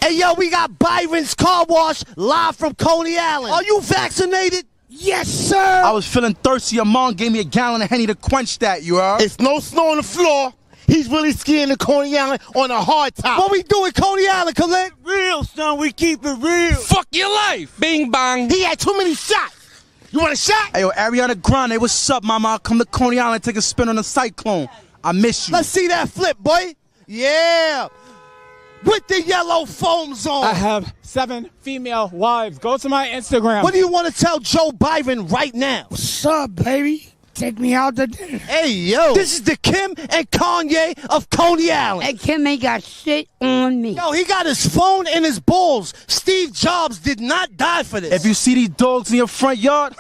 Hey, yo, we got Byron's Car Wash live from Coney Island. Are you vaccinated? Yes, sir. I was feeling thirsty. Your mom gave me a gallon of Henny to quench that, you heard? It's no snow on the floor. He's really skiing in Coney Island on a hard top. What we do in Coney Island, Khalid? Real, son. We keep it real. Fuck your life. Bing bang. He had too many shots. You want a shot? Hey, yo, Ariana Grande, what's up, mama? I'll come to Coney Island and take a spin on the Cyclone. I miss you. Let's see that flip, boy. Yeah. With the yellow foams on. I have 7 female wives. Go to my Instagram. What do you want to tell Joe Biden right now? What's up, baby? Take me out to dinner. Hey, yo. This is the Kim and Kanye of Coney Island. Hey, Kim ain't got shit on me. Yo, he got his phone in his balls. Steve Jobs did not die for this. If you see these dogs in your front yard,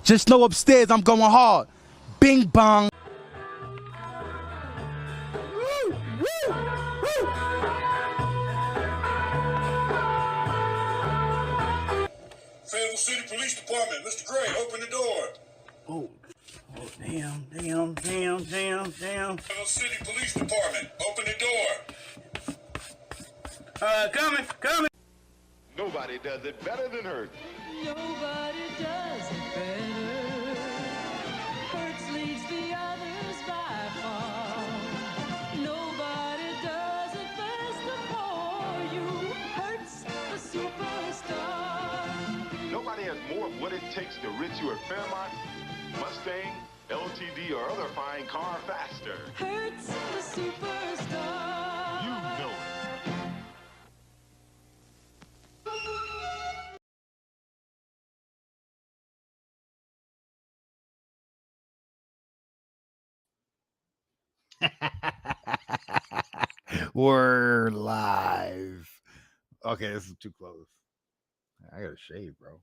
just know upstairs I'm going hard. Bing bong. Fayetteville City Police Department, Mr. Gray, open the door. Oh, damn. Fayetteville City Police Department, open the door. Coming. Nobody does it better than Hertz. Nobody does it better. Hertz leads the others by far. Nobody does it best of all. You Hertz, the superstar. Nobody has more of what it takes to rid you of Fairmont, Mustang, LTD, or other fine car faster. Hertz, the superstar. You know it. We're live. Okay, this is too close. I gotta shave, bro.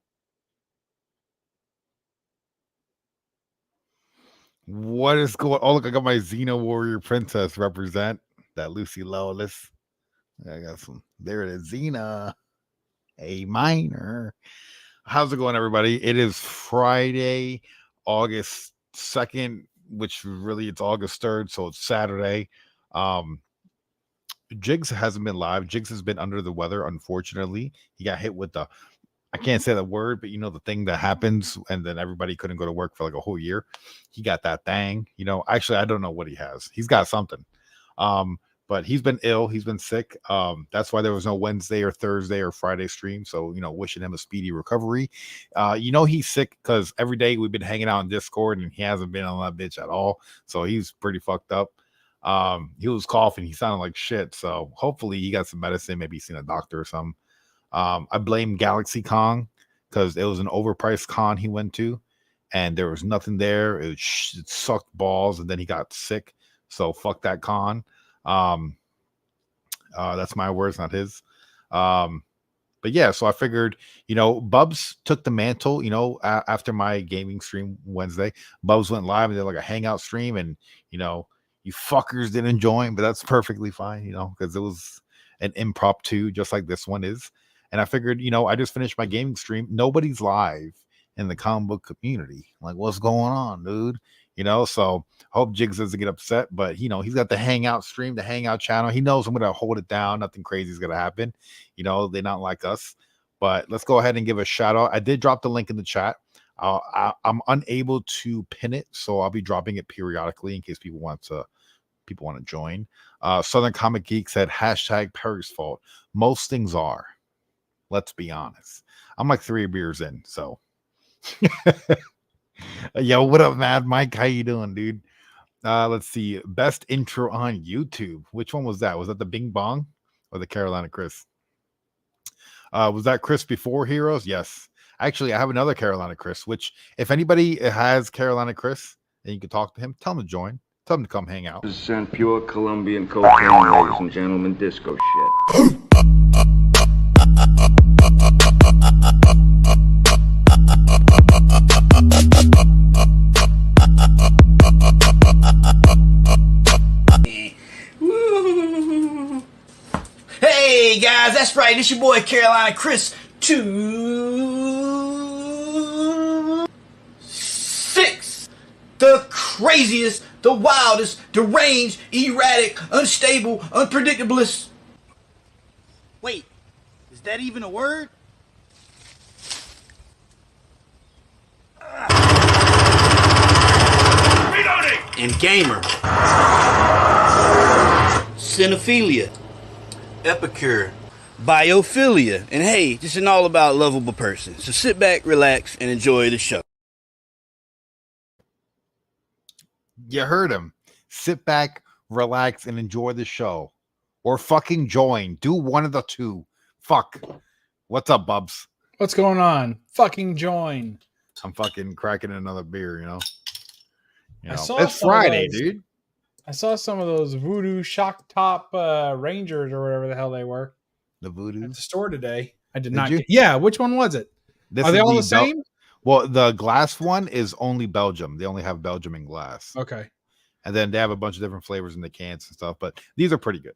What is going? Oh, look, I got my Xena Warrior Princess represent that Lucy Lawless. I got some. There it is, Xena A minor. How's it going, everybody? It is Friday, August 2nd, which really it's August 3rd, so it's Saturday. Jigs hasn't been live. Jigs has been under the weather, unfortunately. He got hit with the, I can't say the word, but you know, the thing that happens, and then everybody couldn't go to work for like a whole year. He got that thing, you know. Actually, I don't know what he has. He's got something. But he's been ill, he's been sick. That's why there was no Wednesday or Thursday or Friday stream. So, you know, wishing him a speedy recovery. You know, he's sick because every day we've been hanging out in Discord and he hasn't been on that bitch at all. So he's pretty fucked up. He was coughing, he sounded like shit. So hopefully he got some medicine, maybe he's seen a doctor or something. I blame Galaxy Con because it was an overpriced con he went to and there was nothing there. It sucked balls and then he got sick. So fuck that con. That's my words, not his. But yeah, so I figured, you know, Bubs took the mantle, you know, after my gaming stream Wednesday. Bubs went live and did like a hangout stream, and you know, you fuckers didn't join, but that's perfectly fine, you know, because it was an impromptu, just like this one is. And I figured, you know, I just finished my gaming stream. Nobody's live in the comic book community. Like, what's going on, dude? You know, so hope Jigs doesn't get upset, but you know, he's got the hangout stream, the hangout channel. He knows I'm gonna hold it down. Nothing crazy is gonna happen. You know, they're not like us. But let's go ahead and give a shout out. I did drop the link in the chat. I'm unable to pin it, so I'll be dropping it periodically in case people want to join. Southern Comic Geek said hashtag Perry's fault. Most things are. Let's be honest. I'm like 3 beers in, so. Yo, what up, Mad Mike? How you doing, dude? Let's see. Best intro on YouTube. Which one was that? Was that the Bing Bong or the Carolina Chris? Was that Chris before Heroes? Yes. Actually, I have another Carolina Chris, which if anybody has Carolina Chris and you can talk to him, tell him to join. Tell him to come hang out. This is pure Colombian cocaine, ladies and gentlemen, disco shit. Hey guys, that's right, it's your boy Carolina Chris 26. The craziest, the wildest, deranged, erratic, unstable, unpredictablest. Wait, Is that even a word? Reloading! And gamer. Cinephilia. Epicure. Biophilia. And hey, just an all about lovable person. So sit back, relax, and enjoy the show. You heard him. Sit back, relax, and enjoy the show. Or fucking join. Do one of the two. Fuck. What's up, Bubs? What's going on? Fucking join. I'm fucking cracking another beer, you know? I saw It's some of Friday, those- dude. I saw some of those Voodoo Shock Top Rangers or whatever the hell they were The Voodoo. at the store today. I did Did not. you? Yeah, which one was it? This Are they is all the Bel- same? Well, the glass one is only Belgium. They only have Belgium in glass. Okay. And then they have a bunch of different flavors in the cans and stuff, but these are pretty good.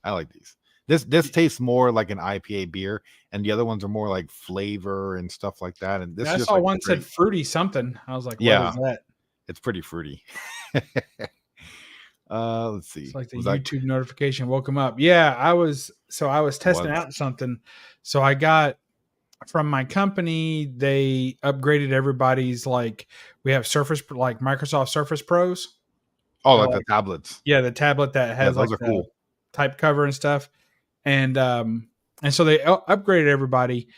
I like these. This tastes more like an IPA beer, and the other ones are more like flavor and stuff like that. And this I is just saw like one straight- said fruity something. I was like, Yeah. what is that? It's pretty fruity. Let's see. It's like the Was that- YouTube notification woke him up. Yeah, I was testing Was. out something. So I got from my company, they upgraded everybody's like we have Surface like Microsoft Surface Pros. Oh, like the tablets. Yeah, the tablet that has those like are the cool. type cover and stuff. And so they upgraded everybody.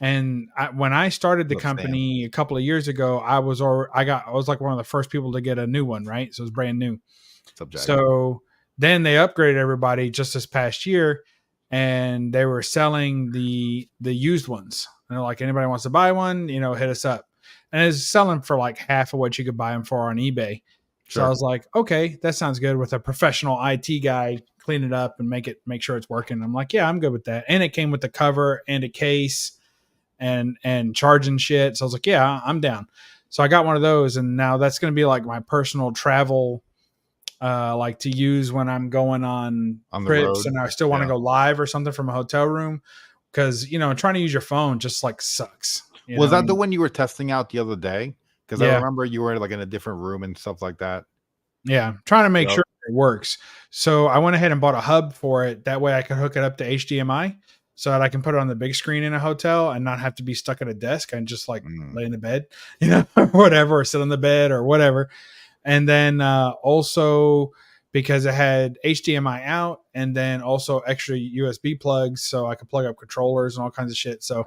And when I started the Little company a couple of years ago, I was like one of the first people to get a new one, right? So it was brand new. Subject. So then they upgraded everybody just this past year, and they were selling the used ones. And they're like, anybody wants to buy one, hit us up. And it's selling for like half of what you could buy them for on eBay. So Sure. I was like, okay, that sounds good with a professional IT guy, clean it up and make sure it's working. I'm like, yeah, I'm good with that. And it came with the cover and a case and charging shit. So I was like, yeah, I'm down. So I got one of those, and now that's going to be like my personal travel, like to use when I'm going on On the trips road. and I still want to Yeah. go live or something from a hotel room. Cause trying to use your phone just like sucks. Was that the one you were testing out the other day? Because I Yeah. remember you were like in a different room and stuff like that. Yeah, trying to make Yep. sure it works. So I went ahead and bought a hub for it. That way I could hook it up to HDMI so that I can put it on the big screen in a hotel and not have to be stuck at a desk and just like lay in the bed, or whatever, or sit on the bed or whatever. And then also because it had HDMI out and then also extra USB plugs so I could plug up controllers and all kinds of shit. So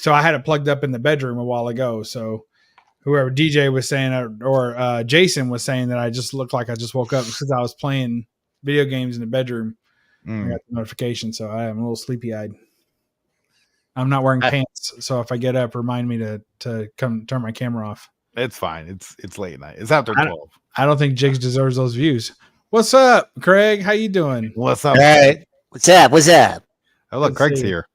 I had it plugged up in the bedroom a while ago. So whoever DJ was saying or Jason was saying that I just looked like I just woke up because I was playing video games in the bedroom. I got the notification, so I am a little sleepy eyed. I'm not wearing pants, so if I get up, remind me to come turn my camera off. It's fine. It's late night. It's after 12. I don't think Jigs deserves those views. What's up, Craig? How you doing? What's up? Hey, what's up? What's up? Oh, look, Let's Craig's see. here.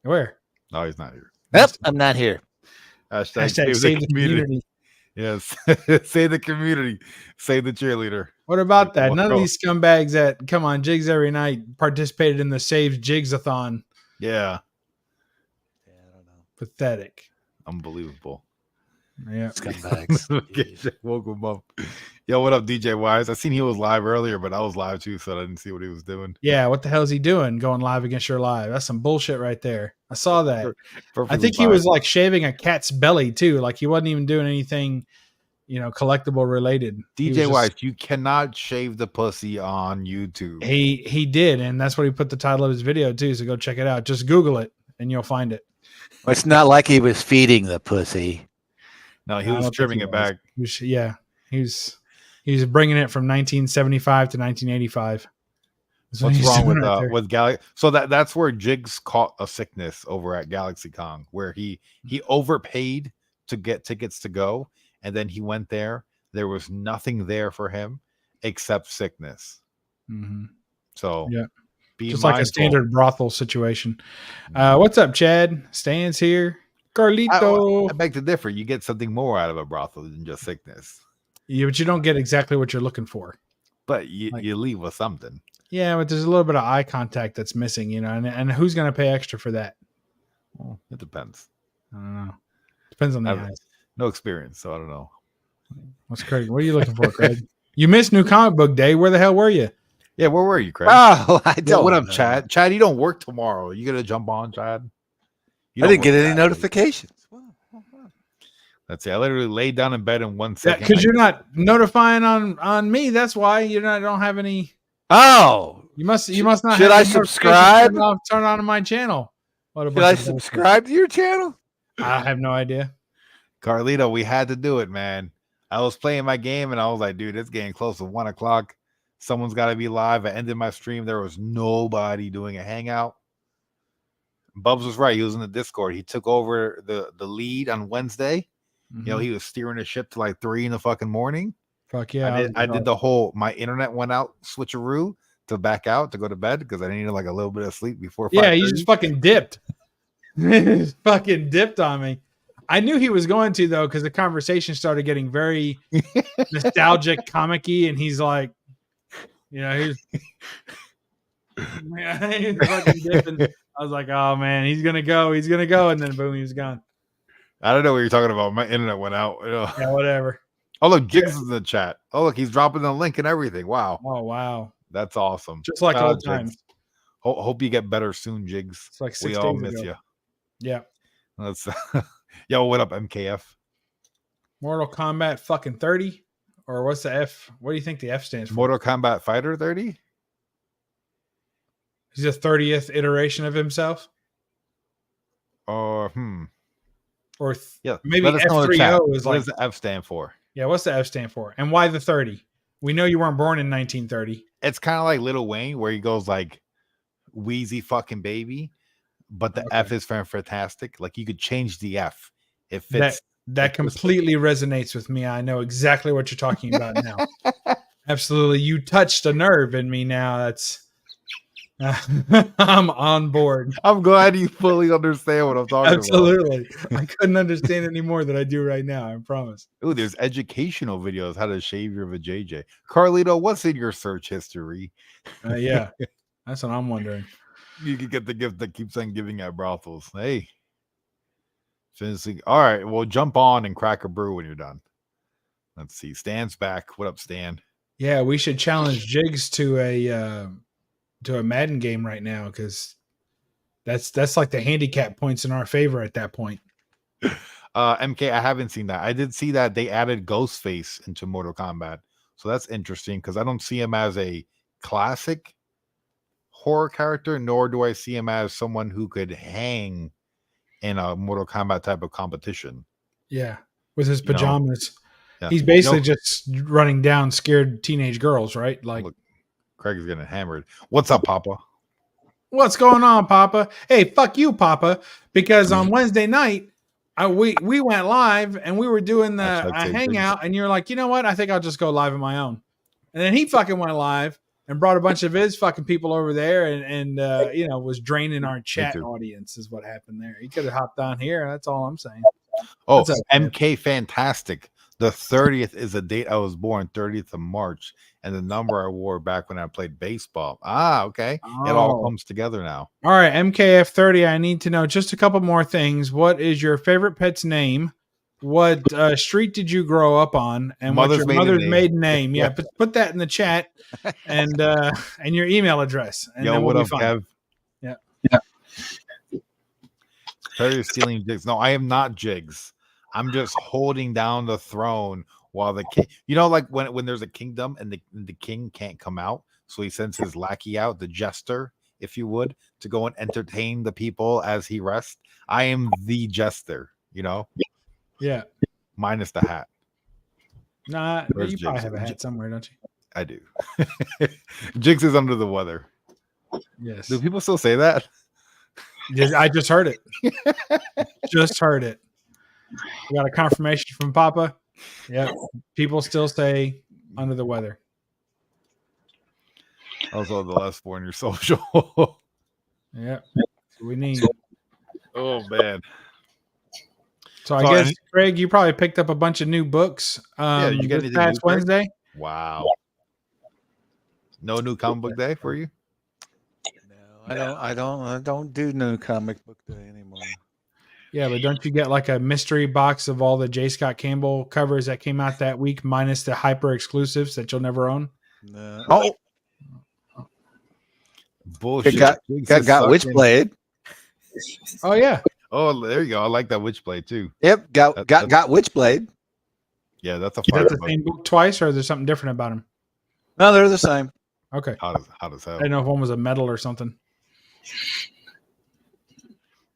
Where? No, he's not here. Yep, I'm not here. Hashtag Save the community. Yes. Save the community. Save the cheerleader. What about that? None of Bro. these scumbags that come on Jigs every night participated in the Save Jigs-a-thon. Yeah. Pathetic. Unbelievable. Yeah. Scumbags. Woke him up. Yo, what up, DJ Wise? I seen he was live earlier, but I was live too, so I didn't see what he was doing. Yeah, what the hell is he doing going live against your live? That's some bullshit right there. I saw that. I Perfectly think he fine. was like shaving a cat's belly too. Like he wasn't even doing anything, collectible related. He was DJ just- Wise, you cannot shave the pussy on YouTube. He did, and that's what he put the title of his video too. So go check it out. Just Google it, and you'll find it. Well, it's not like he was feeding the pussy. No, he I was don't think trimming he it was. back. He was bringing it from 1975 to 1985. That's what What's he's wrong doing with right there. with Galaxy? So that's where Jigs caught a sickness over at GalaxyCon, where he overpaid to get tickets to go, and then he went there. There was nothing there for him except sickness. Mhm. So Yeah, be just like a mindful. standard brothel situation. What's up, Chad? Stan's here. Carlito. I beg to differ. You get something more out of a brothel than just sickness, Yeah, but you don't get exactly what you're looking for. but you leave with something. Yeah, but there's a little bit of eye contact that's missing, and who's going to pay extra for that? Well, it depends. I don't know. Depends on the I have eyes. no experience, so I don't know. What's Craig? What are you looking for, Craig? You missed New Comic Book Day. Where the hell were you? Yeah, where were you, Craig? Oh, I don't. What up, know. Chad? Chad, you don't work tomorrow. You gonna jump on, Chad? You I don't didn't get work any Saturday. notifications. That's it. I literally laid down in bed in 1 Yeah, second. because you're not notifying on me. That's why you're not. Don't have any. Oh, You must not. Should have I any notifications subscribe? Turn on my channel. What a Should I bunch of bullshit. subscribe to your channel? I have no idea. Carlito, we had to do it, man. I was playing my game and I was like, dude, it's getting close to 1 o'clock. Someone's got to be live. I ended my stream. There was nobody doing a hangout. Bubs was right. He was in the Discord. He took over the lead on Wednesday. You know, he was steering the ship to like 3 in the fucking morning. Fuck yeah. I did the whole, my internet went out, switcheroo to back out to go to bed because I needed like a little bit of sleep before. Yeah, he 5:30. just fucking dipped. He just fucking dipped on me. I knew he was going to though, because the conversation started getting very nostalgic, comic-y, and he's like, you know, he's fucking dipping. I was like, oh man, he's gonna go, and then boom, he was gone. I don't know what you're talking about. My internet went out. You know. Yeah, whatever. Oh, look, Jigs is in the chat. Oh, look, he's dropping the link and everything. Wow. Oh wow. That's awesome. Just like Shout out, old Jigs. times. Hope you get better soon, Jigs. It's like 6 we all days miss ago. you. Yeah. Let's yo, what up, MKF? Mortal Kombat fucking 30? Or what's the F? What do you think the F stands for? Mortal Kombat Fighter 30? He's a 30th iteration of himself? Or Or yeah, maybe let us know in the chat. F30 is What like, does the F stand for? yeah, what's the F stand for? And why the 30? We know you weren't born in 1930. It's kind of like Lil Wayne, where he goes like Wheezy fucking baby, but the F is for fantastic. Like you could change the F. It fits. That completely resonates with me. I know exactly what you're talking about now. Absolutely. You touched a nerve in me now. That's I'm on board. I'm glad you fully understand what I'm talking Absolutely. I couldn't understand any more than I do right now. I promise. about. Ooh, there's educational videos how to shave your vajayjay. Carlito, what's in your search history? Yeah, that's what I'm wondering. You can get the gift that keeps on giving at brothels. Hey, finishing. All right, well, jump on and crack a brew when you're done. Let's see. Stan's back. What up, Stan? Yeah, we should challenge Jigs to a Madden game right now because that's like the handicap points in our favor at that point. MK, I haven't seen that. I did see that they added Ghostface into Mortal Kombat, so that's interesting because I don't see him as a classic horror character, nor do I see him as someone who could hang in a Mortal Kombat type of competition. Yeah, with his You know? pajamas. Yeah. He's basically just running down scared teenage girls, right? Like, Look, Craig is getting hammered. What's up, Papa? what's going on, Papa? Hey, fuck you, Papa. Because on Wednesday night, we went live and we were doing the Hashtag hangout, and you're like, you know what? I think I'll just go live on my own. And then he fucking went live and brought a bunch of his fucking people over there, and you know, was draining our chat too. audience. Is what happened there. He could have hopped on here. That's all I'm saying. Oh, What's up, man? MK Fantastic. The 30th is the date I was born, 30th of March, and the number I wore back when I played baseball. Ah, okay. It all Oh. comes together now. All right, MKF30. I need to know just a couple more things. What is your favorite pet's name? What street did you grow up on? And what's your mother's maiden name? Yeah, put that in the chat and your email address. And Yo, then what we'll up, be fine. Kev? Yeah. Terry is stealing Jigs. No, I am not Jigs. I'm just holding down the throne while the king, you know, like when there's a kingdom and the king can't come out, so he sends his lackey out, the jester, if you would, to go and entertain the people as he rests. I am the jester, you know, Yeah. minus the hat. Nah, Where's you probably Jigs? have a hat somewhere, don't you? I do. Jigs is under the weather. Yes. Do people still say that? Yes, I just heard it. Just heard it. We got a confirmation from Papa. Yep. People still say under the weather. Also, the last four in your social. Yep. That's what we need. Oh man. So I So, guess, and- Craig, you probably picked up a bunch of new books. Yeah, you get this anything past new, Craig? Wednesday. Wow. No new comic book day for you? I don't do no comic book day anymore. Yeah, but don't you get like a mystery box of all the J. Scott Campbell covers that came out that week, minus the hyper exclusives that you'll never own? No. Oh, Bullshit. Got Jigs is sucking. Witchblade. Oh yeah. Oh, there you go. I like that Witchblade too. Yep, got That's- Witchblade. Yeah, that's a Is fire that the book. same book twice, or is there something different about them? No, they're the same. Okay. Hot as hell. I didn't know if one was a metal or something.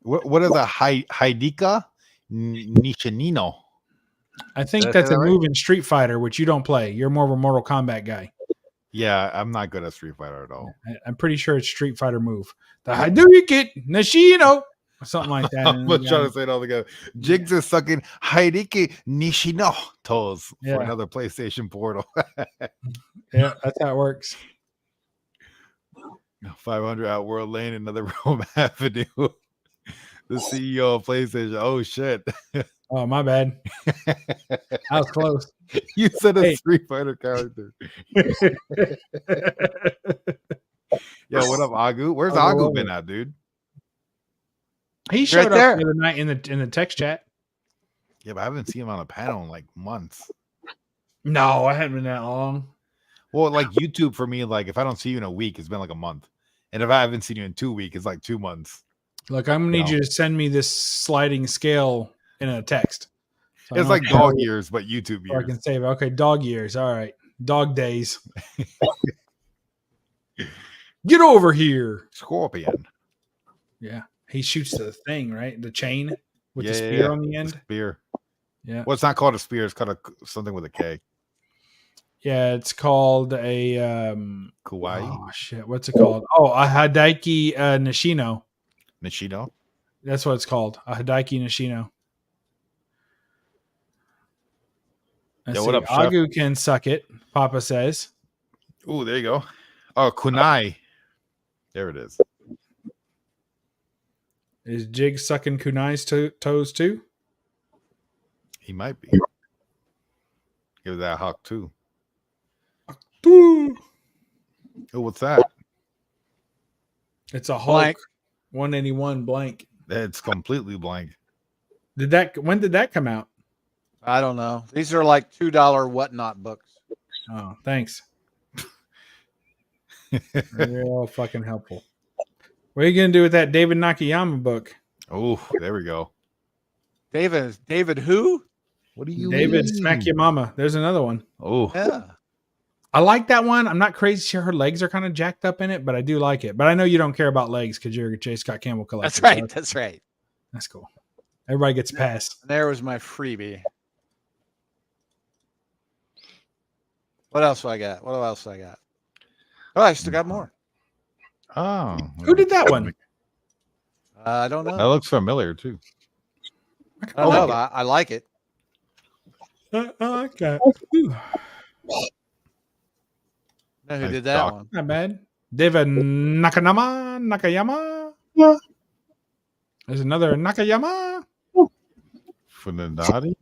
What is a Haidika Nishinino? I think Did I that's say a that right? move in Street Fighter, which you don't play. You're more of a Mortal Kombat guy. Yeah, I'm not good at Street Fighter at all. I'm pretty sure it's Street Fighter move. The Hadouken Nishino, or something like that. I'm trying to say it all together. Jigs is sucking Haidiki Nishino toes Yeah. for another PlayStation Portal. Yeah, that's how it works. 500 Outworld Lane, another Rome Avenue. The CEO of PlayStation. Oh shit! Oh, my bad. I was close. You said a Hey. Street Fighter character. Yo, what up, Agu? Where's Oh, Agu whoa. been at, dude? He showed up there. the other night in the text chat. Yeah, but I haven't seen him on a panel in like months. No, I haven't been that long. Well, like YouTube for me, like if I don't see you in a week, it's been like a month. And if I haven't seen you in 2 weeks, it's like 2 months. Look, I'm gonna need No. you to send me this sliding scale in a text. So I It's don't like have to- dog years, but YouTube so I years. can save it. Okay, dog years. All right, dog days. Get over here. Scorpion. Yeah, he shoots the thing, right? The chain with the Yeah, spear yeah, on the the end. Spear. Yeah, Well, it's not called a spear. It's called something with a K. yeah. It's called a Kawaii. oh shit, what's it called? Oh, a Hadaiki Nishino. Nishino. That's what it's called. A Hadaiki Nishino. Let's Yo, what see. up, Chef? Agu can suck it. Papa says. Oh, there you go. Oh, kunai. There it is. Is Jig sucking Kunai's toes too? He might be. Give that hawk too. Boo! Oh, what's that? It's a Hulk Blank. 181 blank. It's completely blank. When did that come out? I don't know. These are like $2 whatnot books. Oh, thanks. Real fucking helpful. What are you gonna do with that David Nakayama book? Oh, there we go. David who? What do you David mean? Smack Your Mama. There's another one. Oh, Yeah. I like that one. I'm not crazy sure her legs are kind of jacked up in it, but I do like it. But I know you don't care about legs because you're a J. Scott Campbell collector. That's right. so That's right. that's cool. Everybody gets a pass. There was my freebie. What else I got? What else I got? Oh, I still got more. oh. Who did that one? I don't know. That looks familiar too. I don't know. But I like it. I like that. Know who Nice did that doc. one? Not bad. David Nakayama. There's another Nakayama. Funadati?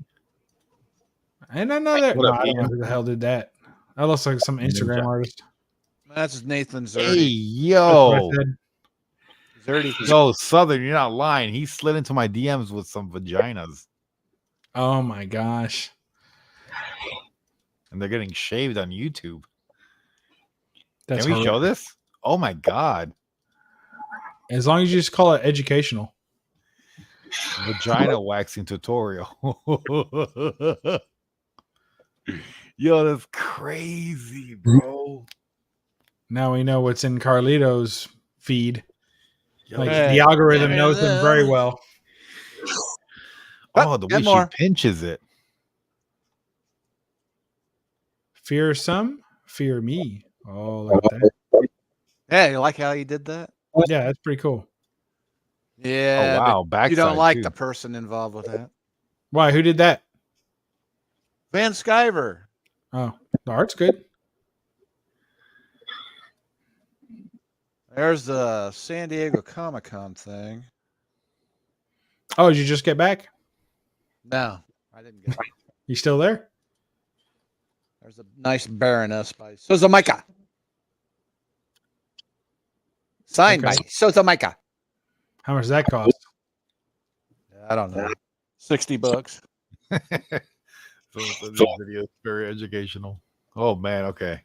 And another. What No, up, I don't know Ian? who the hell did that. That looks like some Instagram Ninja. artist. That's Nathan Hey, Zerdy. That's what I yo. said. Zerdy. Yo, Southern, you're not lying. He slid into my DMs with some vaginas. Oh my gosh. And they're getting shaved on YouTube. That's Can we show horrific. this? Oh my god. As long as you just call it educational. Vagina waxing tutorial. Yo, that's crazy, bro. Now we know what's in Carlito's feed. Like Hey. the algorithm knows them very well. Oh, the way Get more. she pinches it. Fear some, fear me. Oh, like that. Yeah, you like how he did that? Yeah, that's pretty cool. Yeah. Oh wow, but backside you don't like too. the person involved with that. Why? Who did that? Van Sciver. Oh, the art's good. There's the San Diego Comic-Con thing. Oh, did you just get back? No, I didn't get it. You still there? There's a nice Baroness by Sozomika. Signed by Okay. Sozomika. How much does that cost? I don't know. $60. So this video is very educational. Oh man, okay.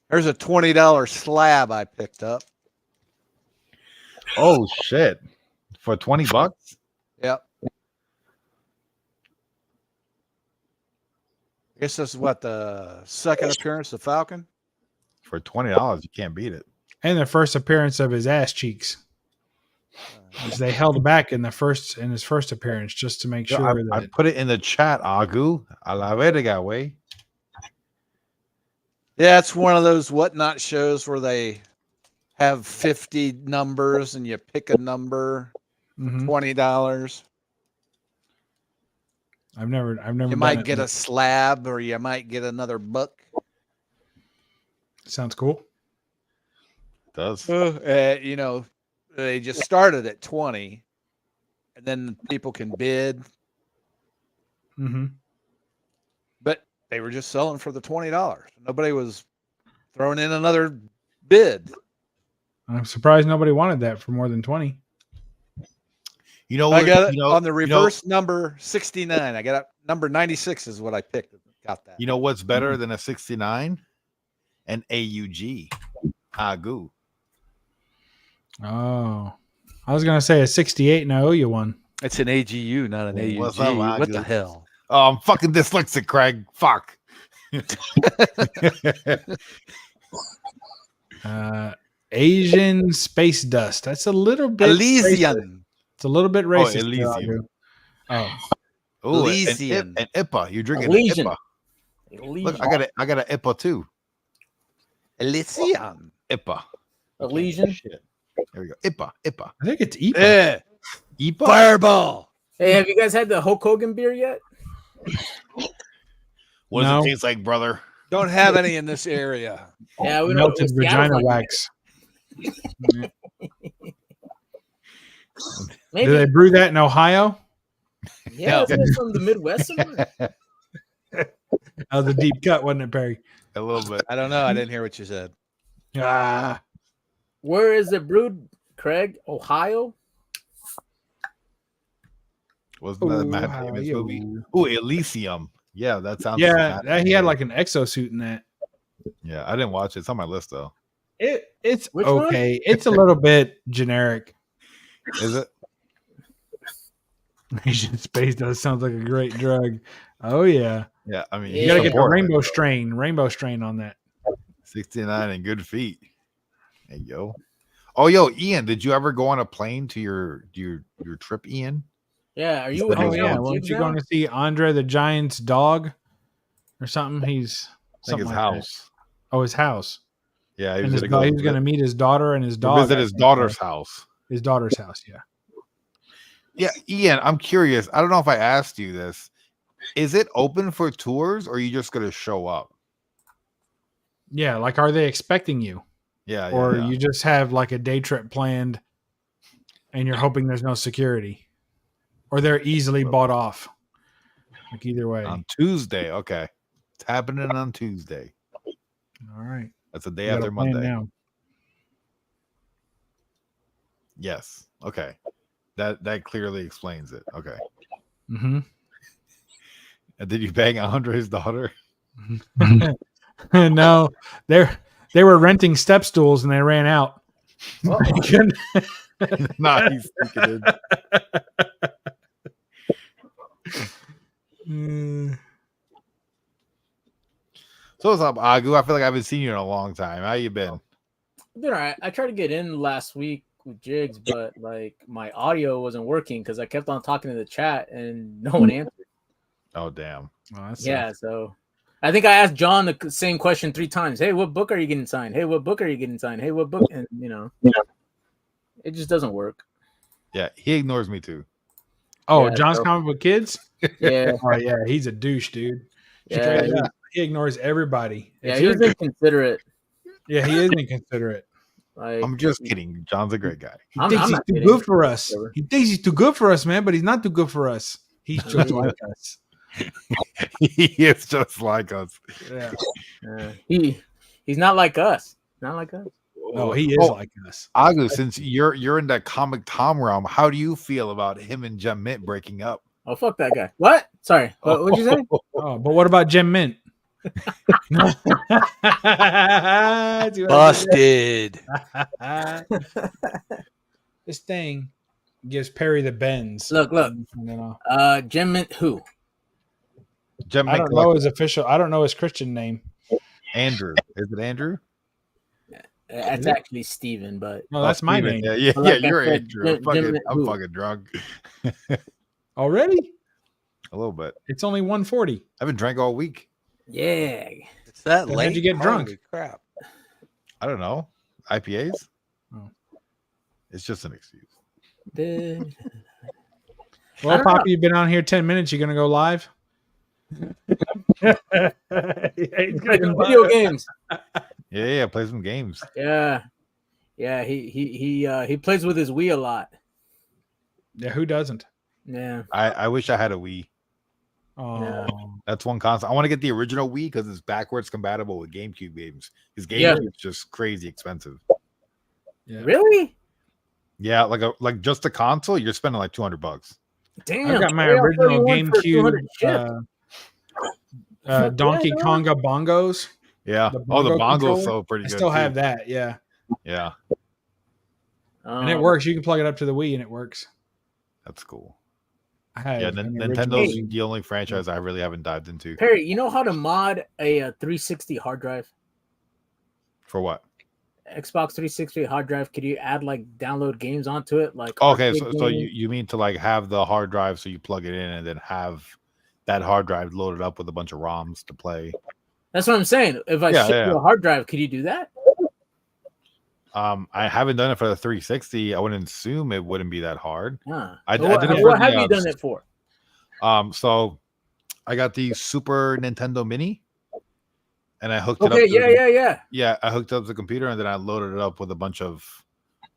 There's a $20 slab I picked up. Oh shit! For $20? Yep. I guess this is what the second appearance of Falcon. For $20, you can't beat it. And the first appearance of his ass cheeks. As they held back in his first appearance just to make Yo, sure I that put it in the chat, Agu. A la verga, way. Yeah, it's one of those whatnot shows where they have 50 numbers and you pick a number, $20. I've never You done might it, get a but slab or you might get another book. sounds cool. It does. You know, they just started at 20 and then people can bid. Mm-hmm. But they were just selling for the $20. Nobody was throwing in another bid. I'm surprised nobody wanted that for more than 20. You know, I got it you know, on the you know- reverse number 69. I got it. Number 96 is what I picked. Got that. You know what's better than a 69? An AUG. Agu. Oh, I was gonna say a 68, and I owe you one. It's an AGU, not an AUG. What's up, what the Agu? hell? Oh, I'm fucking dyslexic, Craig. Fuck. Asian space dust. That's a little bit Elysian. racist. It's a little bit racist. Elysium. Oh, Oh, Elysian. an IPA. You're drinking Elysian. an IPA. Look, I got an IPA too. Elysian. IPA. Elysian. There we go. IPA. IPA. I think it's IPA. Eh. IPA. Fireball. Hey, have you guys had the Hulk Hogan beer yet? What No. does it taste like, brother? Don't have any in this area. Yeah, we don't. Melted Seattle's vagina like- wax. Maybe. Do they brew that in Ohio? Yeah, isn't it from the Midwest somewhere? That was a deep cut, wasn't it, Perry? A little bit. I don't know. I didn't hear what you said. Ah, Where is it brewed, Craig? Ohio? Wasn't that a Matt Ohio. Damon's movie? Oh, Elysium. Yeah, that sounds. yeah, like Matt he had Damon. like an exosuit in that. Yeah, I didn't watch it. It's on my list though. It's Which one? okay. It's a little bit generic. Is it? Asian space dust sounds like a great drug. Oh yeah, Yeah, I mean, you gotta get the support it, rainbow though. rainbow strain on that. 69 and good feet. Hey yo. Oh yo, Ian, did you ever go on a plane to your trip, Ian? Yeah, are you? Oh, Oh hanging yeah, out with weren't kids you now? going to see Andre the Giant's dog or something? He's I think his something like that. house. Oh, his house. Yeah, he And was his gonna dog, he go was going to meet his daughter and his dog. visit his daughter's house. His daughter's house. Yeah. Yeah, Ian, I'm curious. I don't know if I asked you this. Is it open for tours or are you just gonna show up? Yeah. Like, are they expecting you? Yeah, Or yeah. you just have like a day trip planned and you're hoping there's no security, or they're easily bought off. Like either way. On Tuesday. Okay. It's happening on Tuesday. All right. That's the day We got after a plan Monday. now. Yes. Okay. That clearly explains it. Okay. Mm-hmm. And did you bang Andre's daughter? No, they were renting step stools and they ran out. Nice. So what's up, Agu? I feel like I haven't seen you in a long time. How you been? Been all right. I tried to get in last week with Jigs, but like my audio wasn't working because I kept on talking to the chat and no one answered. Oh damn. Yeah, so I think I asked John the same question 3 times. Hey, what book are you getting signed? Hey, what book are you getting signed? Hey, what book? And it just doesn't work. Yeah, he ignores me too. Oh, Yeah, John's so- comic book kids. Yeah. Oh yeah, he's a douche, dude. Yeah, Straight up. He ignores everybody. Yeah, If he was you're- inconsiderate. Yeah, he is inconsiderate. Like, I'm just kidding. John's a great guy. He thinks he's too good for us. He thinks he's too good for us, man, but he's not too good for us. He's just like us. He is just like us. Yeah. He's not like us. Not like us. No, he is like us. Agu, since you're in that comic Tom realm, how do you feel about him and Jem Mint breaking up? Oh, fuck that guy. What? Sorry. What'd you say? Oh, but what about Jim Mint? Busted. This thing gives Perry the bends. Look. Gem who? Gem I don't know his official. I don't know his Christian name. Andrew. Is it Andrew? That's actually Steven, but no, that's my Steven. name. Yeah, Like I you're said, Andrew. I'm fucking drunk. Already? A little bit. It's only 1:40. I haven't drank all week. yeah. It's that Then late. how'd you get drunk? Holy crap. I don't know. IPAs? Oh. It's just an excuse. Well, Poppy, you've been on here 10 minutes. You gonna go live? Video games. Yeah, play some games. Yeah. He plays with his Wii a lot. Yeah, who doesn't? Yeah. I wish I had a Wii. Oh, Yeah. That's one console. I want to get the original Wii because it's backwards compatible with GameCube games. Because GameCube Yeah. is just crazy expensive. yeah. Really? Yeah, like just the console, you're spending like $200. Damn. I've got my I'll original throw you one for GameCube 200 shit. Donkey Yeah, Konga bongos. Yeah. The The bongo bongo's controller? so pretty I good. still too. have that. Yeah, Yeah, and it works. You can plug it up to the Wii, and it works. that's cool. I have Yeah, an Nintendo's original- the only franchise I really haven't dived into. Perry, you know how to mod a 360 hard drive? For what? Xbox 360 hard drive. Could you add like download games onto it? Like Okay, arcade so games? you mean to like have the hard drive so you plug it in and then have that hard drive loaded up with a bunch of ROMs to play. That's what I'm saying. If I Yeah, ship yeah. you a hard drive, could you do that? I haven't done it for the 360. I wouldn't assume it wouldn't be that hard. Huh. I What, did it what for have the, you done it for? So I got the Super Nintendo Mini, and I hooked it up. Okay, to the- yeah. Yeah, I hooked up the computer and then I loaded it up with a bunch of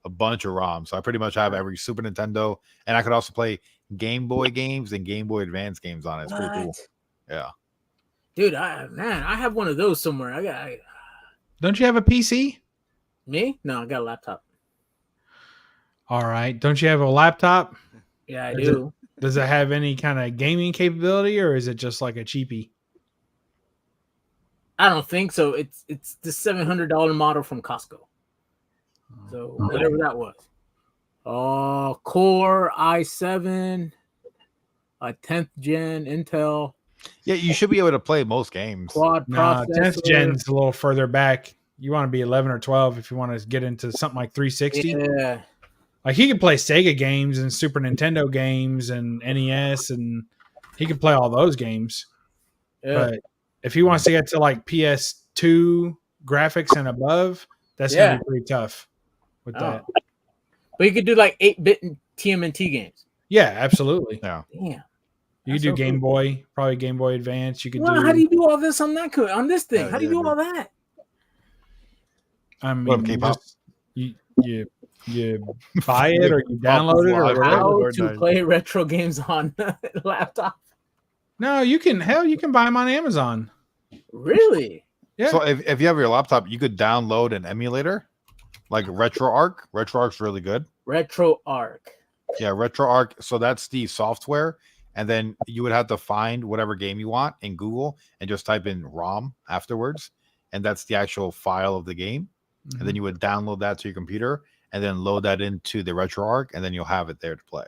ROMs. So I pretty much have every Super Nintendo, and I could also play Game Boy games and Game Boy Advance games on it. It's pretty cool. What? Yeah. Dude, I have one of those somewhere. Don't you have a PC? Me? No, I got a laptop. All right. Don't you have a laptop? Yeah, I Does do. Does it have any kind of gaming capability, or is it just like a cheapie? I don't think so. It's the $700 model from Costco. So whatever that was. Core i7, a 10th gen Intel Yeah, you should be able to play most games. quad No, processor. 10th gen's a little further back. You want to be 11 or 12 if you want to get into something like 360. Yeah. Like he could play Sega games and Super Nintendo games and NES, and he could play all those games. Yeah. But if he wants to get to like PS2 graphics and above, that's Yeah. gonna be pretty tough with Oh. that. But you could do like 8-bit TMNT games. Yeah, absolutely. Yeah. Damn. You could That's do so Game Boy, probably Game Boy Advance. You could Well, do. how do you do all this on this thing? Yeah, How do you yeah, do all that? I mean, What, K-pop? you buy it or you download it or whatever. How Lord to knows. play retro games on laptop? No, you can buy them on Amazon. Really? Yeah. So if you have your laptop, you could download an emulator like RetroArch. RetroArch's really good. RetroArch. Yeah, RetroArch. So that's the software. And then you would have to find whatever game you want in Google and just type in ROM afterwards. And that's the actual file of the game. And then you would download that to your computer and then load that into the RetroArch, and then you'll have it there to play.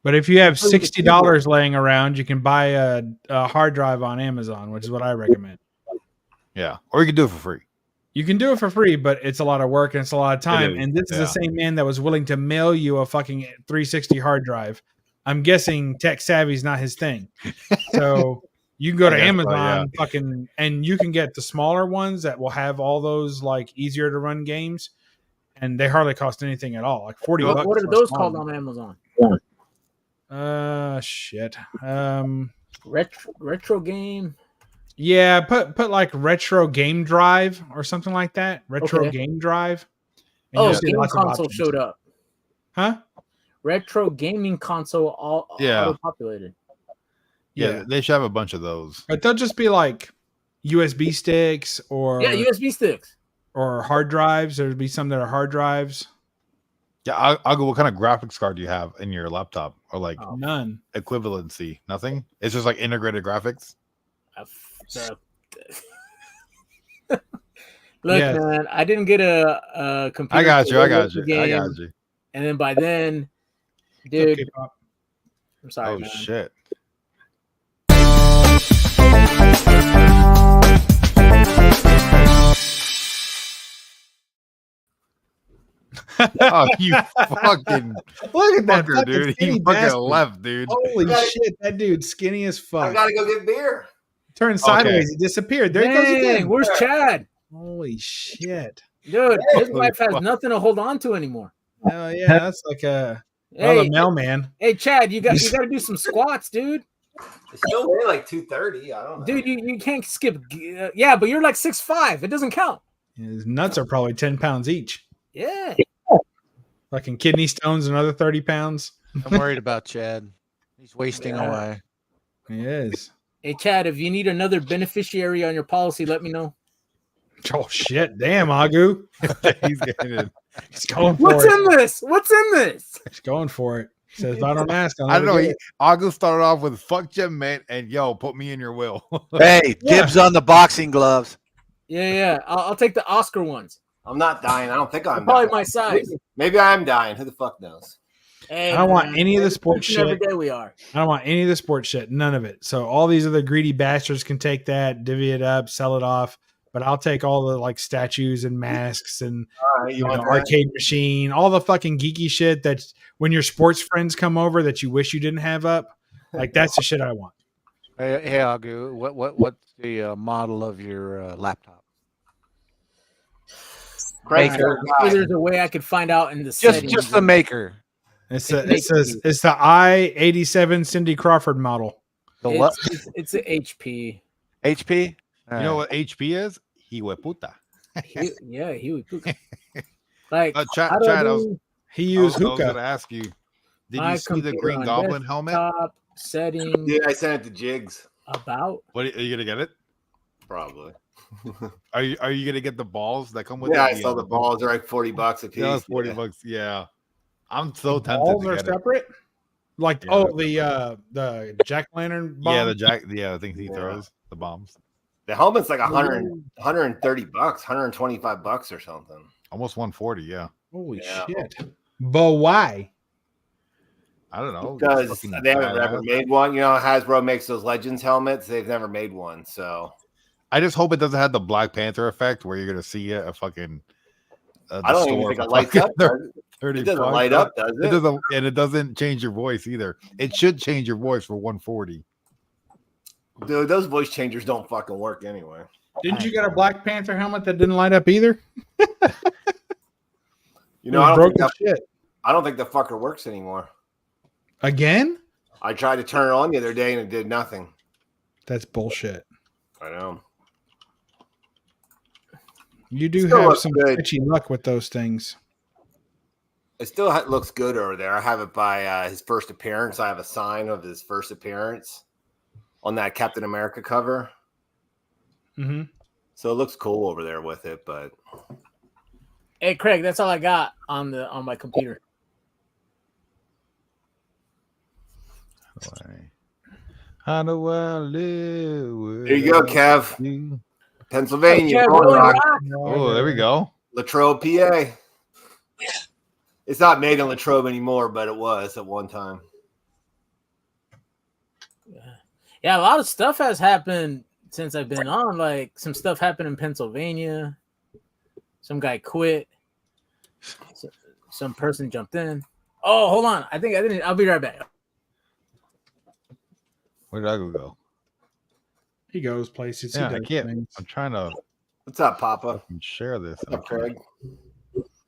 But if you have $60 laying around, you can buy a hard drive on Amazon, which is what I recommend. Yeah. Or you can do it for free. You can do it for free, but it's a lot of work and it's a lot of time. is, And this is yeah. the same man that was willing to mail you a fucking 360 hard drive. I'm guessing tech savvy is not his thing. So you can go to I guess so, Amazon fucking, and you can get the smaller ones that will have all those like easier to run games, and they hardly cost anything at all. Like 40 bucks. What are for a those small called one. on Amazon? Shit. Retro game. Yeah, put like retro game drive or something like that. Retro Okay. game drive. And Oh, you'll see game lots of console options. showed up. Huh? Retro gaming console all Yeah. auto-populated. Yeah, they should have a bunch of those. But they'll just be like USB sticks or Yeah, USB sticks. or hard drives. There'll be some that are hard drives. Yeah, I'll go. What kind of graphics card do you have in your laptop, or like None. equivalency? Nothing. It's just like integrated graphics. Look, Yes. man, I didn't get a computer. I got to you. I load got up the you. I game. got you. and then by then, dude, Okay, Pop. I'm sorry, Oh man. shit. Oh, you fucking Look at that fucker, fucking dude. skinny He fucking bastard. left, dude. Holy shit, that dude's skinny as fuck. I gotta go get beer. Turned sideways, he disappeared. There he goes Dang, again. where's Chad? Holy shit. Dude, his Holy wife has fuck. nothing to hold on to anymore. Oh yeah, that's like a Hey, mailman. hey, Chad, you got to do some squats, dude. It's still weigh like 230. I don't know. Dude, you can't skip. Yeah, but you're like 6'5". It doesn't count. His nuts are probably 10 pounds each. Yeah. Fucking kidney stones, another 30 pounds. I'm worried about Chad. He's wasting away. He is. Hey, Chad, if you need another beneficiary on your policy, let me know. Oh shit! Damn, Agu. He's getting it. He's going for What's it. in this? What's in this? He's going for it. Says if I don't ask, I'll I don't know. never get it. August started off with fuck Jim Mint and yo, put me in your will. Hey, dibs on the boxing gloves. Yeah. I'll take the Oscar ones. I'm not dying. I don't think I'm Probably dying. my size. Maybe I am dying. Who the fuck knows? Hey, I don't want man, any of the sports each and every shit. day we are. I don't want any of the sports shit. None of it. So all these other greedy bastards can take that, divvy it up, sell it off. But I'll take all the like statues and masks and All right, you know, want that? arcade machine, all the fucking geeky shit that when your sports friends come over that you wish you didn't have up. Like that's the shit I want. Hey, Agu, what's the model of your laptop? Maker. Maybe there's a way I could find out in the Just settings. the maker. It says it's the i87 Cindy Crawford model. The what? It's an HP. HP? You know what HP is? Hihueputa. He would cook. Like, Chad, how do I I was, do He I was used going to hookah. ask you, did my you see the computer Green on Goblin helmet? desktop Settings. Yeah, I sent it to Jigs. About. What are you gonna get it? Probably. Are you gonna get the balls that come with Yeah, it? I saw the balls. They're like $40 a piece. Yeah, it's 40 yeah. bucks. Yeah, I'm so tempted Balls to are get it. separate. Like Yeah. the jack lantern bomb. Yeah, the things he throws, the bombs. The helmet's like 130 bucks, 125 bucks or something. Almost 140. Yeah, Holy Yeah. shit! But why? I don't know. Because Fucking they haven't ever badass. made one. You know, Hasbro makes those Legends helmets. They've never made one. So I just hope it doesn't have the Black Panther effect where you're gonna see a fucking. I don't even think it lights up. Does it? 30 It doesn't bucks. light up, does It it? doesn't, and it doesn't change your voice either. It should change your voice for 140. Dude, those voice changers don't fucking work anyway. Didn't you get a Black Panther helmet that didn't light up either? You know, I don't, broke think the that, shit I don't think the fucker works anymore. again. I tried to turn it on the other day and it did nothing. That's bullshit. I know. You do Still have looks some good. sketchy luck with those things. It still looks good over there. I have it by his first appearance. I have a sign of his first appearance on that Captain America cover. Mm-hmm. So it looks cool over there with it, but Hey, Craig, that's all I got on my computer. How do I live? there you go, Kev. You? Pennsylvania. Kev, Rolling Rolling Rock. Rock. Oh, there we go. Latrobe, PA. It's not made in Latrobe anymore, but it was at one time. Yeah, a lot of stuff has happened since I've been on. Like some stuff happened in Pennsylvania. Some guy quit. Some person jumped in. Oh, hold on. I didn't. I'll be right back. Where did I go? He goes places. Yeah, he I does can't. things. I'm trying to What's up, Papa? share this. What's up, Craig?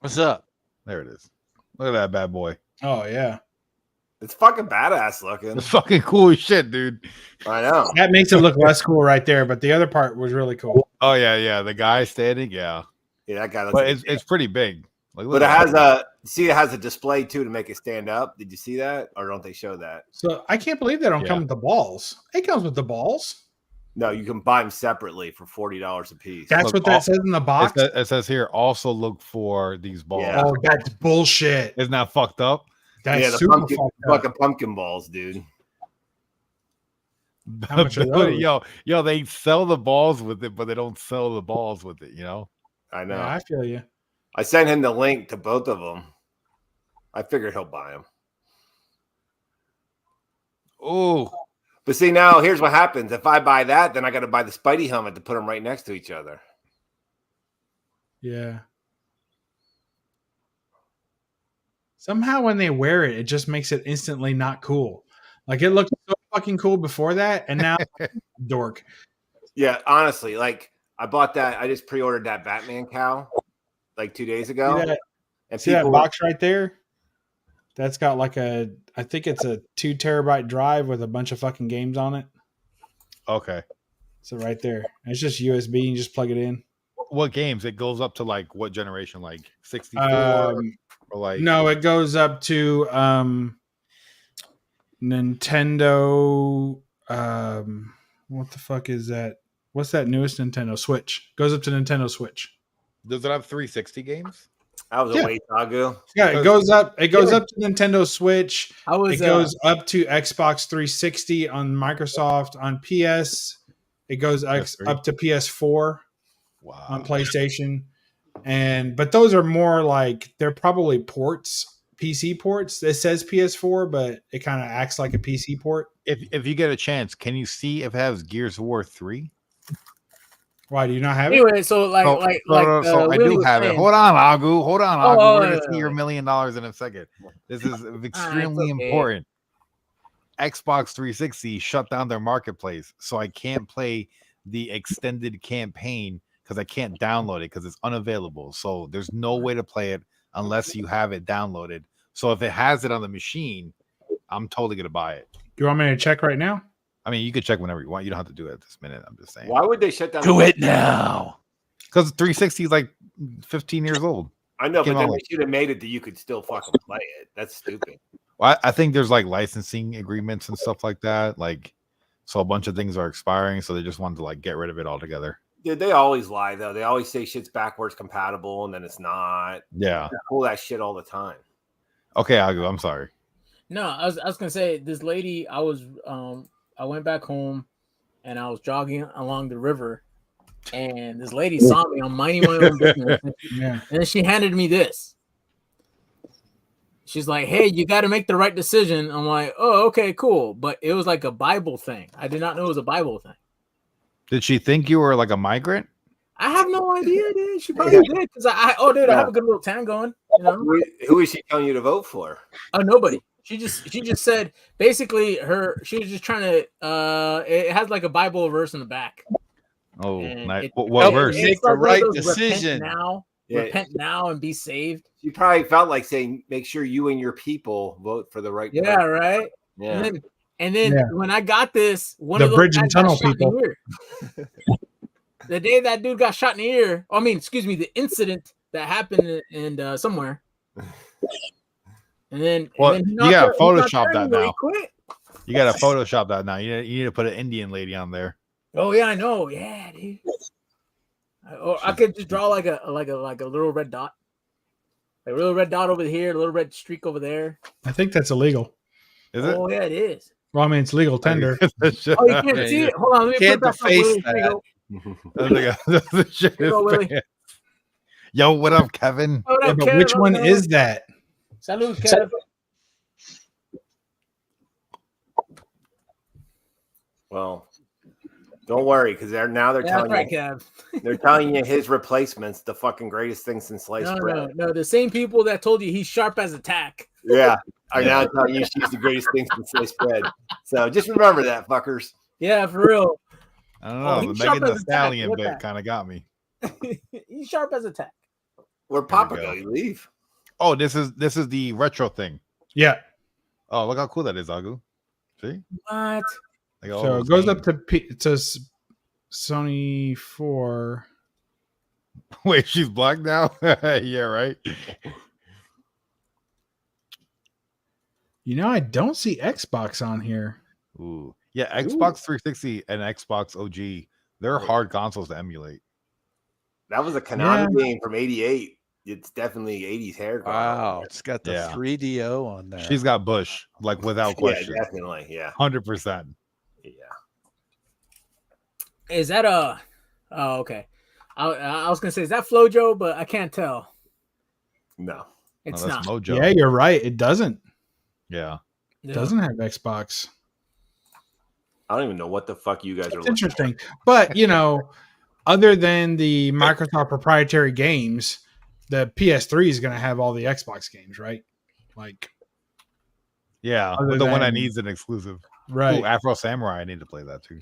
What's up? There it is. Look at that bad boy. Oh yeah, It's fucking badass looking. It's fucking cool as shit, dude. I know. that makes it look less cool right there. But the other part was really cool. Oh yeah. The guy standing, yeah. Yeah, that guy looks. But like it's pretty big. Like, look But it at has that. it has a display too to make it stand up. Did you see that, or don't they show that? So I can't believe they don't Yeah. come with the balls. It comes with the balls. No, you can buy them separately for $40 a piece. That's Look, what that says in the box. It says here also look for these balls. Yeah. Oh, that's bullshit. Isn't that fucked up? That's Yeah, the super pumpkin, fucked up. fucking pumpkin balls, dude. How much are those? Yo, they sell the balls with it, but they don't sell the balls with it, you know? I know. Yeah, I feel you. I sent him the link to both of them. I figured he'll buy them. Oh, but see, now here's what happens. If I buy that, then I got to buy the Spidey helmet to put them right next to each other. Yeah. Somehow when they wear it, it just makes it instantly not cool. Like it looked so fucking cool before that, and now dork. Yeah, honestly, like I bought that. I just pre-ordered that Batman cowl like 2 days ago. See that box right there? That's got like I think it's a 2 terabyte drive with a bunch of fucking games on it. Okay. So right there. It's just USB. You just plug it in. What games? It goes up to like what generation? Like 64 or like no, it goes up to Nintendo. What the fuck is that? What's that newest Nintendo Switch? Goes up to Nintendo Switch. Does it have 360 games? That was a waste, Agu. Yeah, it goes up. It goes up to Nintendo Switch. Was, it goes up to Xbox 360 on Microsoft. On PS, it goes up to PS4 on PlayStation. But those are more like they're probably ports, PC ports. It says PS4, but it kind of acts like a PC port. If you get a chance, can you see if it has Gears of War 3? Why do you not have Anyway, it? so So I do have it. Hold on, Agu. Hold on, Agu. Oh, We're gonna see your $1 million in a second. This is extremely important. Xbox 360 shut down their marketplace, so I can't play the extended campaign because I can't download it because it's unavailable. So there's no way to play it unless you have it downloaded. So if it has it on the machine, I'm totally gonna buy it. You want me to check right now? I mean, you can check whenever you want. You don't have to do it at this minute. I'm just saying. Why would they shut down? Do it now. Because 360 is like 15 years old. I know, Came but then out they should have made it that you could still fucking play it. That's stupid. Well, I think there's like licensing agreements and stuff like that. Like, so a bunch of things are expiring, so they just wanted to like get rid of it altogether. Dude, they always lie though. They always say shit's backwards compatible, and then it's not. Yeah, they pull that shit all the time. Okay, Agu, I'm sorry. No, I was gonna say this lady. I went back home, and I was jogging along the river, and this lady saw me. I'm minding my own business, and then she handed me this. She's like, "Hey, you got to make the right decision." I'm like, "Oh, okay, cool." But it was like a Bible thing. I did not know it was a Bible thing. Did she think you were like a migrant? I have no idea, dude. She probably did because I have a good little tan going. You know, who is she telling you to vote for? Oh, nobody. She just said basically she was just trying to. It has like a Bible verse in the back. Oh, nice. It, what verse? Make the right decision. Repent now and be saved. You probably felt like saying, "Make sure you and your people vote for the right." Yeah, person. right. Yeah. And then when I got this, one The of those bridge and guys got tunnel shot in people. the ear. The day that dude got shot in the ear, the incident that happened in somewhere. And then, Well, and then you gotta he knocked Photoshop her that anyway, now. quit. You gotta Photoshop that now. You need to put an Indian lady on there. Oh yeah, I know. Yeah, dude. Or I could just draw like a little red dot, like a little red dot over here, a little red streak over there. I think that's illegal. Is it? Oh yeah, it is. Well, I mean, it's legal tender. Oh, you can't see it. Hold on, let me put that deface Here you go, Willie. Yo, what up, Kevin? What Yeah, up, but Kev? which one is that? Salud, Kev. Well, don't worry, because they're That's telling right, you Kev. they're telling you his replacement's the fucking greatest thing since sliced bread. No. The same people that told you he's sharp as a tack. Yeah, are now telling you she's the greatest thing since sliced bread. So just remember that, fuckers. Yeah, for real. I don't know. he's The sharp Megan Thee as a tack. Stallion Look bit at kind of got me. He's sharp as a tack. Where Papa go? You leave. Oh, this is the retro thing. Yeah. Oh, look how cool that is, Agu. See? What? Like all So those it goes games. up to it says Sony 4. Wait, she's black now? Yeah, right. You know, I don't see Xbox on here. Ooh. Yeah, Xbox 360 and Xbox OG, they're hard consoles to emulate. That was a Konami game from '88. It's definitely '80s hair. Wow, it's got the Yeah. 3DO on there. She's got Bush, like without question. Yeah, definitely. Yeah. 100%. Yeah. Is that a? Oh, okay. I was gonna say, is that FloJo? But I can't tell. No. It's that's not. Mojo. Yeah, you're right. It doesn't. Yeah. It doesn't have Xbox. I don't even know what the fuck you guys are It's looking interesting. But, other than the Microsoft proprietary games, the PS3 is going to have all the Xbox games, right? Like, Yeah. Other But the one I than- need is an exclusive. right. Ooh, Afro Samurai. I need to play that too.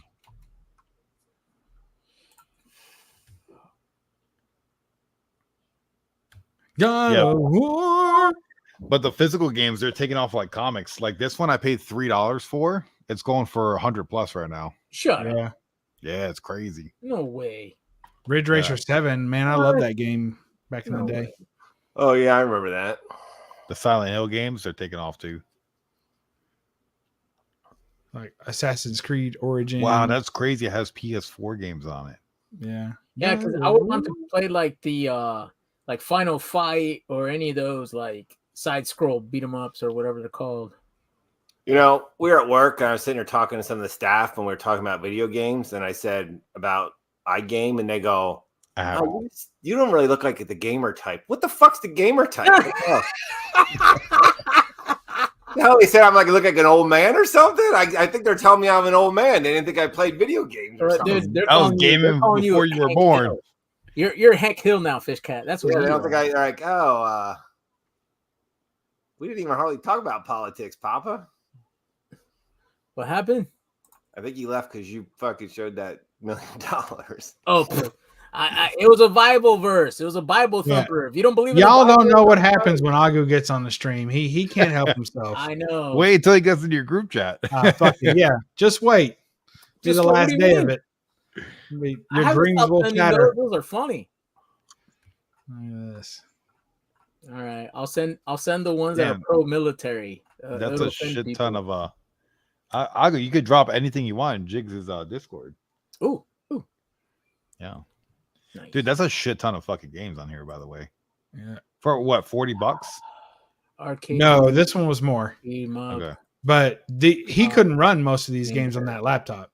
God Yeah. of War. But the physical games, they're taking off like comics. Like this one I paid $3 for. It's going for 100 plus right now. Shut up. Yeah. Yeah, it's crazy. No way. Ridge Racer 7, man, I love that game back in the day. Oh yeah, I remember that. The Silent Hill games, they're taking off too. Like Assassin's Creed Origin. Wow, that's crazy. It has PS4 games on it. Yeah. Yeah, because I would want to play like the like Final Fight or any of those like side scroll beat 'em ups or whatever they're called. You know, we were at work and I was sitting there talking to some of the staff when we were talking about video games, and I said about iGame, and they go, "Oh, you don't really look like the gamer type." What the fuck's the gamer type? No, they said I'm like look like an old man or something. I think they're telling me I'm an old man. They didn't think I played video games. Or something. Dude, I was gaming before you were Hank born. Hill. You're Hank Hill now, Fish Cat. That's what Yeah, you they don't are. think they're like, we didn't even hardly talk about politics, Papa. What happened? I think you left because you fucking showed that $1 million. Oh, it was a Bible verse. It was a Bible Yeah. thumper. If you don't believe in the Y'all Bible, don't know what happens when Agu gets on the stream. He can't help himself. I know. Wait until he gets into your group chat. Fuck it. Yeah, just wait. Be Just the wait, what last do you day mean? of it. I Your haven't dreams stopped will sending shatter. those. Those are funny. Look at this. All right, I'll send the ones that are Damn. pro military. That's a shit ton of you could drop anything you want in Jigs' Discord. Ooh. Yeah. Nice. Dude, that's a shit ton of fucking games on here, by the way. Yeah. For what, $40? Arcade. No, this one was more. Okay. But he couldn't run most of these games on that laptop.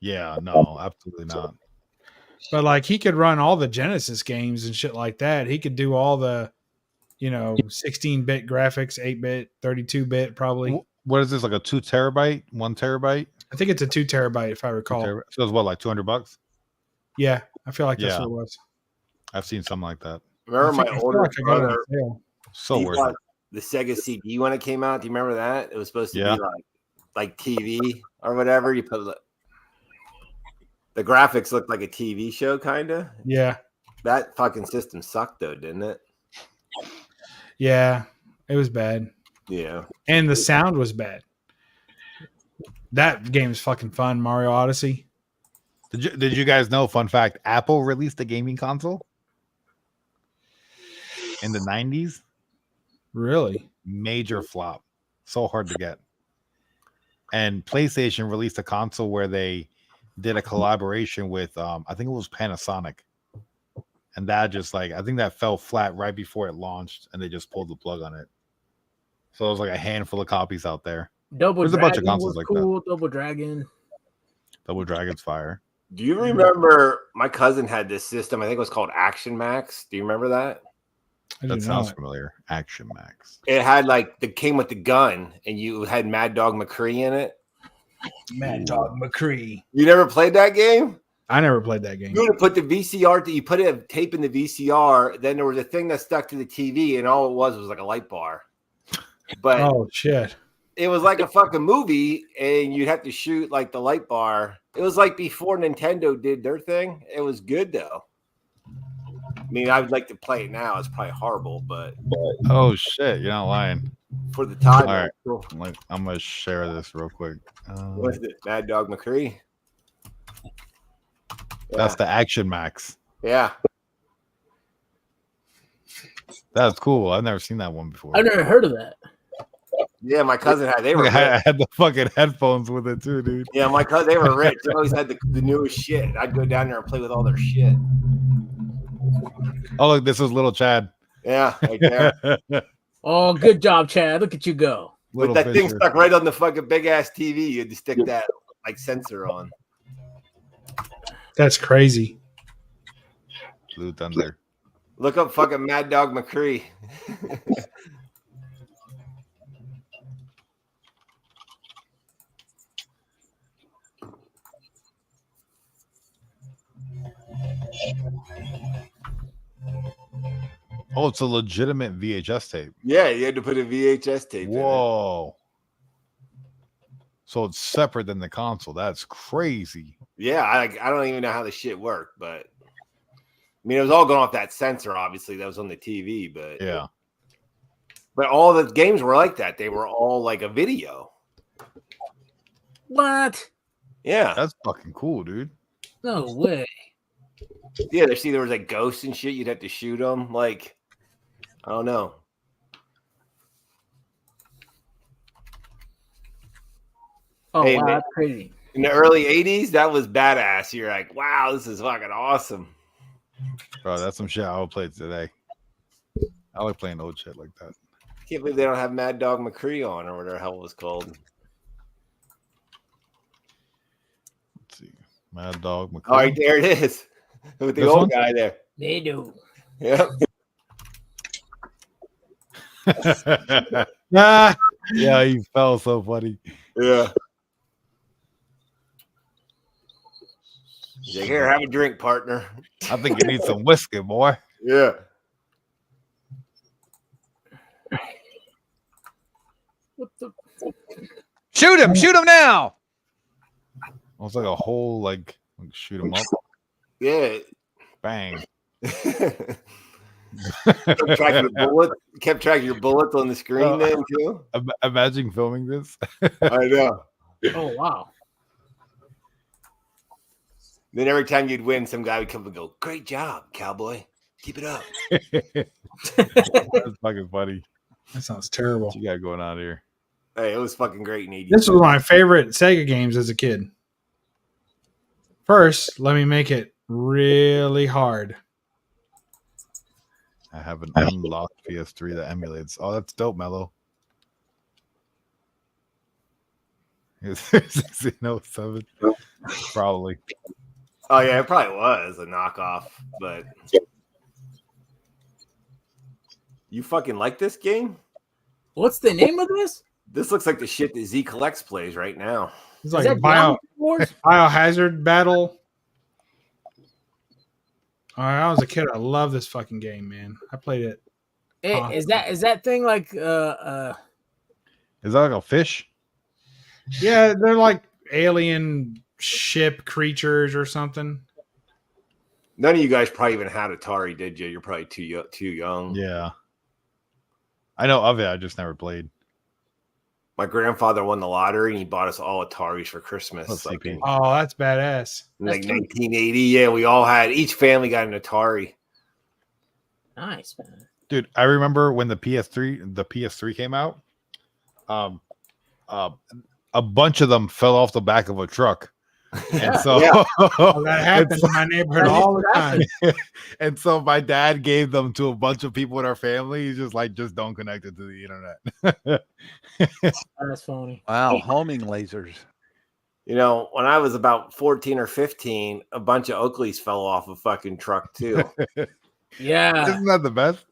Yeah, no, absolutely not. But like he could run all the Genesis games and shit like that. He could do all the, 16-bit graphics, 8-bit, 32-bit probably. What is this, like a 2 terabyte, 1 terabyte? I think it's a 2 terabyte if I 2 recall. terabyte? So it's what, like $200? Yeah, I feel like that's Yeah. what it was. I've seen something like that. Remember I my think- I feel older like I got it on brother? sale. So he worth got it. the Sega CD when it came out. Do you remember that? It was supposed to Yeah. be like TV or whatever. You put the graphics looked like a TV show, kind of. Yeah. That fucking system sucked though, didn't it? Yeah, it was bad. Yeah. And the sound was bad. That game's fucking fun, Mario Odyssey. Did you guys know, fun fact, Apple released a gaming console in the 90s? Really? Major flop. So hard to get. And PlayStation released a console where they did a collaboration with I think it was Panasonic. And that just I think that fell flat right before it launched, and they just pulled the plug on it. So it was like a handful of copies out there. Double There's a Dragon bunch of consoles was like cool. Double Dragon. Double Dragon's fire. Do you remember my cousin had this system? I think it was called Action Max. Do you remember that? That sounds familiar. Action Max. It had came with the gun, and you had Mad Dog McCree in it. Mad Dog McCree. You never played that game? I never played that game. You would put the VCR. You put a tape in the VCR. Then there was a thing that stuck to the TV, and all it was like a light bar. But Oh shit. it was like a fucking movie, and you'd have to shoot like the light bar. It was like before Nintendo did their thing. It was good though. I mean, I would like to play it now. It's probably horrible, but Oh shit, you're not lying. for the time, All it right. was cool. I'm gonna share this real quick. What is it? Mad Dog McCree. That's the Action Max. Yeah. That's cool. I've never seen that one before. I've never heard of that. Yeah, my cousin had. They were. Look, I rich. had the fucking headphones with it too, dude. Yeah, my cousin. They were rich. They always had the newest shit. I'd go down there and play with all their shit. Oh, look, this is little Chad. Yeah, right there. Oh, good job, Chad. Look at you go. With Little that thing Fisher. stuck right on the fucking big ass TV, you had to stick that sensor on. That's crazy. Blue Thunder. Look up fucking Mad Dog McCree. Oh, it's a legitimate VHS tape. Yeah, you had to put a VHS tape. Whoa. So it's separate than the console. That's crazy. Yeah, I don't even know how the shit worked, but I mean, it was all going off that sensor, obviously, that was on the TV, but yeah. But all the games were like that. They were all like a video. What? Yeah. That's fucking cool, dude. No way. Yeah, there was like ghosts and shit. You'd have to shoot them. Like, I don't know. Oh, Hey, wow, man, that's crazy. in the early 80s, that was badass. You're like, wow, this is fucking awesome. Bro, that's some shit I would play today. I like playing old shit like that. Can't believe they don't have Mad Dog McCree on or whatever the hell it was called. Let's see. Mad Dog McCree. All right, there it is. With the This old one? guy there. They do. Yep. Yeah, he fell so funny. Yeah. He's like, here, have a drink, partner. I think you need some whiskey, boy. Yeah. What the? Shoot him! Shoot him now! It's like a whole like shoot him up. Yeah. Bang. Kept track of your bullets on the screen then too. Imagine filming this. I know. Oh wow. Then every time you'd win, some guy would come and go, "Great job, cowboy. Keep it up." That's fucking funny. That sounds terrible. What you got going on here? Hey, it was fucking great in 80s. This was my favorite Sega games as a kid. First, let me make it really hard. I have an unlocked PS3 that emulates. Oh, that's dope, Mello. 1607. Probably. Oh yeah, it probably was a knockoff, but you fucking like this game? What's the name of this? This looks like the shit that Z Collects plays right now. It's like a biohazard battle. All right, I was a kid. I love this fucking game, man. I played it. Hey, is that thing like Is that like a fish? Yeah, they're like alien ship creatures or something. None of you guys probably even had Atari, did you? You're probably too young. Yeah. I know of it. I just never played. My grandfather won the lottery and he bought us all Ataris for Christmas. Like in, Oh, that's badass. like 1980. Yeah, we all had, each family got an Atari. Nice, man. Dude, I remember when the PS3 came out. A bunch of them fell off the back of a truck. And so Oh, that happens in my neighborhood all the time. And so my dad gave them to a bunch of people in our family. He's just like, just don't connect it to the internet. That's funny. Wow, homing lasers. You know, when I was about 14 or 15, a bunch of Oakleys fell off a fucking truck too. Yeah. Isn't that the best?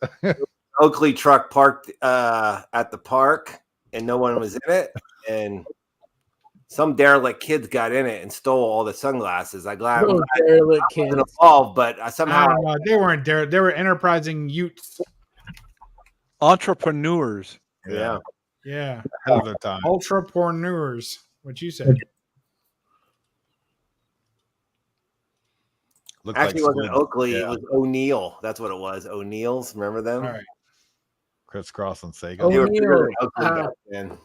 Oakley truck parked at the park and no one was in it. And some derelict kids got in it and stole all the sunglasses. I'm glad derelict kids involved, but somehow they weren't there. They were enterprising youths, entrepreneurs. Yeah, yeah, ahead of their time. Ultrapreneurs. What you said? Looked actually, like it wasn't squid. Oakley. Yeah. It was O'Neill. That's what it was. O'Neill's. Remember them? All right. Crisscross and Sega. They were O'Neill. really Oakley back then.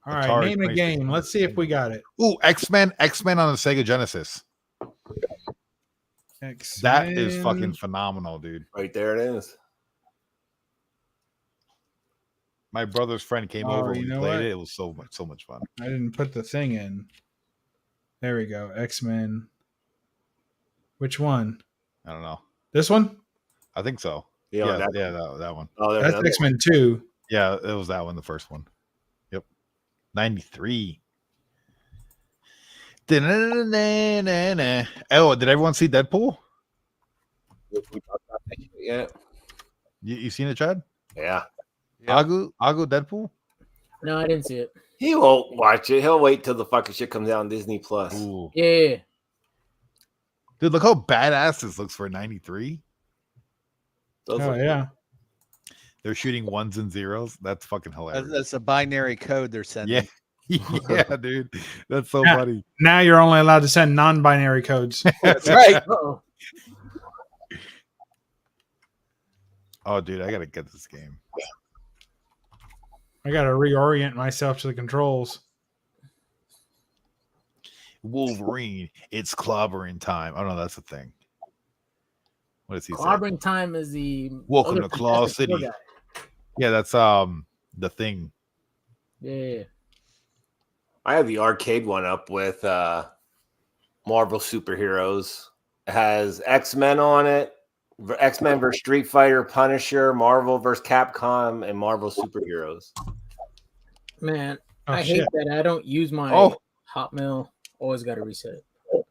All right, Atari name a 26. game. Let's see if we got it. Ooh, X-Men on the Sega Genesis. That is fucking phenomenal, dude. Right there it is. My brother's friend came Oh, over. you We know played what? it. It was so much fun. I didn't put the thing in. There we go. X-Men. Which one? I don't know. This one? I think so. Yeah, that one. Oh, there's That's another X-Men 2. Yeah, it was that one, the first one. Yep. 93. Oh, did everyone see Deadpool? Yeah. You seen it, Chad? Yeah. Agu Deadpool? No, I didn't see it. He won't watch it. He'll wait till the fucking shit comes out on Disney Plus. Yeah. Dude, look how badass this looks for 93. Oh yeah. They're shooting ones and zeros. That's fucking hilarious. That's a binary code they're sending. Yeah. Yeah, dude. That's so Now- funny. Now you're only allowed to send non-binary codes. That's right. Oh, dude, I gotta get this game. I got to reorient myself to the controls. Wolverine, it's clobbering time. Oh no, that's the thing. What does he say? Clobbering time is the Welcome other to Claw Fantastic Four City. guy. Yeah, that's the thing. Yeah. I have the arcade one up with Marvel superheroes. It has X-Men on it, X-Men versus Street Fighter, Punisher, Marvel versus Capcom, and Marvel superheroes. Man, Oh, I hate shit. that I don't use my Oh. Hotmail. Always got to reset it.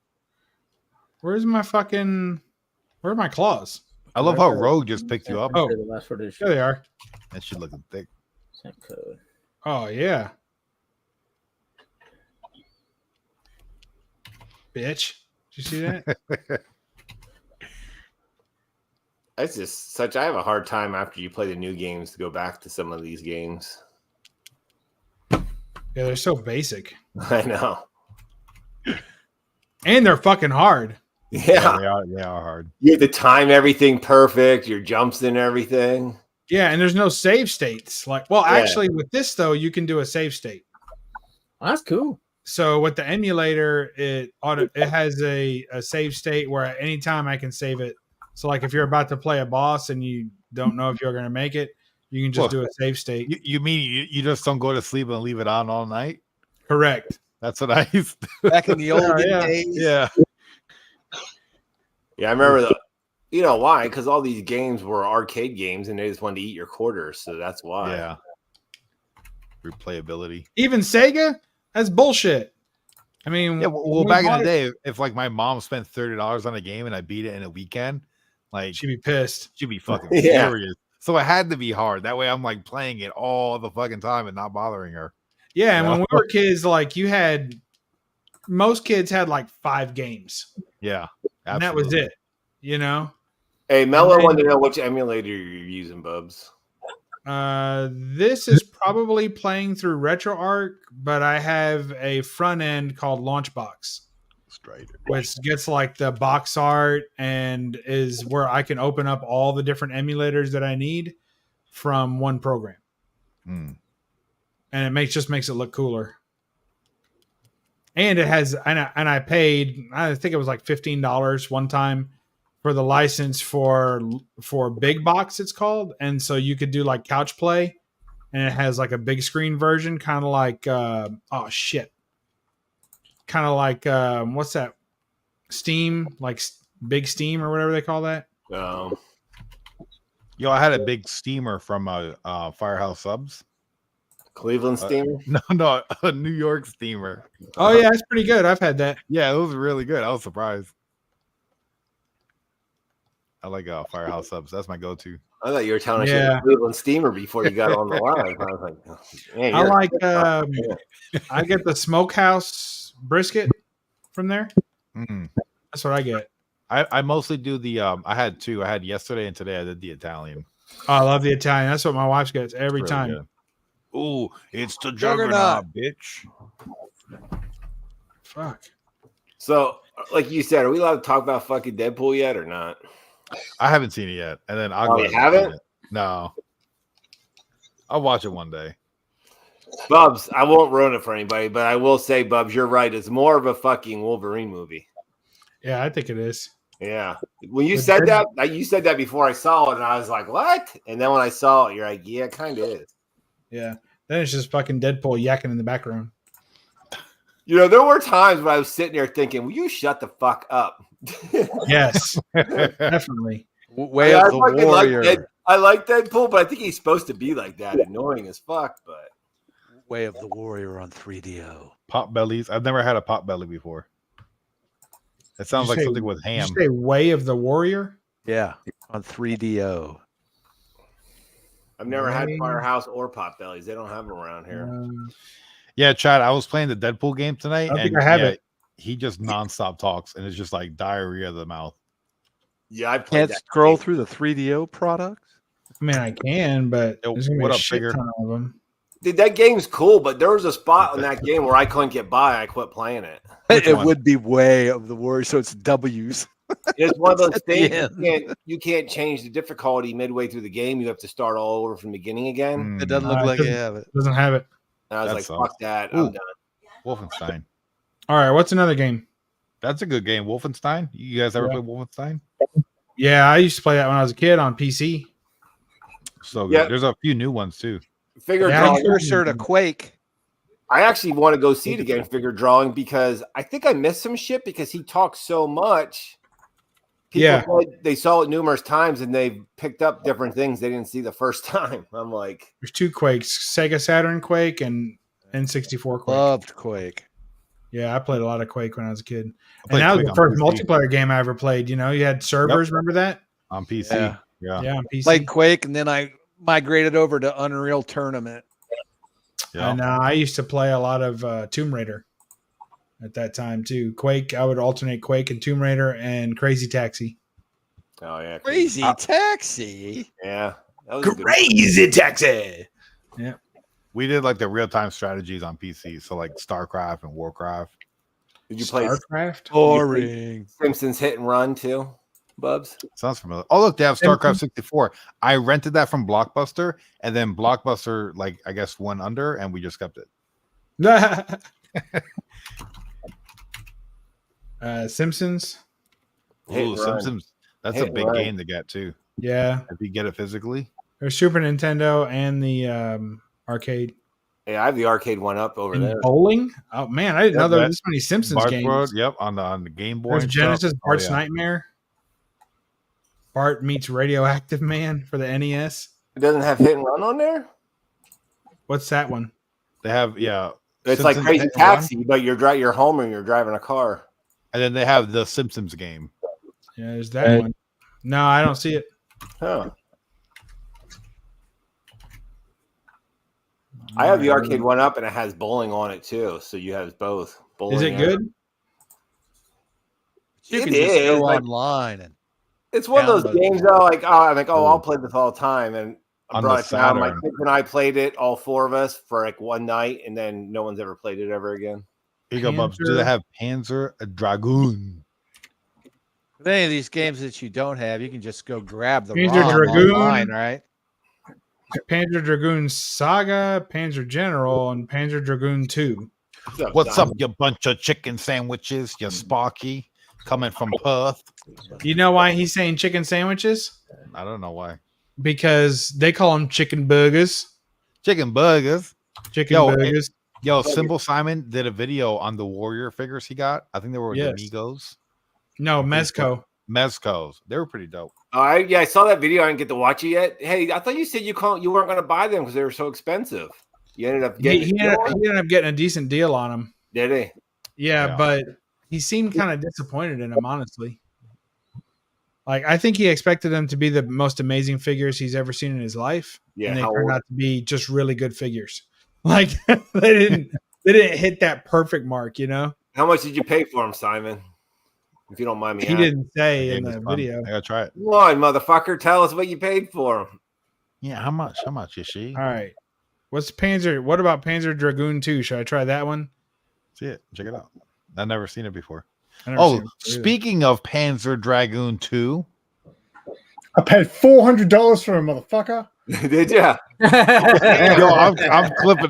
Where's my claws? I love how Rogue just picked you up. Oh. The last word is There they are. That shit looking thick. sent code. Oh yeah. Bitch. Did you see that? It's just such. I have a hard time after you play the new games to go back to some of these games. Yeah, they're so basic. I know. And they're fucking hard. Yeah, they are hard. You have to time everything perfect. Your jumps and everything. Yeah, and there's no save states. Yeah. Actually, with this though, you can do a save state. That's cool. So with the emulator, it has a save state where at any time I can save it. So like if you're about to play a boss and you don't know if you're going to make it, you can just do a save state. You mean you just don't go to sleep and leave it on all night? Correct. That's what I used to. Back in the old Yeah. days. Yeah. Yeah, I remember the. You know why? Because all these games were arcade games, and they just wanted to eat your quarters, so that's why. Yeah. Replayability. Even Sega, that's bullshit. I mean, Yeah, well, back in the day, if like my mom spent $30 on a game and I beat it in a weekend, like she'd be pissed. She'd be fucking Yeah. furious. So it had to be hard. That way, I'm like playing it all the fucking time and not bothering her. Yeah, and Yeah. when we were kids, like most kids had like 5 games, Yeah, and that was absolutely. it. You know, Hey, Mello And then- wanted to know which emulator you're using, Bubs. this is probably playing through RetroArch, but I have a front end called Launchbox, Strider. which gets like the box art and is where I can open up all the different emulators that I need from one program, Hmm. and it just makes it look cooler. And it has, and I paid, I think it was like $15 one time for the license for Big Box, it's called, and so you could do like couch play, and it has like a big screen version, kind of like kind of like what's that? Steam, like Big Steam or whatever they call that. Yo, I had a big steamer from Firehouse Subs. Cleveland steamer? No, a New York steamer. Oh yeah, it's pretty good. I've had that. Yeah, it was really good. I was surprised. I like Firehouse Subs. That's my go-to. I thought you were telling us you Yeah. had a Cleveland steamer before you got on the line. I was like, oh, man, I you're- like I get the smokehouse brisket from there. Mm. That's what I get. I mostly do the I had 2. I had yesterday and today I did the Italian. Oh, I love the Italian. That's what my wife gets every Really time. good. Ooh, it's the Juggernaut. juggernaut, bitch. Fuck. So, like you said, are we allowed to talk about fucking Deadpool yet or not? I haven't seen it yet. And then I'll Oh, go you ahead and see haven't? it. No. I'll watch it one day. Bubs, I won't ruin it for anybody, but I will say, Bubs, you're right. It's more of a fucking Wolverine movie. Yeah, I think it is. Yeah. When you But said then- that, you said that before I saw it, and I was like, what? And then when I saw it, you're like, yeah, it kind of is. Yeah. Then it's just fucking Deadpool yakking in the background. You know, there were times when I was sitting there thinking, will you shut the fuck up? Yes, definitely. Way of the fucking Warrior. I like Deadpool, but I think he's supposed to be like that, annoying as fuck. But Way of the Warrior on 3DO. Pot bellies. I've never had a pot belly before. It sounds Did you like say- something with Did ham. you say Way of the Warrior? Yeah, on 3DO. I've never had Firehouse or Potbellies. They don't have them around here. Yeah, Chad, I was playing the Deadpool game tonight, I think and I have it. he just nonstop talks, and it's just like diarrhea of the mouth. Yeah, I played Can't that scroll game. through the 3DO products. I mean, I can, but Yo, there's gonna be what a up, shit Figure? ton of them. Dude, that game's cool, but there was a spot in that game where I couldn't get by. I quit playing it. It would be way of the war, so it's W's. It's one of those At the things you can't change the difficulty midway through the game. You have to start all over from the beginning again. It doesn't look like you have it. Doesn't have it. And I was That like, sucks. fuck that. Ooh. I'm done. Wolfenstein. All right, what's another game? That's a good game. Wolfenstein. You guys ever Yeah. play Wolfenstein? Yeah, I used to play that when I was a kid on PC. So good. Yeah. There's a few new ones too. Figure Yeah, drawing. Precursor to Quake. I actually want to go see it again, figure drawing, because I think I missed some shit because he talks so much. They saw it numerous times and they picked up different things they didn't see the first time. I'm like, There's two Quakes: Sega Saturn Quake and N64 Quake. Loved Quake. Yeah, I played a lot of Quake when I was a kid, and played that was Quake the on first PC. multiplayer game I ever played. You know, you had servers. Remember that? On PC. Yeah. Yeah. On PC. Played Quake, and then I migrated over to Unreal Tournament. Yeah. And I used to play a lot of Tomb Raider at that time too. Quake, I would alternate Quake and Tomb Raider and Crazy Taxi. oh yeah, Crazy Taxi. yeah, that was a good one. Crazy Taxi. Yeah. We did like the real time strategies on PC. So like StarCraft and Warcraft. Did you play StarCraft? Boring. Simpsons Hit and Run too, Bubs? Sounds familiar. Oh, look, they have StarCraft 64. I rented that from Blockbuster, and then Blockbuster, like, I guess, went under, and we just kept it. Simpsons. Hit Ooh, and Run. Simpsons. That's Hit a and big Run. game to get, too. Yeah. If you get it physically. There's Super Nintendo and the arcade. Yeah, I have the arcade one up over And there. bowling. Oh man, I didn't know there were that- this many Simpsons Bart's games. World, yep, on the Game Boy. There's and stuff. Genesis, Oh, Bart's yeah. Nightmare. Bart meets Radioactive Man for the NES. It doesn't have Hit and Run on there. What's that one? They have, yeah. It's like Simpsons Crazy Hit and Run, Taxi, but you're home and you're driving a car. and then they have the Simpsons game. Yeah, there's that one. No, I don't see it. Huh. I have the arcade one up and it has bowling on it too. So you have both. Bowling Is it and- good? You It can just is, go like- online and It's one of those Download. games though, like I'm like, oh, I'll play this all the time. And I On brought the it down. My Saturn. kids and I played it, all four of us, for like one night, and then no one's ever played it ever again. Here you go, Bubs. Do Panzer- they have Panzer Dragoon? with any of these games that you don't have, you can just go grab the Panzer ROM Dragoon. online, right? Panzer Dragoon Saga, Panzer General, and Panzer Dragoon 2. What's Simon? up, you bunch of chicken sandwiches, you Sparky, coming from Perth? You know why he's saying chicken sandwiches? I don't know why. Because they call them chicken burgers. Chicken burgers. Chicken Yo, burgers. Yo, Symbol Simon did a video on the Warrior figures he got. I think they were with Yes. Amigos. No, Mezco. Mezcos. They were pretty dope. I saw that video. I didn't get to watch it yet. Hey, I thought you said you weren't going to buy them because they were so expensive. You ended up He, getting. he ended up getting a decent deal on them. Did he? Yeah, Yeah. but he seemed kind of disappointed in them, honestly. Like, I think he expected them to be the most amazing figures he's ever seen in his life. Yeah, And they how turned old? out to be just really good figures. Like, they didn't hit that perfect mark, you know? How much did you pay for them, Simon? If you don't mind me He asking. didn't say in Game the is fun. video. I gotta try it. Come on, motherfucker. Tell us what you paid for them. Yeah, how much? How much is she? All right. What about Panzer Dragoon 2? Should I try that one? See it. Check it out. I've never seen it before. I never Oh, seen it either. speaking of Panzer Dragoon 2, I paid $400 for a motherfucker. Did ya? yo,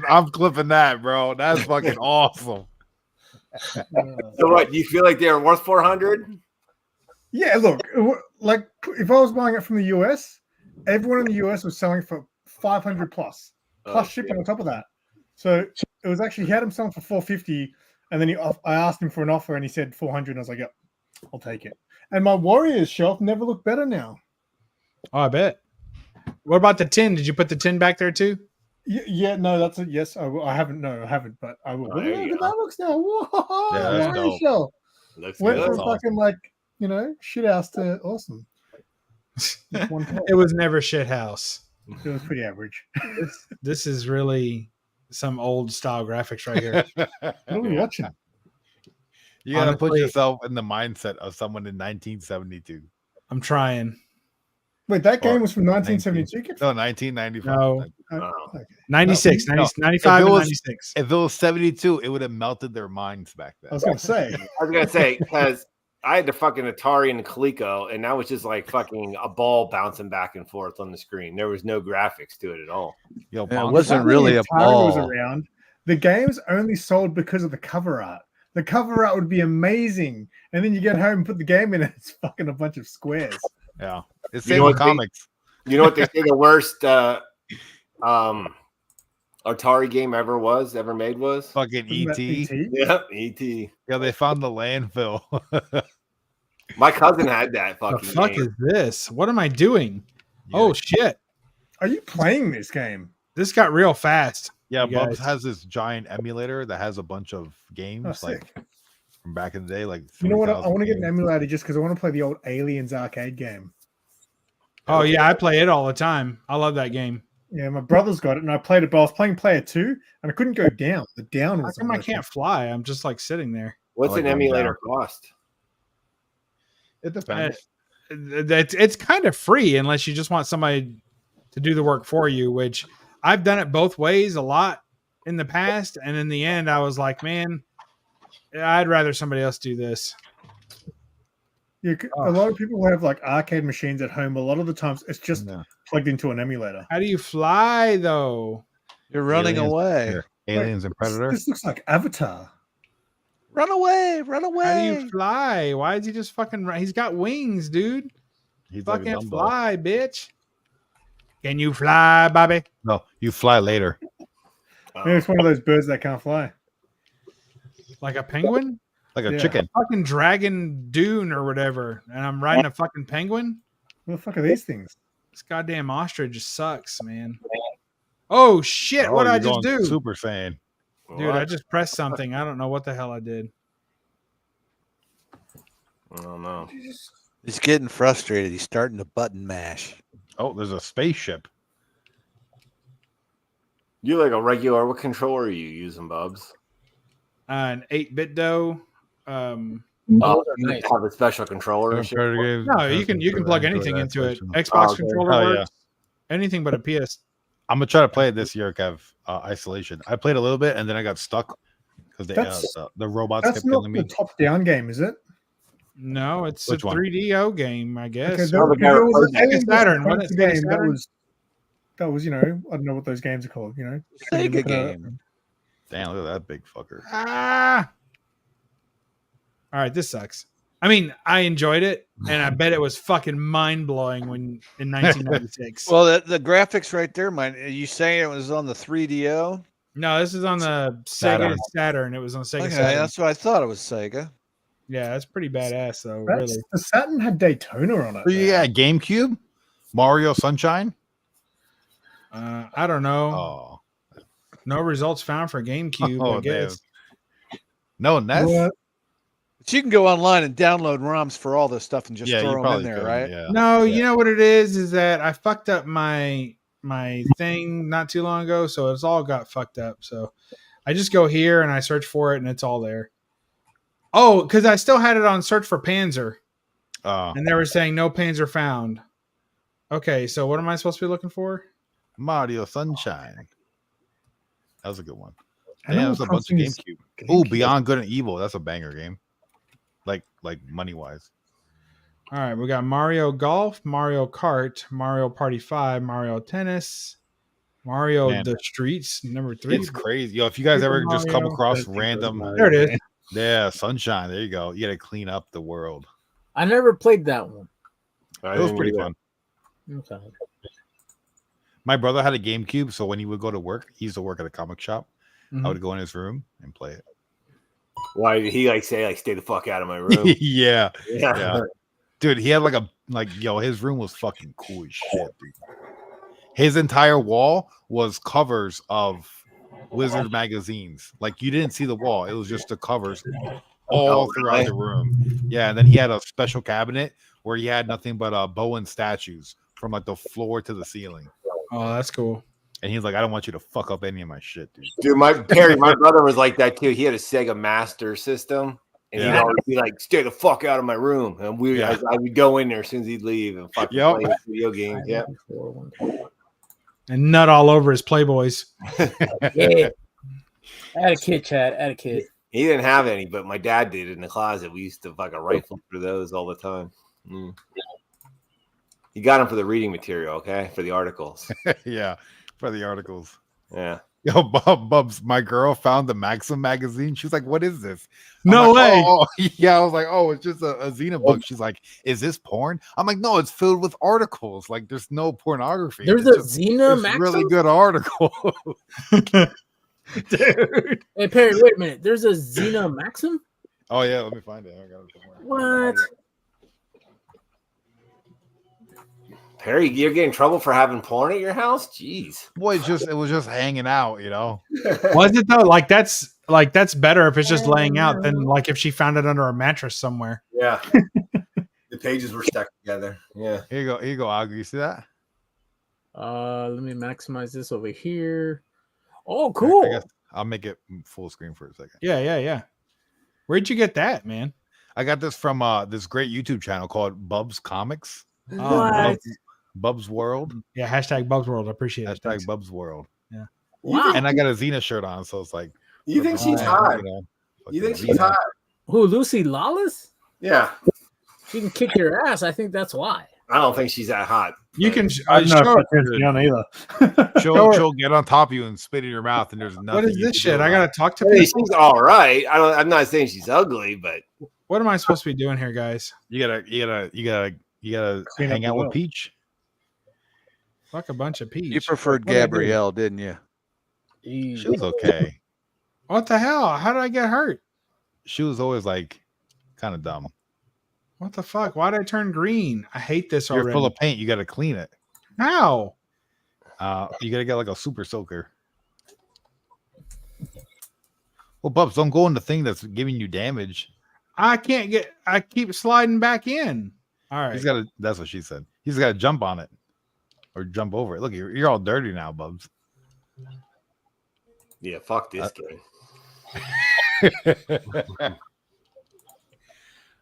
I'm clipping that, bro. That's fucking awesome. So what? Do you feel like they were worth 400? Yeah, look, like if I was buying it from the US, everyone in the US was selling for 500 plus shipping on top of that. So it was actually, he had him selling for 450, and then I asked him for an offer, and he said 400, and I was like, yep, I'll take it. And my Warriors shelf never looked better now. Oh, I bet. What about the tin? Did you put the tin back there too? Yeah, no, that's a yes. I haven't. No, I haven't, but I will. Oh, there Look you at go. that looks now. Whoa, Yeah, that's Warrior dope. shelf. Looks Went good. from That's awesome. fucking like shit house to awesome. It was never shit house. It was pretty average. This is really some old style graphics right here. What are we watching? You gotta put Honestly- yourself in the mindset of someone in 1972. I'm trying. Wait, that game Or was from 1972. Kid? No, 1995. No, Okay. 96, No, 90, 95 if it and was- 96. If it was 72, it would have melted their minds back then. I was gonna say. Because I had the fucking Atari and the Coleco, and that was just like fucking a ball bouncing back and forth on the screen. There was no graphics to it at all. Yo, Yeah, it Bonk- wasn't Back when really the a Atari was ball. around, the games only sold because of the cover art. The cover art would be amazing, and then you get home and put the game in, and it's fucking a bunch of squares. Yeah, it's You know same with what they- comics. You know what they say the worst Atari game ever made was? Fucking Wasn't that ET. ET? Yep, E.T. Yeah, they found the landfill. My cousin had that The fucking fuck game. is this? What am I doing? Oh shit! Are you playing this game? This got real fast. Yeah, you Bubs guys. has this giant emulator that has a bunch of Oh, games like sick. from back in the day. Like You know what? I 3,000 want to get an games. emulator just because I want to play the old Aliens arcade game. Oh yeah, I play it all the time. I love that game. Yeah, my brother's got it, and I played it, but I was playing player 2, and I couldn't go down. The down How was. come I can't fly? I'm just like sitting there. What's I like an going emulator down. cost? It depends. It's kind of free unless you just want somebody to do the work for you, which I've done it both ways a lot in the past, and in the end I was like, man, I'd rather somebody else do this. Yeah, a lot of people have like arcade machines at home. A lot of the times, it's just No. plugged into an emulator. How do you fly though? You're running Aliens- away. Here, Aliens and Predator. This looks like Avatar. Run away! Run How do away! you fly? Why is he just fucking run? He's got wings, dude. He's like a Fucking Dumbo. fly, bitch. Can you fly, Bobby? No, you fly later. Maybe it's one of those birds that can't fly. Like a penguin? Like a Yeah. chicken. Fucking dragon dune or whatever. And I'm riding a fucking penguin? What the fuck are these things? This goddamn ostrich just sucks, man. Oh shit! What did Oh, I you're just going do? Super Saiyan. Dude, I just pressed something. I don't know what the hell I did. I don't know. He's getting frustrated. He's starting to button mash. Oh, there's a spaceship. You like a regular? What controller are you using, Bubs? An 8-bit dough. Oh, you have a special controller and shit? Predator games, No, you can plug Android anything into it. isolation. Xbox Oh, okay. controller Oh, yeah. works. Anything but a PS. I'm gonna try to play it this year, Kev. Isolation. I played a little bit and then I got stuck because That's- the robots That's kept not killing the me. top-down game, is it? No, it's Which a one? 3DO game, I guess. Okay, Oh, the there was Sega an Alien Saturn, vs. wasn't it? Predator Sega game that Saturn? was, you know, I don't know what those games are called. You know, Sega game. Damn, look at that big fucker. Ah. All right, this sucks. I mean, I enjoyed it, and I bet it was fucking mind blowing when in 1996. Well, the graphics right there, man. Are you saying it was on the 3DO? No, this is on the Sega Saturn. It was on Sega Okay, Saturn. that's what I thought it was Sega. Yeah, that's pretty badass, though. That's, Really. the Saturn had Daytona on it. Oh, yeah, GameCube, Mario Sunshine. I don't know. Oh, No results found for GameCube. Oh, I guess. no, NES. What? But you can go online and download ROMs for all this stuff and just Yeah, you throw them in probably there, could, right? Yeah. No, Yeah. you know what it is that I fucked up my thing not too long ago, so it's all got fucked up. So I just go here and I search for it, and it's all there. Oh, because I still had it on search for Panzer, and they were saying no Panzer found. Okay, so what am I supposed to be looking for? Mario Sunshine. That was a good one. Animal Yeah, it was a bunch of Crossing is GameCube. Oh, Beyond Good and Evil. That's a banger game. Like money wise. All right, we got Mario Golf, Mario Kart, Mario Party 5, Mario Tennis, Mario Man. The Streets, number 3. It's crazy. Yo, if you guys Super ever just come Mario. across random, There it is. yeah, Sunshine. There you go. You got to clean up the world. I never played that one. It was pretty fun. Okay. My brother had a GameCube, so when he would go to work, he used to work at a comic shop. Mhm. I would go in his room and play it. Why did he say stay the fuck out of my room? yeah. Yeah. Dude, he had his room was fucking cool as shit, dude. His entire wall was covers of Wizard magazines. Like you didn't see the wall, it was just the covers all throughout the room. Yeah, and then he had a special cabinet where he had nothing but Bowen statues from like the floor to the ceiling. Oh, that's cool. And he's like, I don't want you to fuck up any of my shit, dude. Dude, my brother was like that too. He had a Sega Master System, and he'd always be like, "Stay the fuck out of my room." And I would go in there as soon as he'd leave and fucking play video games. Yeah, And nut all over his Playboys. Yeah. I had a kid, Chad. I had a kid. He didn't have any, but my dad did in the closet. We used to fucking rifle through those all the time. He got them for the reading material, okay, for the articles. Yeah, for the articles. Yeah. Yo, Bubs, my girl found the Maxim magazine. She was like, "What is this?" No way. Oh. Yeah, I was like, "Oh, it's just a Xena book." She's like, "Is this porn?" I'm like, "No, it's filled with articles. Like, there's no pornography. There's it's a Xena Maxim? really good article." Dude. Hey, Perry, wait a minute. There's a Xena Maxim? Oh yeah, let me find it. I got it somewhere. What? Perry, you're getting in trouble for having porn at your house? Jeez. Boy, it was just hanging out, you know. Was it though? Like that's better if it's just laying out than like if she found it under a mattress somewhere. Yeah. The pages were stuck together. Yeah. Here you go, Augie. You see that? Let me maximize this over here. Oh, cool. I guess I'll make it full screen for a second. Yeah. Where'd you get that, man? I got this from this great YouTube channel called Bubs Comics. What? Bubs World. Yeah, hashtag Bubs World. I appreciate it. Hashtag Bubs World. Yeah. Wow. And I got a Xena shirt on, so it's like. You think she's hot? You think she's hot? Who, Lucy Lawless? Yeah. She can kick your ass. I think that's why. I don't think she's that hot. You can. I don't know if that's young either. She'll get on top of you and spit in your mouth, and there's nothing. What is you this can do shit? I about gotta talk to Hey, people. she's all right. I'm not saying she's ugly, but What am I supposed to be doing here, guys? it. You gotta Clean up hang the out with world. Peach. Fuck a bunch of peach. You preferred What did I do? Gabrielle, didn't you? She was okay. What the hell? How did I get hurt? She was always like kind of dumb. What the fuck? Why did I turn green? I hate this You're already. full of paint. You got to clean it. How? You got to get like a super soaker. Well, Bubs, don't go in the thing that's giving you damage. I can't get. I keep sliding back in. All right. He's got to. That's what she said. He's got to jump on it or jump over it. Look, you're all dirty now, Bubs. yeah, fuck this game.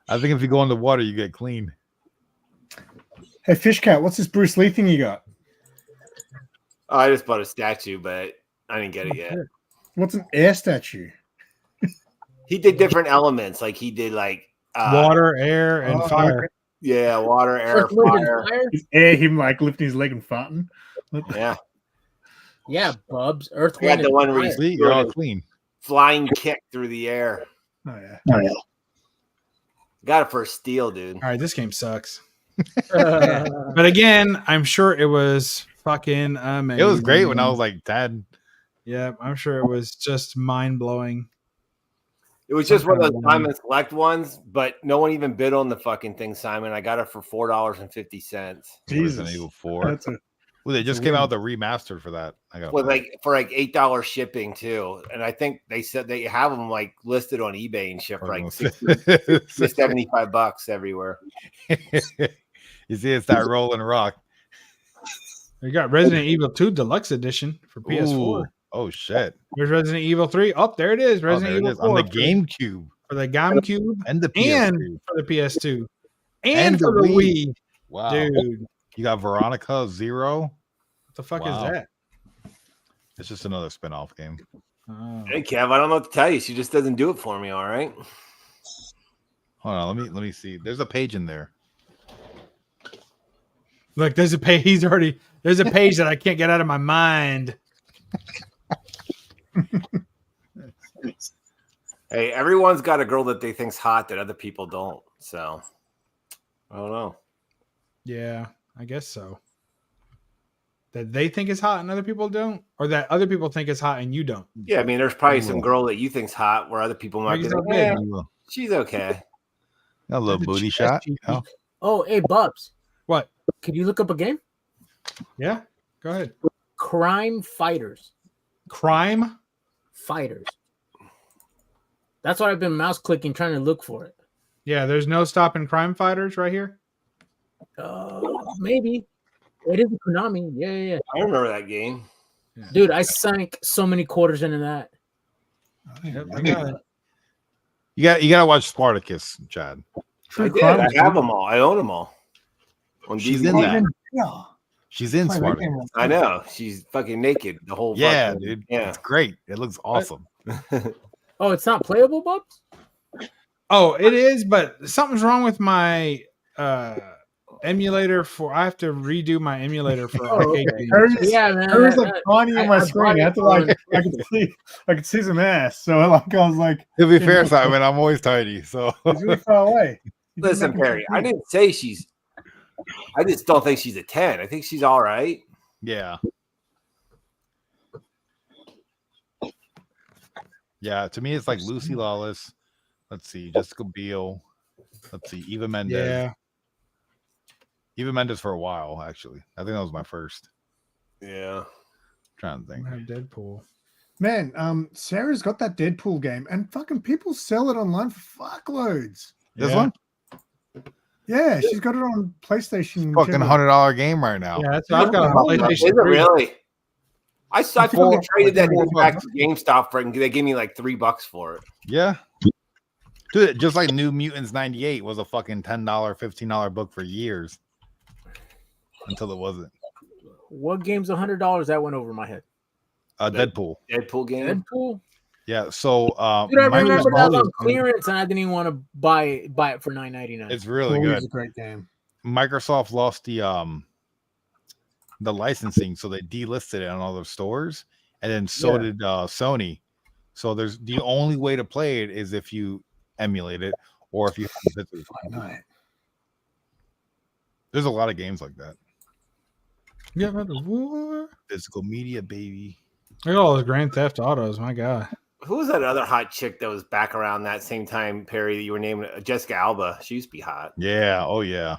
I think if you go in the water, you get clean. Hey, Fishcat, what's this Bruce Lee thing you got? Oh, I just bought a statue, but I didn't get it yet. What's an air statue? He did different elements, like he did like Water, air, and fire. Yeah, water, air, Earth, wind, and fire. fire? Is air him like lifting his leg and farting? Yeah, Yeah, Bubs. Earth, I got wind, the and one where fire. he's See, you're all doing a clean. flying kick through the air. Oh yeah. Got it for a steal, dude. All right, this game sucks. But again, I'm sure it was fucking amazing. It was great when I was like 10. Yeah, I'm sure it was just mind blowing. It was just one of those Simon Select ones, but no one even bid on the fucking thing, Simon. I got it for $4.50. Resident Evil 4. That's a, Well, they just came out with the remastered for that. I got With for $8 shipping too, and I think they said they have them like listed on eBay and shit for like $75 everywhere. You see, it's that roll and rock. We got Resident Evil 2 Deluxe Edition for PS4. Ooh. Oh shit! There's Resident Evil 3. Oh, there it is. Resident there it Evil is. 4 on the GameCube for the GameCube and the PS2. and for the PS2 and for the Wii. Wow, Dude, you got Veronica Zero. what the fuck Wow. is that? It's just another spin-off game. Oh. Hey Kev, I don't know what to tell you. She just doesn't do it for me. All right. Hold on, let me see. There's a page in there. Look, there's a page. There's a page that I can't get out of my mind. Hey, everyone's got a girl that they think's hot that other people don't. So I don't know. Yeah, I guess so. That they think is hot and other people don't, or that other people think is hot and you don't. Yeah, I mean, there's probably some girl that you think's hot where other people might be Maybe like, so "Eh, big. she's okay. A little booty shot. Oh. Oh, hey, Bubs. What? Could you look up a game? Yeah, go ahead. Crime Fighters. Crime Fighters. That's why I've been mouse clicking trying to look for it. Yeah, there's no stopping crime fighters right here. Maybe. It is a Konami. Yeah. I remember that game. Dude, I sank so many quarters into that. You gotta watch Spartacus, Chad. I did. I have them all. I own them all. On She's DVD. in that. Yeah. She's in Play that Spartacus. game. I know. She's fucking naked. The whole Yeah, fucking, dude. Yeah. It's great. It looks awesome. Oh, it's not playable, Bubs? Oh, it is, but something's wrong with my emulator for. I have to redo my emulator for arcade games. Yeah, man. Hers like tiny on my I screen. I had to like I could see some ass. So like I was like, To be fair, Simon, I'm always tiny, so it's really far away. Listen, Perry, I didn't say she's. I just don't think she's a 10. I think she's all right. yeah. Yeah, to me, it's like Lucy Lawless. Let's see, Jessica Biel. Let's see, Eva Mendes. Yeah. Eva Mendes for a while, actually. I think that was my first. Yeah. Trying to think. I have Deadpool. Man, Sarah's got that Deadpool game, and fucking people sell it online for fuckloads. This Yeah. one? Yeah, she's got it on PlayStation. Fucking $100 game right now. Yeah, that's I've got a Is PlayStation it 3. really? I fucking Four- traded that four thing back to GameStop for it, and they gave me like $3 for it. Yeah. Dude, just like New Mutants 98 was a fucking $10, $15 book for years. Until it wasn't. What game's $100? That went over my head. Deadpool. Deadpool game. Deadpool? Yeah, so Dude, I Microsoft- remember that was on clearance, and I didn't even want to buy it for $9.99. It's really Always good. a great game. Microsoft lost the licensing, so they delisted it on all their stores, and then so did Sony. So there's the only way to play it is if you emulate it or if you have the physical copy. There's a lot of games like that. Yeah, but what? Physical media, baby. Look at all those Grand Theft Autos. My God. Who was that other hot chick that was back around that same time, Perry, that you were naming? Jessica Alba. She used to be hot. Yeah. Oh yeah.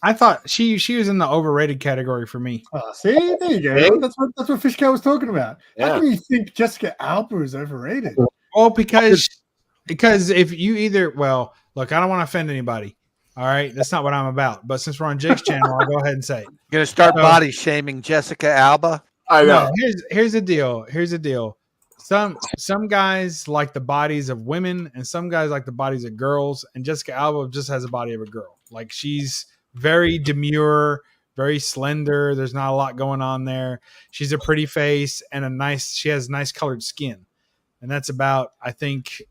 I thought she was in the overrated category for me. See, there you go. Hey. That's what Fishcow was talking about. Yeah. How can you think Jessica Alba is overrated? Well, because if you either look, I don't want to offend anybody. All right, that's not what I'm about. But since we're on Jake's channel, I'll go ahead and say it. You're gonna start So- body shaming Jessica Alba. I know. No, here's the deal. Here's the deal. Some guys like the bodies of women, and some guys like the bodies of girls. And Jessica Alba just has a body of a girl. Like she's very demure, very slender. There's not a lot going on there. She's a pretty face and she has nice colored skin, and that's about, I think,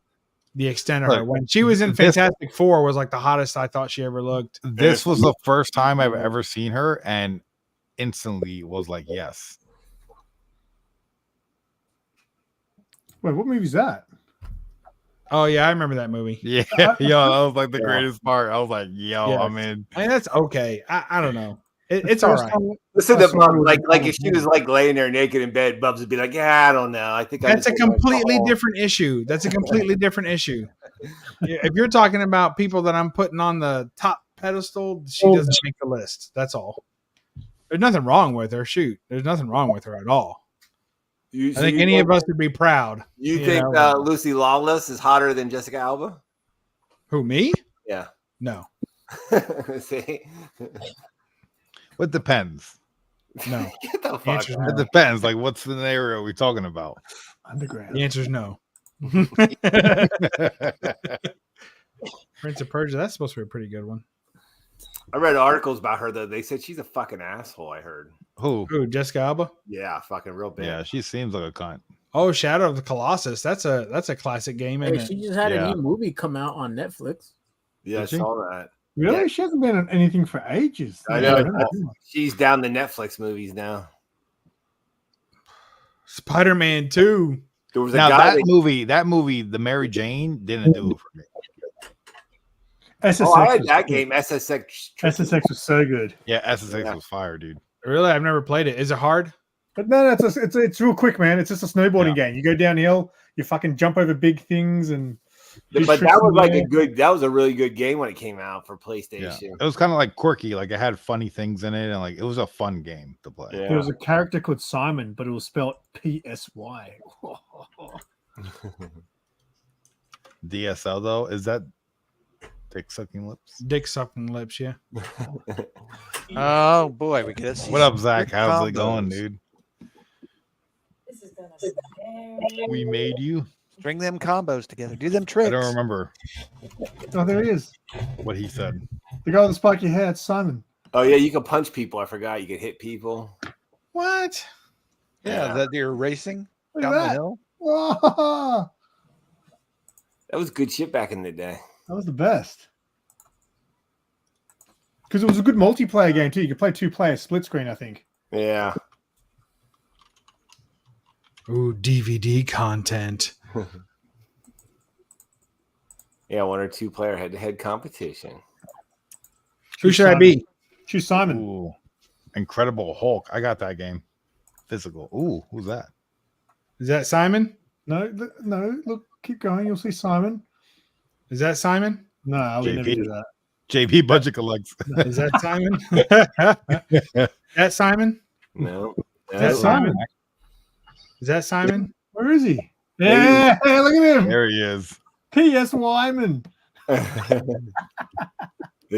the extent of her. Look, When she was in this- Fantastic Four, was like the hottest I thought she ever looked. This was the first time I've ever seen her, and instantly was like, yes. Wait, what movie is that? Oh yeah, I remember that movie. Yeah, yo, that was like the greatest part. I was like, yo, Yes. I'm in. I mean, that's okay. I don't know. It's all right. Listen to Bubs, like if she was like laying there naked in bed, Bubs would be like, "Yeah, I don't know. I think That's a I'm just gonna go completely home." different issue. That's a completely different issue. If you're talking about people that I'm putting on the top pedestal, she doesn't make the list. That's all. There's nothing wrong with her. Shoot, there's nothing wrong with her at all. You- I so think you any think- of us would be proud. You think know? Lucy Lawless is hotter than Jessica Alba? Who, me? Yeah. No. See? It depends. No. Get the The fuck answer's out. It depends. Like, what scenario are we talking about? Underground. The answer's no. Prince of Persia, that's supposed to be a pretty good one. I read articles about her that they said she's a fucking asshole. I heard. Who? Jessica Alba? Yeah, fucking real bad. Yeah, she seems like a cunt. Oh, Shadow of the Colossus. That's a classic game. Hey, Isn't she it? just had Yeah. a new movie come out on Netflix. Yeah, I Did she? saw that. Really? Yeah. She hasn't been on anything for ages. I know. She's down the Netflix movies now. Spider-Man 2. There was a Now guy that movie, the Mary Jane, didn't do it for me. SSX. Oh, I had was that good. game, SSX. SSX was so good. Yeah, SSX was fire, dude. Really? I've never played it. Is it hard? But no, it's real quick, man. It's just a snowboarding game. You go downhill, you fucking jump over big things, and do But tricks that was in like there. that was a really good game when it came out for Yeah, PlayStation. it was kind of like quirky. Like it had funny things in it, and like it was a fun game to play. There was a character called Simon, but it was spelled PSY. DSL though, is that Dick sucking lips. Dick sucking lips, yeah. Oh boy, we get What up, Zach? How's it going, dude? We made you. String them combos together. Do them tricks. I don't remember Oh, there he is. what he said. The guy with the spiky hair, it's Simon. Oh yeah, you can punch people. I forgot you could hit people. What? Yeah, that you're racing Look down at the that. hill. Whoa, That was good shit back in the day. that was the best. Because it was a good multiplayer game too. You could play 2 players, split screen, I think. Yeah. Ooh, DVD content. Yeah, 1 or 2 player head-to-head competition. Who should I be? Choose Simon. Ooh, Incredible Hulk. I got that game. Physical. Ooh, who's that? Is that Simon? No, no. Look, keep going. You'll see Simon. Is that Simon? No, I would never JP. do that. JP Budget Collects. Is that Simon? That Simon? No. That's Simon. Is that Simon? Where is he? Yeah, look at him. There he is. P.S. Wyman. The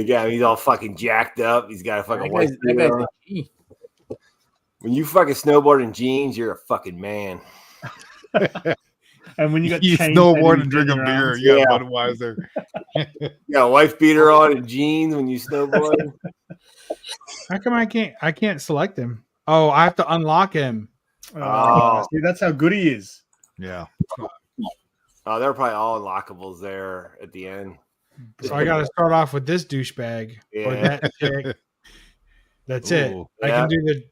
guy, he's all fucking jacked up. He's got a fucking white That guy's beard on. a G. When you fucking snowboard in jeans, you're a fucking man. And when you got You chain snowboard tattoos and drink a in your beer. arms. You got Yeah. Budweiser. You got a wife beater on and jeans when you snowboard. How come I can't select him? Oh, I have to unlock him. Oh. See, that's how good he is. Yeah. Oh, they're probably all unlockables there at the end. So I got to start off with this douchebag or Yeah. that chick. That's it. Ooh. I Yeah. can do the.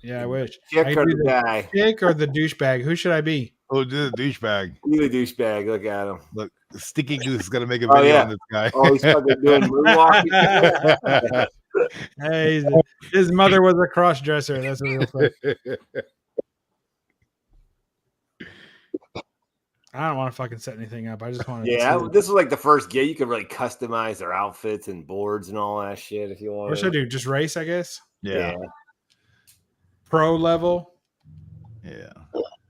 Yeah, I wish. Chick I or can do the guy? chick or the douchebag. Who should I be? Oh, dude, the douchebag. You the douchebag. Look at him. Look, Sticky Goose is gonna make a Oh, video yeah. on this guy. Oh, he's fucking doing moonwalking. Hey, his mother was a cross dresser. That's what he'll say. I don't want to fucking set anything up. I just want to. Yeah, this was like the first game. You could really customize their outfits and boards and all that shit if you want. What should I do? Just race, I guess. Yeah. Pro level. Yeah.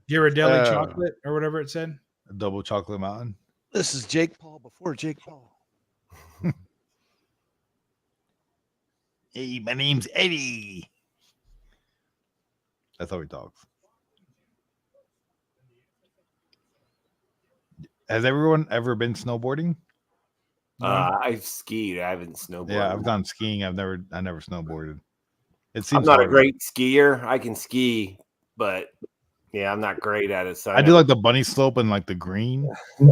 Ghirardelli chocolate or whatever it said. A double chocolate mountain. This is Jake Paul before Jake Paul. Hey, my name's Eddie. That's how he talks. Has everyone ever been snowboarding? I've skied. I haven't snowboarded. Yeah, I've gone skiing. I never snowboarded. It I'm seems not a hard. great skier. I can ski, but yeah, I'm not great at it. So I do like the bunny slope and like the green.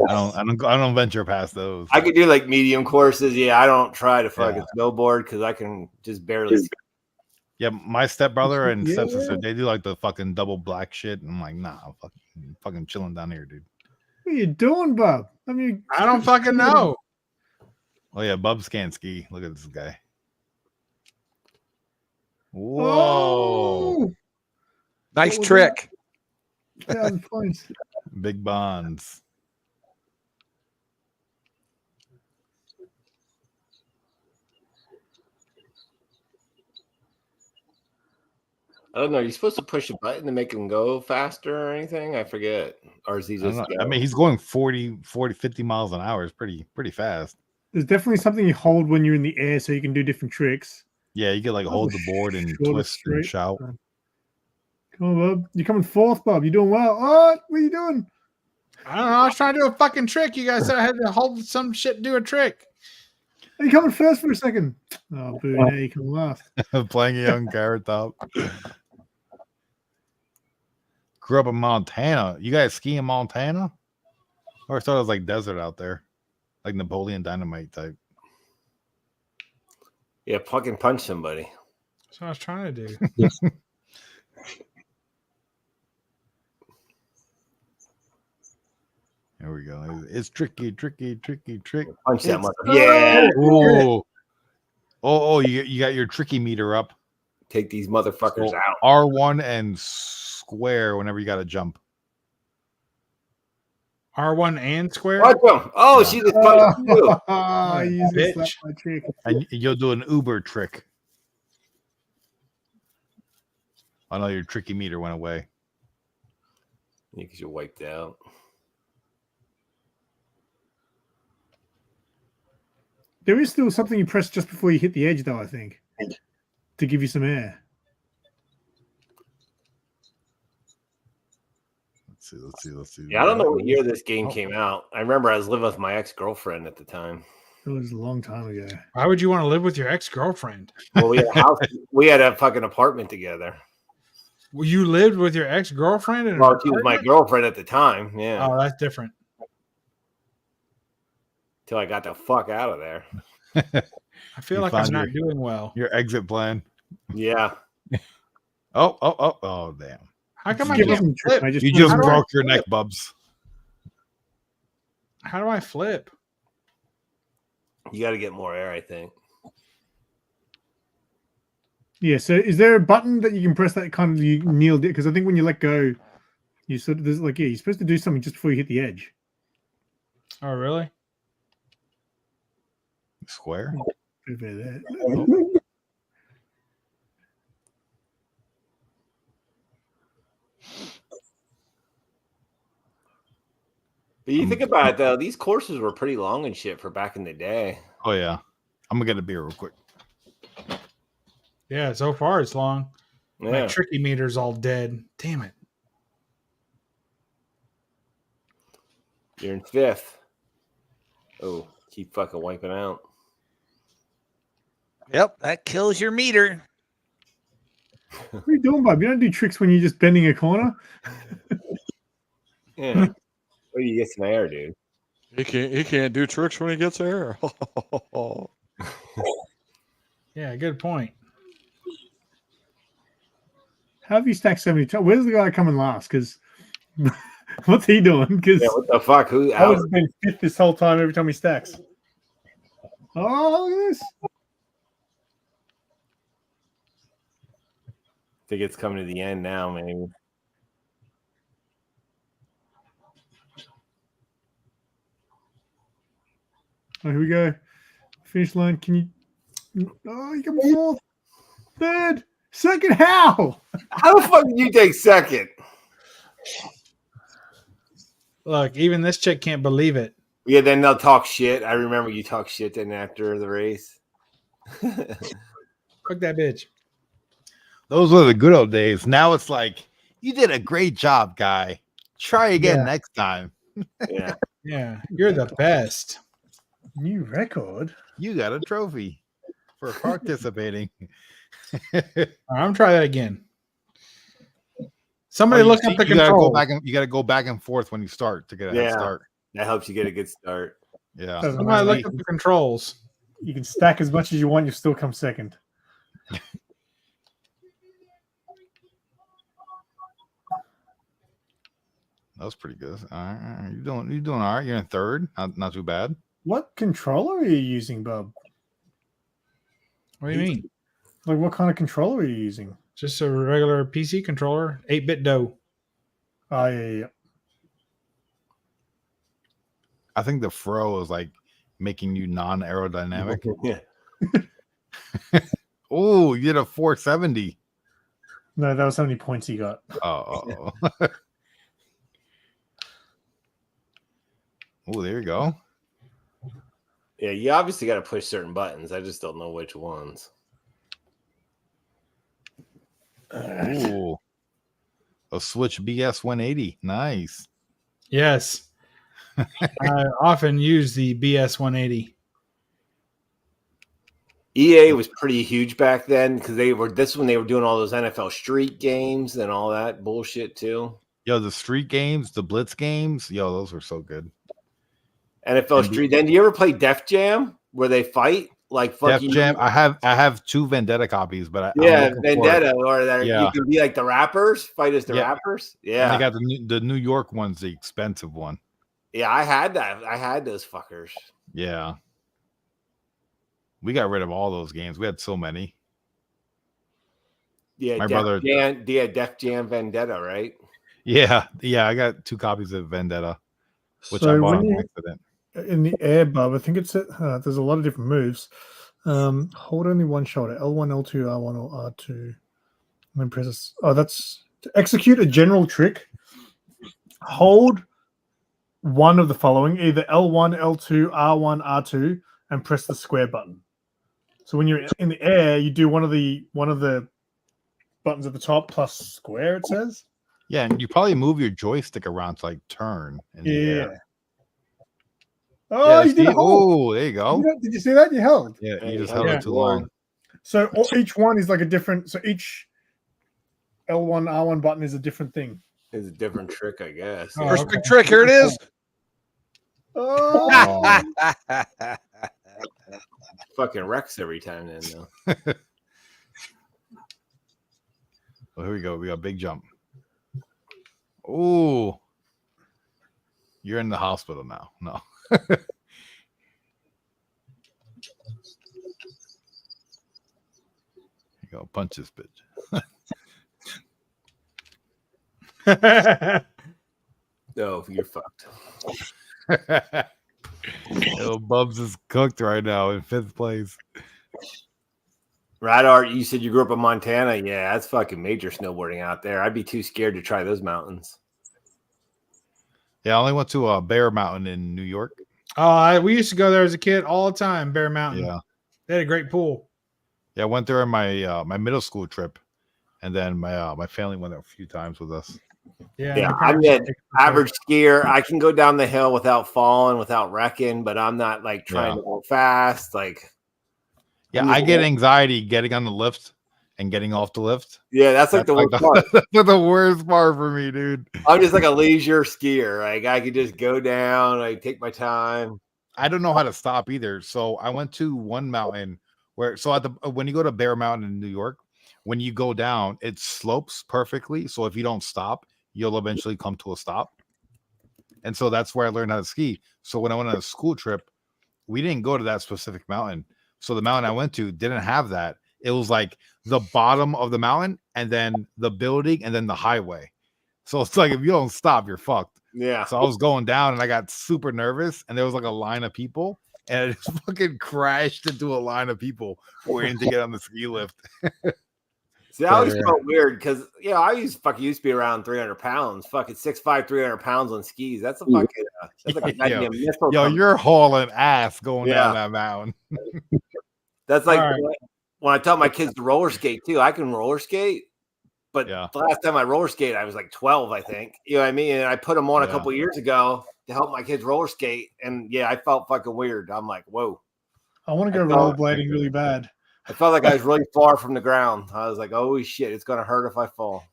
I don't venture past those. I could do like medium courses. Yeah, I don't try to fucking snowboard because I can just barely. Yeah, my stepbrother and Yeah. stepsister, they do like the fucking double black shit. And I'm like, nah, I'm fucking chilling down here, dude. What are you doing, Bob? I mean, I don't fucking know. Oh yeah, Bubs can't ski. Look at this guy. Whoa. Oh, Nice What was trick. 1,000 points. Big bonds. I don't know. You're supposed to push a button to make him go faster or anything. I forget. Or is he I, don't just? know. I mean, he's going 40, 50 miles an hour. It's pretty fast. There's definitely something you hold when you're in the air so you can do different tricks. Yeah, you can like hold the board and Short or twist and straight. shout. Come on, Bob. You're coming fourth, Bob. You're doing well. Oh, what are you doing? I don't know. I was trying to do a fucking trick. You guys said I had to hold some shit and do a trick. Are you coming first for a second? Oh, boo. Now you come last. Playing a young carrot top. Grew up in Montana. You guys ski in Montana? Or I thought it was like desert out there, like Napoleon Dynamite type. Yeah, fucking punch somebody. That's what I was trying to do. There we go. It's tricky. Punch that It's- mother. Yeah. Ooh. Oh, you got your tricky meter up. Take these motherfuckers So out. R1 and square whenever you got to jump. R1 and square. Watch him. Oh, she just punched you. Oh, you just bitch. slapped my trick. And you'll do an Uber trick. I know your tricky meter went away. Yeah, because you're wiped out. There is still something you press just before you hit the edge, though, I think, to give you some air. Let's see. Yeah, I don't know what year this game came out. I remember I was living with my ex-girlfriend at the time. It was a long time ago. Why would you want to live with your ex-girlfriend? Well, we had a house. We had a fucking apartment together. Well, you lived with your ex-girlfriend? In an Well, she was my apartment? girlfriend at the time. Yeah. Oh, that's different. Till I got the fuck out of there. I feel like I'm not doing well. Your exit plan. Yeah. Oh, damn. How come I Give can't them flip? I just You just How do I broke your flip? neck, Bubs. How do I flip? You got to get more air, I think. Yeah. So, is there a button that you can press that kind of you kneel? Because I think when you let go, you sort of there's like you're supposed to do something just before you hit the edge. Oh, really? Square. Over there. But you think about it, though, these courses were pretty long and shit for back in the day. Oh yeah. I'm gonna get a beer real quick. Yeah, so far it's long. My Yeah. tricky meter's all dead. Damn it. You're in fifth. Oh, keep fucking wiping out. Yep, that kills your meter. What are you doing, Bob? You don't do tricks when you're just bending a corner. Yeah. Where do you get some air, dude? He can't do tricks when he gets air. Yeah, good point. How have you stacked 70? Where's the guy coming last? Because what's he doing? Because Yeah, what the fuck? Who? I was been fifth this whole time every time he stacks. Oh, look at this. I think it's coming to the end now, maybe. Oh, here we go. Finish line. Can you? Oh, you come fourth, third, second. How? How the fuck did you take second? Look, even this chick can't believe it. Yeah, then they'll talk shit. I remember you talk shit then after the race. Fuck that bitch. Those were the good old days. Now it's like, you did a great job, guy. Try again Yeah. next time. Yeah. Yeah, you're the best. New record. You got a trophy for participating. All right, I'm gonna try that again. Somebody Oh, you look see, up the you gotta control. go back and you gotta go back and forth when you start to get a head Yeah. start. That helps you get a good start. Yeah. Doesn't Somebody matter. look up the controls. You can stack as much as you want. You still come second. That was pretty good. All right. You're doing all right. You're in third. Not too bad. What controller are you using, Bob? What do you mean? Like, what kind of controller are you using? Just a regular PC controller, 8-bit dough. Oh, yeah. I think the fro is like making you non-aerodynamic. Yeah. Oh, you did a 470. No, that was how many points he got. Oh. Oh, there you go. Yeah, you obviously got to push certain buttons. I just don't know which ones. Ooh. A Switch BS 180. Nice. Yes. I often use the BS 180. EA was pretty huge back then because they were doing all those NFL Street games and all that bullshit too. Yo, the street games, the blitz games, yo, those were so good. NFL Street. Then do you ever play Def Jam where they fight like Def fucking Jam. I have 2 Vendetta copies, but I'm yeah, looking for it. Vendetta, or that Yeah. you can be like the rappers, fight as the Yeah. rappers. And Yeah, they got the New York one's the expensive one. yeah, I had that. I had those fuckers. Yeah. We got rid of all those games. We had so many. Yeah, My Def brother- Jam, yeah, Def Jam Vendetta, right? Yeah. I got 2 copies of Vendetta, which So I bought when on you- accident. In the air, Bob, I think it's there's a lot of different moves. Hold only one shoulder, L1, L2, R1, or R2. And then press this. Oh, that's to execute a general trick. Hold one of the following, either L1, L2, R1, R2, and press the square button. So when you're in the air, you do one of the buttons at the top plus square. It says. Yeah, and you probably move your joystick around to like turn in the air. Oh, Yeah, you did a hold. Oh, there you go. Did you see that? You held. Yeah, you just held it too long. So each one is like a different. So each L1, R1 button is a different thing. It's a different trick, I guess. Oh, First okay. big trick. Here it is. Oh. Fucking wrecks every time then, though. Well, here we go. We got a big jump. Oh, you're in the hospital now. No. You go punch this bitch. No, you're fucked. Yo, Bubs is cooked right now in 5th place. Radar, you said you grew up in Montana. Yeah, that's fucking major snowboarding out there. I'd be too scared to try those mountains. Yeah, I only went to Bear Mountain in New York. Oh, we used to go there as a kid all the time. Bear Mountain. Yeah, they had a great pool. Yeah, I went there in my my middle school trip, and then my family went there a few times with us. Yeah, I'm an average skier. I can go down the hill without falling, without wrecking, but I'm not like trying to go fast. Like, yeah, I get anxiety getting on the lift and getting off the lift. Yeah, that's like the worst part. That's the worst part for me, dude. I'm just like a leisure skier. Like I could just go down. I take my time. I don't know how to stop either. So I went to one mountain where, so at the when you go to Bear Mountain in New York, when you go down, it slopes perfectly. So if you don't stop, you'll eventually come to a stop. And so that's where I learned how to ski. So when I went on a school trip, we didn't go to that specific mountain. So the mountain I went to didn't have that. It was like the bottom of the mountain and then the building and then the highway. So it's like if you don't stop, you're fucked. Yeah. So I was going down and I got super nervous and there was like a line of people and I just fucking crashed into a line of people waiting to get on the ski lift. See, I always felt weird because I used to be around 300 pounds. Fucking 6'5", 300 pounds on skis. That's a fucking that's like a goddamn missile. Yo, you're hauling ass going down that mountain. That's like when I taught my kids to roller skate too. I can roller skate, but the last time I roller skated, I was like 12, I think. You know what I mean? And I put them on a couple years ago to help my kids roller skate, and I felt fucking weird. I'm like, whoa. I want to go rollerblading really bad. I felt like I was really far from the ground. I was like, oh shit, it's gonna hurt if I fall.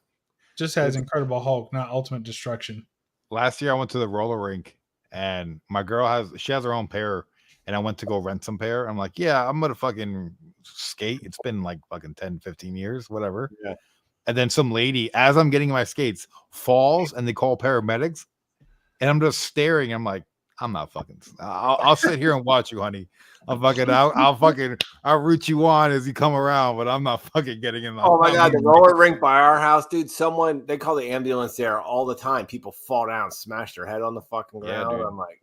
Just has Incredible Hulk, not Ultimate Destruction. Last year I went to the roller rink and my girl has her own pair and I went to go rent some pair. I'm like, yeah, I'm gonna fucking skate. It's been like fucking 10, 15 years, whatever. Yeah. And then some lady, as I'm getting my skates, falls and they call paramedics. And I'm just staring. I'm like, I'm not fucking. I'll sit here and watch you, honey. I'll root you on as you come around, but I'm not fucking getting in the. Oh my god, the roller rink by our house, dude. They call the ambulance there all the time. People fall down, smash their head on the fucking ground. Dude. I'm like,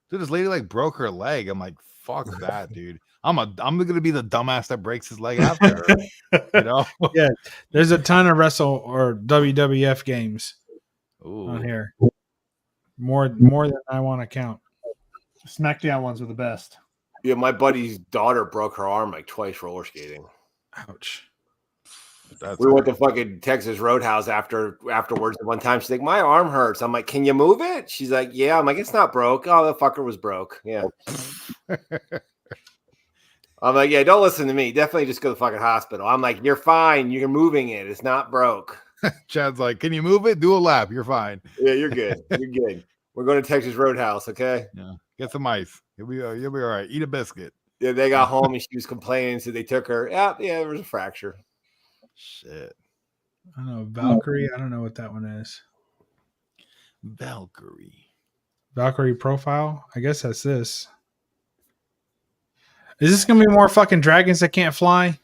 dude, this lady like broke her leg. I'm like, fuck that, dude. I'm gonna be the dumbass that breaks his leg after her. You know? Yeah, there's a ton of wrestle or WWF games on here. More than I want to count. SmackDown ones were the best. Yeah, my buddy's daughter broke her arm like twice roller skating. Ouch. We went to fucking Texas Roadhouse afterwards. One time she's like, my arm hurts. I'm like, can you move it? She's like, yeah. I'm like, it's not broke. Oh, the fucker was broke. Yeah. I'm like, yeah, don't listen to me. Definitely just go to the fucking hospital. I'm like, you're fine. You're moving it. It's not broke. Chad's like, can you move it? Do a lap. You're fine. Yeah, you're good. You're good. We're going to Texas Roadhouse, okay? Yeah. Get some ice. You'll be all right. Eat a biscuit. Yeah, they got home and she was complaining, so they took her. Yeah, there was a fracture. Shit. I don't know. Valkyrie. I don't know what that one is. Valkyrie profile. I guess that's this. Is this gonna be more fucking dragons that can't fly?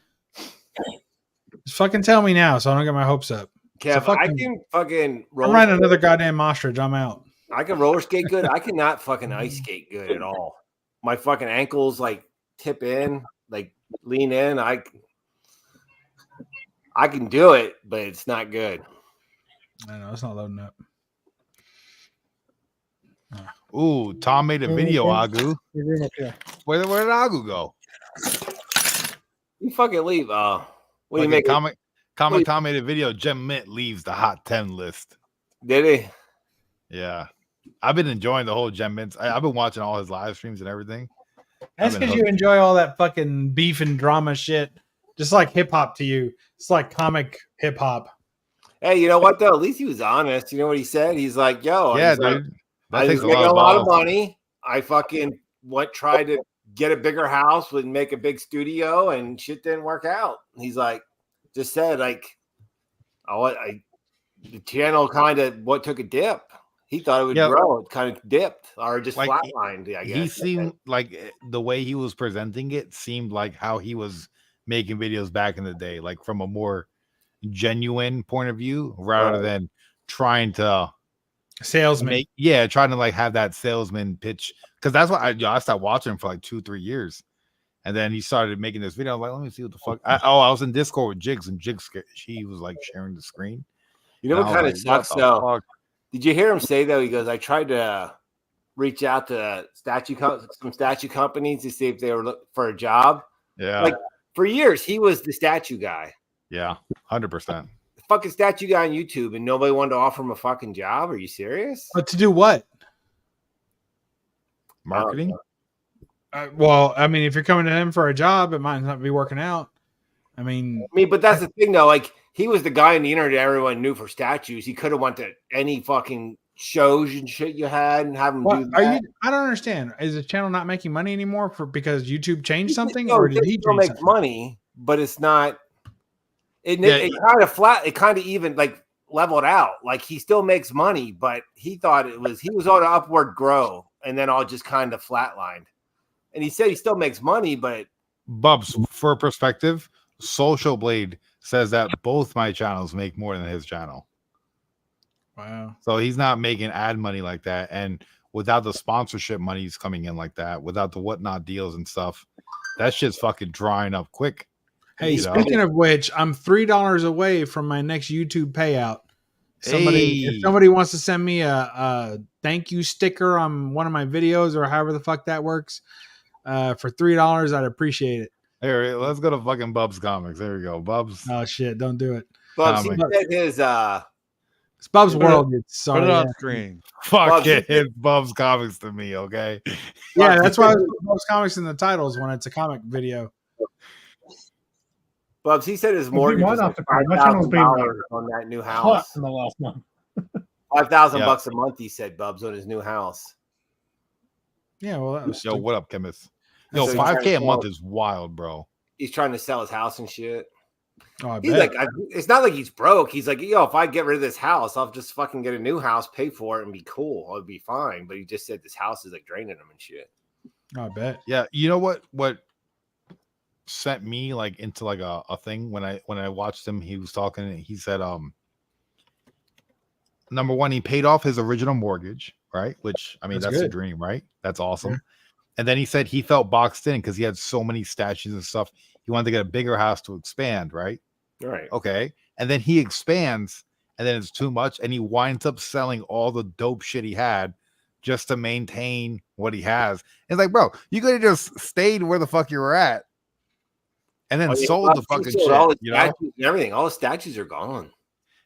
Just fucking tell me now, so I don't get my hopes up. Kev, I can fucking I'm riding another goddamn ostrich. I'm out. I can roller skate good. I cannot fucking ice skate good at all. My fucking ankles like tip in, like lean in. I can do it, but it's not good. I know it's not loading up. Ooh, Tom made a video, Agu. Yeah. Where did Agu go? You fucking leave. What do you Fucking make? Comic Tom made a video. Gem Mint leaves the hot 10 list. Did he? Yeah. I've been enjoying the whole Gem Mint. I've been watching all his live streams and everything. That's because you enjoy all that fucking beef and drama shit. Just like hip hop to you. It's like comic hip hop. Hey, you know what though? At least he was honest. You know what he said? He's like, "Yo, Yeah, he's like, dude. I was making a lot of money. I fucking tried to get a bigger house and make a big studio, and shit didn't work out." He's like, just said like, the channel kind of took a dip. He thought it would grow. It kind of dipped or just Like, flatlined. I guess He seemed like the way he was presenting it seemed like how he was making videos back in the day, like from a more genuine point of view rather than trying to salesman. Trying to like have that salesman pitch. Because that's what I stopped watching him for like 2-3 years. And then he started making this video. I was like, let me see what the fuck. I was in Discord with Jigs, and Jigs, he was like sharing the screen. You know what kind of sucks though? Did you hear him say though? He goes, I tried to reach out to some statue companies to see if they were looking for a job. Yeah. Like for years, he was the statue guy. Yeah, 100%. The fucking statue guy on YouTube, and nobody wanted to offer him a fucking job. Are you serious? But to do what? Marketing? Well, I mean, if you're coming to him for a job, it might not be working out. I mean, but that's the thing though. Like he was the guy on the internet everyone knew for statues. He could have went to any fucking shows and shit you had and have him do that. I don't understand. Is the channel not making money anymore because YouTube changed something, No, or did he still change make something? money, but it's not. It kind of flat. It kind of even like leveled out. Like he still makes money, but he thought he was on an upward grow, and then all just kind of flatlined. And he said he still makes money, but Bubs, for perspective, Social Blade says that both my channels make more than his channel. Wow. So he's not making ad money like that. And without the sponsorship monies coming in like that, without the whatnot deals and stuff, that shit's fucking drying up quick. Hey, speaking of which, I'm $3 away from my next YouTube payout. If somebody wants to send me a thank you sticker on one of my videos or however the fuck that works, for $3, I'd appreciate it. Here, let's go to fucking Bubs Comics. There we go. Bubs. Oh shit, don't do it. Bubs, he said his it's Bub's World. Put it on screen. Fuck Bubs, it. It's Bubs Comics to me, okay? Yeah, that's why I put Bub's Comics in the titles when it's a comic video. Bubs, he said his mortgage was like $5,000 on that new house. In the last month. $5,000 a month, he said, Bubs, on his new house. Yeah, well, that was Yo, what up, chemist? Yo, So he's 5K a trying to month sell- is wild, bro. He's trying to sell his house and shit. Oh, I He's bet. like, it's not like he's broke. He's like, yo, if I get rid of this house, I'll just fucking get a new house, pay for it, and be cool. I'll be fine. But he just said this house is like draining him and shit. I bet. Yeah, you know what sent me like into like a thing when I watched him, he was talking and he said number one, he paid off his original mortgage, right? Which I mean that's a dream, right? That's awesome. Yeah. And then he said he felt boxed in because he had so many statues and stuff. He wanted to get a bigger house to expand, right? Right. Okay. And then he expands and then it's too much and he winds up selling all the dope shit he had just to maintain what he has. It's like, bro, you could have just stayed where the fuck you were at and then sold the fucking shit. All the You know? statues and everything. All the statues are gone.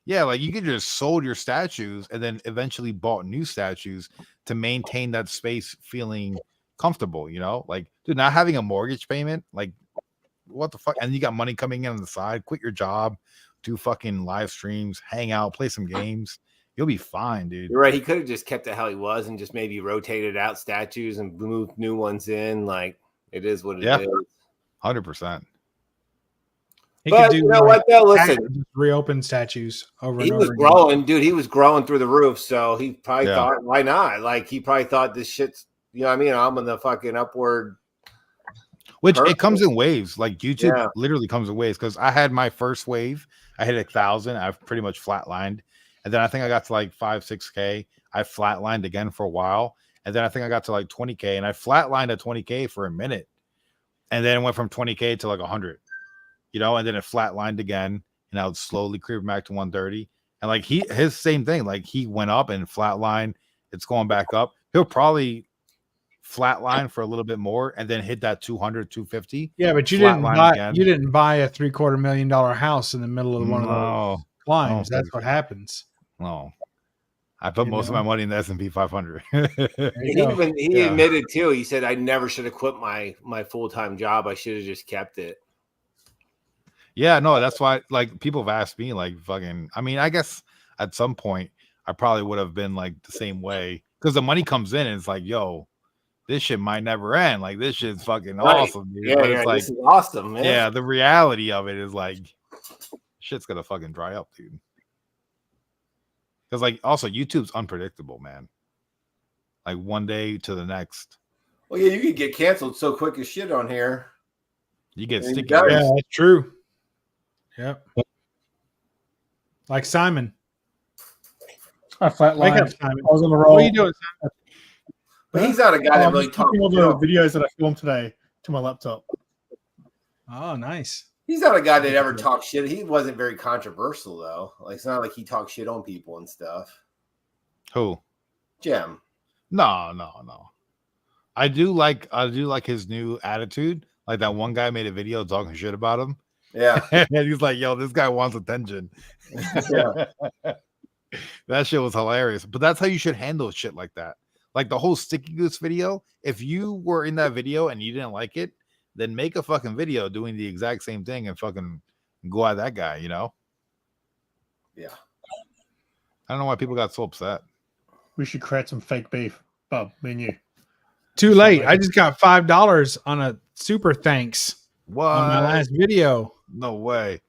Yeah, like you could just sold your statues and then eventually bought new statues to maintain that space feeling comfortable, you know? Like, dude, not having a mortgage payment, like what the fuck? And you got money coming in on the side, quit your job, do fucking live streams, hang out, play some games. You'll be fine, dude. You're right. He could have just kept it how he was and just maybe rotated out statues and moved new ones in. Like it is what it is. 100%. He But you know what though? Listen, just reopen statues over he and was over again. growing, dude. He was growing through the roof. So he probably Yeah. thought, why not? Like he probably thought this shit's, you know what I mean? I'm on the fucking upward. Which it comes in waves. Like YouTube Yeah. literally comes in waves because I had my first wave. I hit 1,000. I've pretty much flatlined. And then I think I got to like 5-6K. I flatlined again for a while. And then I think I got to like 20K. And I flatlined at 20K for a minute. And then it went from 20K to like 100. You know, and then it flatlined again. And I would slowly creep back to 130. And like his same thing. Like he went up and flatlined. It's going back up. he'll probably flatline for a little bit more and then hit that 200, 250. Yeah, but you didn't buy a $750,000 million house in the middle of one of those climbs. That's what happens. No. I put most of my money in the S&P 500. He admitted too. He said, I never should have quit my full-time job. I should have just kept it. Yeah, no, that's why, like, people have asked me, like, fucking, I mean, I guess at some point I probably would have been like the same way, because the money comes in and it's like, yo, this shit might never end. Like, this shit's fucking awesome, dude. Yeah, but it's like, this is awesome, man. Yeah, the reality of it is like, shit's gonna fucking dry up, dude. Because, like, also YouTube's unpredictable, man. Like, one day to the next. Well, yeah, you could get canceled so quick as shit on here. You get sticky. Yeah, that's true. Yep. Like Simon. I flatlined. Wake up, Simon. I was on the roll. What are you doing, Simon? But he's not a guy that really talks. All the videos that I filmed today to my laptop. Oh, nice. He's not a guy that ever talks shit. He wasn't very controversial though. Like, it's not like he talks shit on people and stuff. Who? Jim. No. I do like his new attitude. Like, that one guy made a video talking shit about him. Yeah. And he's like, yo, this guy wants attention. Yeah. That shit was hilarious. But that's how you should handle shit like that. Like the whole Sticky Goose video. If you were in that video and you didn't like it, then make a fucking video doing the exact same thing and fucking go at that guy, you know? Yeah. I don't know why people got so upset. We should create some fake beef, Bob, me and you. Too late. I just got $5 on a super thanks. What? On my last video. No way.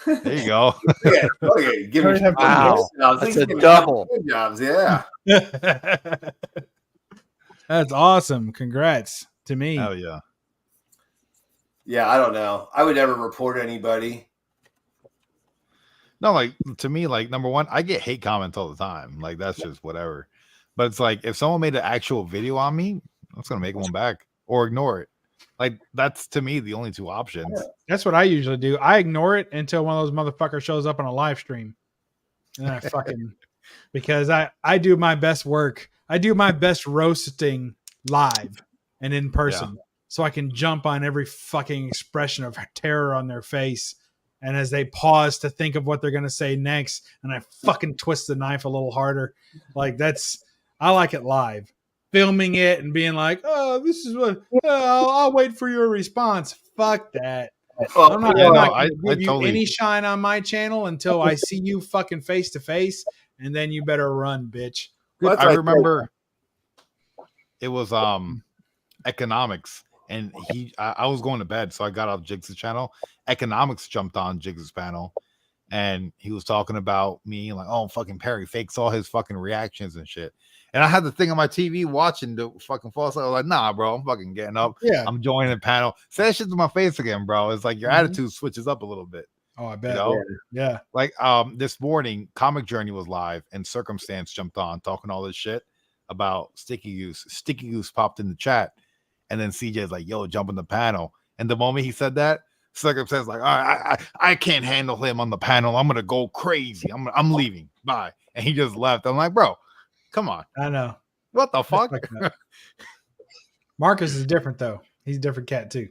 There you go. Yeah, okay. Give me Wow. That's a double. Jobs, yeah. That's awesome. Congrats to me. Hell yeah. Yeah, I don't know. I would never report anybody. No, like, to me, like, number one, I get hate comments all the time. Like, that's just whatever. But it's like, if someone made an actual video on me, I'm just gonna make one back or ignore it. Like, that's, to me, the only two options. That's what I usually do. I ignore it until one of those motherfuckers shows up on a live stream. And I fucking because I do my best work. I do my best roasting live and in person. Yeah. So I can jump on every fucking expression of terror on their face. And as they pause to think of what they're going to say next, and I fucking twist the knife a little harder. Like, I like it live. Filming it and being like, oh, this is what, I'll wait for your response. Fuck that. I'm not going to give you any shine on my channel until I see you fucking face to face, and then you better run, bitch. Well, I remember it was economics, and I was going to bed, so I got off Jigs' channel. Economics jumped on Jigs' panel, and he was talking about me like, oh, fucking Perry fakes all his fucking reactions and shit. And I had the thing on my TV watching the fucking false. I was like, nah, bro, I'm fucking getting up. Yeah. I'm joining the panel. Say that shit to my face again, bro. It's like your attitude switches up a little bit. Oh, I bet. You know? Yeah. Like this morning, Comic Journey was live and Circumstance jumped on talking all this shit about Sticky Goose. Sticky Goose popped in the chat. And then CJ's like, yo, jump in the panel. And the moment he said that, Circumstance like, all right, I can't handle him on the panel. I'm gonna go crazy. I'm leaving. Bye. And he just left. I'm like, bro, come on. I know. What the fuck? Marcus is different though. He's a different cat too.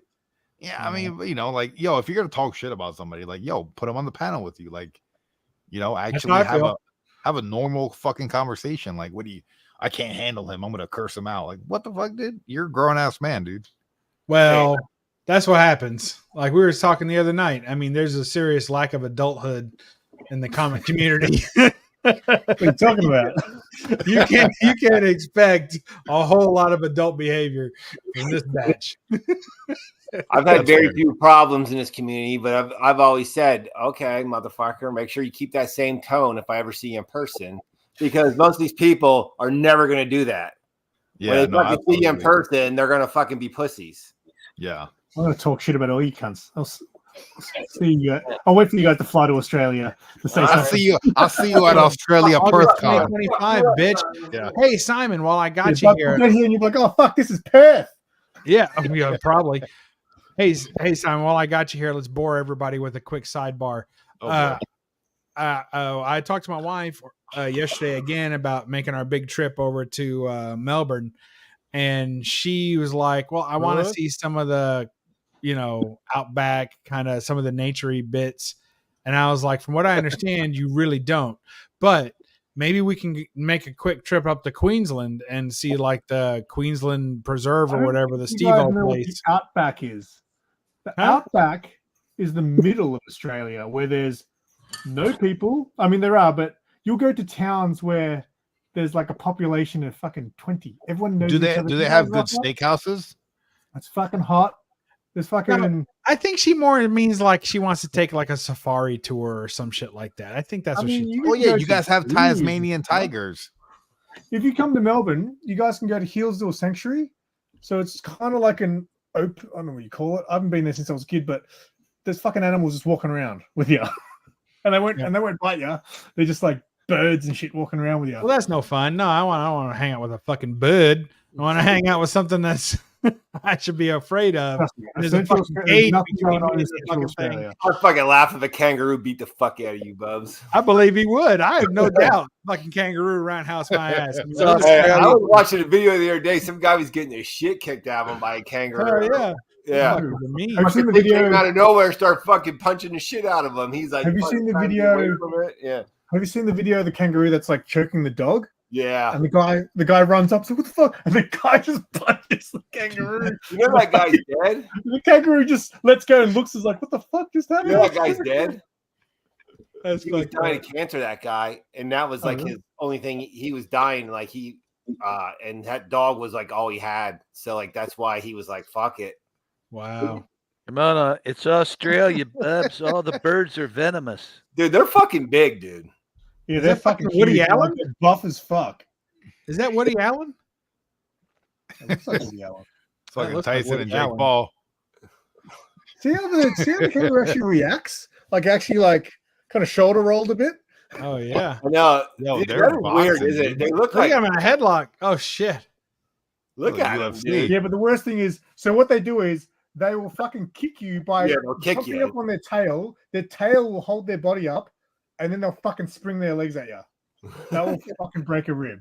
Yeah, I mean, you know, like, yo, if you're gonna talk shit about somebody, like, yo, put him on the panel with you. Like, you know, actually have a normal fucking conversation. Like, what do you? I can't handle him. I'm gonna curse him out. Like, what the fuck, dude? You're a grown ass man, dude. Well, that's what happens. Like we were talking the other night. I mean, there's a serious lack of adulthood in the comic community. What are you talking about? You can't expect a whole lot of adult behavior in this batch. I've had very few problems in this community, but I've always said, okay, motherfucker, make sure you keep that same tone if I ever see you in person, because most of these people are never going to do that. Yeah, when they fucking see you in person, they're going to fucking be pussies. Yeah, I'm going to talk shit about all you cunts. See you. I'll wait for you guys to fly to Australia to say something. I'll see you at Australia Perth Con 2025, bitch. Yeah. Hey Simon, while I got you here, and you're like, oh fuck, this is Perth. Yeah, probably. Hey Simon, while I got you here, let's bore everybody with a quick sidebar. I talked to my wife yesterday again about making our big trip over to Melbourne, and she was like, "Well, I want to see some of the, outback, kind of some of the naturey bits." And I was like, "From what I understand, you really don't, but maybe we can make a quick trip up to Queensland and see like the Queensland Preserve or whatever, the Steve-O place." The outback is. The outback is the middle of Australia where there's no people. I mean, there are, but you'll go to towns where there's like a population of fucking 20. Everyone knows. Do they each other. have good steakhouses? It's fucking hot. There's fucking. No, I think she more means like she wants to take like a safari tour or some shit like that. I think that's what she. Oh yeah, you guys have Tasmanian tigers. If you come to Melbourne, you guys can go to Hillsdale Sanctuary. So it's kind of like an open. I don't know what you call it. I haven't been there since I was a kid, but there's fucking animals just walking around with you, and they won't bite you. They're just like birds and shit walking around with you. Well, that's no fun. No, I want to hang out with a fucking bird. I want to hang out with something that's I should be afraid of. There's a fucking gate between me and this fucking thing. I'd fucking laugh if a kangaroo beat the fuck out of you, Bubs. I believe he would. I have no doubt. Fucking kangaroo roundhouse my ass. I was watching a video the other day. Some guy was getting his shit kicked out of him by a kangaroo. Yeah. Yeah. Have you seen the They video? came out of nowhere, start fucking punching the shit out of him. He's like, Have you seen the trying to get away video? from it. Yeah. Have you seen the video of the kangaroo that's like choking the dog? Yeah. And the guy runs up, so what the fuck? And the guy just punches the kangaroo. You know that guy's dead? The kangaroo just lets go and looks, is like, what the fuck just happened? You know that guy's dead? That's he was dying of cancer, that guy, and that was like his only thing. He was dying, like and that dog was like all he had. So like that's why he was like, fuck it. Wow. Come on, it's Australia, Bubs. All the birds are venomous. Dude, they're fucking big, dude. Yeah, they're fucking Woody huge. Allen? They're buff as fuck. Is that Woody Allen? It looks like Woody Allen. Fucking looks like Tyson Woody and Jake Allen. Paul. See how the kangaroo actually reacts? Like actually kind of shoulder rolled a bit? Oh yeah. I know. Yo, Dude, they're that's weird, boxing, isn't it? dude. They look Look like at him in a headlock. Oh shit. look Oh, at him, UFC. dude. Yeah, but the worst thing is, so what they do is they will fucking kick you by Yeah, they'll kick jumping you. up on their tail. Their tail will hold their body up, and then they'll fucking spring their legs at you. That will fucking break a rib.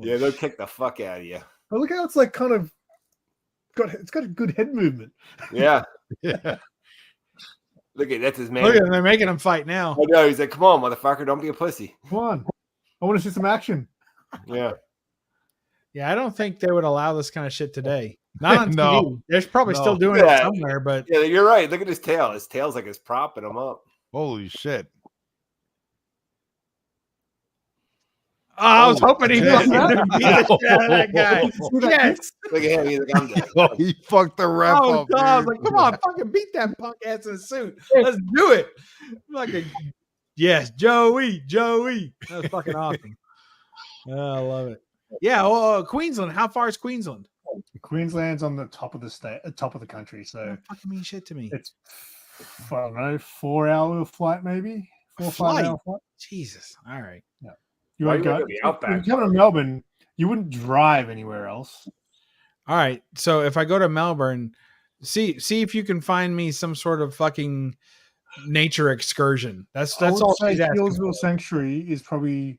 Yeah, they'll kick the fuck out of you. But look how it's like kind of it's got a good head movement. Yeah. Yeah. Look at that's his man. Look at him. They're making him fight now. I know. He's like, come on, motherfucker, don't be a pussy. Come on, I want to see some action. Yeah. Yeah, I don't think they would allow this kind of shit today. Not on No. TV. They're probably still No. doing Yeah. it somewhere, but Yeah, you're right. Look at his tail. His tail's like his propping him up. Holy shit. I was hoping he shit. fucking beat the shit out of that guy. Yes. Look at him. He's like, I'm dead. Oh, he fucked the ref Oh, up. God. I was dude. like, come on, fucking beat that punk ass in a suit. Let's do it. Yes, Joey. That was fucking awesome. Oh, I love it. Yeah, well, Queensland. How far is Queensland? Queensland's on the top of the state, top of the country, so Don't fucking mean shit to me. it's I don't know, 4-hour flight maybe, 4 or 5 hour flight. Jesus. All right. You Why won't you go. go to the outback? If you come to Melbourne, you wouldn't drive anywhere else. All right. So if I go to Melbourne, see if you can find me some sort of fucking nature excursion. That's I would all say she's asking Hillsville for. Sanctuary is probably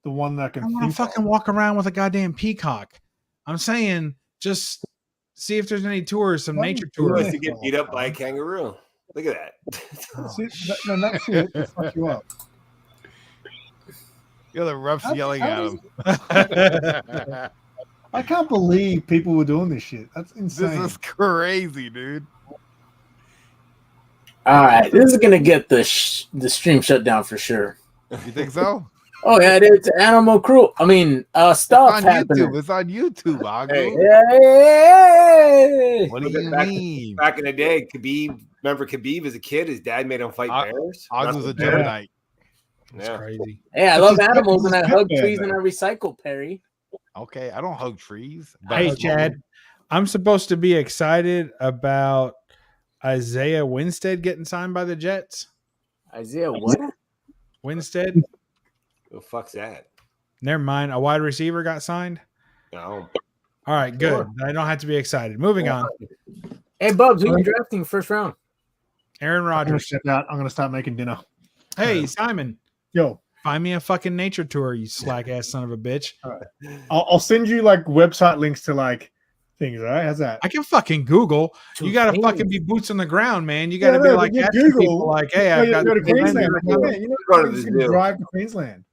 the one that I I can want to think fucking of. walk around with a goddamn peacock. I'm saying just see if there's any tours, some nature Who tours. wants to get beat up by a kangaroo? Look at that. See, that shit will fuck you up. Yeah, the ref's yelling at him. I can't believe people were doing this shit. That's insane. This is crazy, dude. All right, this is gonna get the stream shut down for sure. You think so? Oh yeah, it's animal cruel. I mean, stuff It's on happening. YouTube. It's on YouTube, Agu. Hey. Hey! What do you mean? Back in the day, Khabib, remember Khabib as a kid? His dad made him fight bears. Agu was a That's Gemini. That's crazy. Hey, I love This is- animals this and is I hug good, trees man. and I recycle, Perry. Okay, I don't hug trees. but Hey, I smoke Chad, them. I'm supposed to be excited about Isaiah Winstead getting signed by the Jets. Isaiah, what? Winstead? The fuck's that? Never mind. A wide receiver got signed. No. All right, good. I don't have to be excited. Moving on. Hey, Bubs, who you drafting first round? Aaron I'm gonna Rodgers. step out. I'm gonna start making dinner. Hey, Simon. Yo, Find me a fucking nature tour, you slack ass son of a bitch. I'll send you like website links to like things. All right, how's that? I can fucking Google. You got to fucking be boots on the ground, man. You got to be like asking people, like, "Hey, I've got go to the Queensland." vendor." Man, you know, I'm just gonna drive to Queensland.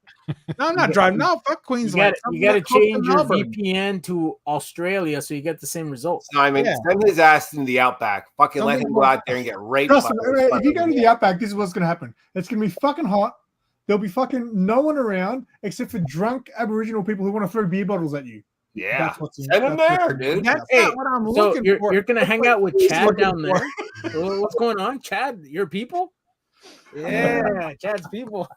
No, I'm not driving. No, fuck Queensland. You got to change your Melbourne. VPN to Australia so you get the same results. Simon, send his ass into the outback. Fucking let him go out there and get raped. Trust me, if you go to the outback, this is what's gonna happen. It's gonna be fucking hot. There'll be fucking no one around except for drunk Aboriginal people who want to throw beer bottles at you. Yeah, That's what's send him there, dude. That's Hey, not what I'm so looking for. you're gonna hang out with He's Chad looking down for. there? What's going on, Chad? Your people? Yeah, Chad's people.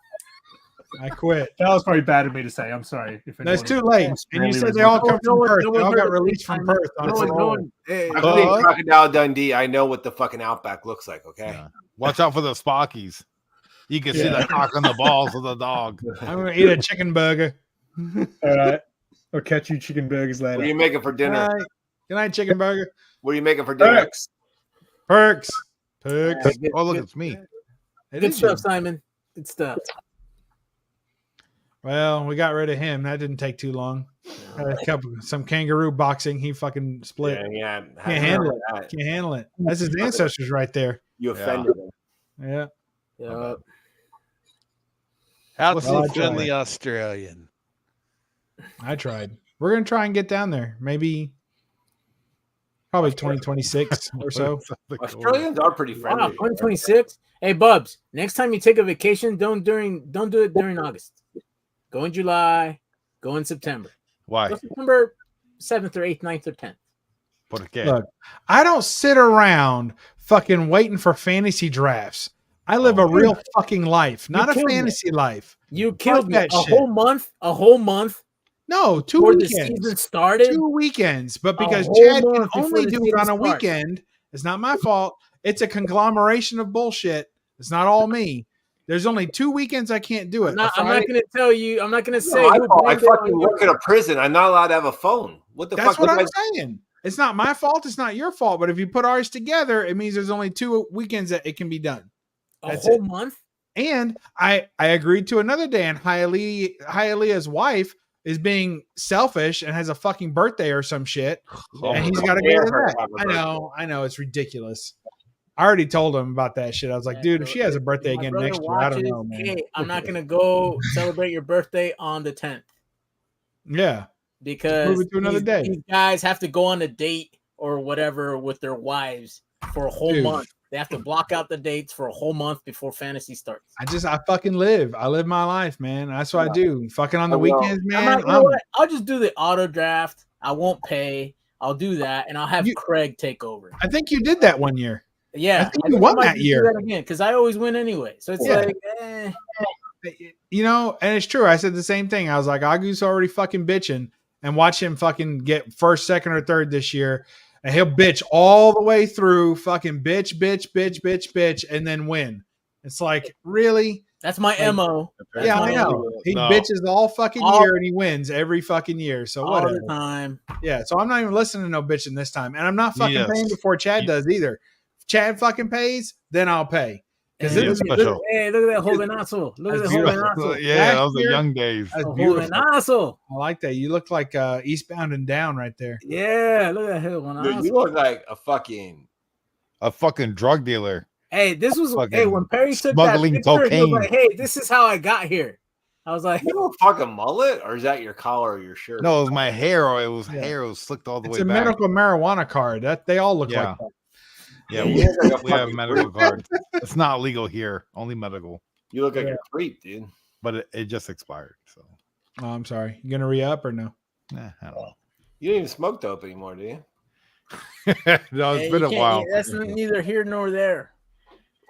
I quit. That was probably bad of me to say. I'm sorry. If That's anyone- too late. And you said they all come No from one- Perth. no They one all heard got of released from Simon. Perth. No one- I've seen Crocodile Dundee. I know what the fucking outback looks like. Okay. Watch out for the Sparkies. You can see the cock on the balls of the dog. I'm gonna eat a chicken burger. All right. I'll catch you chicken burgers later. What are you making for dinner? Good night, chicken burger. What are you making for dinner? Perks. Perks. Oh, look, it's me. It Good is stuff, you. Simon. Good stuff. Well, we got rid of him. That didn't take too long. Some kangaroo boxing. He fucking split. Yeah, Can't handle it. Can't handle it. That's his ancestors right there. You offended him. Yeah. Yeah. How What's to the offend joy? the Australian? I tried. We're gonna try and get down there. Maybe, probably 2026 or so. Australians are pretty Wow, friendly. 2026. Hey, Bubs. Next time you take a vacation, don't do it during August. Go in July. Go in September. Why? Go September 7th or 8th, 9th or 10th. Porque? Look, I don't sit around fucking waiting for fantasy drafts. I live a real fucking life, not a killed me. fantasy life. You killed me. that A shit. whole month. A whole month. No, 2 before the weekends. season started. 2 weekends, but A because whole Chad can month before only the do it season on a starts. weekend, it's not my fault. It's a conglomeration of bullshit. It's not all me. There's only 2 weekends I can't do it. I'm not A Friday- going to tell you. I'm not going to say. No, who I blamed it on fucking you. work in a prison. I'm not allowed to have a phone. What the That's fuck? what I'm guys- saying. It's not my fault. It's not your fault. But if you put ours together, it means there's only 2 weekends that it can be done. A That's whole it. month. And I agreed to another day, and Hialeah's wife is being selfish and has a fucking birthday or some shit, and he's got to go Yeah, to her that. have a I know, it's ridiculous. I already told him about that shit. I was like, dude, if she has a birthday My again brother next year, I don't watches, know, man. Hey, I'm not going to go celebrate your birthday on the 10th Yeah, because move it to another day. These guys have to go on a date or whatever with their wives for a whole Dude. month. They have to block out the dates for a whole month before fantasy starts. I fucking live. I live my life, man. That's what I do. Fucking on the I will. weekends, I'm man. not, you know what? I'll just do the auto draft. I won't pay. I'll do that, and I'll have Craig take over. I think you did that one year. Yeah, I think you won might that just do year. that again because I always win anyway. So it's Yeah. like, You know, and it's true. I said the same thing. I was like, Agu's already fucking bitching, and watch him fucking get first, second, or third this year. And he'll bitch all the way through, fucking bitch, and then win. It's like, really? that's my Like, MO. That's Yeah, my I know. MO. He No. bitches all fucking All- year and he wins every fucking year. So All whatever. the time. Yeah, so I'm not even listening to no bitching this time. And I'm not fucking Yes. paying before Chad does either. If Chad fucking pays, then I'll pay. Because Yeah, this special. Hey, look at that jovenazo. Look at That's that beautiful. jovenazo. Yeah, those are year- young days. That's beautiful. Jovenazo. I like that. You look like Eastbound and Down right there. Yeah, look at that Dude, jovenazo. you look like a fucking. A fucking drug dealer. Hey, this was Fucking hey when Perry took that smuggling picture, he was cocaine. like, "Hey, this is how I got here." I was like, You have a fucking mullet, or is that your collar or your shirt? No, it was my hair. Or it was Yeah. hair. It was slicked all the It's way a back. medical marijuana card. That they all look Yeah. like that. Yeah, You look like a we have a fucking medical creep. card. It's not legal here. Only medical. You look like Yeah. a creep, dude. But it just expired. So Oh, I'm sorry. You gonna re-up or no? I don't know. You don't even smoke dope anymore, do you? No, "Hey, it's been you a can't- while. That's neither here nor there."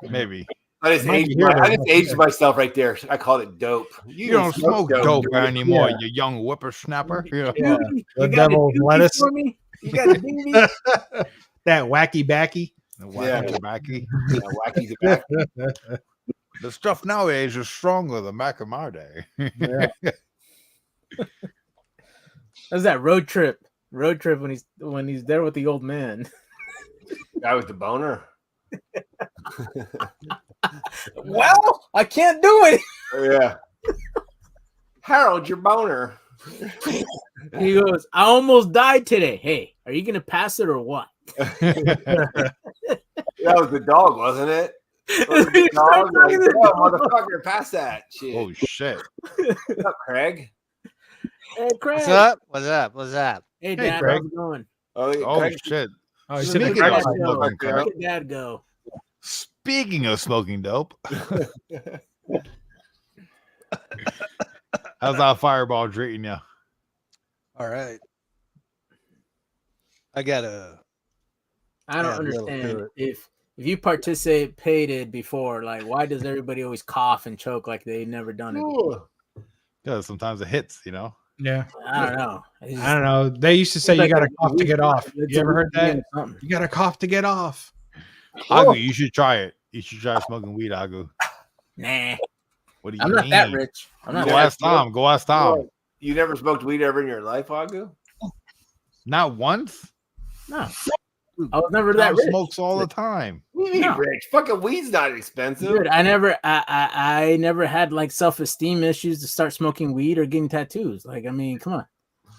Maybe. I just Might be aged, here, I though. just aged myself right there. I called it dope. You don't smoke dope dude. anymore, Yeah. you young whippersnapper. You know? Yeah. You The got a devil's doobie lettuce. for me? You got a doobie? That wacky backy. The Yeah. wacky tobacco. Yeah, wacky tobacco. The stuff nowadays is stronger than back in my day. Yeah. That's that road trip. Road trip when he's there with the old man. Guy with the boner. Well, I can't do it. Oh, yeah. Harold, your boner. He goes, I almost died today. Hey, are you gonna pass it or what? That was the dog, wasn't it? The dog, motherfucker, pass that shit. Oh shit! What's up, Craig? Hey, Craig. What's up? What's up? What's up? Hey, Dad, Craig. how's it going? Oh Craig, shit! Oh, Look he's at Speaking Dad of go. smoking Look dope, at Dad go. speaking of smoking dope, how's that fireball treating you? All right. I got a. I don't add a little to understand it. if you participated before, like why does everybody always cough and choke like they've never done it? Because sometimes it hits, you know. Yeah. I don't know. It's I don't know. They used to say It's you like got to a cough to get week- off. it's You a ever heard that? weekend or something. You got to cough to get off. Agu, you should try it. You should try smoking weed, Agu. Nah, What do you I'm mean? not that rich. I'm not Go that ask Tom. Go ask Tom. You never smoked weed ever in your life, Agu? Not once. No, I was never that Tom rich. smokes all the time. What do you mean, No. Rich? Fucking weed's not expensive. Dude, I never had like self-esteem issues to start smoking weed or getting tattoos. Like, I mean, come on.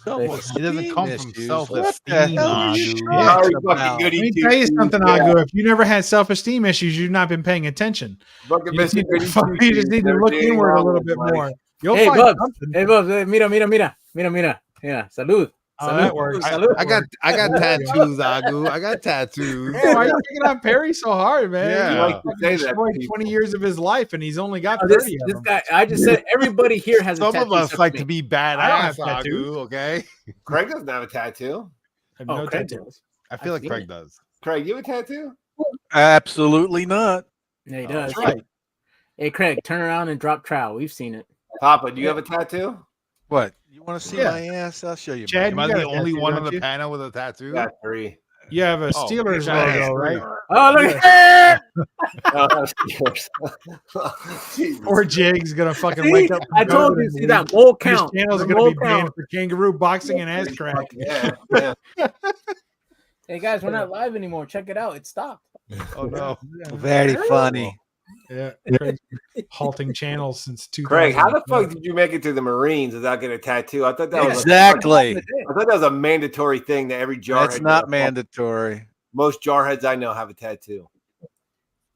It doesn't come from issues. self-esteem, hell are you Agu. talking Sorry, about? fucking goody Let me two tell you shoes. something, Yeah. Agu. If you never had self-esteem issues, you've not been paying attention. Fucking You just Mr. need Goody to, you two just need to shoes, look everything inward a wrong little with bit life. more. You'll Hey, find Bubs. something. Hey, Bubs. Mira. Yeah, salud. Oh, that works. Salud. I got tattoos, Agu. I got tattoos. Man, why are you picking on Perry so hard, man? Yeah. He You like to say that, destroyed people. 20 years of his life, and he's only got Oh, 30 this of them. guy, I just said everybody here has a Some tattoo. of us except like for to me. be I don't have badass, tattoos. Agu. Okay. Craig doesn't have a tattoo. I have Oh, no Craig tattoos. does. I feel like seen Craig it. does. Craig, you have a tattoo? Absolutely not. Yeah, he Oh, does. That's right. Hey, Craig, turn around and drop trowel. We've seen it. Papa, do you have a tattoo? What? You want to see Yeah. my ass? I'll show you. Chad, mine. Am I you the got a only tattoo, one don't on the you? panel with a tattoo? Got 3. You have a Oh, Steelers Chad has logo, three. right? Oh, look at Oh, that's yours. Jesus. Poor Jig's gonna fucking See, wake up. from I told COVID you, and see his- that goal His count. channel's The gonna goal be banned count. for kangaroo boxing and ass track. Yeah, yeah. Hey, guys, we're not live anymore. Check it out. It stopped. Oh no. Very funny. Yeah, Craig's been halting channels since 2000. Craig, how the fuck did you make it to the Marines without getting a tattoo? I thought that was Exactly. I thought that was a mandatory thing that every jarhead. That's not does. mandatory. Most jarheads I know have a tattoo.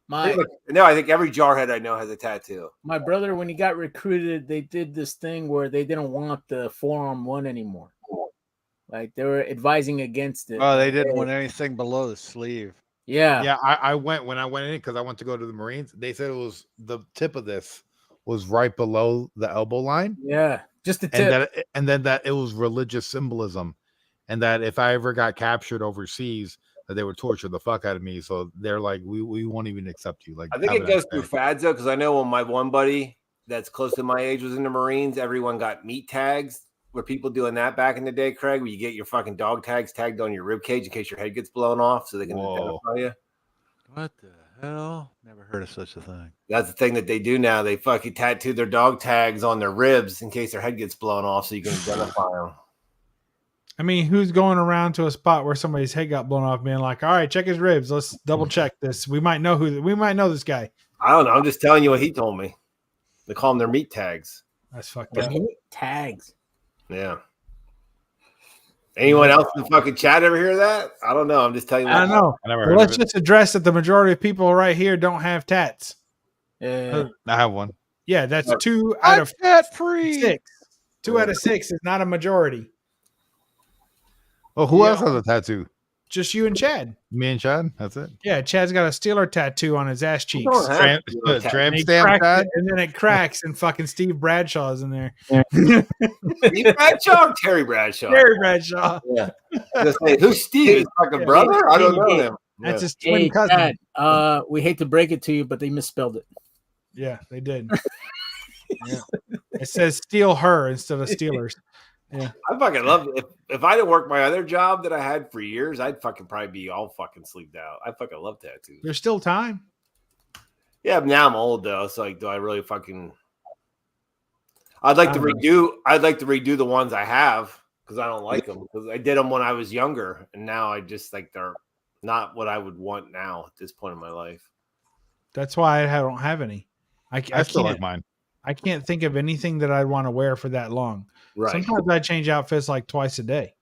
My No, I think every jarhead I know has a tattoo. my brother, when he got recruited, they did this thing where they didn't want the forearm one anymore. Like they were advising against it. Oh, they didn't want anything below the sleeve. Yeah. Yeah, I went when I went in because I went to go to the Marines. They said it was the tip of this was right below the elbow line, Yeah. Just the and tip. that it was religious symbolism, and that if I ever got captured overseas, that they would torture the fuck out of me. So they're like, we won't even accept you. Like I think have it an goes extra- through fads though, because I know when my one buddy that's close to my age was in the Marines, everyone got meat tags. Were people doing that back in the day, Craig? Where you get your fucking dog tags tagged on your rib cage in case your head gets blown off, so they can Whoa. identify you. What the hell? Never heard of such a thing. That's the thing that they do now. They fucking tattoo their dog tags on their ribs in case their head gets blown off, so you can identify them. I mean, who's going around to a spot where somebody's head got blown off, being like, "All right, check his ribs. Let's double check this. We might know this guy." I don't know. I'm just telling you what he told me. They call them their meat tags. That's fucked up. Tags. Yeah. Anyone else in the fucking chat ever hear that? I don't know. I'm just telling you. I don't know. I never Well, heard let's of it. just address that the majority of people right here don't have tats. Yeah. I have one. Yeah, that's 2 out of tat free. 6. 2 out of 6 is not a majority. Oh, who Yeah. else has a tattoo? Just you and Chad. Me and Chad. That's it. Yeah, Chad's got a Steeler tattoo on his ass cheeks. don't have Tramp, Steeler tattoo. tramp And he stamp, cracks Chad. it, and then it cracks, and fucking Steve Bradshaw's in there. Steve Bradshaw or Terry Bradshaw? Terry Bradshaw. Yeah. Just say, who's Steve? His fucking brother? I don't know him. That's Yeah. his twin Hey, cousin. Dad, we hate to break it to you, but they misspelled it. Yeah, they did. Yeah. It says steal her instead of Steelers. Yeah. I fucking love it. If I didn't work my other job that I had for years, I'd fucking probably be all fucking sleeved out. I fucking love tattoos. There's still time. Yeah, but now I'm old though. So like, do I really fucking? I'd like to redo the ones I have because I don't like them because I did them when I was younger, and now I just like they're not what I would want now at this point in my life. That's why I don't have any. I I still like can't. mine. I can't think of anything that I'd want to wear for that long. Right. Sometimes I change outfits like twice a day.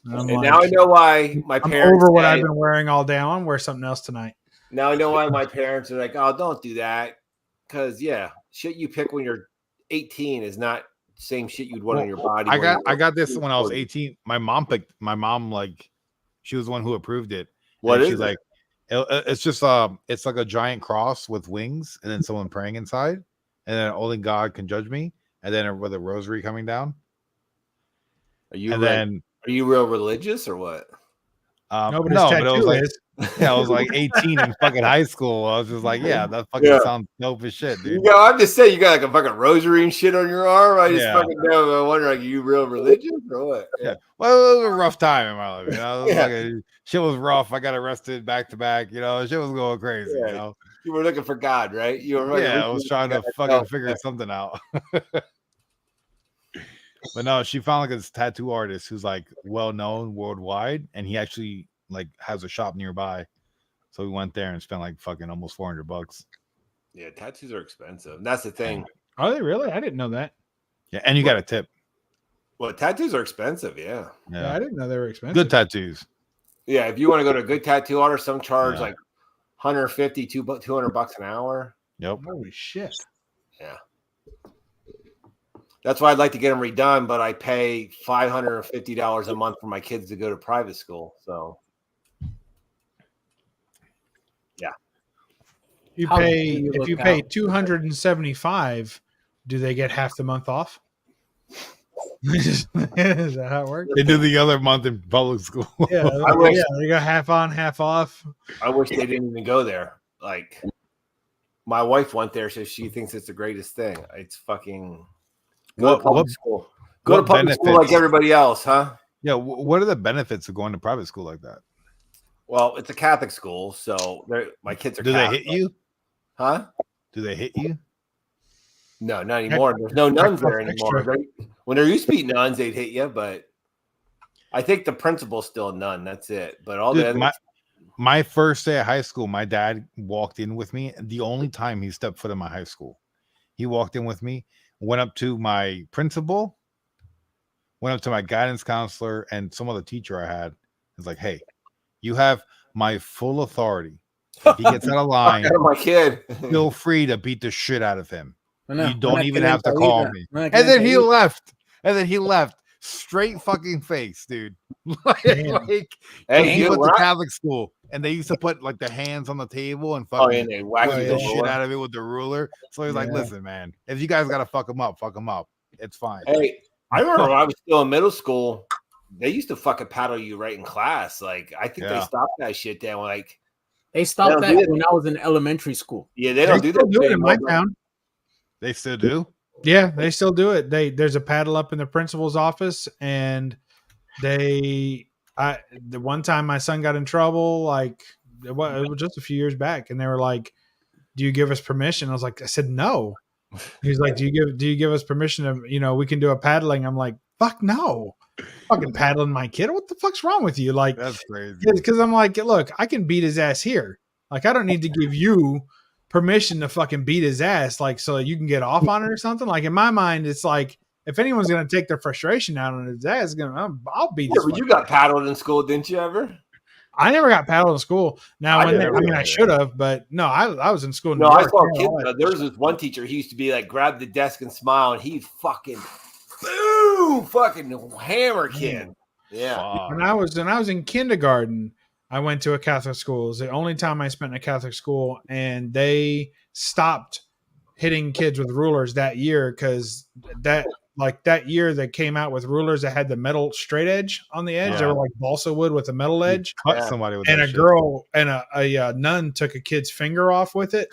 And now I know why my I'm parents over what say- I've been wearing all day. I want to wear something else tonight. Now I know why my parents are like, "Oh, don't do that," because shit you pick when you're 18 is not the same shit you'd want on your body. I got this when I was 18. My mom like she was the one who approved it. What and is she's it? like, it's just it's like a giant cross with wings and then someone praying inside, and then only God can judge me, and then with a rosary coming down. Are you and like, then are you real religious or what? no, but it was like I was like 18 in fucking high school. I was just like, yeah, that fucking sounds dope as shit, dude. You know, I'm just saying, you got like a fucking rosary and shit on your arm. I just Yeah. fucking know. I wonder, like, are you real religious or what? Yeah. Well, it was a rough time in my life. You know, it was Yeah. fucking- shit was rough. I got arrested back to back. You know, shit was going crazy. Yeah. You know, You were looking for God, right? You were yeah, I was trying to fucking figure something out. But no, she found like this tattoo artist who's like well known worldwide, and he actually like has a shop nearby. So we went there and spent like fucking almost $400. Yeah, tattoos are expensive. That's the thing. Are they really? I didn't know that. Yeah, and you got a tip. Well, tattoos are expensive. Yeah. Yeah, I didn't know they were expensive. Good tattoos. Yeah, if you want to go to a good tattoo artist, some charge Yeah. like 150, $200 an hour. Yep. Holy shit. Yeah. That's why I'd like to get them redone, but I pay $550 a month for my kids to go to private school. So, yeah. You How pay do you if look you pay out? 275, do they get half the month off? Is that how it works? They do the other month in public school. Yeah, I wish- they got half on, half off. I wish they didn't even go there. Like, my wife went there, so she thinks it's the greatest thing. It's fucking go to public school. Go to what public school like benefits- everybody else, huh? Yeah. What are the benefits of going to private school like that? Well, it's a Catholic school, so my kids are. Do they Catholic. hit you? Huh? Do they hit you? No, not anymore. There's no nuns there Extra. anymore. When there used to be nuns, they'd hit you, but I think the principal's still a nun. That's it. But all the Dude, other my first day of high school, my dad walked in with me. The only time he stepped foot in my high school, he walked in with me, went up to my principal, went up to my guidance counselor, and some other teacher I had. It's like, hey, you have my full authority. If he gets out of line, Fuck out of my kid. feel free to beat the shit out of him. No, You don't una even have to calentadita. call me. Una And then he calentadita. left. And then he left. Straight fucking face, dude. like Hey, he you went know to what? Catholic school, and they used to put like the hands on the table and Oh, fucking yeah, they whack beat you the with the shit ruler. out of it with the ruler. So he's like, Yeah. "Listen, man, if you guys gotta fuck him up, fuck him up. It's fine." Hey, I remember when I was still in middle school, they used to fucking paddle you right in class. Like, I think they Yeah. stopped that shit then. Like, They stopped They that don't do when I was in elementary school. yeah, they don't do still that do shit it in my anymore. town. They still do. Yeah, they still do it. There's a paddle up in the principal's office, and the one time my son got in trouble, like it was just a few years back, and they were like, "Do you give us permission?" I said no. He's like, "Do you give us permission to, we can do a paddling?" I'm like, "Fuck no, fucking paddling my kid. What the fuck's wrong with you?" Like, That's crazy. because I'm like, look, I can beat his ass here. Like, I don't need to give you permission to fucking beat his ass, like, so you can get off on it or something. Like, in my mind, it's like, if anyone's gonna take their frustration out on his ass, I'll beat. Yeah, but you got paddled in school, didn't you ever? I never got paddled in school. Now, I did. I should have, but no, I was in school. in No, New I York. saw Yeah, kids. all that There was shit. this one teacher. He used to be like, grab the desk and smile, and he fucking boom, fucking hammer kid. Yeah. When I was in kindergarten, I went to a Catholic school. It was the only time I spent in a Catholic school, and they stopped hitting kids with rulers that year because that year they came out with rulers that had the metal straight edge on the edge. They Yeah. were like balsa wood with a metal edge. Cut somebody with And that a shit. girl and a nun took a kid's finger off with it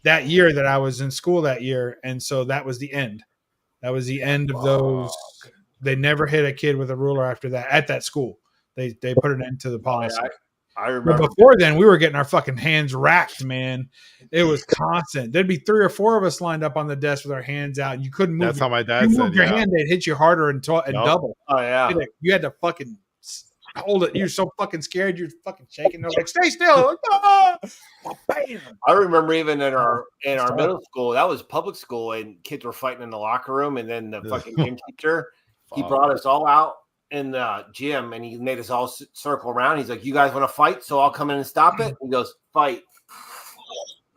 that year that I was in school that year, and so that was the end. That was the end of those. They never hit a kid with a ruler after that at that school. They put an end to the policy. I But remember. before then, we were getting our fucking hands racked, man. It was constant. There'd be 3 or 4 of us lined up on the desk with our hands out. You couldn't move. That's how my dad you said. moved your Yeah. hand, they'd hit you harder and Yup. double. Oh yeah. You had to fucking hold it. You're so fucking scared. You're fucking shaking. They're like, stay still. Like, ah! Bam. I remember even in our middle school, that was public school, and kids were fighting in the locker room, and then the fucking gym teacher, he brought us all out in the gym, and he made us all circle around. He's like, "You guys want to fight? So I'll come in and stop it." He goes, "Fight."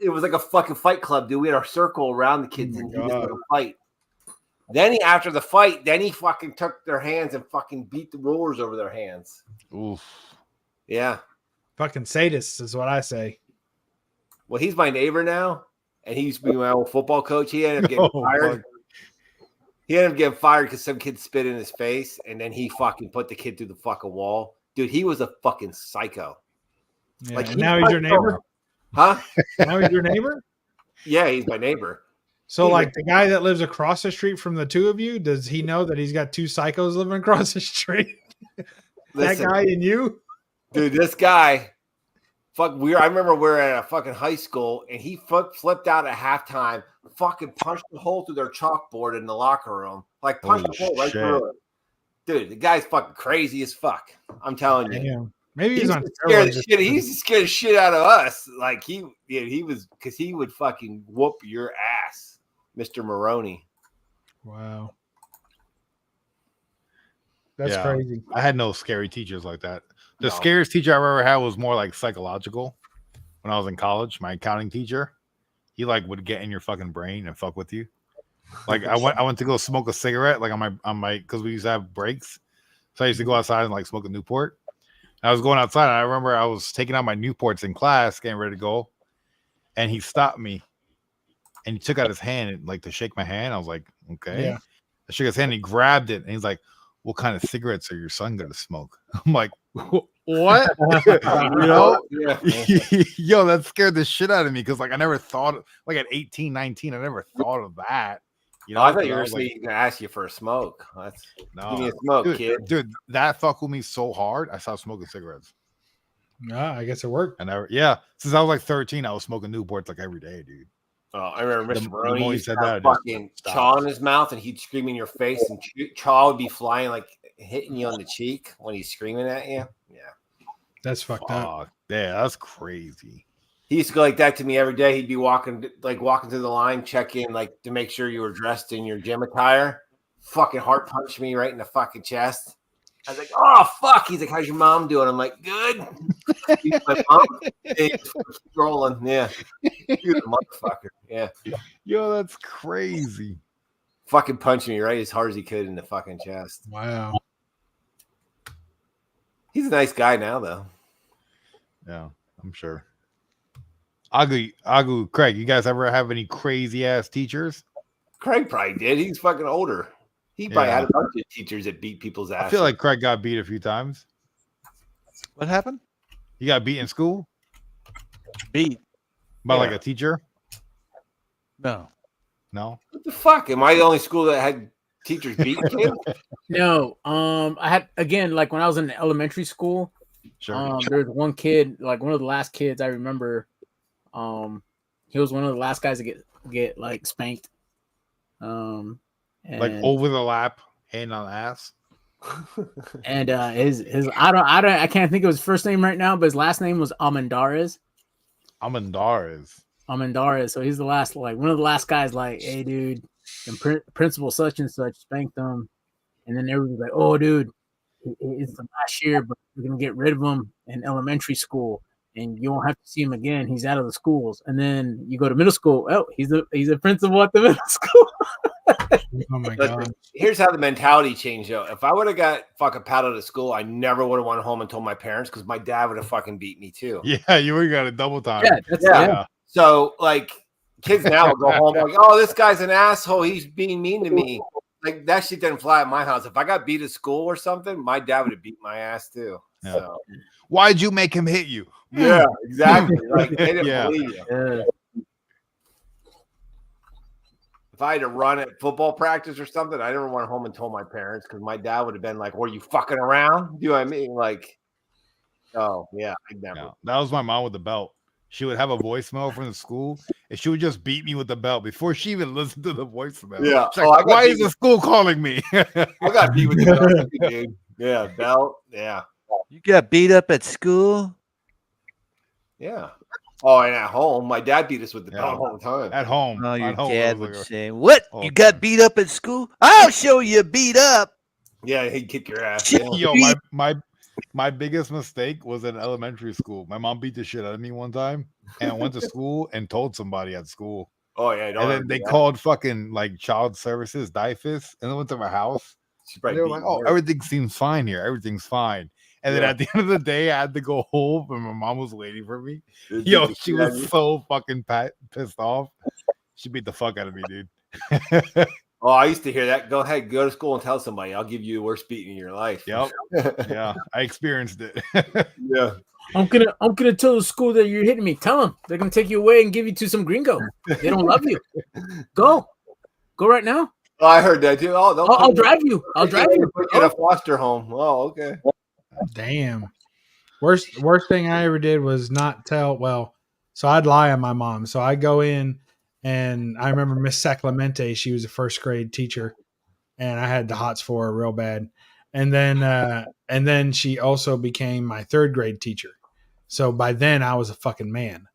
It was like a fucking fight club, dude. We had our circle around the kids and he just wanted to fight. Then after the fight, he fucking took their hands and fucking beat the rollers over their hands. Oof. Yeah. Fucking sadists is what I say. Well, he's my neighbor now, and he used to be my old football coach. He ended up getting fired. He ended up getting fired because some kid spit in his face, and then he fucking put the kid through the fucking wall. Dude, he was a fucking psycho. Yeah, like, and now he's your neighbor? Huh? Now he's your neighbor? Yeah, he's my neighbor. So, like, the guy that lives across the street from the two of you, does he know that he's got two psychos living across the street? That guy and you? Dude, this guy, I remember we were at a fucking high school, and he flipped out at halftime, fucking punched a hole through their chalkboard in the locker room. Like, punched a hole right through it. Dude, the guy's fucking crazy as fuck. I'm telling you. Damn. Maybe he's on steroids. He's scared the shit out of us. Like, he was, because he would fucking whoop your ass, Mr. Maroney. Wow. That's crazy. I had no scary teachers like that. The scariest teacher I ever had was more like psychological. When I was in college, my accounting teacher, he like would get in your fucking brain and fuck with you. Like I went to go smoke a cigarette, like on my because we used to have breaks. So I used to go outside and like smoke a Newport. And I was going outside, and I remember I was taking out my Newports in class, getting ready to go, and he stopped me, and he took out his hand and, like, to shake my hand. I was like, okay. Yeah. I shook his hand, and he grabbed it, and he's like, "What kind of cigarettes are your son gonna smoke?" I'm like, "What?" You know? Yeah. Yo, that scared the shit out of me because, like, I never thought, like, at 18, 19, I never thought of that. You know, I thought you were going to ask you for a smoke. Give me a smoke, kid. Dude, that fucked with me so hard. I stopped smoking cigarettes. Yeah, I guess it worked. And since I was like 13, I was smoking Newports like every day, dude. Oh, I remember Mr. Maroney used said to have that, fucking chaw in his mouth, and he'd scream in your face, and chaw would be flying, like hitting you on the cheek when he's screaming at you. Yeah, that's fucked up. Yeah, that's crazy. He used to go like that to me every day. He'd be walking through the line, check in, like, to make sure you were dressed in your gym attire. Fucking heart punched me right in the fucking chest. I was like, "Oh fuck!" He's like, "How's your mom doing?" I'm like, "Good." He's my mom. He's rolling, yeah. You're the motherfucker, yeah. Yo, that's crazy. Fucking punched me right as hard as he could in the fucking chest. Wow. He's a nice guy now, though. Yeah, I'm sure. Agu, Craig, you guys ever have any crazy ass teachers? Craig probably did. He's fucking older. He probably had a bunch of teachers that beat people's ass. I feel like Craig got beat a few times. What happened? You got beat in school? Beat by like a teacher? No. No. What the fuck? Am I the only school that had teachers beat kids? No. I had, again, like when I was in elementary school. Sure. There was one kid, like one of the last kids I remember. He was one of the last guys to get like spanked. Like over the lap, hand on ass. And his I can't think of his first name right now, but his last name was Almendarez. So he's the last, like one of the last guys. Like, "Hey, dude, and principal such and such spanked him," and then everybody's like, "Oh, dude, it's the last year, but we're gonna get rid of him in elementary school, and you won't have to see him again. He's out of the schools." And then you go to middle school. Oh, he's a principal at the middle school. Oh my Listen, god! Here's how the mentality changed, though. If I would have got fucking paddled to school, I never would have went home and told my parents, because my dad would have fucking beat me too. Yeah, you would have got a double time. Yeah. So like, kids now will go home like, "Oh, this guy's an asshole. He's being mean to me." Like, that shit didn't fly at my house. If I got beat at school or something, my dad would have beat my ass too. Yeah. So why'd you make him hit you? Yeah, exactly. Like, they didn't believe you. Yeah. If I had to run at football practice or something, I never went home and told my parents, because my dad would have been like, "Were you fucking around?" Do you know what I mean? Like, oh yeah, I never. Yeah, that was my mom with the belt. She would have a voicemail from the school, and she would just beat me with the belt before she even listened to the voicemail. Yeah. She's like, why is the school calling me? I got beat with the belt, dude. Yeah, belt. Yeah. You got beat up at school? Yeah. Oh, and at home, my dad beat us with the belt all the time. At home. Oh, your At home, dad it was would like say, "What? You got beat up at school? I'll show you beat up." Yeah, he'd kick your ass. Yo, my biggest mistake was in elementary school. My mom beat the shit out of me one time, and I went to school and told somebody at school. Oh yeah, and then they called fucking like child services, DIFUS, and they went to my house. And they were like, "Oh, everything seems fine here. Everything's fine." And then at the end of the day, I had to go home, and my mom was waiting for me. Yo, she was so fucking pissed off. She beat the fuck out of me, dude. Oh, I used to hear that. Go ahead, go to school and tell somebody. I'll give you the worst beating in your life. Yep. Yeah, I experienced it. Yeah. I'm gonna tell the school that you're hitting me. Tell them they're gonna take you away and give you to some gringo. They don't love you. Go right now. Oh, I heard that too. Oh, I'll drive you. I'll drive you. Put you in a foster home. Oh, okay. Damn. Worst thing I ever did was not tell. Well, so I'd lie on my mom. So I'd go in, and I remember Miss Saclemente. She was a first grade teacher, and I had the hots for her real bad. And then she also became my third grade teacher. So by then I was a fucking man.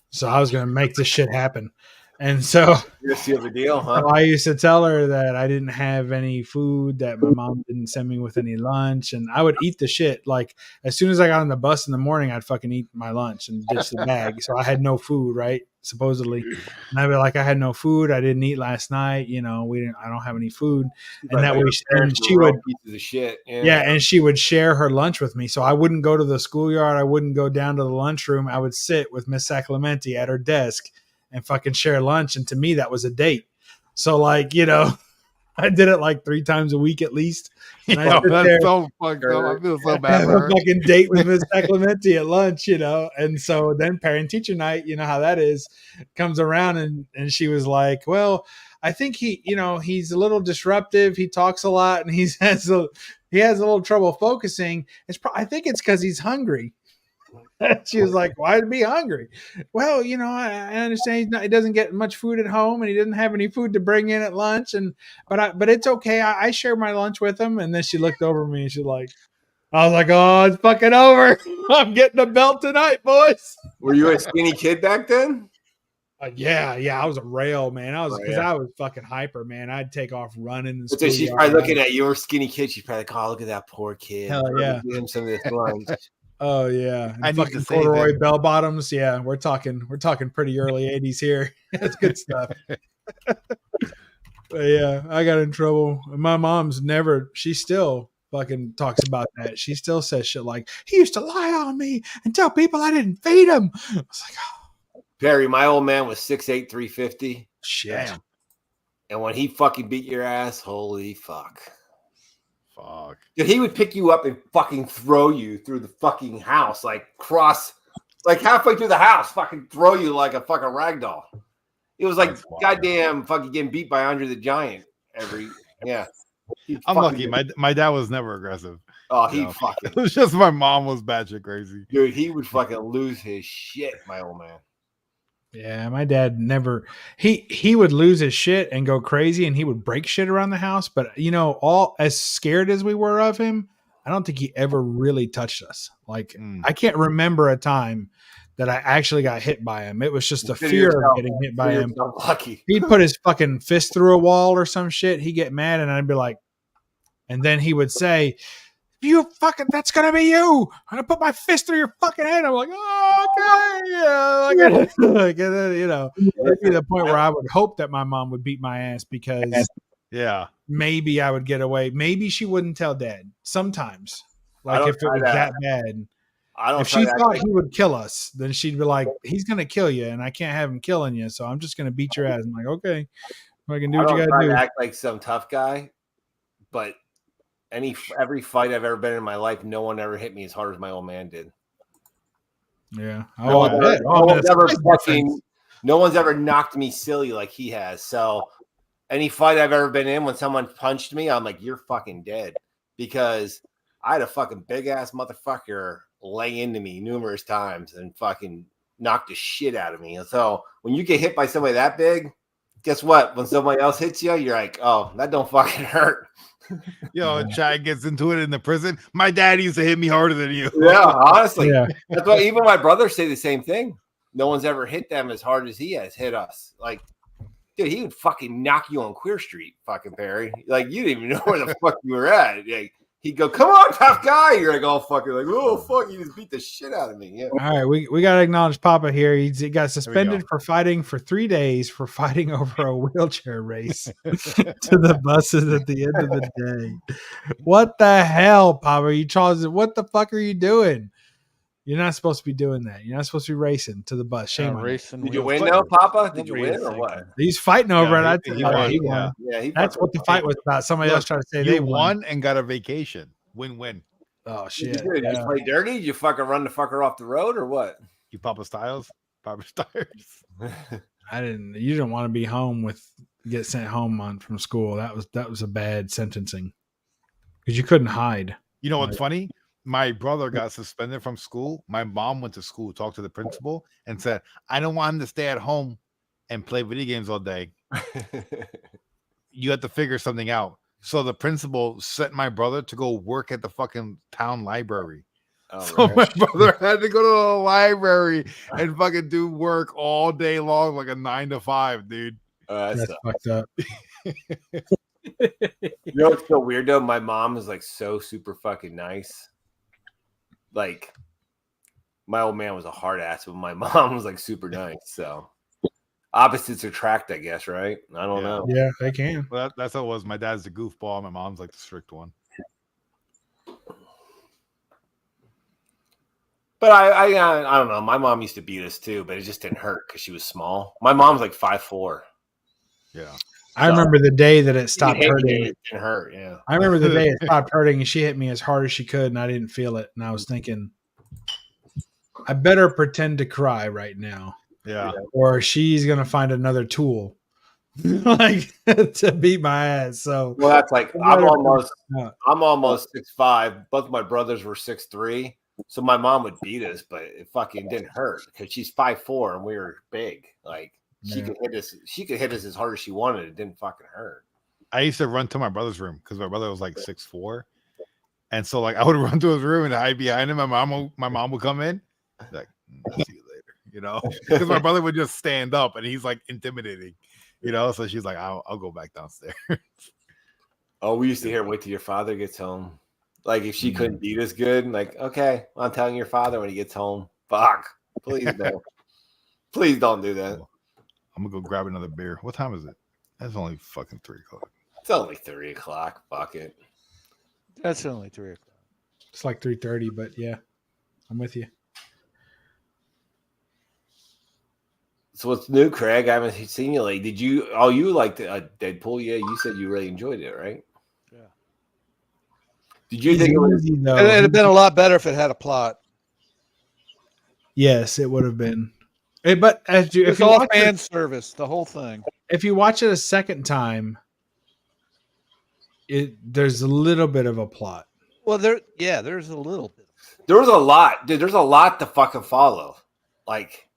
So I was gonna make this shit happen. And so You seal the deal, huh? I used to tell her that I didn't have any food, that my mom didn't send me with any lunch, and I would eat the shit. Like as soon as I got on the bus in the morning, I'd fucking eat my lunch and ditch the bag. So I had no food, right? Supposedly, and I'd be like, I had no food. I didn't eat last night. You know, I don't have any food, and that way, and she would pieces of shit. yeah, and she would share her lunch with me. So I wouldn't go to the schoolyard. I wouldn't go down to the lunchroom. I would sit with Miss Saclemente at her desk and fucking share lunch. And to me, that was a date. So like, you know, I did it like 3 times a week at least. And Yo, that's so fucked up. I feel so bad have for a her. fucking date with Miss Saclemente at lunch, you know. And so then parent teacher night, you know how that is, comes around, and she was like, well, I think he's a little disruptive. He talks a lot, and he has a little trouble focusing. I think it's because he's hungry. She was like, why be hungry? Well, you know, I understand he doesn't get much food at home, and he doesn't have any food to bring in at lunch. But it's okay. I share my lunch with him. And then she looked over at me and she's like, I was like, oh, it's fucking over. I'm getting a belt tonight, boys. Were you a skinny kid back then? Yeah. I was a rail, man. I was fucking hyper, man. I'd take off running. And So she's probably looking at your skinny kid. She's probably like, oh, look at that poor kid. Hell yeah. Give him some of this lunch. Oh yeah, and I need to fucking say corduroy that- bell bottoms. Yeah, we're talking pretty early '80s here. That's good stuff. But yeah, I got in trouble. My mom's never. She still fucking talks about that. She still says shit like, "He used to lie on me and tell people I didn't feed him." I was like, oh, Perry, my old man was 6'8", 350. shit. And when he fucking beat your ass, holy fuck. Fuck. Dude, he would pick you up and fucking throw you through the fucking house, like halfway through the house, fucking throw you like a fucking ragdoll. It was like goddamn fucking getting beat by Andre the Giant yeah. I'm lucky. My dad was never aggressive. Oh, You he know? fucking It was just my mom was batshit crazy. dude, he would fucking lose his shit, my old man. Yeah, my dad never. He would lose his shit and go crazy, and he would break shit around the house. But you know, all as scared as we were of him, I don't think he ever really touched us. Like I can't remember a time that I actually got hit by him. It was just the Consider fear yourself- of getting hit by consider him. yourself lucky. He'd put his fucking fist through a wall or some shit. He'd get mad, and I'd be like, and then he would say, "You fucking, that's gonna be you. I'm gonna put my fist through your fucking head." I'm like, oh, okay, yeah. Like, and then, you know, it'd be the point where I would hope that my mom would beat my ass because Yeah. maybe I would get away. Maybe she wouldn't tell dad. Sometimes, I like don't if it try was that. that bad. I don't If try she that. thought he would kill us, then she'd be like, "He's gonna kill you, and I can't have him killing you. So I'm just gonna beat your ass." I'm like, "Okay, I can do I what you don't gotta try do." to act like some tough guy, but every fight I've ever been in my life, no one ever hit me as hard as my old man did. Yeah. No, Oh, I bet. no Oh, one's that's ever a big difference. fucking, no one's ever knocked me silly like he has. So any fight I've ever been in, when someone punched me, I'm like, you're fucking dead. Because I had a fucking big ass motherfucker lay into me numerous times and fucking knock the shit out of me. And so when you get hit by somebody that big, guess what? When somebody else hits you, you're like, oh, that don't fucking hurt. Chad gets into it in the prison. My dad used to hit me harder than you. Yeah, honestly. Yeah. That's why even my brothers say the same thing. No one's ever hit them as hard as he has hit us. Like, dude, he would fucking knock you on Queer Street, fucking Perry. Like, you didn't even know where the fuck you were at. Like, he'd go, "Come on, tough guy." You're like, "Oh, fucking," like, "Oh, fuck," you just beat the shit out of me. Yeah. All right, we got to acknowledge Papa here. He got suspended for fighting for 3 days for fighting over a wheelchair race to the buses at the end of the day. What the hell, Papa? You charged? What the fuck are you doing? You're not supposed to be doing that. You're not supposed to be racing to the bus. Shame on you. Racing. Did you win though, Papa? Did you win or what? He's fighting over Yeah, it. he won. He won. Yeah, he That's what the fight was about. Somebody else tried to say they You won. won and got a vacation. Win-win. Oh shit! Did you, did you play dirty? Did you fucking run the fucker off the road or what? You Papa Styles? Papa Styles? I didn't. You didn't want to be home get sent home from school. That was a bad sentencing because you couldn't hide. You know what's funny? My brother got suspended from school. My mom went to school, talked to the principal, and said, "I don't want him to stay at home and play video games all day. You have to figure something out." So the principal sent my brother to go work at the fucking town library. Oh, So my brother had to go to the library and fucking do work all day long, like a 9 to 5, dude. That's fucked up. You know what's so weird though? My mom is like so super fucking nice. Like, my old man was a hard ass, but my mom was like super nice. So opposites attract, I guess, right? I don't know. Yeah, they can. Well, that's how it was. My dad's the goofball. My mom's like the strict one. But I don't know. My mom used to beat us too, but it just didn't hurt because she was small. My mom's like 5'4". Yeah. I remember the day that it stopped It hurting. didn't hurt. Yeah. I remember the day it stopped hurting and she hit me as hard as she could and I didn't feel it. And I was thinking, I better pretend to cry right now. Yeah. Or she's going to find another tool like to beat my ass. So, Well, that's like I'm almost Yeah. 6'5". Both my brothers were 6'3". So my mom would beat us, but it fucking didn't hurt because she's 5'4" and we were big. Like she could hit us. She could hit us as hard as she wanted. It didn't fucking hurt. I used to run to my brother's room because my brother was like 6'4", and so like I would run to his room and hide behind him. My mom would come in, like, "I'll see you later," you know, because my brother would just stand up and he's like intimidating, you know. So she's like, "I'll go back downstairs." Oh, we used to hear, "Wait till your father gets home." Like if she couldn't beat us good, like, okay, I'm telling your father when he gets home. Fuck, please don't, please don't do that. I'm gonna go grab another beer. What time is it? That's only fucking 3 o'clock. It's only 3 o'clock. Fuck it. That's only 3 o'clock. It's like 3:30, but yeah, I'm with you. So what's new, Craig? I haven't seen you lately. Did you? Oh, you liked Deadpool? Yeah, you said you really enjoyed it, right? Yeah. Did you think it was? It'd have been a lot better if it had a plot. Yes, it would have been. But as you, It's if you all watch fan it, service, the whole thing. if you watch it a second time, there's a little bit of a plot. Well, there's a little bit. There was a lot, dude. There's a lot to fucking follow. Like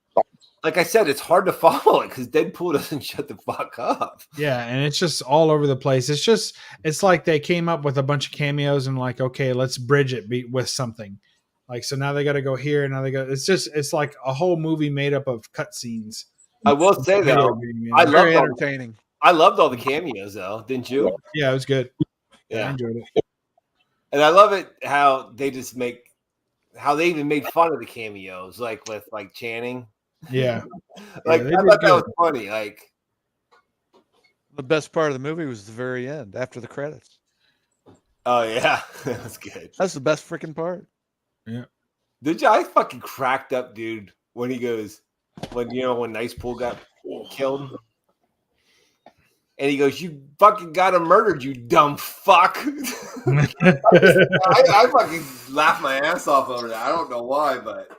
I said, it's hard to follow it because Deadpool doesn't shut the fuck up. Yeah, and it's just all over the place. It's like they came up with a bunch of cameos and like, okay, let's bridge it with something. Like, so now they got to go here. Now they go. It's like a whole movie made up of cutscenes. I will say though, Very entertaining. I loved all the cameos though, didn't you? Yeah, it was good. Yeah, I enjoyed it. And I love it how they even made fun of the cameos, like with like Channing. Yeah, like they I did thought that good. was funny. Like The best part of the movie was the very end, after the credits. oh yeah, that's good. That's the best freaking part. Yeah. Did you? I fucking cracked up, dude, when he goes, when Nice Pool got killed. And he goes, "You fucking got him murdered, you dumb fuck." I fucking laughed my ass off over that. I don't know why, but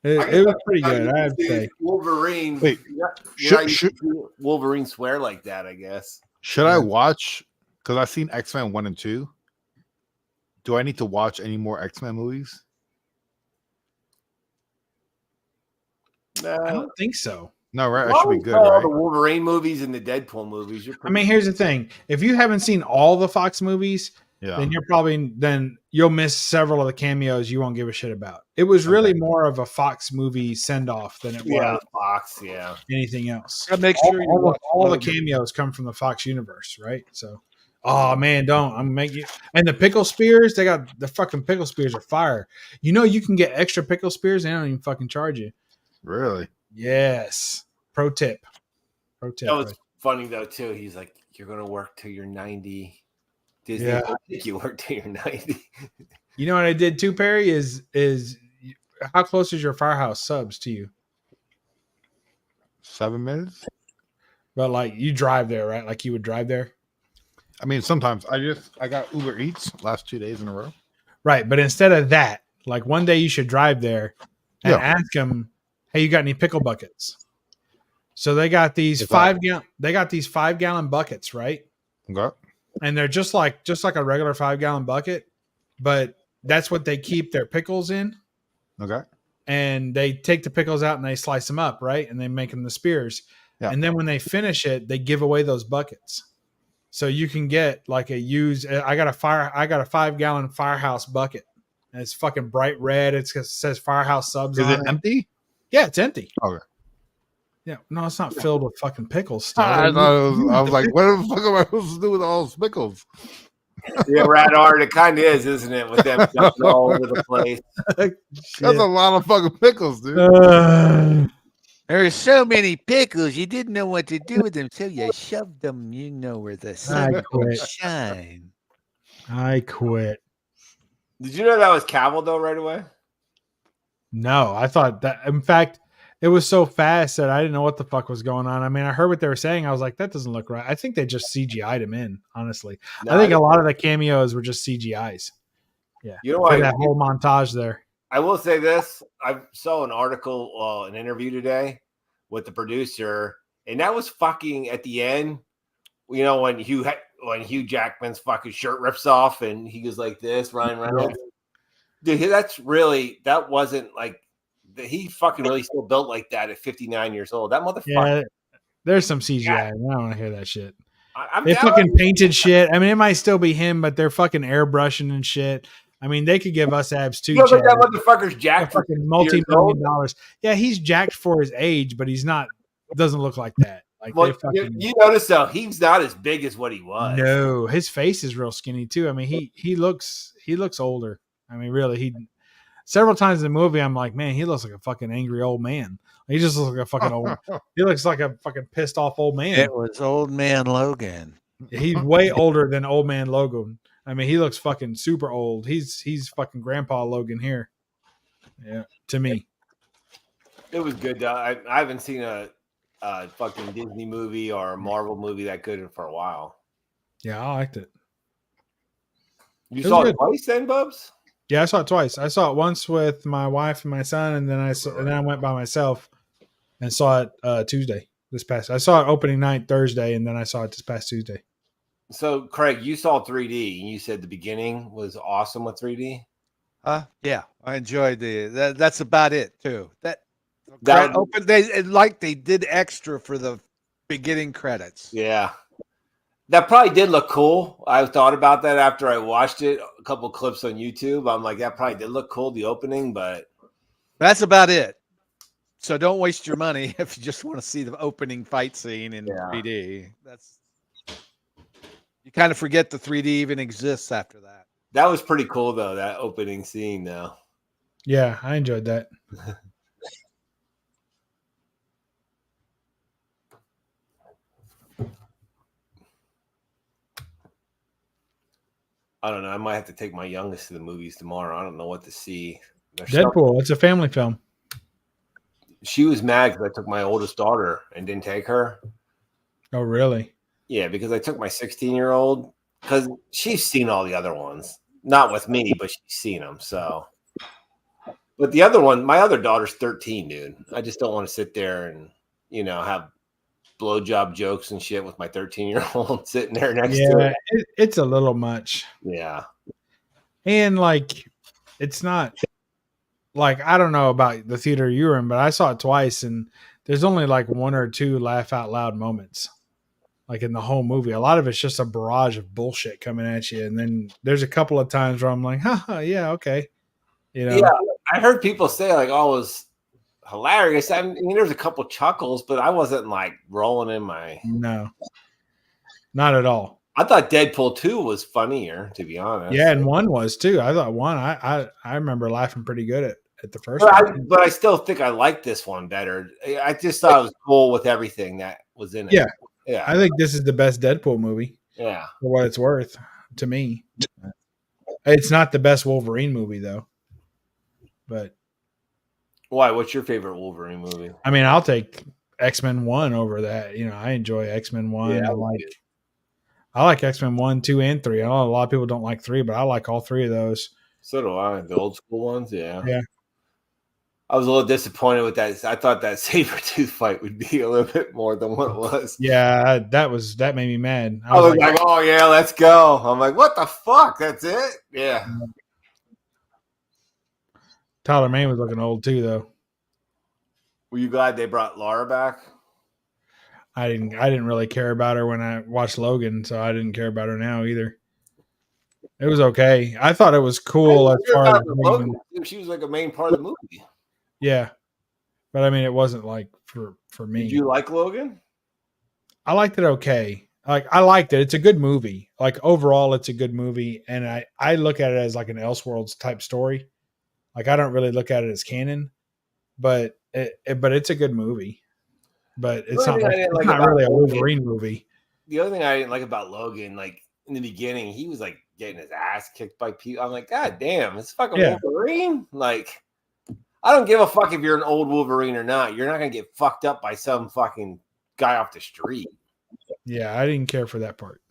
it was pretty good. I have to say. Wolverine. Wait, Wolverine swear like that? I guess. Should I watch? Because I've seen X-Men 1 and 2. Do I need to watch any more X-Men movies? I don't think so. No, right? As That long should be as you good, saw all right? the Wolverine movies and the Deadpool movies. You're I mean, pretty here's the thing: if you haven't seen all the Fox movies, Yeah. then you'll miss several of the cameos you won't give a shit about. It was really more of a Fox movie send off than it was Fox. Yeah. anything else. Gotta make sure you watch all the Logan. cameos come from the Fox universe, right? So, oh man, I'm making you. And the pickle spears, they got the fucking pickle spears are fire. You know, you can get extra pickle spears. They don't even fucking charge you. Really? Yes. Pro tip. Pro tip. That was right? funny though too. He's like, "You're gonna work till you're 90." Disney, Yeah. will make you work till you're 90. You know what I did too, Perry? Is how close is your Firehouse subs to you? 7 minutes. But like you drive there, right? Like you would drive there, I mean, sometimes I got Uber Eats last 2 days in a row. right? But instead of that, like one day you should drive there and Yeah. ask them, "Hey, you got any pickle buckets?" So they got these Is that- 5-gallon buckets, right? Okay. And they're just like a regular 5-gallon bucket, but that's what they keep their pickles in. Okay. And they take the pickles out and they slice them up, right? And they make them the spears. Yeah. And then when they finish it, they give away those buckets. So you can get like a used. I got a 5-gallon Firehouse bucket, and it's fucking bright red. It says Firehouse subs. Is on it empty? Yeah, it's empty. Okay. Yeah, no, it's not filled with fucking pickles. Still. I was like, what the fuck am I supposed to do with all those pickles? Yeah, Rad Art. It kind of is, isn't it? With them jumping all over the place. That's a lot of fucking pickles, dude. There's so many pickles, you didn't know what to do with them, so you shoved them, you know, where the sun quit. shine. I quit. Did you know that was Cavill though? Right away. No, I thought that. In fact, it was so fast that I didn't know what the fuck was going on. I mean, I heard what they were saying. I was like, that doesn't look right. I think they just CGI'd him in, honestly. No, I think a lot of the cameos were just CGIs. Yeah. You know For what? that whole montage there. I will say this: I saw an article, an interview today with the producer, and that was fucking at the end. You know, when Hugh Jackman's fucking shirt rips off and he goes like this, Ryan Reynolds. Dude, that wasn't like he fucking really still built like that at 59 years old. That motherfucker. Yeah, there's some CGI. I don't want to hear that shit. I'm They down. fucking painted shit. I mean, it might still be him, but they're fucking airbrushing and shit. I mean, they could give us abs too. You know, Chad. that motherfucker's jacked for Fucking 50 years multi-million old. dollars. Yeah, he's jacked for his age, but he's not. Doesn't look like that. Like Well, they fucking. you notice though, he's not as big as what he was. No, his face is real skinny too. I mean, he looks older. I mean, really, he. Several times in the movie, I'm like, man, he looks like a fucking angry old man. He just looks like a fucking old. He looks like a fucking pissed off old man. It was old man Logan. He's way older than old man Logan. I mean, he looks fucking super old. He's fucking Grandpa Logan here. Yeah, to me. It was good. I haven't seen a fucking Disney movie or a Marvel movie that good for a while. Yeah, I liked it. You It saw was it good. twice then, Bubs? Yeah, I saw it twice. I saw it once with my wife and my son, and then I went by myself and saw it Tuesday. I saw it opening night Thursday, and then I saw it this past Tuesday. So, Craig, you saw 3D, and you said the beginning was awesome with 3D. Yeah, I enjoyed that's about it too. That They did extra for the beginning credits. Yeah, that probably did look cool. I thought about that after I watched it. A couple clips on YouTube. I'm like, that probably did look cool, the opening, but That's about it. So don't waste your money if you just want to see the opening fight scene in 3D. You kind of forget the 3D even exists after that. that was pretty cool though. That opening scene, though. Yeah, I enjoyed that. I don't know. I might have to take my youngest to the movies tomorrow. I don't know what to see. There's Deadpool. It's a family film. She was mad because I took my oldest daughter and didn't take her. Oh, really? Yeah, because I took my 16-year-old because she's seen all the other ones. Not with me, but she's seen them. So, but the other one, my other daughter's 13, dude. I just don't want to sit there and, have blowjob jokes and shit with my 13-year-old sitting there next to Yeah, it. it's a little much. Yeah. And like, it's not like, I don't know about the theater you were in, but I saw it twice, and there's only like one or two laugh out loud moments, like in the whole movie. A lot of it's just a barrage of bullshit coming at you, and then there's a couple of times where I'm like, "Haha, yeah, okay," you know. Yeah, I heard people say like, "Oh, it was hilarious." I mean, there's a couple chuckles, but I wasn't like rolling in my. No, not at all. I thought Deadpool 2 was funnier, to be honest. Yeah, and one was too. I thought one. I remember laughing pretty good at the first one. But I still think I like this one better. I just thought it was cool with everything that was in it. Yeah, yeah. I think this is the best Deadpool movie. Yeah, for what it's worth to me. It's not the best Wolverine movie though. But why? What's your favorite Wolverine movie? I mean, I'll take X-Men 1 over that. You know, I enjoy X-Men 1. Yeah, I like X-Men 1, 2, and 3. I know a lot of people don't like 3, but I like all 3 of those. So do I. The old school ones, yeah. Yeah. I was a little disappointed with that. I thought that Sabretooth fight would be a little bit more than what it was. Yeah, that made me mad. I was like, oh yeah, let's go. I'm like, what the fuck? That's it? Yeah. Tyler Mane was looking old too, though. Were you glad they brought Laura back? I didn't really care about her when I watched Logan, so I didn't care about her now either. It was okay. I thought it was cool as far as Logan. She was like a main part of the movie. Yeah, but I mean, it wasn't like for me. Did you like Logan? I liked it okay. Like I liked it. It's a good movie. Like overall, it's a good movie, and I look at it as like an Elseworlds type story. Like I don't really look at it as canon, but it's a good movie. But it's not really a Wolverine movie. The other thing I didn't like about Logan, like in the beginning, he was like getting his ass kicked by people. I'm like, God damn, it's fucking Wolverine. Like, I don't give a fuck if you're an old Wolverine or not. You're not gonna get fucked up by some fucking guy off the street. Yeah, I didn't care for that part.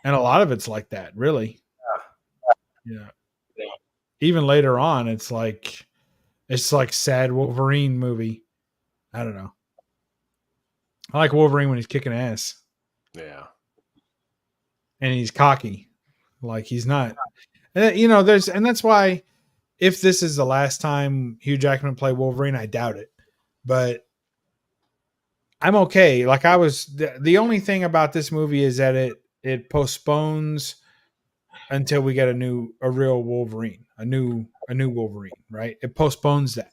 And a lot of it's like that, really. Yeah. Even later on, it's like sad Wolverine movie. I don't know. I like Wolverine when he's kicking ass. Yeah. And he's cocky. Like he's not. You know, and that's why if this is the last time Hugh Jackman play Wolverine, I doubt it. But I'm okay. Like the only thing about this movie is that it postpones until we get a real Wolverine, a new Wolverine, right? It postpones that.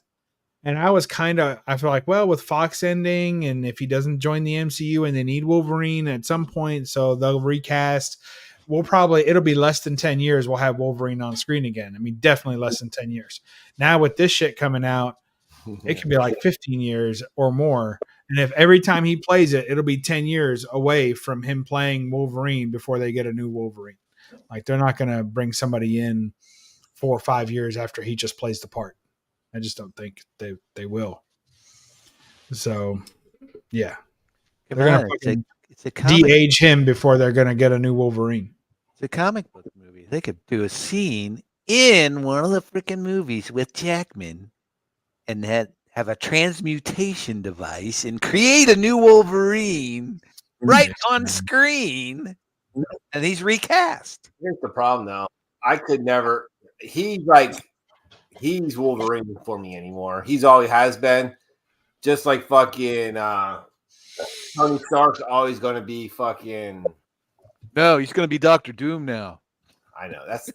And I feel like, well, with Fox ending, and if he doesn't join the MCU and they need Wolverine at some point, so they'll recast, it'll be less than 10 years. We'll have Wolverine on screen again. I mean, definitely less than 10 years. Now with this shit coming out, it could be like 15 years or more. And if every time he plays it, it'll be 10 years away from him playing Wolverine before they get a new Wolverine. Like they're not going to bring somebody in 4 or 5 years after he just plays the part. I just don't think they will. So, yeah. They're going to de-age him before they're going to get a new Wolverine. It's a comic book movie. They could do a scene in one of the freaking movies with Jackman and have a transmutation device and create a new Wolverine right on screen, and he's recast. Here's the problem, though. I could never. He's Wolverine for me anymore. He's always has been. Just like fucking Tony Stark's always going to be fucking. No, he's going to be Dr. Doom now. I know that's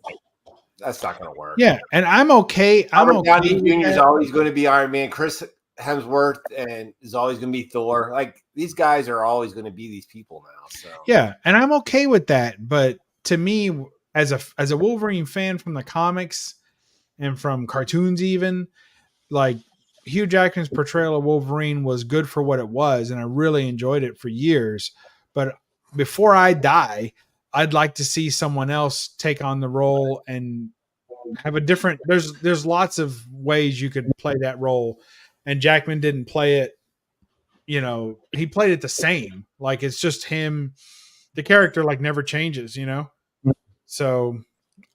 not going to work. Yeah, and I'm okay. Robert Downey Jr. is always going to be Iron Man. Chris Hemsworth and is always going to be Thor. Like these guys are always going to be these people now. So yeah, and I'm okay with that. But to me, as a Wolverine fan from the comics and from cartoons, even like Hugh Jackman's portrayal of Wolverine was good for what it was, and I really enjoyed it for years. But before I die, I'd like to see someone else take on the role and have a different. There's lots of ways you could play that role, and Jackman didn't play it. You know, he played it the same. Like it's just him. The character like never changes. You know, so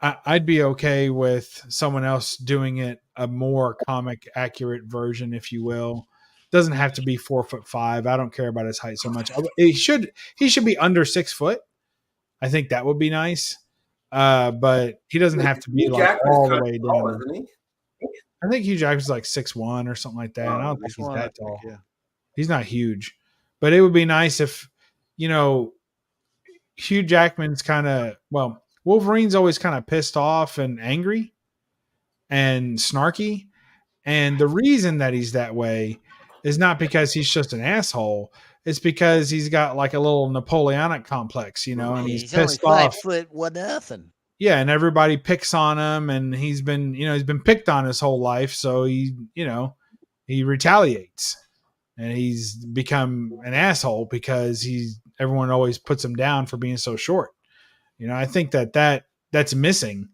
I'd be okay with someone else doing it, a more comic accurate version, if you will. Doesn't have to be 4'5". I don't care about his height so much. He should be under 6 foot. I think that would be nice. But he doesn't have to be like all the way down. I think Hugh Jackman's like 6'1" or something like that. I don't think he's that tall. Yeah. He's not huge, but it would be nice if, Hugh Jackman's Wolverine's always kind of pissed off and angry and snarky. And the reason that he's that way is not because he's just an asshole. It's because he's got like a little Napoleonic complex, and he's pissed only off. 5 foot 1/0. Yeah, and everybody picks on him, and he's been picked on his whole life, so he retaliates, and he's become an asshole because everyone always puts him down for being so short. I think that's missing.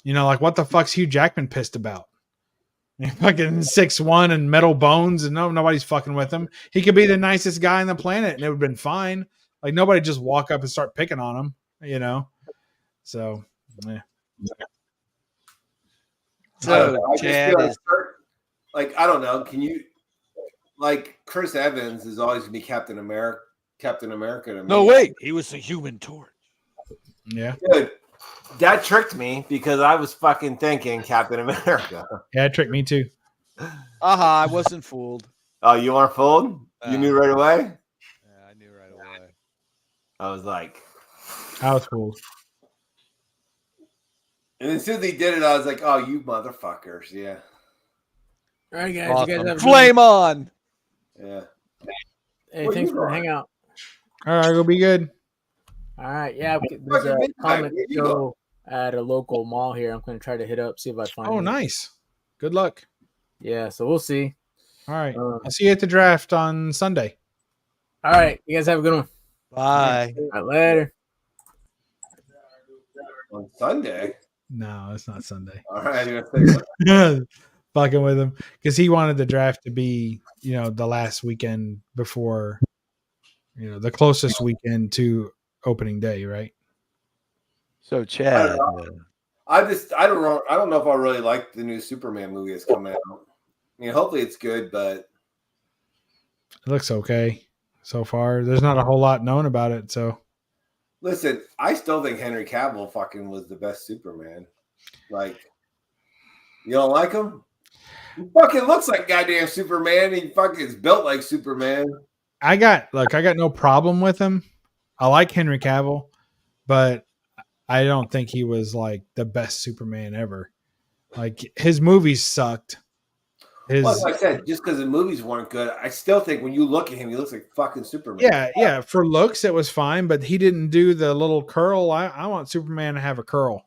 Like what the fuck's Hugh Jackman pissed about? Fucking 6'1" and metal bones, and nobody's fucking with him. He could be the nicest guy on the planet, and it would have been fine. Like nobody just walk up and start picking on him, So. Yeah. So I just Chad feel is like I don't know. Can you Chris Evans is always gonna be Captain America? Captain America to me. no wait, he was the Human Torch. Yeah. Dude, that tricked me because I was fucking thinking Captain America. Yeah, it tricked me too. I wasn't fooled. Oh, you weren't fooled? You knew right away? Yeah, I knew right away. I was like, I was fooled. and as soon as he did it, I was like, oh, you motherfuckers. Yeah. All right, guys. Awesome. You guys have a good Flame on. Yeah. Hey, What thanks you for got? hanging out. All right, go be good. All right, yeah. There's a Fucking midnight, comic where you show at a local mall here. I'm going to try to hit up, see if I find Oh, it. nice. Good luck. Yeah, so we'll see. All right. I'll see you at the draft on Sunday. All right, you guys have a good one. Bye. All right, later. On Sunday. No, it's not Sunday. All right. I'm gonna say, Fucking with him because he wanted the draft to be, the last weekend before, the closest weekend to opening day, right? So Chad, I don't know if I really like the new Superman movie that's coming out. I mean, hopefully it's good, but It looks okay so far. There's not a whole lot known about it, so listen, I still think Henry Cavill fucking was the best Superman. Like, you don't like him? He fucking looks like goddamn Superman. He fucking is built like Superman. I got no problem with him. I like Henry Cavill, but I don't think he was like the best Superman ever. Like his movies sucked. Well, like I said, just because the movies weren't good, I still think when you look at him, he looks like fucking Superman. Yeah. For looks, it was fine, but he didn't do the little curl. I want Superman to have a curl.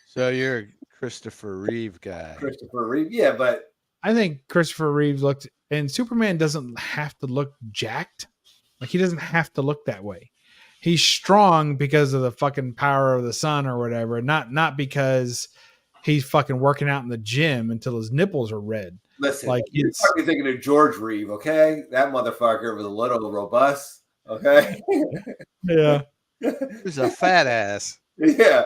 so you're a Christopher Reeve guy. Christopher Reeve, yeah, but I think Christopher Reeves looked, and Superman doesn't have to look jacked. Like he doesn't have to look that way. He's strong because of the fucking power of the sun or whatever, not because he's fucking working out in the gym until his nipples are red. listen, Like you're it's fucking thinking of George Reeve, okay? That motherfucker was a little robust, okay? yeah. He's a fat ass. Yeah.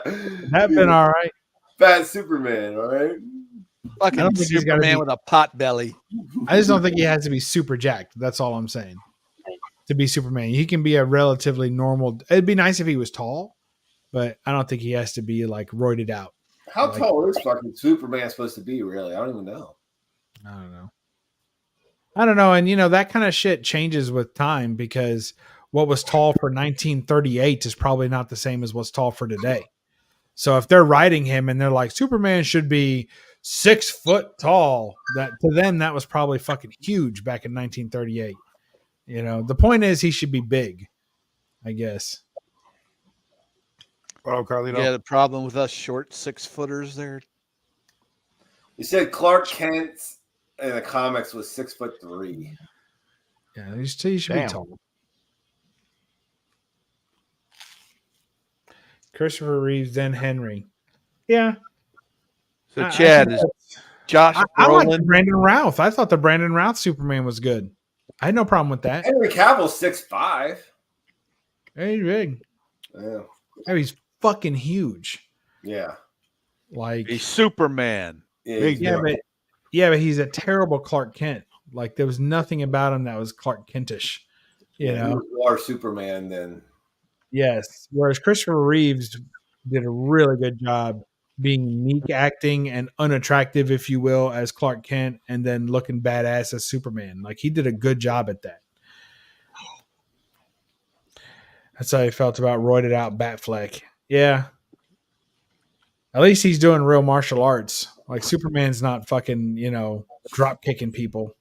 That been all right. Fat Superman, all right? I Fucking don't think he's gotta Superman be- with a pot belly. I just don't think he has to be super jacked. That's all I'm saying. To be Superman, he can be a relatively normal. It'd be nice if he was tall, but I don't think he has to be like roided out. How Like- tall is fucking Superman supposed to be, really? I don't even know. I don't know. And that kind of shit changes with time because what was tall for 1938 is probably not the same as what's tall for today. So if they're writing him and they're like, Superman should be 6 foot tall, that to them, that was probably fucking huge back in 1938. The point is he should be big, I guess. Oh, Carlito. Yeah, the problem with us short 6-footers there. You said Clark Kent in the comics was 6'3". Yeah, he should be Damn. tall. Christopher Reeves, then Henry. Yeah. So I Chad think is Josh I like Brolin. Brandon Routh. I thought the Brandon Routh Superman was good. I had no problem with that. Henry Cavill's 6'5". He's big. Yeah. Oh, he's fucking huge. Yeah. Like He's Superman. Yeah, but he's a terrible Clark Kent. Like there was nothing about him that was Clark Kentish. You know. Or Superman then. Yes. Whereas Christopher Reeves did a really good job being meek acting and unattractive, if you will, as Clark Kent, and then looking badass as Superman. Like he did a good job at that. That's how I felt about roided out Batfleck. Yeah. At least he's doing real martial arts. Like Superman's not fucking, drop kicking people.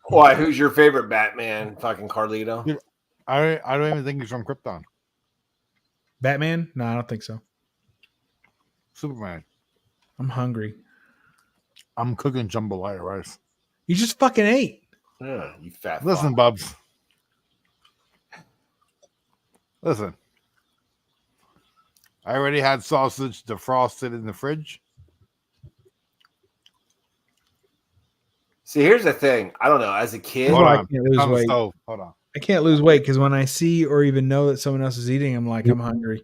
Why? Who's your favorite Batman? Fucking Carlito. Dude, I don't even think he's from Krypton. Batman? No, I don't think so. Superman. I'm hungry. I'm cooking jambalaya rice. You just fucking ate. Yeah, you fat. Listen, fuck. Bubs. Listen. I already had sausage defrosted in the fridge. See, here's the thing. I don't know. As a kid, Hold I on. can't lose On the weight. stove. Hold on. I can't lose weight because when I see or even know that someone else is eating, I'm like, I'm hungry.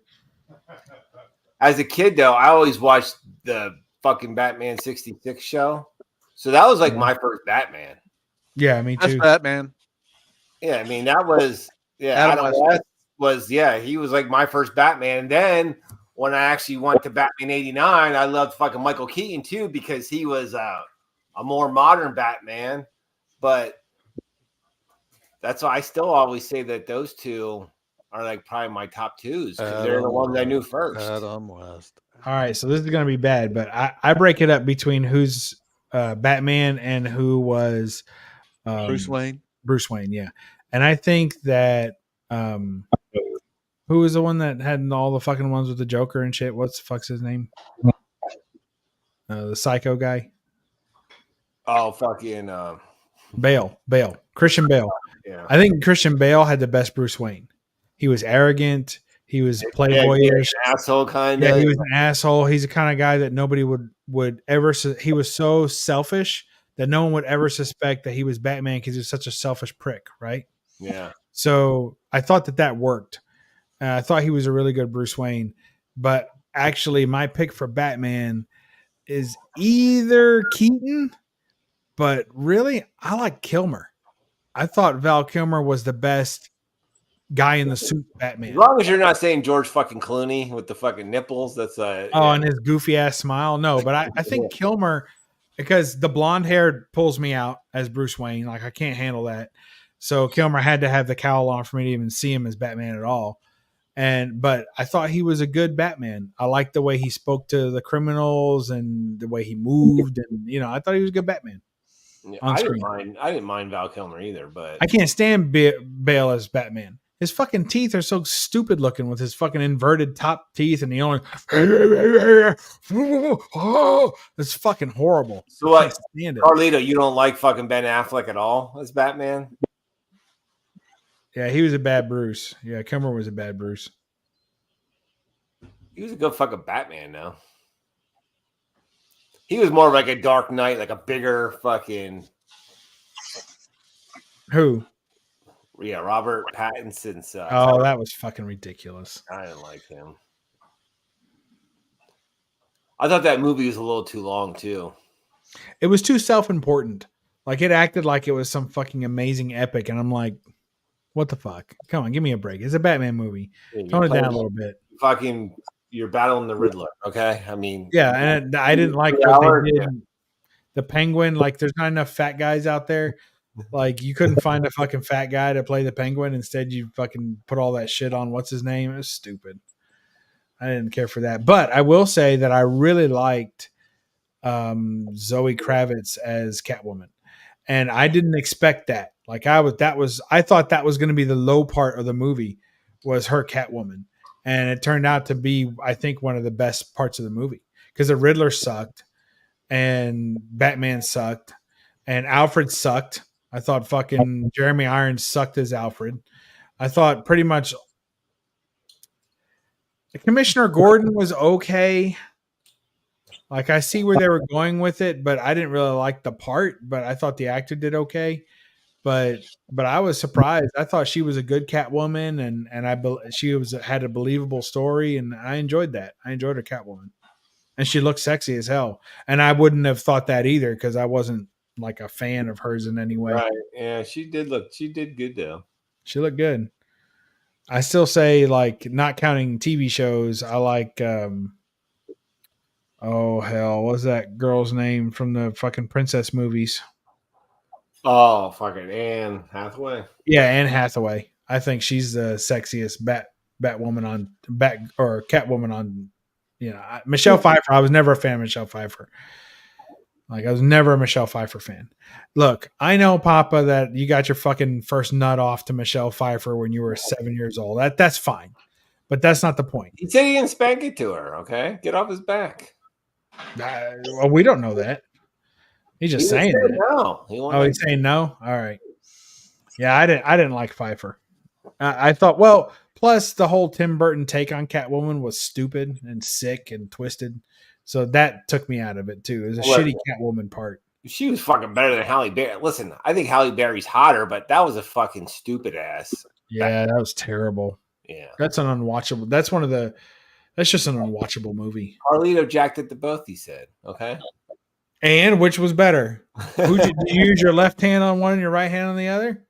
as a kid, though, I always watched the fucking Batman 66 show. So that was like my first Batman. Yeah, me That's too. Batman. Yeah, I mean, that was, Adam Adam West. West he was like my first Batman. And then when I actually went to Batman 89, I loved fucking Michael Keaton too, because he was a more modern Batman. But that's why I still always say that those two are like probably my top twos, because they're the ones I knew first. Adam West. All right, so this is going to be bad, but I break it up between who's Batman and who was Bruce Wayne. Bruce Wayne, yeah. And I think that who was the one that had all the fucking ones with the Joker and shit? What's the fuck's his name? The psycho guy. Oh, fucking Bale. Christian Bale. Yeah. I think Christian Bale had the best Bruce Wayne. He was arrogant. He was playboyish. Asshole kind of. Yeah, he was an asshole. He's the kind of guy that nobody would ever. He was so selfish that no one would ever suspect that he was Batman because he was such a selfish prick, right? Yeah. So I thought that worked. I thought he was a really good Bruce Wayne, but actually, my pick for Batman is either Keaton, but really, I like Kilmer. I thought Val Kilmer was the best guy in the suit Batman. As long as you're not saying George fucking Clooney with the fucking nipples, that's and his goofy ass smile. No, but I think Kilmer, because the blonde hair pulls me out as Bruce Wayne. Like I can't handle that. So Kilmer had to have the cowl on for me to even see him as Batman at all. But I thought he was a good Batman. I liked the way he spoke to the criminals and the way he moved, and I thought he was a good Batman. Yeah, on screen. I didn't mind Val Kilmer either, but I can't stand Bale as Batman. His fucking teeth are so stupid looking with his fucking inverted top teeth, and he only it's fucking horrible. So what, stand it. Carlito, you don't like fucking Ben Affleck at all as Batman? Yeah, he was a bad Bruce. Yeah, Kilmer was a bad Bruce. He was a good fucking Batman, though. He was more like a Dark Knight, like a bigger fucking. Who? Yeah, Robert Pattinson's. That was fucking ridiculous. I didn't like him. I thought that movie was a little too long too. It was too self-important. Like it acted like it was some fucking amazing epic, and I'm like, what the fuck? Come on, give me a break. It's a Batman movie. Tone it down a little bit. Fucking, you're battling the Riddler, okay? I mean, yeah, and I didn't like what they did. Yeah. The Penguin, like, there's not enough fat guys out there. Like, you couldn't find a fucking fat guy to play the Penguin. Instead, you fucking put all that shit on what's his name. It was stupid. I didn't care for that. But I will say that I really liked Zoe Kravitz as Catwoman, and I didn't expect that. Like I thought that was going to be the low part of the movie, was her Catwoman, and it turned out to be, I think, one of the best parts of the movie, because the Riddler sucked, and Batman sucked, and Alfred sucked. I thought fucking Jeremy Irons sucked as Alfred. I thought pretty much Commissioner Gordon was okay. Like, I see where they were going with it, but I didn't really like the part, but I thought the actor did okay. But I was surprised. I thought she was a good Catwoman, and she had a believable story, and I enjoyed that. I enjoyed her Catwoman, and she looked sexy as hell. And I wouldn't have thought that either, because I wasn't like a fan of hers in any way. Right? Yeah, she did good though. She looked good. I still say, like, not counting TV shows, I like Oh hell, what's that girl's name from the fucking princess movies? Oh, fucking Anne Hathaway. Yeah, Anne Hathaway. I think she's the sexiest Batwoman on or Catwoman on. Michelle Pfeiffer. I was never a fan of Michelle Pfeiffer. Like I was never a Michelle Pfeiffer fan. Look, I know, Papa, that you got your fucking first nut off to Michelle Pfeiffer when you were 7 years old. That's fine, but that's not the point. He said he didn't spank it to her. Okay, get off his back. Well, we don't know that. He's just saying that. No. He's saying no. All right. Yeah, I didn't like Pfeiffer. I thought, well, plus the whole Tim Burton take on Catwoman was stupid and sick and twisted. So that took me out of it too. It was a shitty Catwoman part. She was fucking better than Halle Berry. Listen, I think Halle Berry's hotter, but that was a fucking stupid ass. Yeah, that was terrible. Yeah. That's an unwatchable. That's just an unwatchable movie. Carlito jacked it to both, he said. Okay. And which was better? Did you use your left hand on one and your right hand on the other?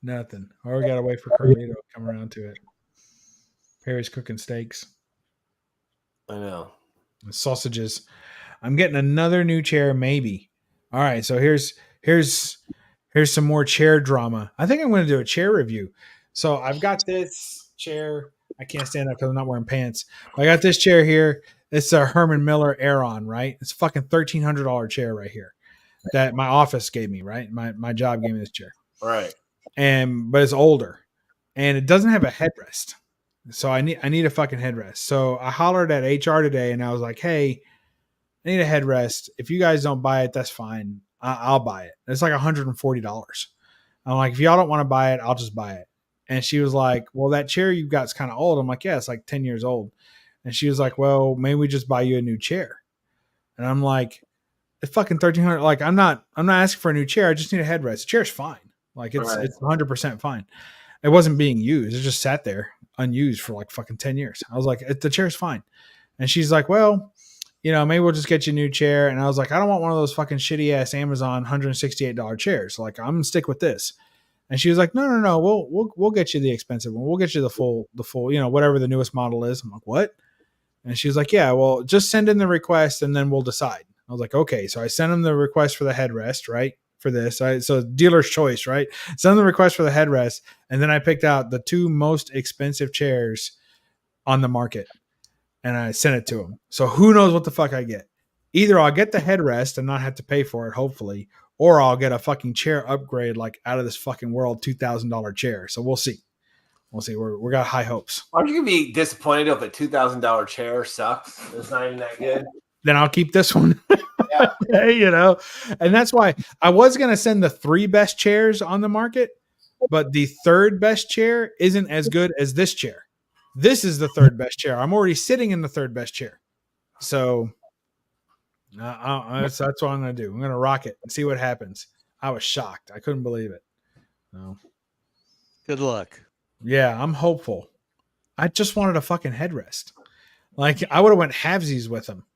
Nothing. Or we gotta wait for Carlito to come around to it. Perry's cooking steaks. I know. Sausages. I'm getting another new chair, maybe. All right, so here's some more chair drama. I think I'm going to do a chair review. So I've got this chair. I can't stand up because I'm not wearing pants. I got this chair here. It's a Herman Miller Aeron, right? It's a fucking $1,300 chair right here that my office gave me, right? My job gave me this chair. Right. But it's older and it doesn't have a headrest. So I need a fucking headrest. So I hollered at HR today and I was like, hey, I need a headrest. If you guys don't buy it, that's fine. I'll buy it. It's like $140. I'm like, if y'all don't want to buy it, I'll just buy it. And she was like, well, that chair you've got is kind of old. I'm like, yeah, it's like 10 years old. And she was like, well, maybe we just buy you a new chair. And I'm like, it's fucking $1,300. Like, I'm not asking for a new chair. I just need a headrest. The chair's fine. Like it's 100% fine. It wasn't being used. It just sat there unused for like fucking 10 years. I was like, the chair's fine. And she's like, well, maybe we'll just get you a new chair. And I was like, I don't want one of those fucking shitty ass Amazon $168 chairs. Like, I'm gonna stick with this. And she was like, no, we'll get you the expensive one. We'll get you the full, whatever the newest model is. I'm like, what? And she was like, yeah, well, just send in the request and then we'll decide. I was like, okay. So I sent him the request for the headrest, right? For this. So dealer's choice, right? Send them the request for the headrest. And then I picked out the two most expensive chairs on the market. And I sent it to him. So who knows what the fuck I get? Either I'll get the headrest and not have to pay for it, hopefully, or I'll get a fucking chair upgrade like out of this fucking world $2,000 chair. So we'll see. We'll see. We got high hopes. Aren't you gonna be disappointed if a $2,000 chair sucks? It's not even that good. Then I'll keep this one. Yeah. And that's why I was gonna send the 3 best chairs on the market, but the 3rd best chair isn't as good as this chair. This is the 3rd best chair. I'm already sitting in the 3rd best chair. So that's what I'm going to do. I'm going to rock it and see what happens. I was shocked. I couldn't believe it. No. Good luck. Yeah, I'm hopeful. I just wanted a fucking headrest. Like, I would have went halvesies with them,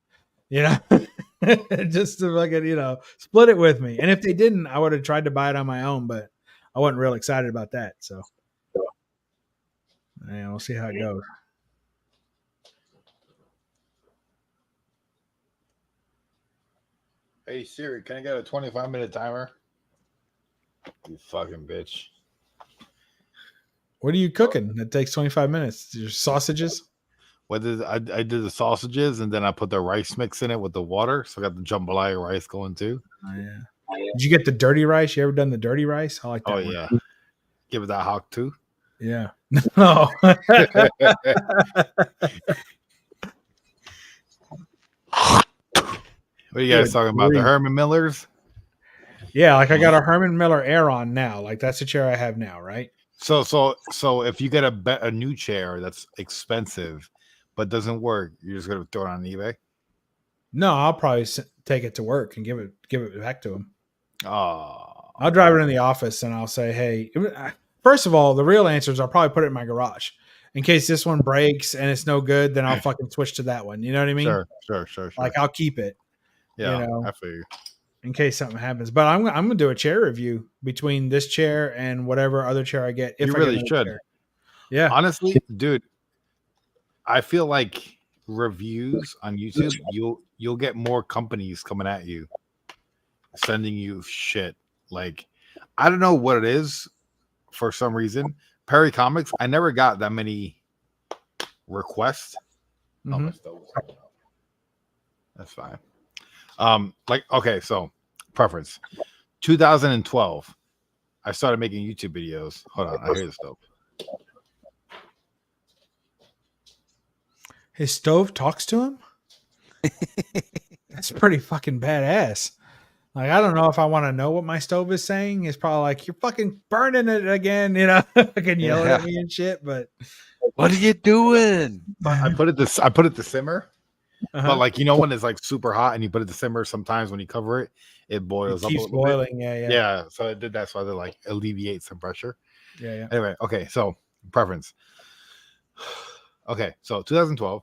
just to fucking, split it with me. And if they didn't, I would have tried to buy it on my own, but I wasn't real excited about that. So. Yeah, we'll see how it goes. Hey Siri, can I get a 25-minute timer? You fucking bitch. What are you cooking? That takes 25 minutes. Your sausages? I did the sausages and then I put the rice mix in it with the water. So I got the jambalaya rice going too. Oh, yeah. Did you get the dirty rice? You ever done the dirty rice? I like that. Oh, one. yeah. Give it that hawk too. Yeah. No. What are you guys talking about? The Herman Millers? Yeah, like I got a Herman Miller Aeron now. Like that's the chair I have now, right? So if you get a new chair that's expensive but doesn't work, you're just gonna throw it on eBay? No, I'll probably take it to work and give it back to him. Oh, I'll drive it in the office and I'll say, hey. First of all, the real answer is I'll probably put it in my garage in case this one breaks and it's no good. Then I'll fucking switch to that one. You know what I mean? Sure. Like I'll keep it. Yeah, I feel you. in case something happens. But I'm gonna do a chair review between this chair and whatever other chair I get. If You I really get should. chair. Yeah, honestly, dude, I feel like reviews on YouTube, you'll get more companies coming at you, sending you shit. Like, I don't know what it is for some reason. Perry Comics, I never got that many requests. Oh, my stove is out. That's fine. Like, okay, so preference. 2012, I started making YouTube videos. Hold on, I hear the stove. his stove talks to him. That's pretty fucking badass. Like, I don't know if I want to know what my stove is saying. It's probably like, you're fucking burning it again, you know, fucking yelling at me and shit. But what are you doing? I put it to simmer. But like, you know, when it's like super hot and you put it to simmer, sometimes when you cover it, it boils It up keeps a little boiling. bit. Yeah. So it did that, so I did like alleviate some pressure. Yeah. Anyway, okay, so preference. Okay, so 2012,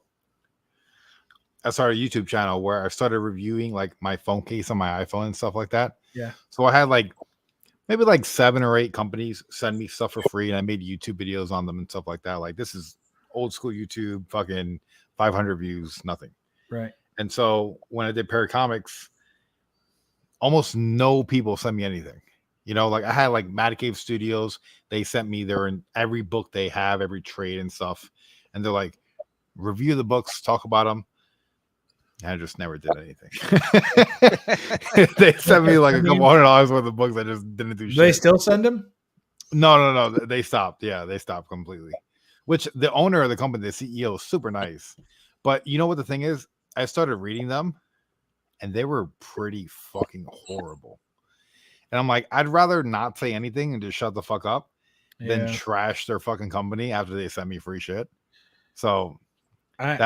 I started a YouTube channel where I started reviewing like my phone case on my iPhone and stuff like that. Yeah. So I had like maybe like 7 or 8 companies send me stuff for free, and I made YouTube videos on them and stuff like that. Like, this is old school YouTube, fucking 500 views, nothing. Right. And so when I did Perry Comics, almost no people sent me anything. You know, like I had like Mad Cave Studios. They sent me in every book they have, every trade and stuff. And they're like, review the books, talk about them. And I just never did anything. They sent me like a couple $100 worth of books. I just didn't do shit. Do they still send them? No. They stopped. Yeah, they stopped completely. Which the owner of the company, the CEO, is super nice. But you know what the thing is? I started reading them, and they were pretty fucking horrible. And I'm like, I'd rather not say anything and just shut the fuck up than trash their fucking company after they send me free shit. So I'm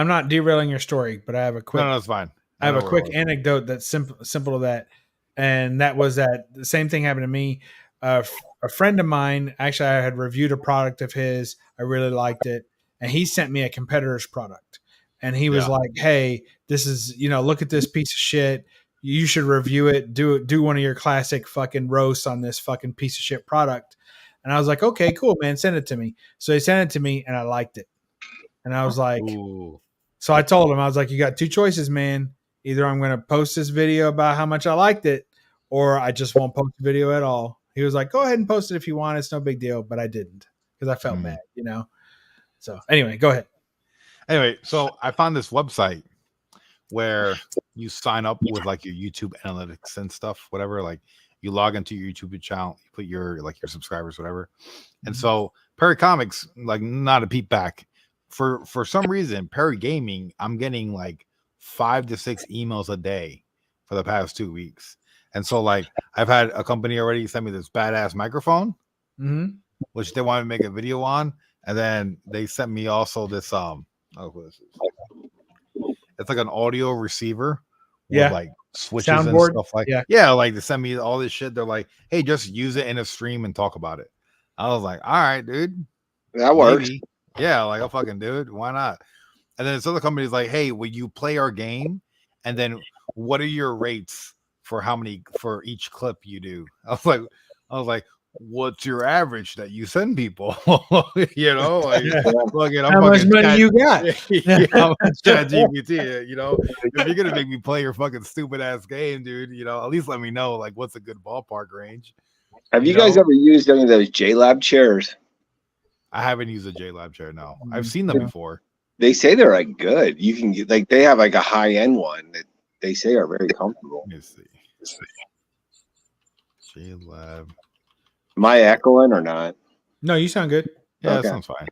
not derailing your story, but I have a quick. No, it's fine. I have a quick anecdote that's simple to that, and that was that the same thing happened to me. A friend of mine, actually, I had reviewed a product of his. I really liked it, and he sent me a competitor's product, and he was like, "Hey, this is, look at this piece of shit. You should review it. Do one of your classic fucking roasts on this fucking piece of shit product." And I was like, "Okay, cool, man. Send it to me." So he sent it to me, and I liked it. And I was like, ooh. So I told him, I was like, "You got 2 choices, man. Either I'm going to post this video about how much I liked it, or I just won't post the video at all." He was like, "Go ahead and post it if you want. It's no big deal." But I didn't because I felt bad, So anyway, go ahead. Anyway, so I found this website where you sign up with like your YouTube analytics and stuff, whatever. Like, you log into your YouTube channel, you put your subscribers, whatever. And so Perry Comics, like, not a peep back. For some reason, Perry Gaming, I'm getting like 5 to 6 emails a day for the past 2 weeks. And so, like, I've had a company already send me this badass microphone, which they want to make a video on. And then they sent me also this it's like an audio receiver with like switches soundboard and stuff like like they send me all this shit. They're like, "Hey, just use it in a stream and talk about it." I was like, "All right, dude, that works." Maybe. Yeah, like, I'll fucking do it. Why not? And then this other company's like, "Hey, will you play our game? And then what are your rates for each clip you do?" I was like, "What's your average that you send people?" Like, how much money you got? I'm ChatGPT. If you're gonna make me play your fucking stupid ass game, dude, at least let me know like what's a good ballpark range. Have you guys ever used any of those JLab chairs? I haven't used a JLab chair. No, I've seen them before. They say they're like good. You can get they have like a high end one that they say are very comfortable. Let me see. JLab. Am I echoing or not? No, you sound good. Yeah, that sounds fine.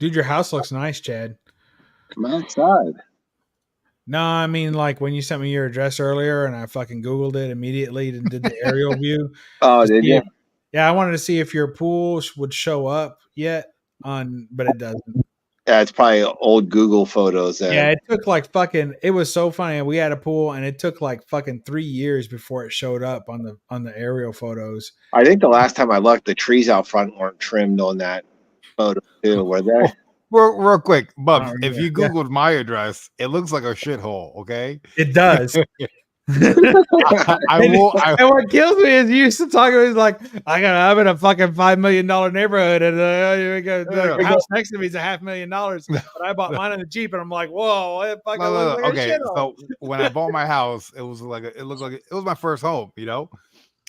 Dude, your house looks nice, Chad. Come outside. No, I mean, like when you sent me your address earlier and I fucking Googled it immediately and did the aerial view. Oh, did you? Yeah, I wanted to see if your pool would show up yet but it doesn't. Yeah, it's probably old Google photos. Then. Yeah, it took like it was so funny. We had a pool and it took like fucking 3 years before it showed up on the aerial photos. I think the last time I looked, the trees out front weren't trimmed on that photo too, were they? real quick, Bubs. Oh, if yeah, you Googled my address, it looks like a shithole. Okay, It does. I will. And what kills me is you used to talk about, he's like, I'm in a fucking $5 million neighborhood, and the house next to me is $500,000, but I bought mine on the Jeep, and I'm like, whoa, it fucking looks like a Okay, shithole. so when I bought my house, it was like it looked like it was my first home, you know,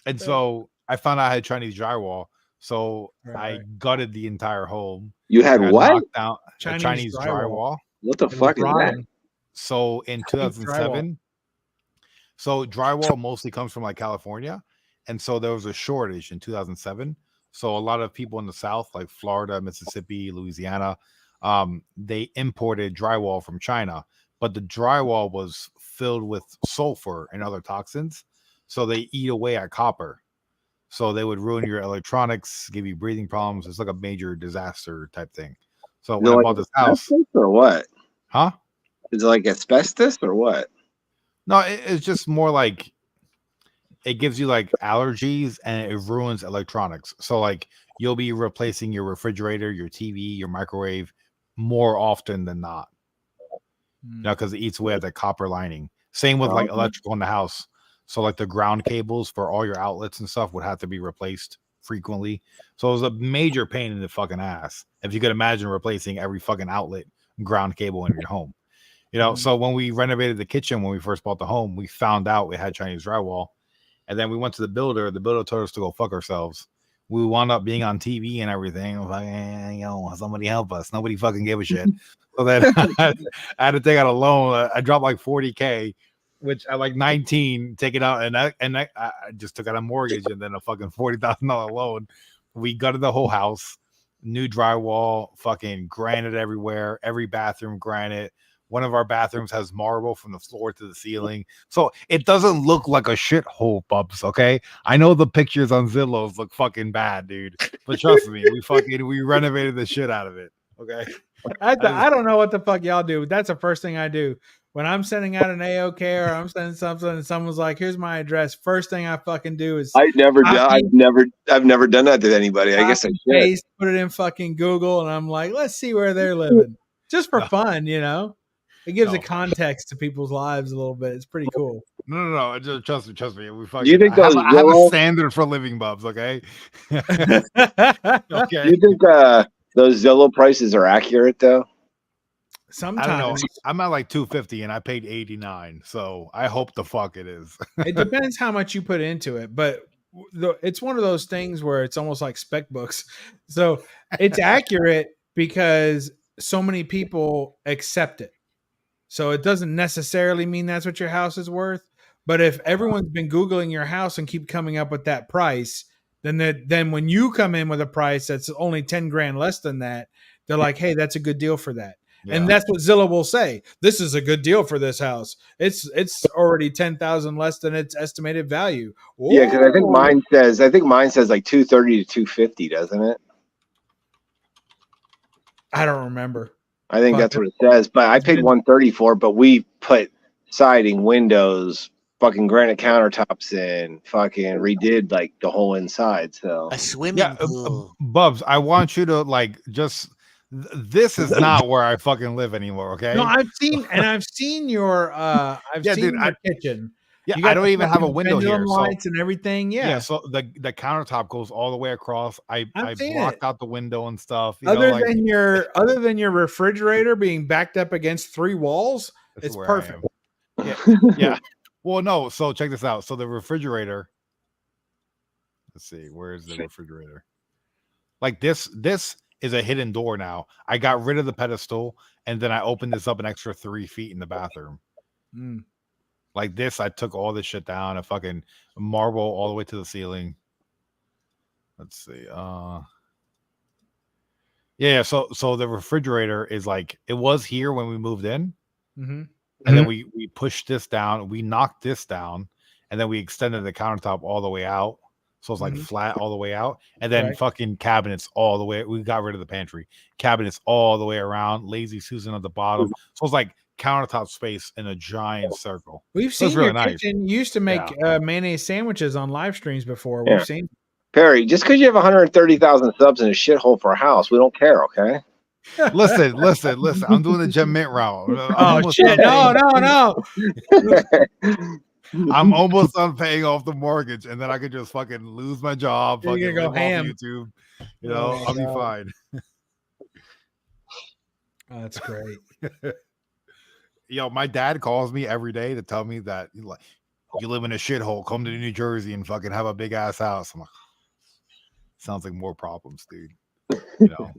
and so I found out I had Chinese drywall, so I gutted the entire home. You had I got what? knocked down Chinese drywall. What the fuck is that? So in 2007, so drywall mostly comes from like California, and so there was a shortage in 2007. So a lot of people in the South, like Florida, Mississippi, Louisiana, they imported drywall from China, but the drywall was filled with sulfur and other toxins, so they eat away at copper. So they would ruin your electronics, give you breathing problems. It's like a major disaster type thing. So when I bought this house, or what? Huh? Is it like asbestos or what? No, it's just more like it gives you like allergies and it ruins electronics. So like you'll be replacing your refrigerator, your TV, your microwave more often than not. You know, because it eats away at the copper lining. Same with like electrical in the house. So like the ground cables for all your outlets and stuff would have to be replaced frequently. So it was a major pain in the fucking ass. If you could imagine replacing every fucking outlet ground cable in your home. You know, so when we renovated the kitchen, when we first bought the home, we found out we had Chinese drywall. And then we went to the builder. The builder told us to go fuck ourselves. We wound up being on TV and everything. I was like, yo, somebody help us. Nobody fucking gave a shit. So then I had to take out a loan. I dropped like $40K, which at like 19, take it out. And I just took out a mortgage and then a fucking $40,000 loan. We gutted the whole house, new drywall, fucking granite everywhere, every bathroom granite. One of our bathrooms has marble from the floor to the ceiling. So it doesn't look like a shithole, Bubs, okay? I know the pictures on Zillow look fucking bad, dude. But trust me, we renovated the shit out of it, okay? I don't know what the fuck y'all do. That's the first thing I do. When I'm sending out an AOK or I'm sending something and someone's like, here's my address, first thing I fucking do is I've never done that to anybody. I guess I should. Put it in fucking Google and I'm like, let's see where they're living. Just for fun, you know? It gives a context to people's lives a little bit. It's pretty cool. No. Just trust me. We fucking. Do you think I have a standard for living, Bubs. Okay. Okay. Do you think those Zillow prices are accurate though? Sometimes. I don't know. I'm at like 250 and I paid 89. So I hope the fuck it is. It depends how much you put into it, but it's one of those things where it's almost like spec books. So it's accurate because so many people accept it. So it doesn't necessarily mean that's what your house is worth. But if everyone's been Googling your house and keep coming up with that price, then when you come in with a price that's only 10 grand less than that, they're like, hey, that's a good deal for that. Yeah. And that's what Zillow will say. This is a good deal for this house. It's already 10,000 less than its estimated value. Whoa. Yeah, because I think mine says like 230 to 250, doesn't it? I don't remember. I think that's what it says. But I paid 130 for it, but we put siding, windows, fucking granite countertops in, fucking redid like the whole inside. So a swimming pool. Bubs, I want you to like just. This is not where I fucking live anymore. Okay. No, I've seen your kitchen. Yeah, I don't even have a window here. Lights and everything. Yeah. So the countertop goes all the way across. I blocked out the window and stuff. Other than your refrigerator being backed up against 3 walls, it's perfect. Yeah. Well, no. So check this out. So the refrigerator. Let's see. Where's the refrigerator? Like this is a hidden door now. I got rid of the pedestal and then I opened this up an extra 3 feet in the bathroom. Like this, I took all this shit down and fucking marble all the way to the ceiling. Let's see. Yeah. So the refrigerator is like, it was here when we moved in. Mm-hmm. And then we pushed this down, we knocked this down, and then we extended the countertop all the way out. So it's like flat all the way out. And then fucking cabinets all the way. We got rid of the pantry. Cabinets all the way around. Lazy Susan at the bottom. So it's like countertop space in a giant circle. We've seen your kitchen. You used to make mayonnaise sandwiches on live streams before. Yeah. We've seen. Perry, just because you have 130,000 subs in a shithole for a house, we don't care, okay? Listen. I'm doing the Gem Mint route. Oh shit! No. I'm almost done paying off the mortgage, and then I could just fucking lose my job. You're Fucking gonna go live off ham. YouTube. You know, I'll be fine. Oh, that's great. Yo, my dad calls me every day to tell me that like you live in a shithole. Come to New Jersey and fucking have a big ass house. I'm like, sounds like more problems, dude. You know,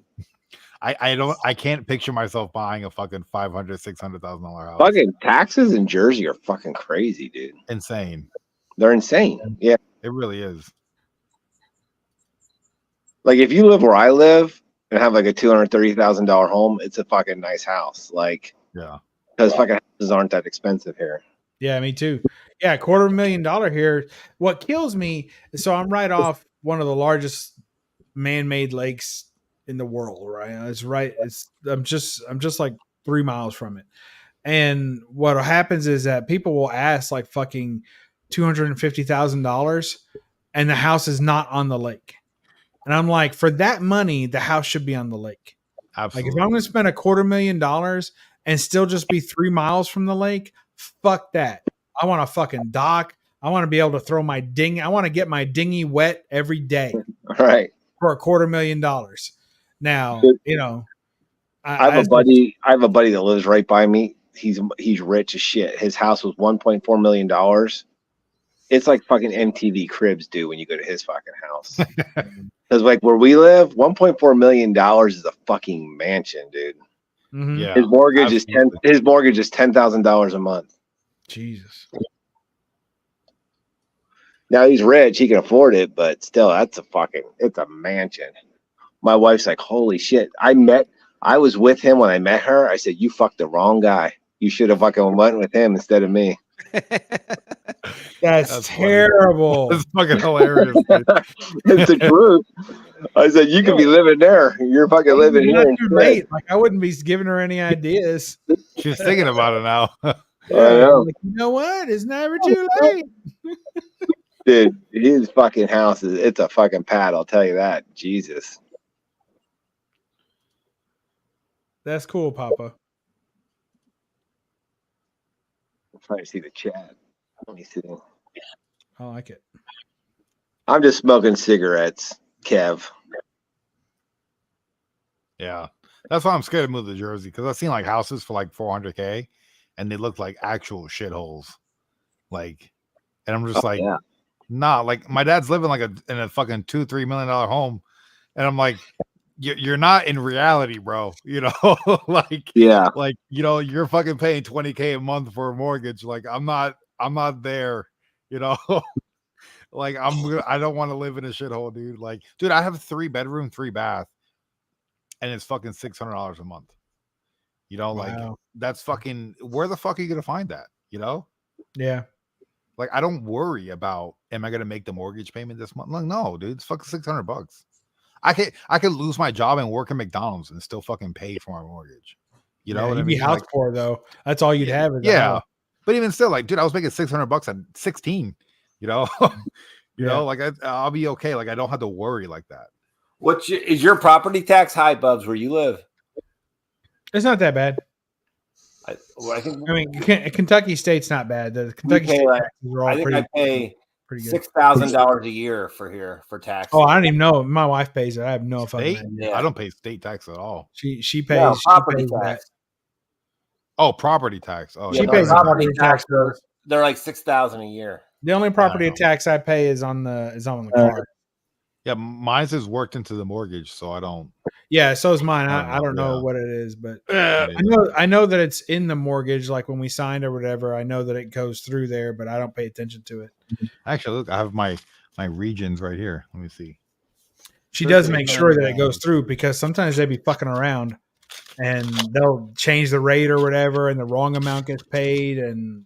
I can't picture myself buying a fucking $500,000-$600,000 house. Fucking taxes in Jersey are fucking crazy, dude. Insane. They're insane. Yeah. It really is. Like if you live where I live and have like a $230,000 home, it's a fucking nice house. Like, yeah, because fucking houses aren't that expensive here. Yeah, me too. Yeah, $250,000 here. What kills me, so I'm right off one of the largest man-made lakes in the world, right? I'm just like 3 miles from it. And what happens is that people will ask like fucking $250,000 and the house is not on the lake. And I'm like, for that money, the house should be on the lake. Absolutely. Like if I'm going to spend $250,000 and still just be 3 miles from the lake, fuck that. I want a fucking dock. I want to be able to throw my dinghy. I want to get my dinghy wet every day. Right. For $250,000. Now, you know, I have a buddy that lives right by me. He's rich as shit. His house was $1.4 million. It's like fucking MTV Cribs do when you go to his fucking house. Because like where we live, $1.4 million is a fucking mansion, dude. Mm-hmm. Yeah. His mortgage is $10,000 a month. Jesus. Now he's rich, he can afford it, but still, it's a mansion. My wife's like, holy shit. I was with him when I met her. I said, you fucked the wrong guy. You should have fucking went with him instead of me. That's terrible. That's fucking hilarious. It's the truth. I said, you could be living there. You're fucking living here. Too late. Like I wouldn't be giving her any ideas. She's thinking about it now. I know. Like, you know what? It's never too late. Dude, his fucking house it's a fucking pad, I'll tell you that. Jesus. That's cool, Papa. I'm trying to see the chat. Let me see. I like it. I'm just smoking cigarettes, Kev. Yeah. That's why I'm scared to move to Jersey, because I've seen like houses for like $400K and they look like actual shitholes. Like, and I'm just nah, like my dad's living like in a fucking $2-3 million home. And I'm like, you're not in reality, bro. You know, like, yeah, like, you know, you're fucking paying $20K a month for a mortgage. Like, I'm not there, you know. Like, I don't want to live in a shithole, dude. Like, dude, I have a 3-bedroom, 3-bath, and it's fucking $600 a month. You know, like that's fucking, where the fuck are you gonna find that? You know? Yeah. Like, I don't worry about, am I gonna make the mortgage payment this month? Like, no, dude, it's fucking $600. I could lose my job and work at McDonald's and still fucking pay for my mortgage. You know what I you'd mean? be house like, poor though. That's all you'd have. Yeah. But even still, like, dude, I was making $600 at 16. You know, you know, like I'll be okay. Like I don't have to worry like that. Is your property tax high, Bubs, where you live? It's not that bad. I mean, Kentucky State's not bad. The Kentucky State taxes are all pretty. I pay pretty $6,000 a year for tax. Oh, I don't even know. My wife pays it. I have no fucking State? idea. I don't pay state tax at all. She pays property tax. that. Oh, property tax. Oh, she pays property tax. They're like $6,000 a year. The only property tax I pay is on the car. Yeah, mine's is worked into the mortgage, so I don't. Yeah, so is mine. I don't know what it is, but I know that it's in the mortgage. Like when we signed or whatever, I know that it goes through there, but I don't pay attention to it. Actually, look, I have my regions right here. Let me see. She does make sure that it goes through because sometimes they be fucking around and they'll change the rate or whatever, and the wrong amount gets paid, and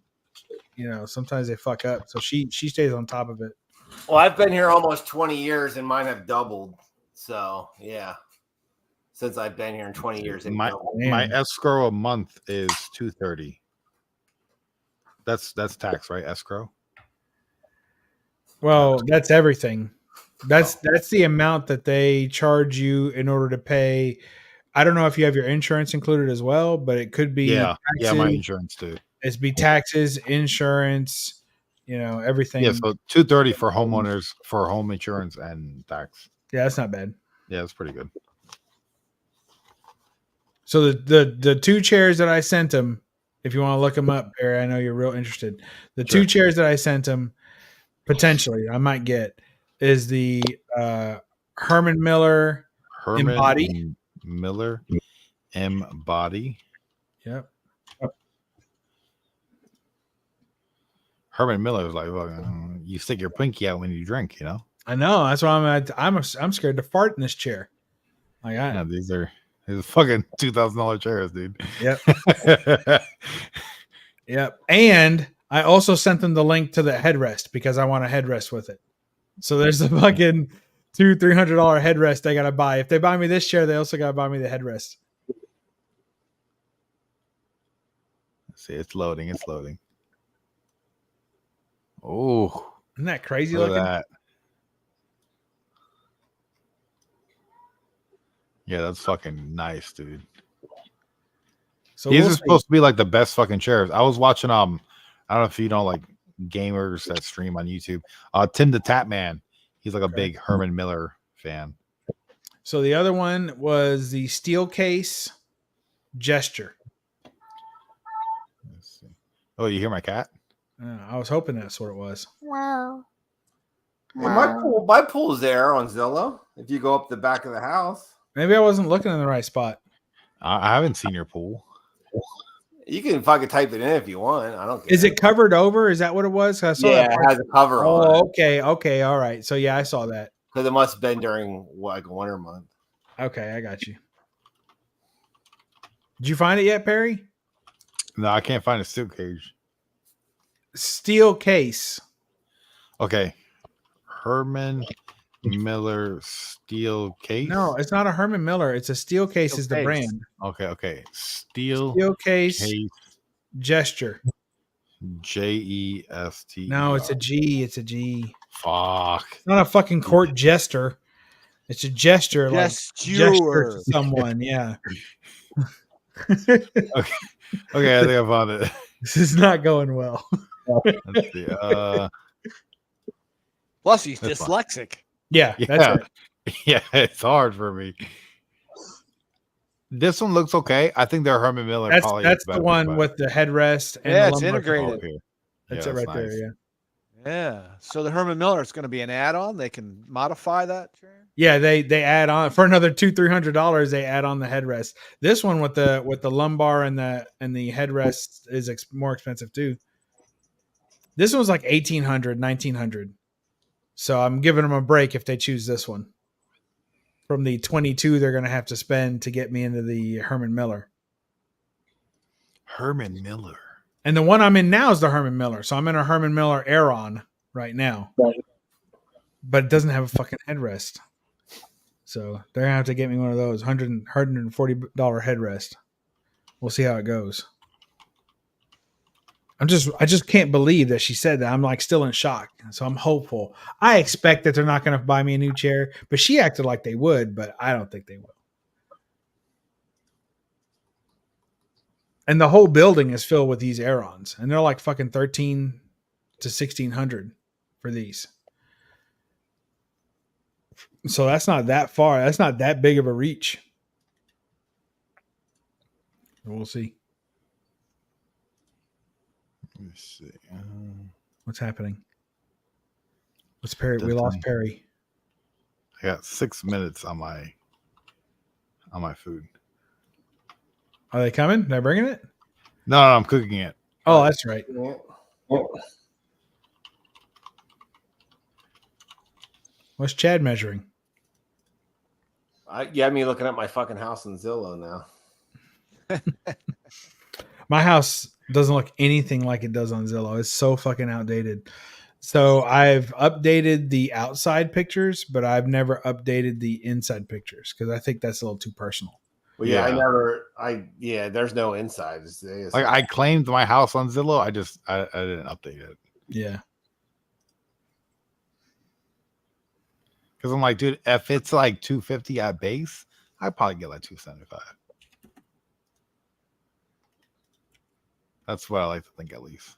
you know sometimes they fuck up. So she stays on top of it. Well, I've been here almost 20 years, and mine have doubled. So yeah, since I've been here in 20 years, my escrow a month is $230. That's tax, right? Escrow. Well, that's everything. That's the amount that they charge you in order to pay I don't know if you have your insurance included as well, but it could be Yeah, my taxes. insurance too. It's be taxes, insurance, everything. Yeah, so $230 for homeowners for home insurance and tax. Yeah, that's not bad. Yeah, that's pretty good. So the 2 chairs that I sent him, if you want to look them up, Barry, I know you're real interested. The 2 chairs that I sent him, potentially I might get, is the Herman Miller Embody. Miller Embody. Yep. Herman Miller is like, you stick your pinky out when you drink, I know. That's why I'm scared to fart in this chair. Like these are fucking $2,000 chairs, dude. Yep. Yep. And I also sent them the link to the headrest because I want a headrest with it. So there's the fucking $200-$300 headrest they gotta buy. If they buy me this chair, they also gotta buy me the headrest. Let's see, it's loading. Oh, isn't that crazy look looking? at that. Yeah, that's fucking nice, dude. So these are supposed to be like the best fucking chairs. I was watching I don't know if you know like gamers that stream on YouTube. Tim the Tap Man. He's like a big Herman Miller fan. So the other one was the steel case gesture. Let's see. Oh, you hear my cat? I was hoping that's what it was. Wow. Hey, my pool's there on Zillow. If you go up the back of the house, maybe I wasn't looking in the right spot. I haven't seen your pool. You can fucking type it in if you want. I don't care. Is it covered over? Is that what it was? I saw Yeah, that it has a cover on it. Okay, all right. So yeah, I saw that. Because it must have been during like a winter month. Okay, I got you. Did you find it yet, Perry? No, I can't find a steel cage. Steel case. Okay. Herman Miller steel case. No, it's not a Herman Miller. It's a steel case Steel is the case. brand. Okay. Steel case gesture. Jest. No, it's a G. It's a G. Fuck. It's not a fucking court jester. It's a gesture, like gesture to Gesture. someone. Yeah. Okay, I think I found it. This is not going well. Let's see. Plus, he's That's fine. dyslexic. Yeah, that's it. Yeah, it's hard for me. This one looks okay. I think they're Herman Miller. That's probably that's better, the one but- with the headrest. And Yeah, the it's lumbar integrated. collar. Okay. That's Yeah, it right that's there. nice. Yeah. Yeah. So the Herman Miller is going to be an add-on. They can modify that chair. Yeah, they add on for another $200-$300. They add on the headrest. This one with the lumbar and the headrest is more expensive too. This one's like $1,800, $1,900. So I'm giving them a break if they choose this one. From the 22 they're going to have to spend to get me into the Herman Miller. Herman Miller. And the one I'm in now is the Herman Miller. So I'm in a Herman Miller Aeron right now. Right. But it doesn't have a fucking headrest. So they're going to have to get me one of those $140 headrest. We'll see how it goes. I just can't believe that she said that. I'm like still in shock. So I'm hopeful. I expect that they're not going to buy me a new chair, but she acted like they would, but I don't think they will. And the whole building is filled with these Aerons, and they're like fucking 13 to 1600 for these. So that's not that far. That's not that big of a reach. We'll see. Let me see. What's happening? What's Perry? We lost Perry. I got 6 minutes on my food. Are they coming? They're bringing it? No, I'm cooking it. Oh, that's right. What's Chad measuring? You have me looking at my fucking house in Zillow now. My house doesn't look anything like it does on Zillow. It's so fucking outdated. So I've updated the outside pictures, but I've never updated the inside pictures because I think that's a little too personal. Well, there's no inside. It's Like I claimed my house on Zillow. I didn't update it. Yeah. Because I'm like, dude, if it's like 250 at base, I'd probably get like 275. That's what I like to think, at least.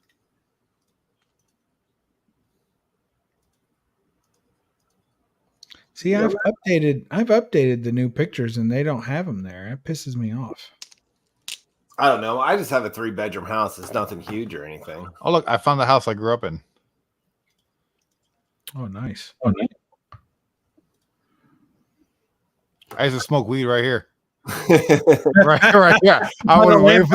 See, I've updated the new pictures and they don't have them there. It pisses me off. I don't know. I just have a 3-bedroom house. It's nothing huge or anything. Oh, look, I found the house I grew up in. Oh, nice. I used to smoke weed right here. right here. I would wait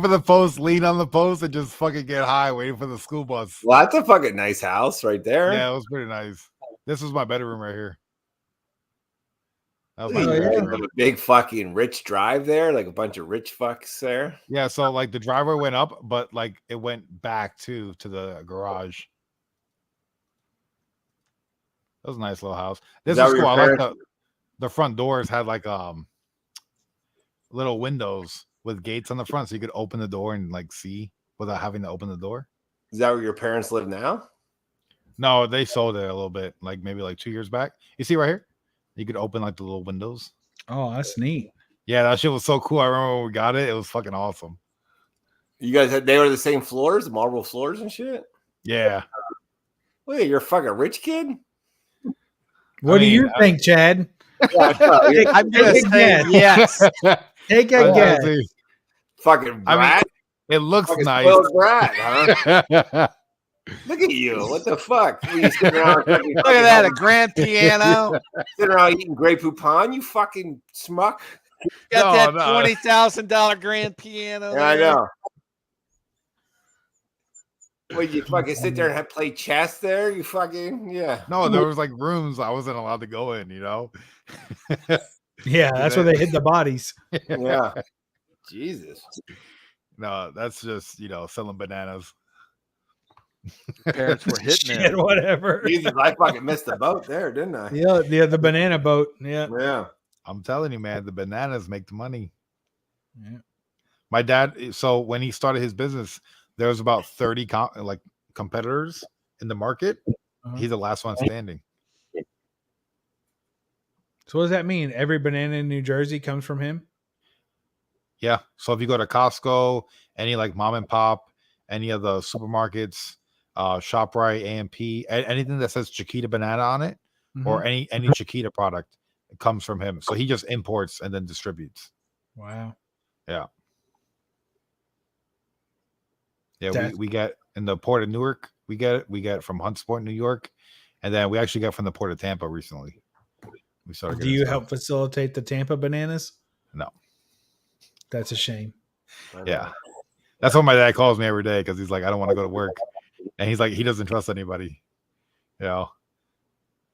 for the post, lean on the post, and just fucking get high, waiting for the school bus. Well, that's a fucking nice house right there. Yeah, it was pretty nice. This was my bedroom right here. That was You my bedroom. have a big fucking rich drive there, like a bunch of rich fucks there. Yeah, so like the driveway went up, but like it went back to the garage. That was a nice little house. This is cool. I like the front doors had like little windows with gates on the front, so you could open the door and like see without having to open the door. Is that where your parents live now? No, they sold it a little bit, like maybe like 2 years back. You see right here? You could open like the little windows. Oh, that's neat. Yeah, that shit was so cool. I remember when we got it. It was fucking awesome. You guys they were the same floors, marble floors and shit? Yeah. Wait, you're a fucking rich kid? What do you think, Chad? I'm gonna say yes. Take a guess. Fucking I brat. mean, it looks Fucking nice. spoiled brat, huh? Look at you. What the fuck? What, you sitting around Look at that, a grand piano. Sitting around eating Grey Poupon, you fucking schmuck. Got that $20,000 grand piano. Yeah, I there. know. Well, you fucking sit there and play chess there? You fucking, yeah. No, there was like rooms I wasn't allowed to go in, you know? Yeah, that's where they hid the bodies. Yeah. Jesus. No, that's just, selling bananas. Parents were hitting Shit, it. whatever. Jesus, I fucking missed the boat there, didn't I? Yeah, the banana boat. Yeah. Yeah. I'm telling you, man, the bananas make the money. Yeah. My dad, so when he started his business, there was about 30 competitors in the market. He's the last one standing. So what does that mean? Every banana in New Jersey comes from him? Yeah. So if you go to Costco, any like mom and pop, any of the supermarkets, ShopRite, AMP, anything that says Chiquita banana on it, or any Chiquita product, it comes from him. So he just imports and then distributes. Wow. Yeah. Yeah, we get in the port of Newark. We get it from Hunts Point, New York, and then we actually got from the port of Tampa recently. We started. Do you help facilitate the Tampa bananas? No. That's a shame. Yeah, that's what my dad calls me every day because he's like, I don't want to go to work, and he's like, he doesn't trust anybody.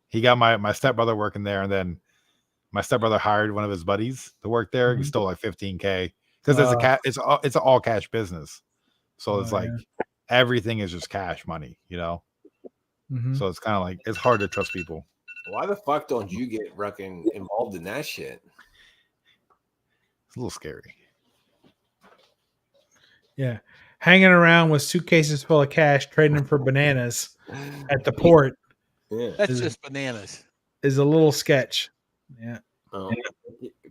He got my stepbrother working there, and then my stepbrother hired one of his buddies to work there. He stole like $15K because it's an all cash business. So it's like everything is just cash money, So it's kind of like it's hard to trust people. Why the fuck don't you get fucking involved in that shit? It's a little scary. Yeah. Hanging around with suitcases full of cash, trading them for bananas at the port. Yeah. That's just bananas. Is a little sketch. Yeah.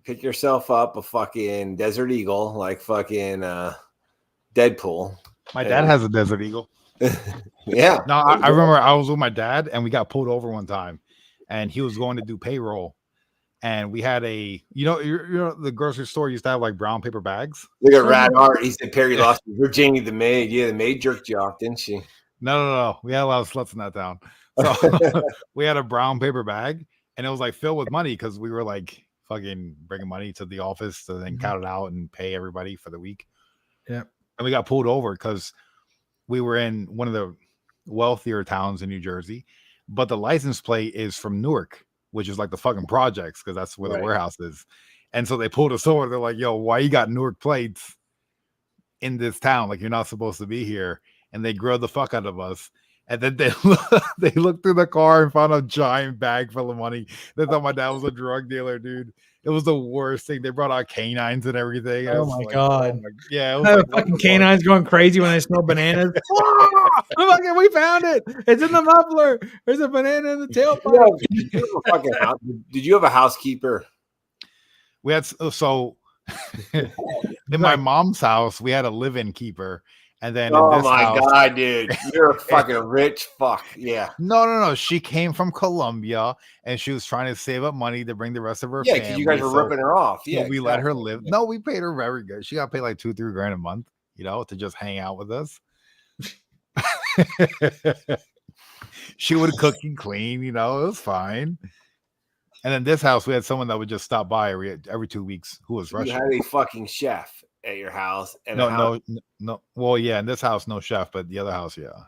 Pick yourself up a fucking Desert Eagle, like fucking Deadpool. My dad has a Desert Eagle. Yeah. No, I remember I was with my dad and we got pulled over one time, and he was going to do payroll, and we had a the grocery store used to have like brown paper bags. Look at Rad Art. He said Perry lost Virginia the maid. Yeah, the maid jerked you off, didn't she? No. We had a lot of sluts in that town. So we had a brown paper bag, and it was like filled with money because we were like fucking bringing money to the office to then count it out and pay everybody for the week. Yeah. And we got pulled over because we were in one of the wealthier towns in New Jersey, but the license plate is from Newark, which is like the fucking projects because that's where the warehouse is. And so they pulled us over. They're like, yo, why you got Newark plates in this town? Like, you're not supposed to be here. And they grilled the fuck out of us. And then they looked through the car and found a giant bag full of money. They thought my dad was a drug dealer, dude. It was the worst thing. They brought out canines and everything. Oh my god! Yeah, it was like, fucking canines going crazy when they smell bananas. We found it. It's in the muffler. There's a banana in the tailpipe. Did you have a housekeeper? We had so in my mom's house, we had a live-in keeper, and then in Oh this my house, god, dude, you're a fucking rich fuck. Yeah, no. She came from Colombia, and she was trying to save up money to bring the rest of her yeah, family. because you guys were ripping her off. So Yeah, we let her exactly. live. No, we paid her very good. She got paid like $2-3 grand a month, to just hang out with us. She would cook and clean, it was fine. And in this house, we had someone that would just stop by every 2 weeks who was You Russian. had a fucking chef at your house, and No. Well, yeah, in this house, no chef, but the other house, yeah.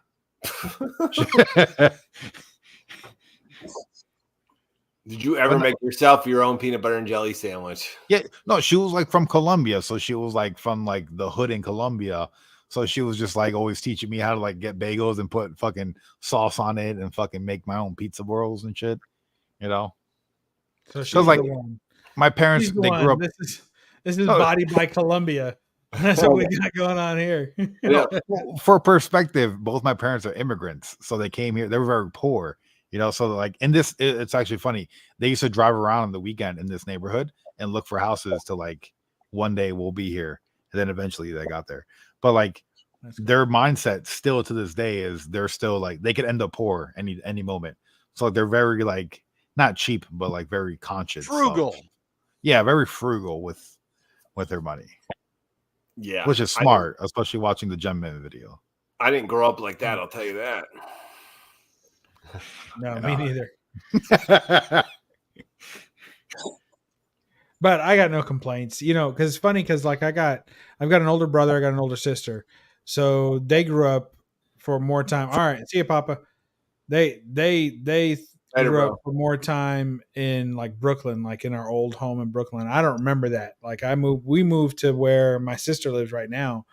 Did you ever make yourself your own peanut butter and jelly sandwich? Yeah, no, she was like from Colombia, so she was like from like the hood in Colombia. So she was just like always teaching me how to like get bagels and put fucking sauce on it and fucking make my own pizza rolls and shit. So she's like the one. my parents, She's the they one. grew up. This is Body by Columbia. That's what we got going on here. For perspective, both my parents are immigrants, so they came here. They were very poor, So like in this, it's actually funny. They used to drive around on the weekend in this neighborhood and look for houses to like one day we'll be here, and then eventually they got there. But like their mindset still to this day is they're still like they could end up poor any moment. So they're very like not cheap, but like very conscious, Frugal. Yeah, very frugal with their money. Yeah, which is smart, especially watching the Gem Man video. I didn't grow up like that. I'll tell you that. No, me neither. But I got no complaints, because it's funny because like I've got an older brother, I got an older sister, so they grew up for more time. All right, see you, Papa. They grew up for more time in like Brooklyn, like in our old home in Brooklyn. I don't remember that. Like we moved to where my sister lives right now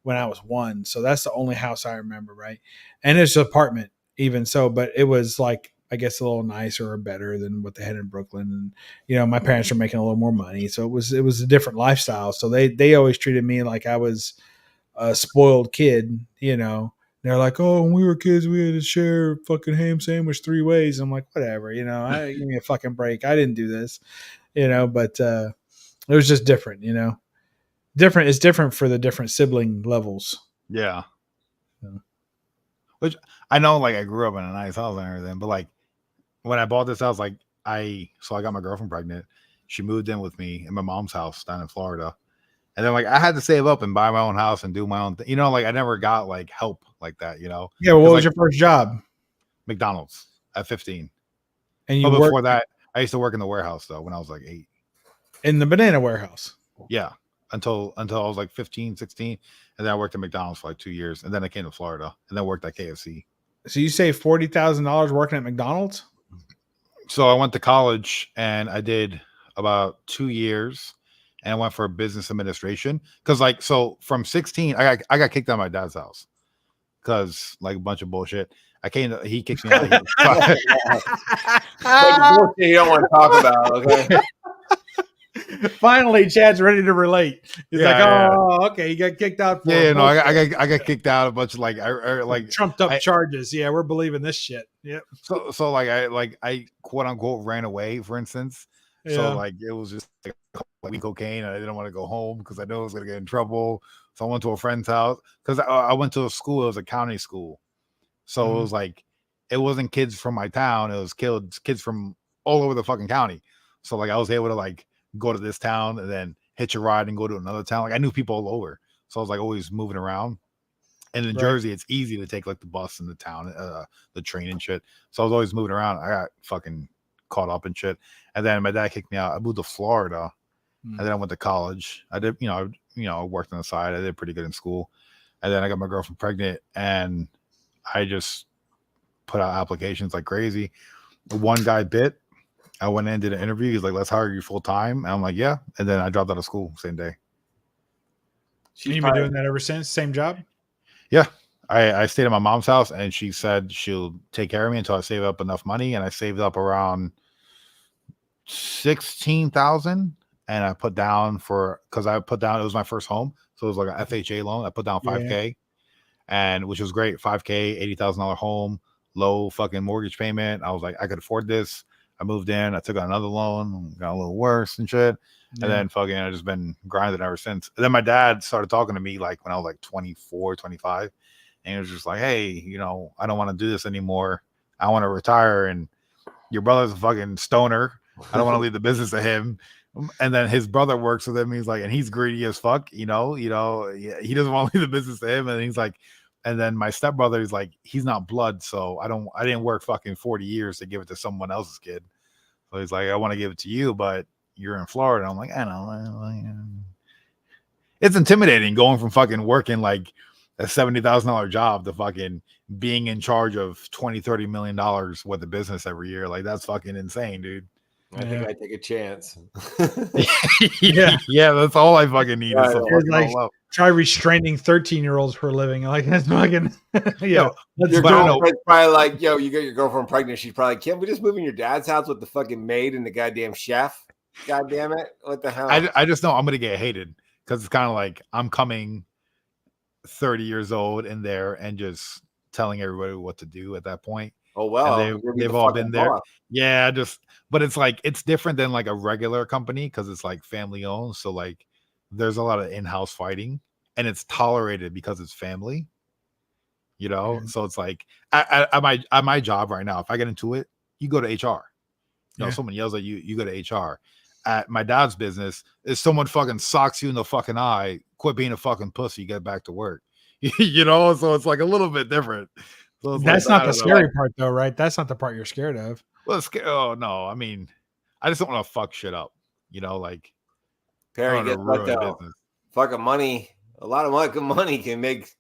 when I was 1, so that's the only house I remember, right? And it's an apartment, even so, but it was like, I guess, a little nicer or better than what they had in Brooklyn. And, my parents were making a little more money. So it was a different lifestyle. So they always treated me like I was a spoiled kid, They're like, oh, when we were kids, we had to share a fucking ham sandwich 3 ways. I'm like, whatever, give me a fucking break. I didn't do this, but it was just different, different. It's different for the different sibling levels. Yeah. Which I know, like I grew up in a nice house and everything, but like when I bought this house, like I got my girlfriend pregnant. She moved in with me in my mom's house down in Florida. And then like I had to save up and buy my own house and do my own thing. Like I never got like help like that, Yeah, well, what was your first job? McDonald's at 15. And you before that, I used to work in the warehouse though when I was like 8. In the banana warehouse. Yeah. Until I was like 15, 16. And then I worked at McDonald's for like 2 years. And then I came to Florida and then worked at KFC. So you saved $40,000 working at McDonald's? So I went to college and I did about 2 years and I went for business administration. Cause like, so from 16, I got kicked out of my dad's house because like a bunch of bullshit. He kicked me out. Bullshit you don't want to talk about, okay? Finally, Chad's ready to relate. He's okay. You got kicked out. I got kicked out a bunch of like trumped up charges. Yeah, we're believing this shit. Yep. So I quote unquote ran away, for instance. Yeah. So like it was just like cocaine, and I didn't want to go home because I knew I was gonna get in trouble. So I went to a friend's house because I went to a school. It was a county school, so it was like it wasn't kids from my town. It was kids from all over the fucking county. So like I was able to like go to this town and then hitch a ride and go to another town. Like I knew people all over. So I was like always moving around. And in Jersey, it's easy to take like the bus in the town, the train and shit. So I was always moving around. I got fucking caught up and shit. And then my dad kicked me out. I moved to Florida and then I went to college. I did, I worked on the side. I did pretty good in school. And then I got my girlfriend pregnant and I just put out applications like crazy. One guy bit. I went in and did an interview. He's like, let's hire you full time. And I'm like, yeah. And then I dropped out of school same day. You've been doing that ever since? Same job? Yeah. I stayed at my mom's house and she said she'll take care of me until I save up enough money. And I saved up around 16,000 and I put down it was my first home. So it was like an FHA loan. I put down $5,000 and which was great. $5,000, $80,000 home, low fucking mortgage payment. I was like, I could afford this. I moved in. I took out another loan. Got a little worse and shit. Yeah. And then fucking, I've just been grinding ever since. And then my dad started talking to me like when I was like 24, 25. And he was just like, hey, you know, I don't want to do this anymore. I want to retire. And your brother's a fucking stoner. I don't want to leave the business to him. And then his brother works with him. He's like, and he's greedy as fuck, you know, he doesn't want to leave the business to him. And he's like, and then my stepbrother is like, he's not blood. So I didn't work fucking 40 years to give it to someone else's kid. So he's like, I want to give it to you, but you're in Florida. I'm like, I know. It's intimidating going from fucking working like a $70,000 job to fucking being in charge of $20-30 million worth of business every year. Like, that's fucking insane, dude. I think I take a chance. yeah, that's all I fucking need. Is to fucking like, all up. try restraining 13-year-olds for a living. Like, that's fucking yeah. Your girlfriend's probably like, yo, you got your girlfriend pregnant. She's probably, can't we just move in your dad's house with the fucking maid and the goddamn chef? God damn it. What the hell? I just know I'm gonna get hated because it's kind of like I'm coming 30 years old in there and just telling everybody what to do at that point. Oh well, and they've all been there. Boss. Yeah, but it's like it's different than like a regular company because it's like family owned. So like there's a lot of in-house fighting and it's tolerated because it's family. You know, so it's like at my job right now, if I get into it, you go to HR. You know, someone yells at you, you go to HR. At my dad's business, if someone fucking socks you in the fucking eye, quit being a fucking pussy, get back to work. You know, so it's like a little bit different. So that's not the scary part, though, right? That's not the part you're scared of. Well, oh no, I mean, I just don't want to fuck shit up. You know, like Perry gets like fucking money. A lot of money can make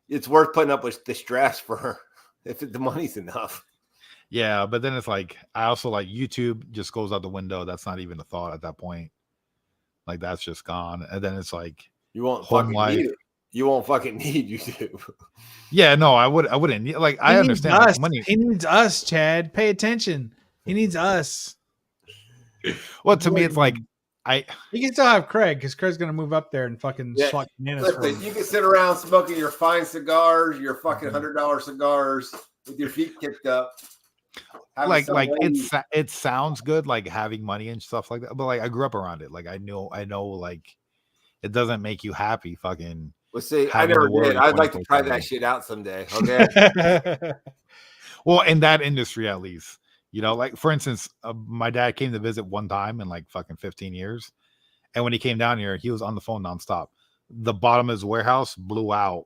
it's worth putting up with the stress for her if the money's enough. Yeah, but then it's like I also like YouTube just goes out the window. That's not even a thought at that point. Like that's just gone. And then it's like you won't fucking need it. You won't fucking need YouTube. Yeah, no, I wouldn't need, like I understand like, money. He needs us, Chad. Pay attention. He needs us. Well, to me, it's like he can still have Craig because Craig's gonna move up there and fucking swat bananas. Listen, you can sit around smoking your fine cigars, your fucking $100 cigars with your feet kicked up. Like it sounds good, like having money and stuff like that. But like I grew up around it. Like I know like it doesn't make you happy. Fucking. Well, see, I never did. I'd like to try that shit out someday. Okay. Well, in that industry, at least, you know, like for instance, my dad came to visit one time in like fucking 15 years. And when he came down here, he was on the phone nonstop. The bottom of his warehouse blew out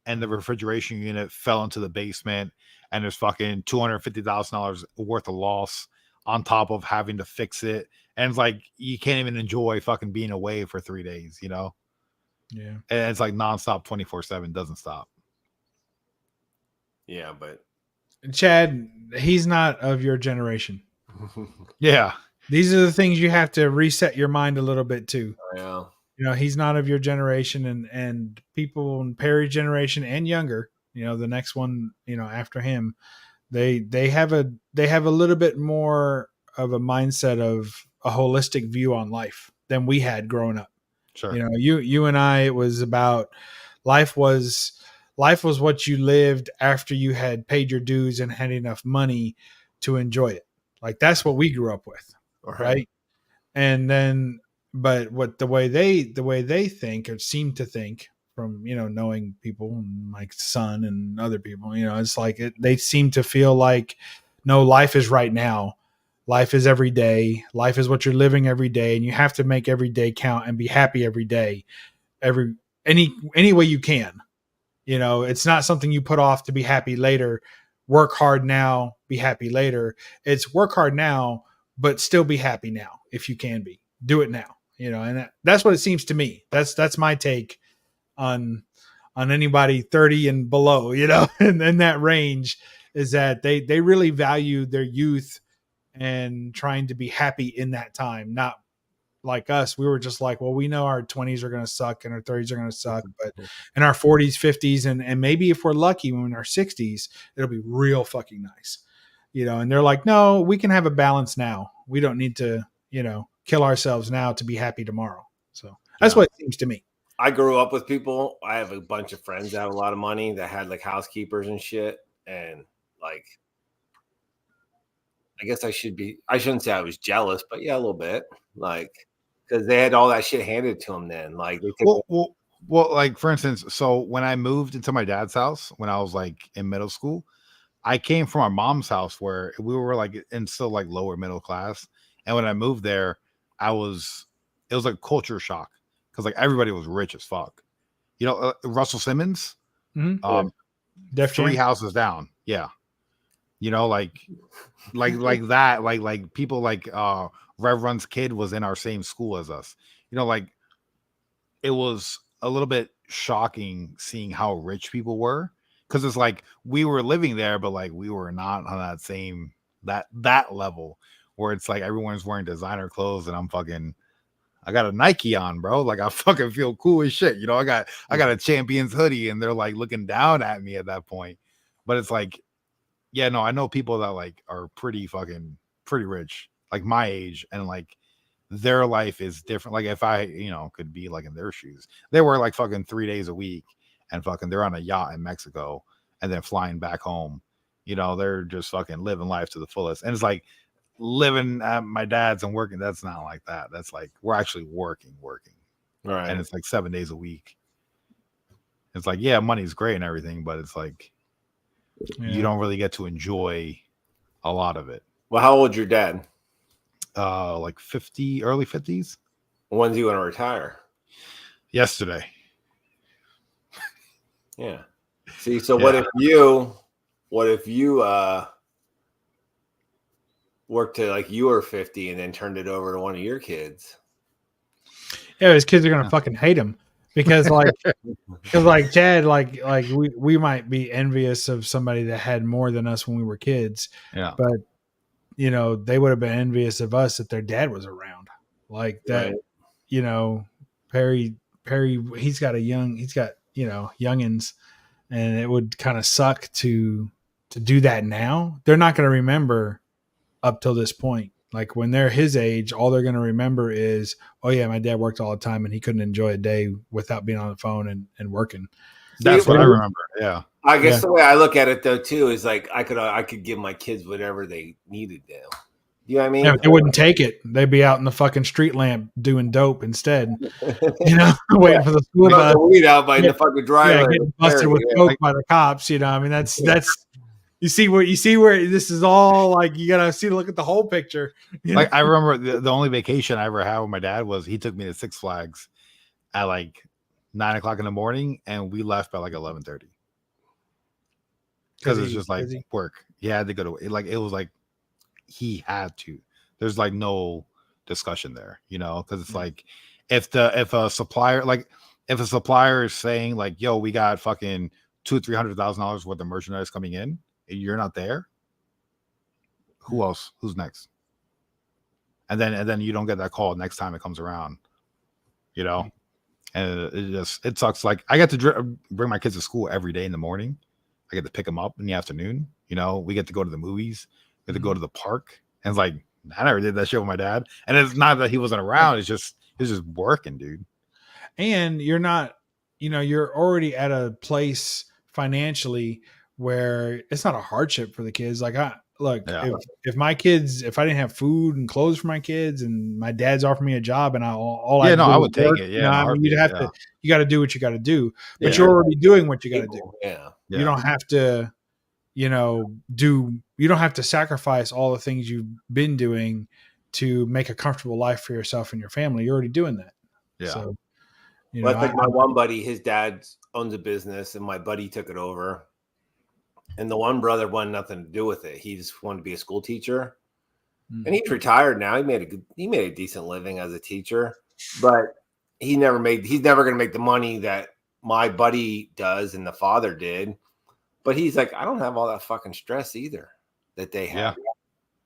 and the refrigeration unit fell into the basement. And there's fucking $250,000 worth of loss on top of having to fix it. And it's like, you can't even enjoy fucking being away for 3 days, you know? Yeah. And it's like nonstop 24/7, doesn't stop. Yeah, but Chad, he's not of your generation. Yeah. These are the things you have to reset your mind a little bit too. Oh, yeah. You know, he's not of your generation and people in Perry's generation and younger, you know, the next one, you know, after him, they have a little bit more of a mindset of a holistic view on life than we had growing up. Sure. You know, you and I, it was about life was what you lived after you had paid your dues and had enough money to enjoy it. Like that's what we grew up with. Right. And then, but what the way they think or seem to think from, you know, knowing people and my son and other people, you know, it's like they seem to feel like, no, life is right now. Life is every day. Life is what you're living every day. And you have to make every day count and be happy every day, any way you can. You know, it's not something you put off to be happy later. Work hard now, be happy later. It's work hard now, but still be happy now. If you can be, do it now, you know, and that's what it seems to me. That's my take on anybody 30 and below, you know, and in that range is that they really value their youth and trying to be happy in that time. Not like us. We were just like, well, we know our 20s are going to suck and our 30s are going to suck, but in our 40s, 50s, and maybe if we're lucky, when we're in our 60s, it'll be real fucking nice, you know? And they're like, no, we can have a balance now. We don't need to, you know, kill ourselves now to be happy tomorrow. So that's what it seems to me. I grew up with people. I have a bunch of friends that have a lot of money that had like housekeepers and shit. And like, I guess I shouldn't say I was jealous, but yeah, a little bit. Like, because they had all that shit handed to them then. Like, they took well, like for instance, so when I moved into my dad's house when I was like in middle school, I came from our mom's house where we were like in still like lower middle class. And when I moved there, it was like culture shock because like everybody was rich as fuck. You know, Russell Simmons, Def 3 Jam. houses down. Yeah. You know, like that, like people like Rev Run's kid was in our same school as us. You know, like it was a little bit shocking seeing how rich people were because it's like we were living there, but like we were not on that same that level where it's like everyone's wearing designer clothes and I got a Nike on, bro. Like I fucking feel cool as shit. You know, I got a Champions hoodie and they're like looking down at me at that point. But it's like, yeah, no, I know people that like are pretty rich, like my age, and like their life is different. Like if I, you know, could be like in their shoes, they work like fucking 3 days a week and fucking they're on a yacht in Mexico and then flying back home. You know, they're just fucking living life to the fullest. And it's like living at my dad's and working. That's not like that. That's like we're actually working. Right. And it's like 7 days a week. It's like, yeah, money's great and everything, but it's like you don't really get to enjoy a lot of it. Well, how old's your dad? Like 50, early 50s. When's he going to retire? Yesterday. Yeah. See, so what if you worked to like you were 50 and then turned it over to one of your kids? Yeah, his kids are gonna fucking hate him because like Chad, like we might be envious of somebody that had more than us when we were kids. Yeah. But you know, they would have been envious of us if their dad was around. Like that, Right. you know, Perry, he's got, you know, youngins, and it would kind of suck to do that now. They're not going to remember up till this point. Like when they're his age, all they're going to remember is, oh yeah, my dad worked all the time and he couldn't enjoy a day without being on the phone and working. That's what I remember. Yeah. I guess the way I look at it though too is like I could give my kids whatever they needed now. You know what I mean? Yeah, they wouldn't take it. They'd be out in the fucking street lamp doing dope instead. You know, waiting for the school bus. The weed out by the fucking driveway. Yeah, getting busted with coke by the cops. You know, I mean, that's you see where this is all like. You gotta look at the whole picture. You Like know? I remember the only vacation I ever had with my dad was he took me to Six Flags at like 9 o'clock in the morning, and we left by like 11:30 because it's just like work. He had to go to like it was like he had to. There's like no discussion there, you know, because it's like if a supplier is saying like, yo, we got fucking $200,000-$300,000 worth of merchandise coming in, and you're not there, who else? Who's next? And then you don't get that call next time it comes around, you know. And it sucks. Like I get to bring my kids to school every day in the morning. I get to pick them up in the afternoon. You know, we get to go to the movies. We get to go to the park. And it's like I never did that shit with my dad. And it's not that he wasn't around. It's just working, dude. And you're not, you know, you're already at a place financially where it's not a hardship for the kids. Like if my kids, if I didn't have food and clothes for my kids, and my dad's offering me a job, and I would take it. Yeah, you know, I mean, you got to do what you got to do, but you're already doing what you got to do. Yeah. You don't have to, you know, you don't have to sacrifice all the things you've been doing to make a comfortable life for yourself and your family. You're already doing that. Yeah. So, you Well, know, I think my one buddy, his dad owns a business, and my buddy took it over. And the one brother wanted nothing to do with it. He just wanted to be a school teacher, and he's retired now. He made a decent living as a teacher, but he's never going to make the money that my buddy does and the father did. But he's like, I don't have all that fucking stress either that they have.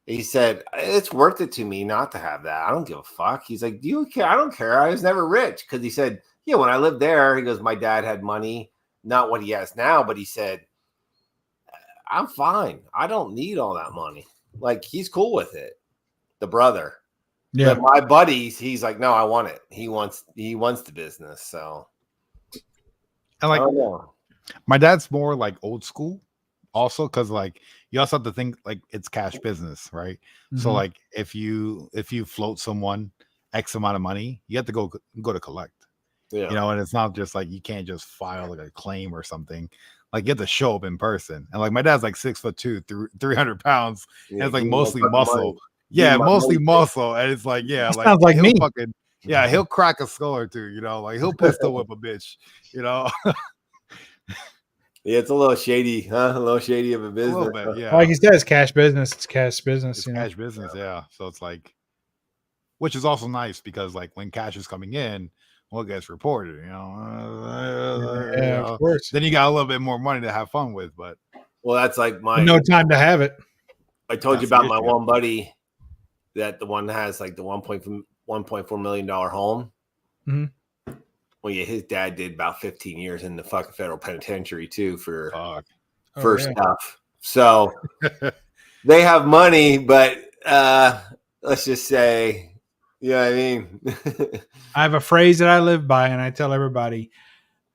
Yeah. He said, it's worth it to me not to have that. I don't give a fuck. He's like, do you care? I don't care. I was never rich. Because he said, yeah, when I lived there, he goes, my dad had money, not what he has now. But he said, I'm fine. I don't need all that money. Like, he's cool with it. The brother. Yeah. But my buddies, he's like, no, I want it. He wants the business. So. And like, my dad's more like old school also, because like you also have to think like it's cash business, right? So Mhm. like if you float someone X amount of money, you have to go to collect. Yeah. You know, and it's not just like you can't just file like a claim or something. Like you have to show up in person. And like my dad's like 6'2", 300 pounds, and Yeah, it's like give me my mostly fucking muscle. money. Give Yeah, me my mostly money. muscle. And it's like, yeah, That like sounds like he'll me. fucking he'll crack a skull or two, you know, like he'll pistol whip a bitch, you know. Yeah, it's a little shady, huh? A little shady of a A business. little huh? bit, yeah. Like you said, it's cash business. It's cash business. It's You know. cash business, yeah. So it's like, which is also nice because like when cash is coming in, well, it gets reported, you know. Yeah, of course. Then you got a little bit more money to have fun with, but Well, that's like my. No time to have it. I told you That's the about my issue. one buddy that the one that has like the $1.4 million home. Mhm. Well, yeah, his dad did about 15 years in the fucking federal penitentiary too for Fuck. for Oh, yeah. stuff. So they have money, but let's just say, you know what I mean? I have a phrase that I live by, and I tell everybody,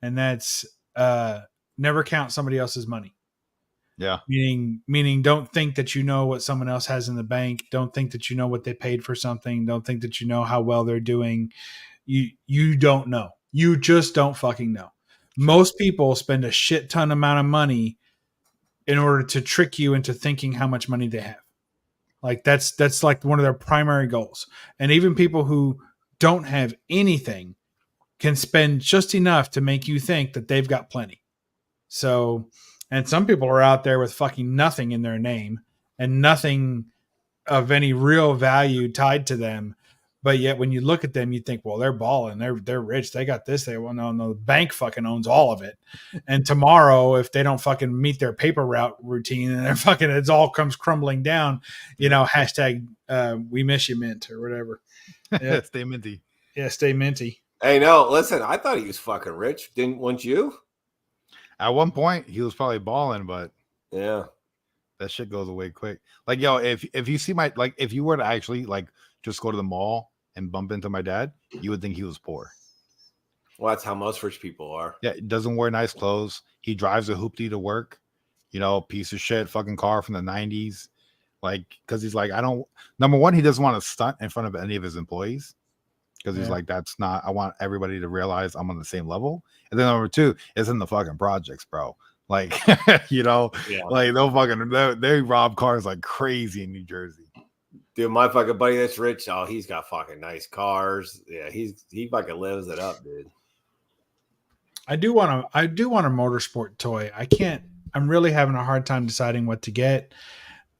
and that's never count somebody else's money. Yeah. Meaning don't think that you know what someone else has in the bank. Don't think that you know what they paid for something. Don't think that you know how well they're doing. You don't know. You just don't fucking know. Most people spend a shit ton amount of money in order to trick you into thinking how much money they have. Like that's like one of their primary goals. And even people who don't have anything can spend just enough to make you think that they've got plenty. So, and some people are out there with fucking nothing in their name and nothing of any real value tied to them. But yet when you look at them, you think, well, they're balling. They're rich. They got this. They well, no, the bank fucking owns all of it. And tomorrow, if they don't fucking meet their paper route routine and they're fucking, it all comes crumbling down, you know, hashtag we miss you mint or whatever. Yeah. Stay minty. Yeah. Stay minty. Hey, no, listen, I thought he was fucking rich. Weren't you? At one point, he was probably balling, but yeah, that shit goes away quick. Like, yo, if you see my like, if you were to actually like just go to the mall and bump into my dad, you would think he was poor. Well, that's how most rich people are. Yeah, he doesn't wear nice clothes. He drives a hoopty to work. You know, piece of shit, fucking car from the 90s. Like, because he's like, I don't. Number one, he doesn't want to stunt in front of any of his employees. Because he's like, that's not. I want everybody to realize I'm on the same level. And then number two, it's in the fucking projects, bro. Like, you know, like they'll fucking they rob cars like crazy in New Jersey. Dude, my fucking buddy that's rich, oh, he's got fucking nice cars. Yeah, he fucking lives it up, dude. I do want a motorsport toy. I'm really having a hard time deciding what to get.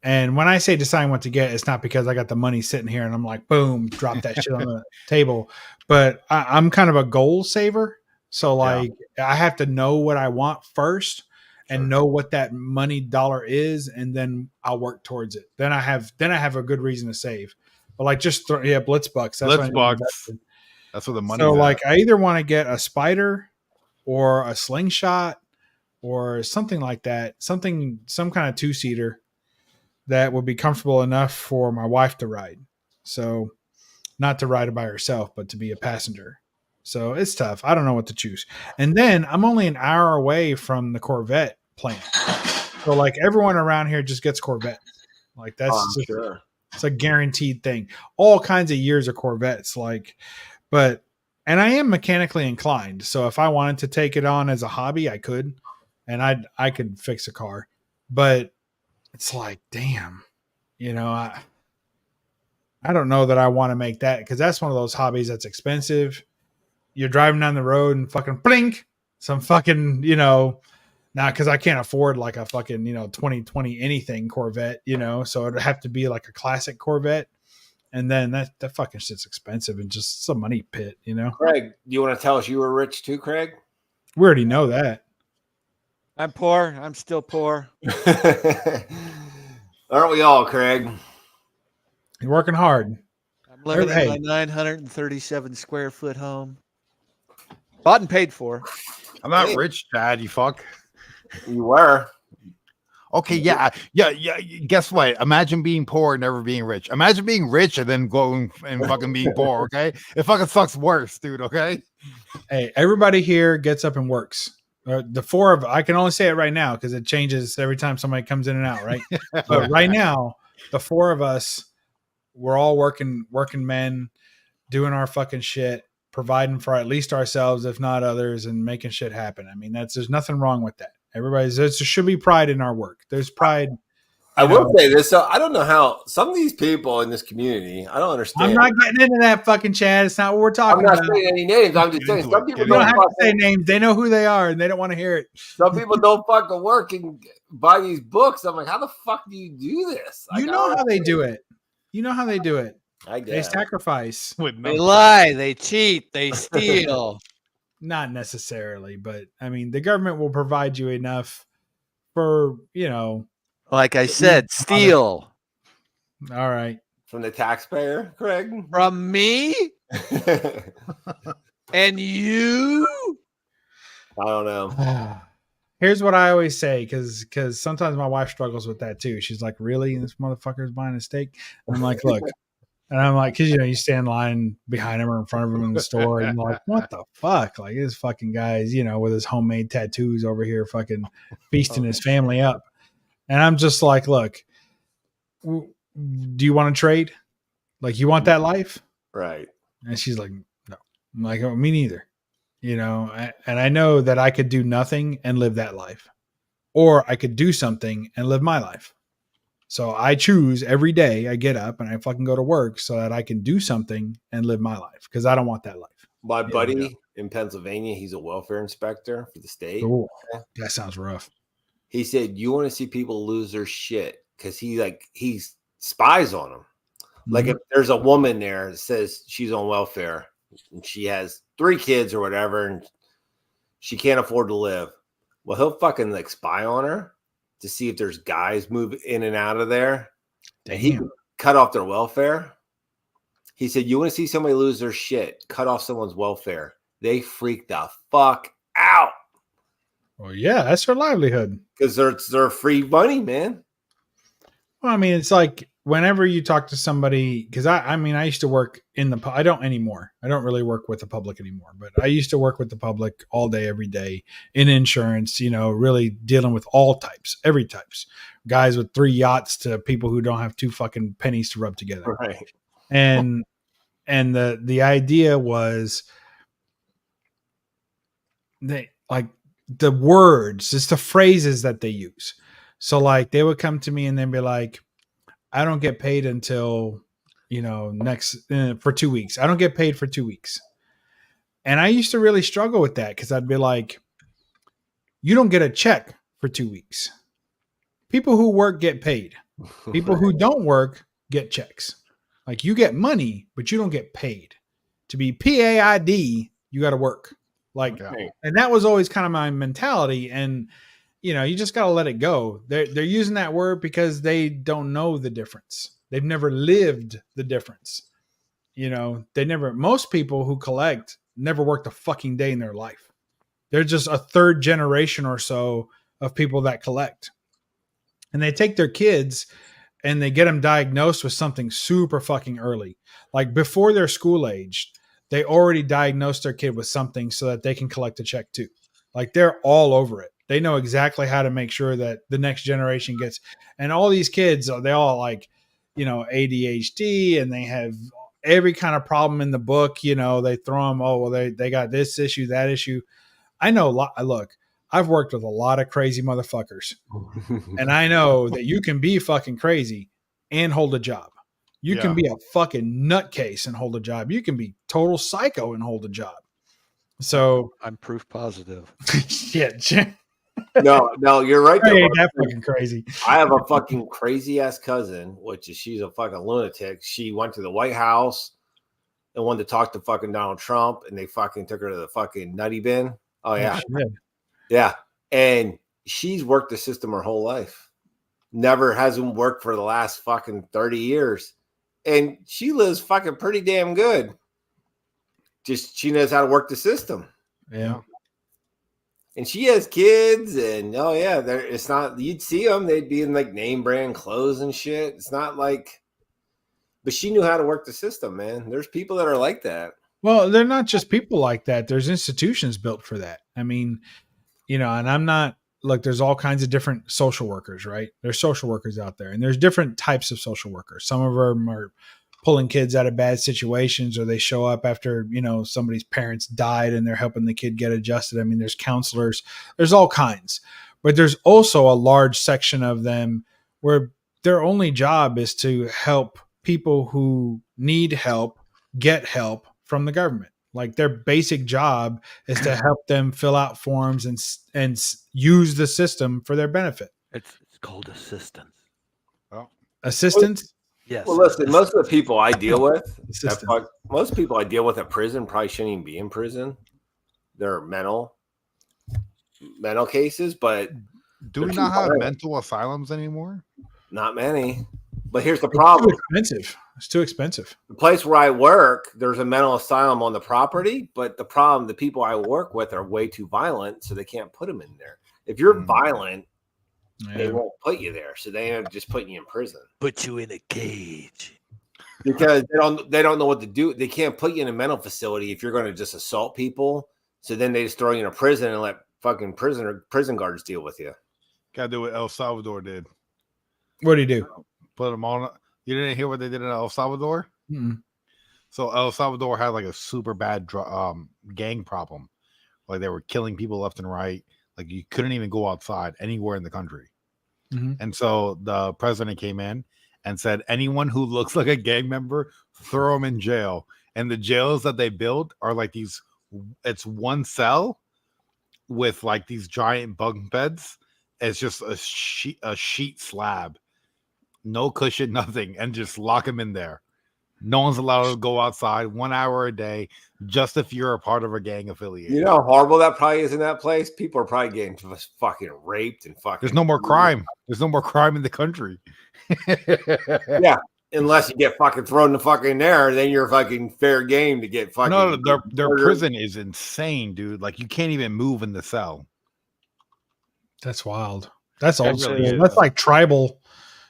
And when I say deciding what to get, it's not because I got the money sitting here and I'm like, boom, drop that shit on the table. But I'm kind of a goal saver. So like I have to know what I want first and know what that money dollar is, and then I'll work towards it. Then I have a good reason to save. But like just Blitzbucks. Blitzbucks. That's where the money. So like I either want to get a Spider or a Slingshot or something like that, some kind of 2-seater that would be comfortable enough for my wife to ride. So not to ride it by herself, but to be a passenger. So it's tough. I don't know what to choose. And then I'm only an hour away from the Corvette plant. So like everyone around here just gets Corvette. Like that's it's a guaranteed thing. All kinds of years of Corvettes. And I am mechanically inclined. So if I wanted to take it on as a hobby, I could. And I could fix a car. But it's like, damn, you know, I don't know that I want to make that, because that's one of those hobbies that's expensive. You're driving down the road and fucking blink some fucking, you know, not because I can't afford like a fucking, you know, 2020 anything Corvette, you know, so it'd have to be like a classic Corvette. And then that fucking shit's expensive and just some money pit, you know. Craig, you want to tell us you were rich too, Craig? We already know that. I'm poor. I'm still poor. Aren't we all, Craig? You're working hard. I'm living in my 937 square foot home. Bought and paid for. I'm not rich, Chad. You fuck. You were. Okay, yeah. Guess what? Imagine being poor and never being rich. Imagine being rich and then going and fucking being poor. Okay, it fucking sucks worse, dude. Okay. Hey, everybody here gets up and works. The four of I can only say it right now because it changes every time somebody comes in and out, right? But right now, the four of us, we're all working men, doing our fucking shit, providing for at least ourselves, if not others, and making shit happen. I mean, there's nothing wrong with that. There should be pride in our work. There's pride. I will say this. So I don't know how some of these people in this community, I don't understand. I'm not getting into that fucking Chad. It's not what we're talking about. I'm not saying any names. I'm just saying some people You don't have to say names. They know who they are and they don't want to hear it. Some people don't fucking work and buy these books. I'm like, how the fuck do you do this? You know how they do it. You know how they do it. I guess. They sacrifice. They lie, they cheat, they steal. Not necessarily, but I mean, the government will provide you enough for, like I said, steal. All right. From the taxpayer, Craig? From me? And you? I don't know. Here's what I always say, because sometimes my wife struggles with that too. She's like, really? This motherfucker's buying a steak? And I'm like, look. And I'm like, because, you stand in line behind him or in front of him in the store. And I'm like, what the fuck? Like, this fucking guy's, with his homemade tattoos over here fucking feasting his family up. And I'm just like, look, do you want to trade? Like, you want that life? Right. And she's like, no. I'm like, oh, me neither. And I know that I could do nothing and live that life. Or I could do something and live my life. So I choose every day I get up and I fucking go to work so that I can do something and live my life because I don't want that life. My buddy in Pennsylvania, he's a welfare inspector for the state. Ooh, that sounds rough. He said, you want to see people lose their shit because he spies on them. Mm-hmm. Like if there's a woman there that says she's on welfare and she has 3 kids or whatever and she can't afford to live. Well, he'll fucking spy on her to see if there's guys move in and out of there. Damn. And he can cut off their welfare. He said, you want to see somebody lose their shit, cut off someone's welfare. They freak the fuck out. Well, yeah, that's their livelihood. Because they're free money, man. Well, I mean, it's like whenever you talk to somebody, because I used to work I don't anymore. I don't really work with the public anymore, but I used to work with the public all day, every day in insurance, really dealing with all types, every types, guys with 3 yachts to people who don't have 2 fucking pennies to rub together. Right. And the idea was they like the words, just the phrases that they use. So like they would come to me and they'd be like, I don't get paid until, for 2 weeks. I don't get paid for 2 weeks. And I used to really struggle with that because I'd be like, you don't get a check for 2 weeks. People who work get paid. People who don't work get checks. Like you get money, but you don't get paid. To be PAID, you got to work. And that was always kind of my mentality. And, you just got to let it go. They're using that word because they don't know the difference. They've never lived the difference. Most people who collect never worked a fucking day in their life. They're just a 3rd generation or so of people that collect. And they take their kids and they get them diagnosed with something super fucking early. Like before they're school aged, they already diagnosed their kid with something so that they can collect a check too. Like they're all over it. They know exactly how to make sure that the next generation gets, and all these kids, they all ADHD and they have every kind of problem in the book. They throw them, they got this issue, that issue. I know look, I've worked with a lot of crazy motherfuckers and I know that you can be fucking crazy and hold a job. You can be a fucking nutcase and hold a job. You can be total psycho and hold a job. So I'm proof positive. Shit. No, you're right. Hey, that's fucking crazy. I have a fucking crazy ass cousin, she's a fucking lunatic. She went to the White House and wanted to talk to fucking Donald Trump, and they fucking took her to the fucking nutty bin. Oh yeah, yeah. And she's worked the system her whole life. Never hasn't worked for the last fucking 30 years, and she lives fucking pretty damn good. Just she knows how to work the system. Yeah. And she has kids, and it's not, you'd see them, they'd be in like name brand clothes and shit. It's not like, but she knew how to work the system, man. There's people that are like that. Well, they're not just people like that. There's institutions built for that. I mean, and I'm not, look, there's all kinds of different social workers, right? There's social workers out there, and there's different types of social workers. Some of them are pulling kids out of bad situations, or they show up after, somebody's parents died and they're helping the kid get adjusted. I mean, there's counselors, there's all kinds, but there's also a large section of them where their only job is to help people who need help get help from the government. Like their basic job is to help them fill out forms and use the system for their benefit. It's called assistance. Oh. Assistance? Yes. Well, listen, most of the people I deal with, most people I deal with at prison probably shouldn't even be in prison. They're mental cases, but do we not have mental asylums anymore? Not many. But here's the problem. It's too expensive. The place where I work, there's a mental asylum on the property, but the problem, the people I work with are way too violent, so they can't put them in there. If you're violent, they won't put you there, so they end up just putting you in prison. Put you in a cage. Because they don't know what to do. They can't put you in a mental facility if you're going to just assault people. So then they just throw you in a prison and let fucking prison guards deal with you. Gotta do what El Salvador did. What do you do? Put them on. You didn't hear what they did in El Salvador? Mm-mm. So El Salvador had like a super bad gang problem. Like they were killing people left and right. Like you couldn't even go outside anywhere in the country. Mm-hmm. And so the president came in and said, anyone who looks like a gang member, throw them in jail. And the jails that they built are like these, it's one cell with like these giant bunk beds. It's just a sheet slab. No cushion, nothing, and just lock them in there. No one's allowed to go outside 1 hour a day, just if you're a part of a gang affiliation. You know how horrible that probably is in that place? People are probably getting fucking raped and fucking. There's no more crime. There's no more crime in the country. Yeah, unless you get fucking thrown the fucking there, then you're fucking fair game to get fucking. No, their prison is insane, dude. Like you can't even move in the cell. That's wild. That's old school. Really That's like tribal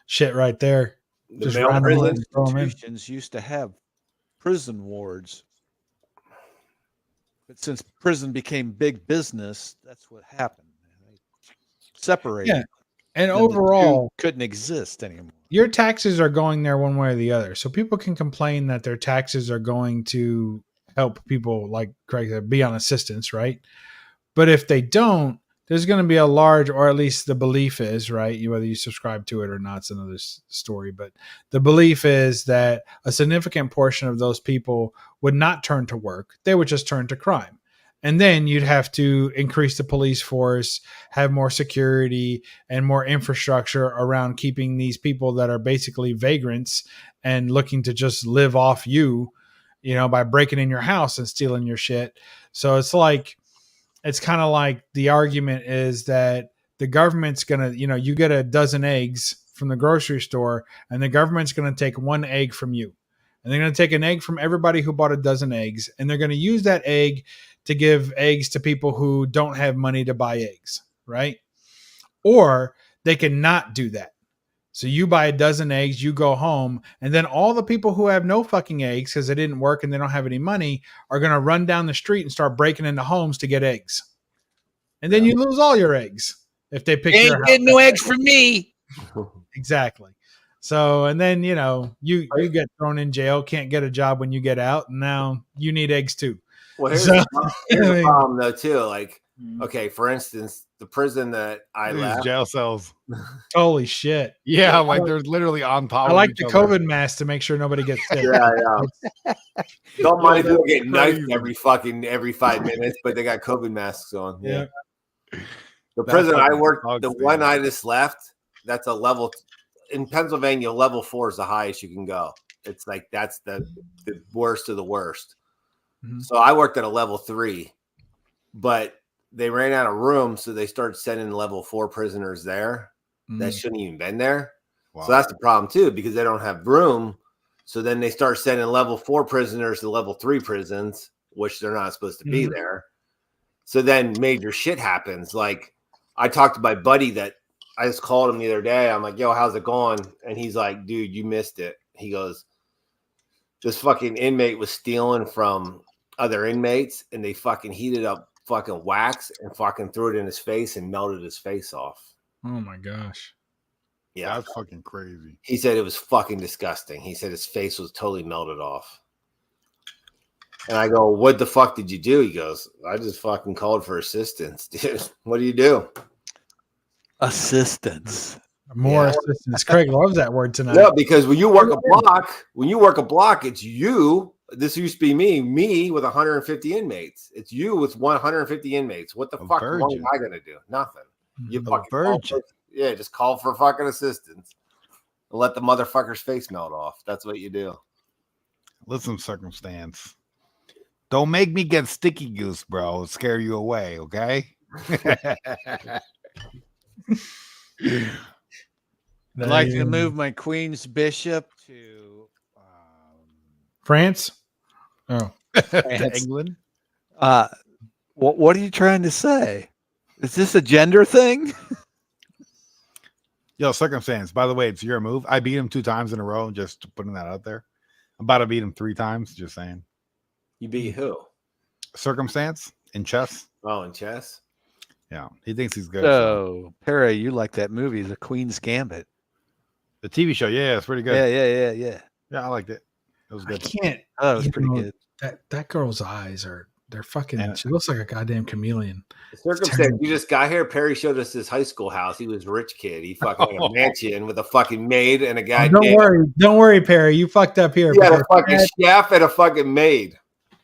shit right there. The Just male randomly prison throw 'em in. Institutions used to have prison wards. But since prison became big business, that's what happened. They separated. Yeah. And the overall, two couldn't exist anymore. your taxes are going there one way or the other. So people can complain that their taxes are going to help people, like Craig said, be on assistance, right? But if they don't, there's going to be a large, or at least the belief is, right? Whether you subscribe to it or not, it's another story. But the belief is that a significant portion of those people would not turn to work. They would just turn to crime. And then you'd have to increase the police force, have more security and more infrastructure around keeping these people that are basically vagrants and looking to just live off you, by breaking in your house and stealing your shit. So it's kind of like the argument is that the government's going to, you get a dozen eggs from the grocery store and the government's going to take one egg from you. And they're going to take an egg from everybody who bought a dozen eggs. And they're going to use that egg to give eggs to people who don't have money to buy eggs, right? Or they can not do that. So you buy a dozen eggs, you go home, and then all the people who have no fucking eggs because they didn't work and they don't have any money are going to run down the street and start breaking into homes to get eggs. And then you lose all your eggs if they pick your house. Ain't no eggs for me. Exactly. So, and then, you get thrown in jail, can't get a job when you get out, and now you need eggs too. Well, here's the problem, though, too. Like, okay, for instance, the prison that I left. Jail cells. Holy shit. Yeah, like they're literally on top. I like the COVID mask to make sure nobody gets sick. Yeah. Don't mind people getting knifed every 5 minutes, but they got COVID masks on. Yeah. The prison I worked, the one I just left, that's a level in Pennsylvania. Level 4 is the highest you can go. It's like that's the worst of the worst. Mm-hmm. So I worked at a level 3, but they ran out of room, so they started sending level 4 prisoners there that shouldn't even been there. Wow. So that's the problem too, because they don't have room. So then they start sending level 4 prisoners to level 3 prisons, which they're not supposed to be there. So then major shit happens. Like I talked to my buddy that I just called him the other day. I'm like, yo, how's it going? And he's like, dude, you missed it. He goes, this fucking inmate was stealing from other inmates and they fucking heated up fucking wax and fucking threw it in his face and melted his face off. Oh my gosh. Yeah, that's fucking crazy. He said it was fucking disgusting. He said his face was totally melted off. And I go, what the fuck did you do? He goes, I just fucking called for assistance, dude. What do you do? Assistance. More assistance. Craig loves that word tonight. No, because when you work a block, it's you. This used to be me with 150 inmates. It's you with 150 inmates. What the fuck am I gonna do? Nothing. You fucking just call for fucking assistance and let the motherfucker's face melt off. That's what you do. Listen, circumstance. Don't make me get sticky goose, bro. It'll scare you away, okay? I'd like to move my Queen's Bishop to France. Oh, to England. What are you trying to say? Is this a gender thing? Yo, circumstance. By the way, it's your move. I beat him 2 times in a row. Just putting that out there. I'm about to beat him 3 times. Just saying. You beat who? Circumstance in chess. Oh, in chess. Yeah, he thinks he's good. So, Perry, you like that movie, The Queen's Gambit? The TV show, yeah, it's pretty good. Yeah. Yeah, I liked it. It was good. I can't. Oh, it was pretty good. That girl's eyes they're fucking. She looks like a goddamn chameleon. Circumstance. You just got here. Perry showed us his high school house. He was a rich kid. He fucking had a mansion with a fucking maid and a guy. Don't worry, Perry. You fucked up here. He had a fucking chef and a fucking maid.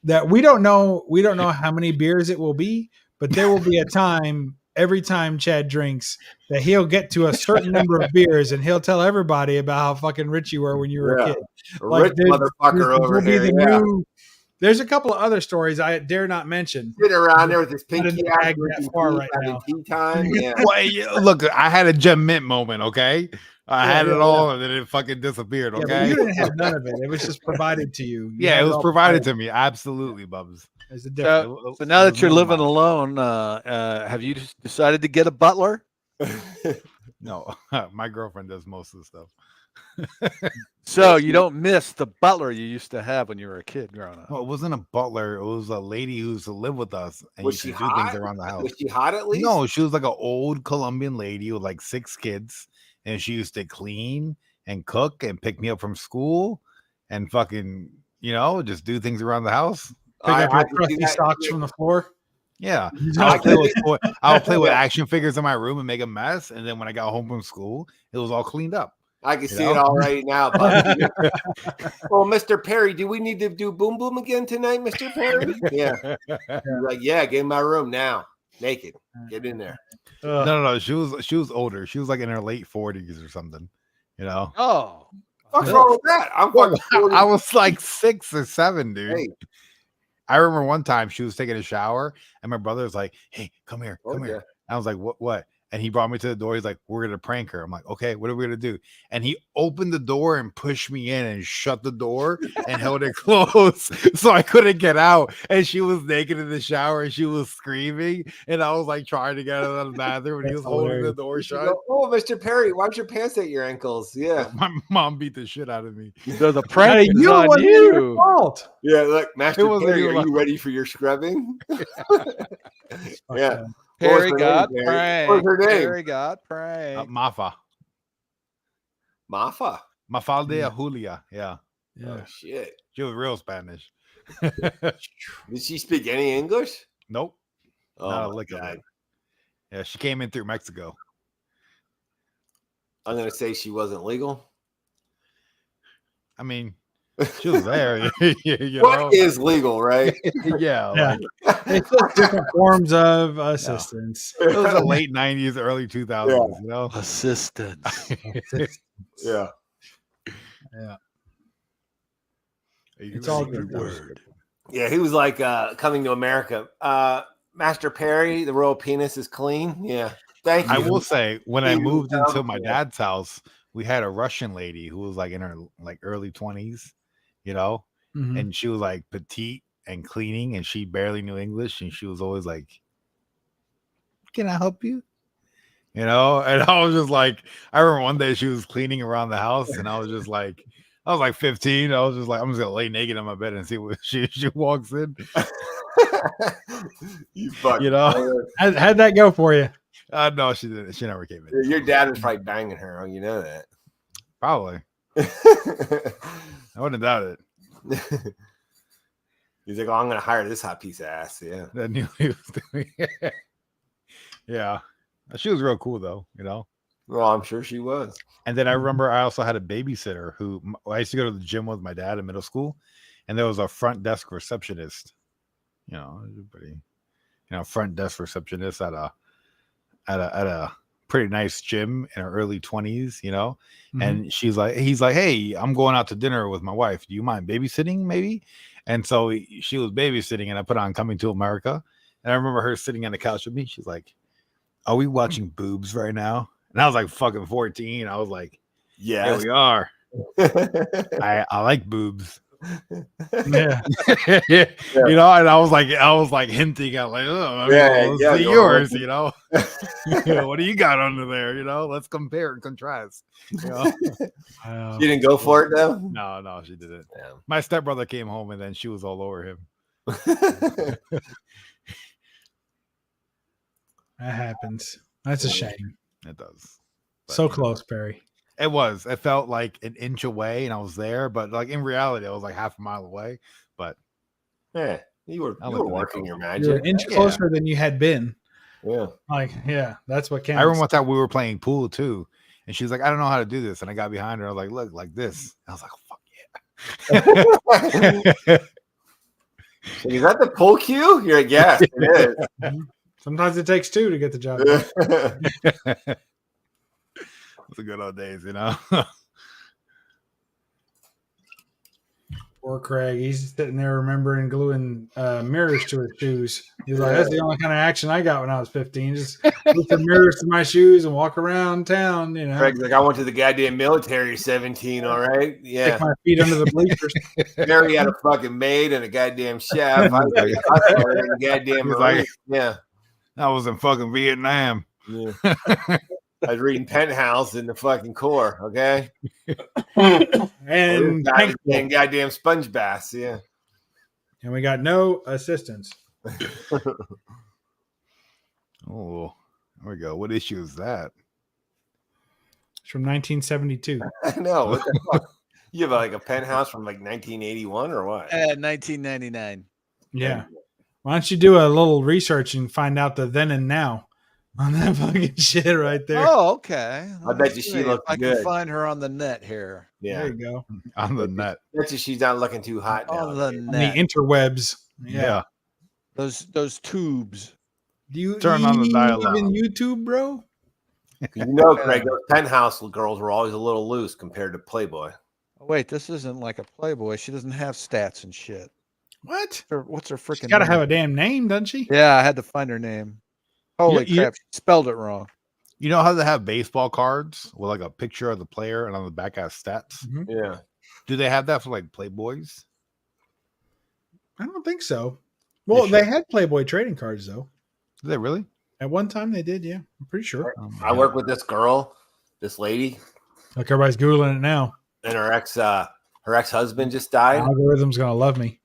That we don't know how many beers it will be, but there will be a time every time Chad drinks that he'll get to a certain number of beers and he'll tell everybody about how fucking rich you were when you were a kid. Rich motherfucker over here. There's a couple of other stories I dare not mention. Sitting around there with his pinky out that far right now. tea time. Yeah. Well, look, I had a Gem Mint moment, okay? I had it all and then it fucking disappeared, okay? But you didn't have none of it. It was just provided to you. Yeah, it was provided to me. Absolutely, Bubs. There's a difference. So now that you're living alone, have you decided to get a butler? No, my girlfriend does most of the stuff. So you don't miss the butler you used to have when you were a kid growing up. No, it wasn't a butler. It was a lady who used to live with us and Was used she to do hot? things around the house. Was she hot at least? No, she was like an old Colombian lady with like 6 kids, and she used to clean and cook and pick me up from school and fucking, just do things around the house. Pick up your crusty socks from the floor. Yeah, I would play with action figures in my room and make a mess, and then when I got home from school, it was all cleaned up. I can see it all right now. But well, Mr. Perry, do we need to do Boom Boom again tonight, Mr. Perry? Yeah. You're like, yeah, get in my room now. Naked. Get in there. No. She was older. She was like in her late 40s or something. Oh. What's wrong with that? I was like 6 or 7, dude. Hey. I remember one time she was taking a shower and my brother was like, "Hey, come here, come here." I was like, "What?" And he brought me to the door. He's like, "We're gonna prank her." I'm like, "Okay, what are we gonna do?" And he opened the door and pushed me in and shut the door and held it closed so I couldn't get out. And she was naked in the shower and she was screaming. And I was like trying to get out of the bathroom and he was holding the door shut. Go, oh, Mr. Perry, why's your pants at your ankles? Yeah. My mom beat the shit out of me. So the prank is on you. Fault. Yeah, look, Master Perry, are your you ready for your scrubbing? Yeah. Perry got pranked. What's her name? Perry got pranked. Mafa. Mafa. Mafaldea Julia. Yeah. Oh, shit. She was real Spanish. Did she speak any English? Nope. Oh, Not a my lick of God. it. Yeah, she came in through Mexico. I'm going to say she wasn't legal. I mean, she was there. What is legal, right? Yeah. It's just different forms of assistance. It was the late 90s, early 2000s, Assistance. Yeah. Yeah. It's all good. Word. Yeah, he was like coming to America. Master Perry, the royal penis is clean. Yeah. Thank you. I will say, when I moved into my dad's house, we had a Russian lady who was like in her like early 20s, Mhm. and she was like petite and cleaning, and she barely knew English, and she was always like, "Can I help you?" And I was just like, I remember one day she was cleaning around the house, and I was just like, I was like 15. I was just like, I'm just gonna lay naked on my bed and see what she walks in. You fucking You know? How'd that go for you? No, she didn't. She never came in. Your dad was probably banging her. You know that. Probably. I wouldn't doubt it. He's like, "Oh, I'm going to hire this hot piece of ass." Yeah. That knew he was doing. Yeah, she was real cool though. You know. Well, I'm sure she was. And then I remember I also had a babysitter who I used to go to the gym with my dad in middle school, and there was a front desk receptionist. You know, pretty, front desk receptionist at a pretty nice gym in her early 20s. You know, and he's like, "Hey, I'm going out to dinner with my wife. Do you mind babysitting, maybe?" And so she was babysitting, and I put on Coming to America, and I remember her sitting on the couch with me. She's like, "Are we watching boobs right now?" And I was like fucking 14. I was like, "Yeah, we are." I like boobs. Yeah. You know, and I was like hinting at like, oh, let's see yours, you know. What do you got under there? You know, let's compare and contrast. You know? You didn't go for it though? No, she didn't. Yeah. My stepbrother came home and then she was all over him. That happens. That's a shame. It does. So close, Perry. It was. It felt like an inch away, and I was there, but like in reality, I was like half a mile away. But yeah, you were working your magic. You're an inch closer than you had been. Yeah, like that's what counts. I remember one time we were playing pool too, and she was like, "I don't know how to do this," and I got behind her. I was like, "Look, like this." I was like, "Oh, fuck yeah!" Is that the pool cue? You're like, "Yes, it is." Sometimes it takes two to get the job done. It's the good old days, you know. Poor Craig. He's sitting there remembering gluing mirrors to his shoes. He's like, that's the only kind of action I got when I was 15. Just put the mirrors to my shoes and walk around town, you know. Craig's like, I went to the goddamn military at 17, all right? Yeah. Stick my feet under the bleachers. Barry had a fucking maid and a goddamn chef. I was a goddamn Marine. Yeah. I was in fucking Vietnam. Yeah. I was reading Penthouse in the fucking core, okay? and goddamn sponge baths, yeah. And we got no assistance. Oh, there we go. What issue is that? It's from 1972. I know. What the fuck? You have like a Penthouse from like 1981 or what? 1999. Yeah. Why don't you do a little research and find out the then and now on that fucking shit right there? Oh, okay. I bet you she looks good. I can find her on the net here. Yeah. There you go. On the net. I bet you she's not looking too hot now. On the net. The interwebs. Yeah. Those tubes. Do you turn on the dial even YouTube, bro? You know, Craig, those Penthouse girls were always a little loose compared to Playboy. Oh, wait, this isn't like a Playboy. She doesn't have stats and shit. What? What's her freaking She's got to name? have a damn name, doesn't she? Yeah, I had to find her name. Holy crap, she spelled it wrong. You know how they have baseball cards with like a picture of the player and on the back has stats? Mm-hmm. Yeah. Do they have that for like Playboys? I don't think so. Well, they had Playboy trading cards, though. Did they really? At one time they did, yeah. I'm pretty sure. I work with this girl, this lady. Like everybody's Googling it now. And her ex-husband just died. Algorithm's going to love me.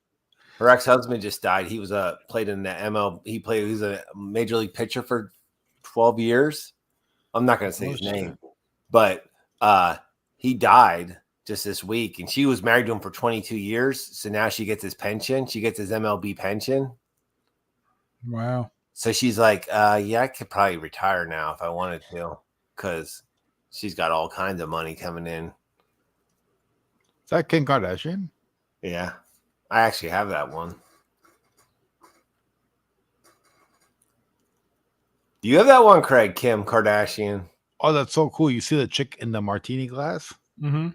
Her ex-husband just died. He was played in the ML. He was a major league pitcher for 12 years. I'm not going to say his name, but he died just this week, and she was married to him for 22 years. So now she gets his pension. She gets his MLB pension. Wow. So she's like, yeah, I could probably retire now if I wanted to, because she's got all kinds of money coming in. Is that Kim Kardashian? Yeah. I actually have that one. Do you have that one, Craig? Kim Kardashian. Oh, that's so cool. You see the chick in the martini glass? Mm-hmm.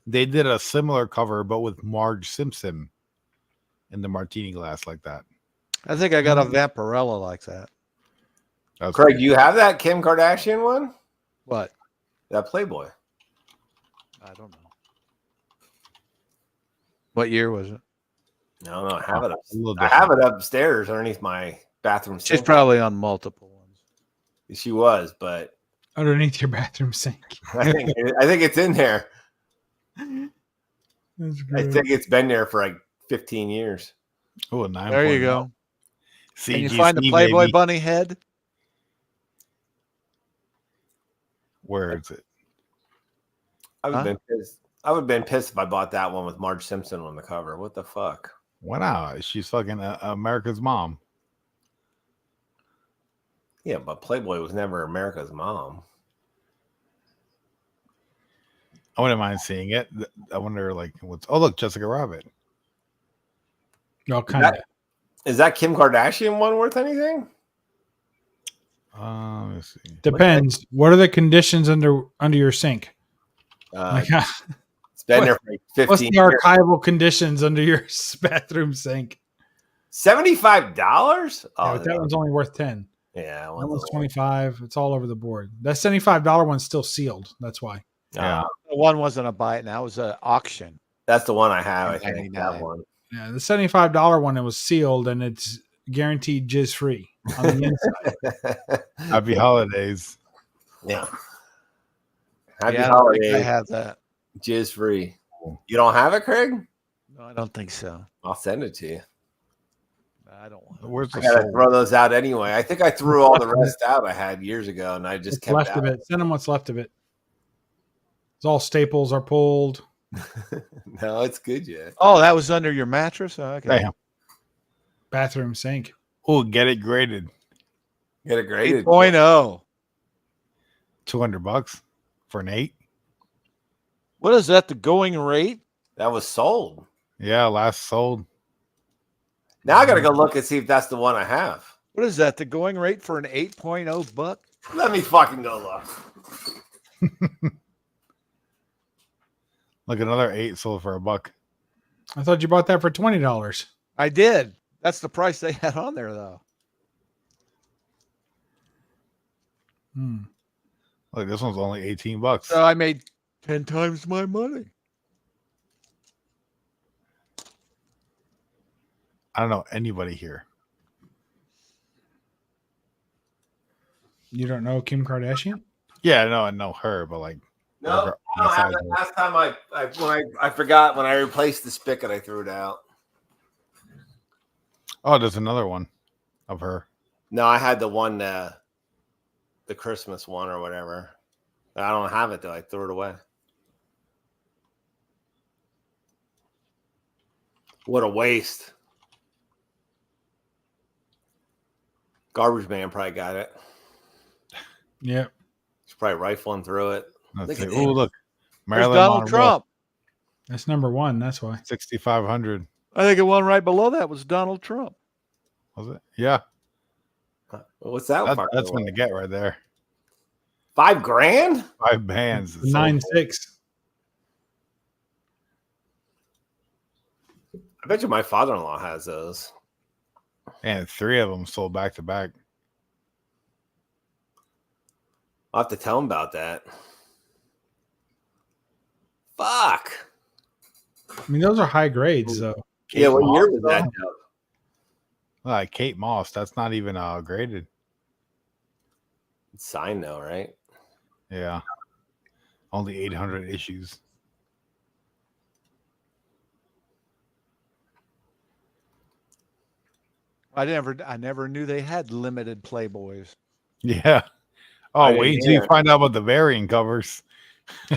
They did a similar cover, but with Marge Simpson in the martini glass like that. I think I got a Vaporella like that. That's Craig, cool. do you have that Kim Kardashian one? What? That Playboy. I don't know. What year was it? No, I have it. I have it upstairs underneath my bathroom sink. She's probably on multiple ones. She was, but underneath your bathroom sink. I think it's in there. I think it's been there for like 15 years. Oh, 9. There you go. Can you find the Playboy bunny head? Where is it? I would have been pissed. I would have been pissed if I bought that one with Marge Simpson on the cover. What the fuck? Why not? She's fucking America's mom. Yeah, but Playboy was never America's mom. I wouldn't mind seeing it. I wonder, like, what's? Oh, look, Jessica Rabbit. No, kind of. Is that Kim Kardashian one worth anything? Let me see. Depends. What are the conditions under your sink? It's been there for like 15 What's the years. archival conditions under your bathroom sink? $75? Yeah, but that one's only worth 10. Yeah, That one's 25. It's all over the board. That $75 one's still sealed. That's why. Yeah. The one wasn't a buy it now. It was an auction. That's the one I have. I think that one. Yeah, the $75 one, it was sealed and it's guaranteed jizz free on the inside. Happy holidays. Yeah. Happy Yeah, holidays. I have that. Jizz free. You don't have it, Craig? No, I don't think so. I'll send it to you. I don't want. Where's I the gotta soul? throw those out anyway. I think I threw all the rest out I had years ago, and I just What's kept left out. of it. Send them what's left of it. It's all staples are pulled. No, it's good yet. Oh, that was under your mattress? Oh, okay. Damn. Bathroom sink. Oh, get it graded. Get it graded. 8.0. $200 for an 8. What is that? The going rate? That was sold. Yeah, last sold. Now I gotta go look and see if that's the one I have. What is that? The going rate for an 8.0 buck? Let me fucking go look. Look, another 8 sold for $1. I thought you bought that for $20. I did. That's the price they had on there, though. Look, this one's only $18. So I made 10 times my money. I don't know anybody here. You don't know Kim Kardashian? Yeah, I know her, but like, No, I don't have it. Last time I forgot when I replaced the spigot, I threw it out. Oh, there's another one of her. No, I had the one, the Christmas one or whatever. I don't have it though. I threw it away. What a waste. Garbage man probably got it. Yep. He's probably rifling through it. Let's Look see. at Oh, him. look. There's Marilyn Donald Monroe, Trump. That's number one. That's why. 6,500. I think the one right below that was Donald Trump. Was it? Yeah. What's that? That's one to get right there. $5,000? 5 bands. 9.6. I bet you my father-in-law has those. And 3 of them sold back to back. I'll have to tell him about that. Fuck. I mean, those are high grades, though. Yeah, what year was that? Like Kate Moss, that's not even graded. It's signed though, right? Yeah. Only 800 issues. I never knew they had limited Playboys. Yeah. Oh, wait until you find out about the variant covers.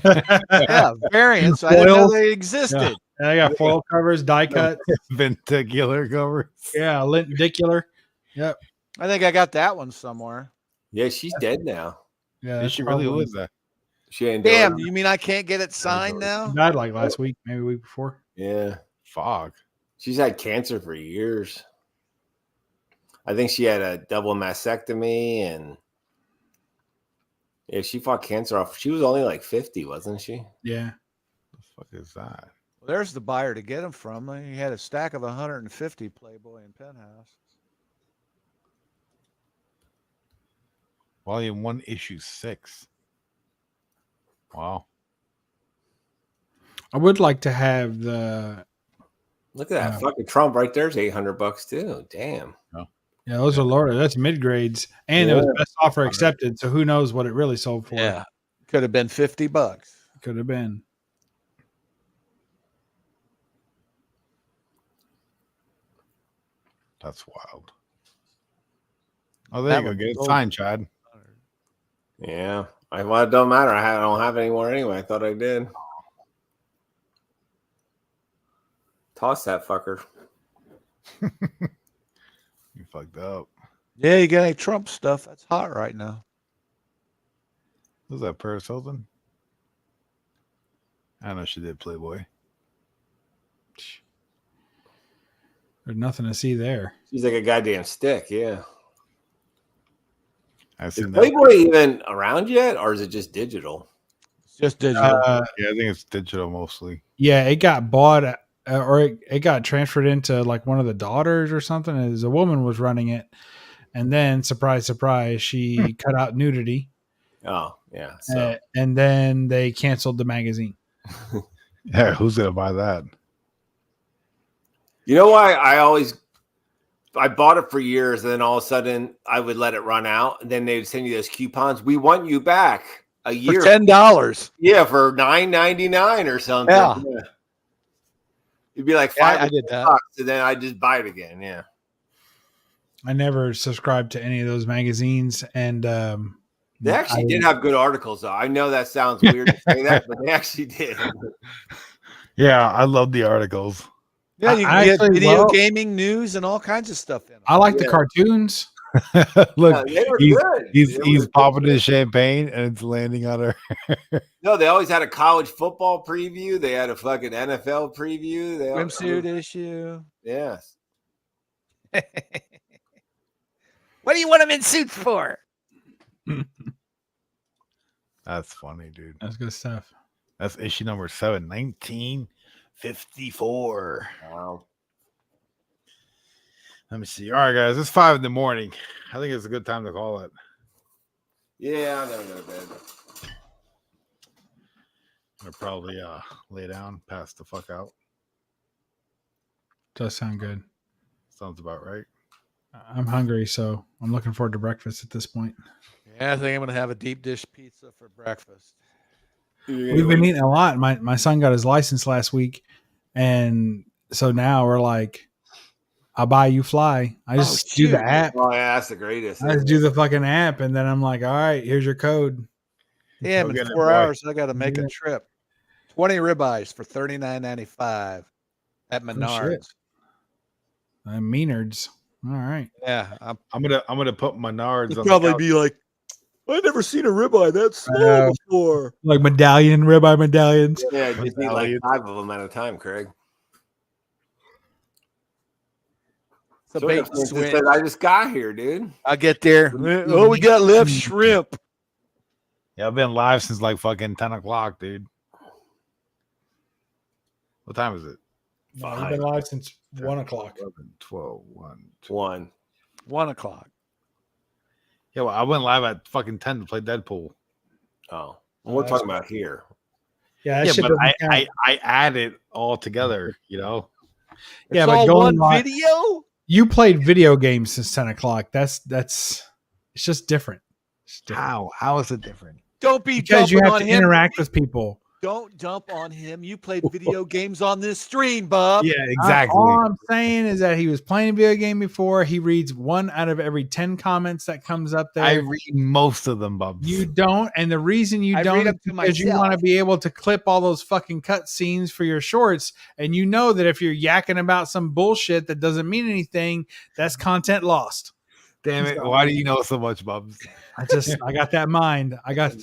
Yeah, variants. I didn't know they existed. Yeah. And I got foil covers, die cut. Venticular covers. Yeah, lenticular. Yep. I think I got that one somewhere. Yeah, she's dead now. Yeah, She really was that. She ain't Damn, doing it. you mean I can't get it signed now? She died like last week, maybe a week before. Yeah. Fuck. She's had cancer for years. I think she had a double mastectomy and yeah, she fought cancer off. She was only like 50, wasn't she? Yeah. The fuck is that? Well, there's the buyer to get them from. He had a stack of 150 Playboy and Penthouse. Volume 1, issue 6. Wow. I would like to have the. Look at that fucking Trump right there's $800 too. Damn. Yeah, those are lower. That's mid grades, and it was best offer accepted. So who knows what it really sold for? Yeah, could have been $50. Could have been. That's wild. Oh, there you go. Get it signed, Chad. Yeah. Well, it don't matter. I don't have it anymore anyway. I thought I did. Toss that fucker. You fucked up. Yeah, you got any Trump stuff? That's hot right now. Was that Paris Hilton? I know she did Playboy. There's nothing to see there. She's like a goddamn stick. Yeah. I've Is seen Playboy even around yet, or is it just digital? It's just digital. Yeah, I think it's digital mostly. Yeah, it got bought or it got transferred into like one of the daughters or something. As a woman was running it, and then surprise, surprise, she cut out nudity. Oh yeah, so. And then they canceled the magazine. Yeah, who's gonna buy that? You know why I bought it for years, and then all of a sudden I would let it run out, and then they would send you those coupons. We want you back a year for $10. Yeah, for $9.99 or something. Yeah. It'd be like I did that. $5, and then I just buy it again. Yeah. I never subscribed to any of those magazines, and They actually did have good articles, though. I know that sounds weird to say that, but they actually did. Yeah, I love the articles. Yeah, you can get video gaming news and all kinds of stuff in them. I like the cartoons. Look, they were he's good. he's popping his champagne and it's landing on her. No, they always had a college football preview. They had a fucking NFL preview. They Swimsuit issue. Yes. What do you want them in suits for? That's funny, dude. That's good stuff. That's issue number 7, 1954. Wow. Let me see. All right, guys, it's 5 in the morning. I think it's a good time to call it. Yeah, I never go to bed. I'll probably lay down, pass the fuck out. Does sound good. Sounds about right. I'm hungry, so I'm looking forward to breakfast at this point. Yeah, I think I'm gonna have a deep dish pizza for breakfast. We've been eating a lot. My son got his license last week, and so now we're like, I'll buy you fly. I just do the app. Oh yeah, that's the greatest. I just do the fucking app, and then I'm like, all right, here's your code. Damn, in 4 hours I gotta make a trip. 20 ribeyes for $39.95 at Menards. Menards. All right. Yeah, I'm gonna put Menards. You'd on probably the couch. be like, I've never seen a ribeye that small before. Like ribeye medallions. Yeah, just need like 5 of them at a time, Craig. It's a So bait for instance, switch. said, I just got here, dude. I'll get there. Oh, we got left shrimp. Yeah, I've been live since like fucking 10 o'clock, dude. What time is it? No, we've been live since 1 o'clock. 11, 12, 1. 1 o'clock. Yeah, well, I went live at fucking 10 to play Deadpool. Oh, well, we're talking about here. Yeah, Yeah, but I add it all together, you know. Yeah, It's but all going one live, video. you played video games since 10 o'clock. That's it's just different. How is it different? Don't be Because you dumping have on to him. interact with people. Don't dump on him. You played video games on this stream, Bob. Yeah, exactly. All I'm saying is that he was playing a video game before. He reads 1 out of every 10 comments that comes up there. I read most of them, Bubs. You don't, and the reason you I don't read is them to because you want to myself. be able to clip all those fucking cut scenes for your shorts, and you know that if you're yakking about some bullshit that doesn't mean anything, that's content lost. Damn it! Why do you know so much, Bubs? I got that mind. I got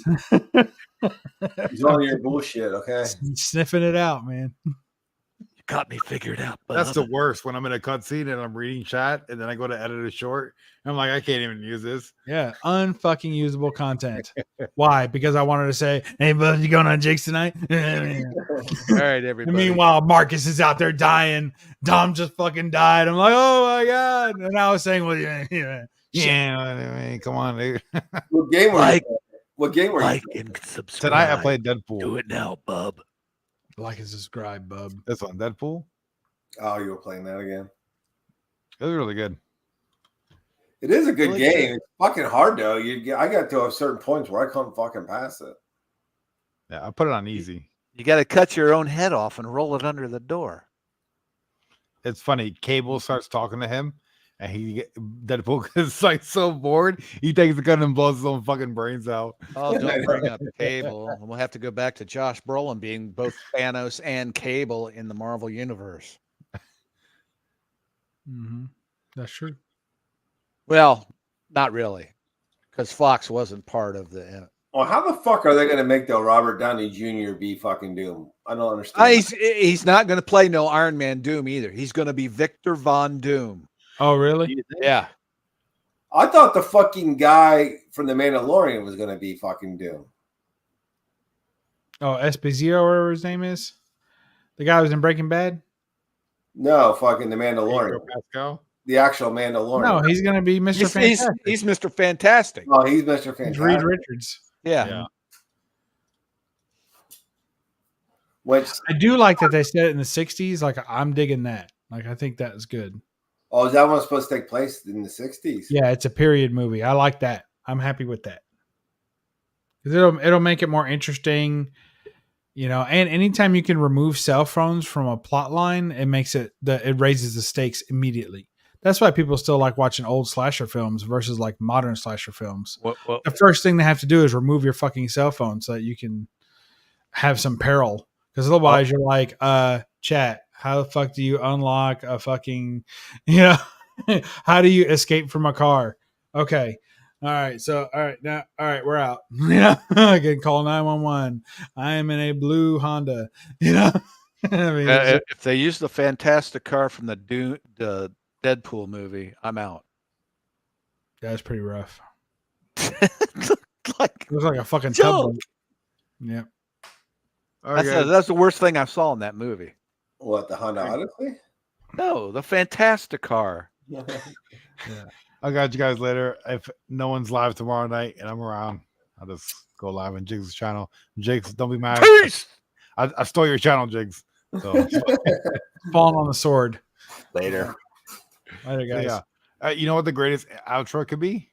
He's on your bullshit, okay? sniffing it out, man. You got me figured out, Bob. That's the worst when I'm in a cutscene and I'm reading chat and then I go to edit a short. And I'm like, I can't even use this. Yeah, unfucking usable content. Why? Because I wanted to say, "Hey, bud, you going on Jake's tonight?" All right, everybody. And meanwhile, Marcus is out there dying. Dom just fucking died. I'm like, oh my god! And I was saying, well, yeah. I mean, come on, dude. What game were Like- you? What game were Like you? and subscribe. Tonight I played Deadpool. Do it now, bub. Like and subscribe, bub. This one, Deadpool. Oh, you were playing that again. It was really good. It is a good Really game. good. It's fucking hard though. I got to a certain points where I couldn't fucking pass it. Yeah, I put it on easy. You got to cut your own head off and roll it under the door. It's funny. Cable starts talking to him, and Deadpool is like so bored, he takes the gun and blows his own fucking brains out. Oh, don't bring up Cable. We'll have to go back to Josh Brolin being both Thanos and Cable in the Marvel universe. Mm-hmm. That's true. Well, not really, because Fox wasn't part of the. Well, how the fuck are they going to make the Robert Downey Jr. be fucking Doom? I don't understand. He's not going to play no Iron Man Doom either. He's going to be Victor Von Doom. Oh, really? Yeah. I thought the fucking guy from The Mandalorian was going to be fucking Doom. Oh, Esposito, or whatever his name is. The guy who was in Breaking Bad? No, fucking The Mandalorian. Pascal? The actual Mandalorian. No, he's going to be Mr. Fantastic. He's Mr. Fantastic. Oh, he's Mr. Fantastic. He's Reed Richards. Yeah. Which I do like that they said it in the 60s. Like, I'm digging that. Like, I think that is good. Oh, is that one supposed to take place in the 60s? Yeah, it's a period movie. I like that. I'm happy with that. Because it'll make it more interesting, you know. And anytime you can remove cell phones from a plot line, it makes it raises the stakes immediately. That's why people still like watching old slasher films versus like modern slasher films. The first thing they have to do is remove your fucking cell phone so that you can have some peril. Because otherwise you're like, chat, how the fuck do you unlock a fucking, you know, how do you escape from a car? Okay. All right. So, all right, we're out. You know, I can call 911. I am in a blue Honda, you know. I mean, If they use the Fantastic car from the Deadpool movie, I'm out. That's pretty rough. It looks like a fucking joke. tub. Yeah. That's the worst thing I saw in that movie. What, the Honda Odyssey? No, the Fantastic car. Yeah. I'll got you guys later. If no one's live tomorrow night and I'm around, I'll just go live on Jigs' channel. Jigs, don't be mad. Peace! I stole your channel, Jigs. So falling on the sword. Later. Later, guys. Yeah. You know what the greatest outro could be?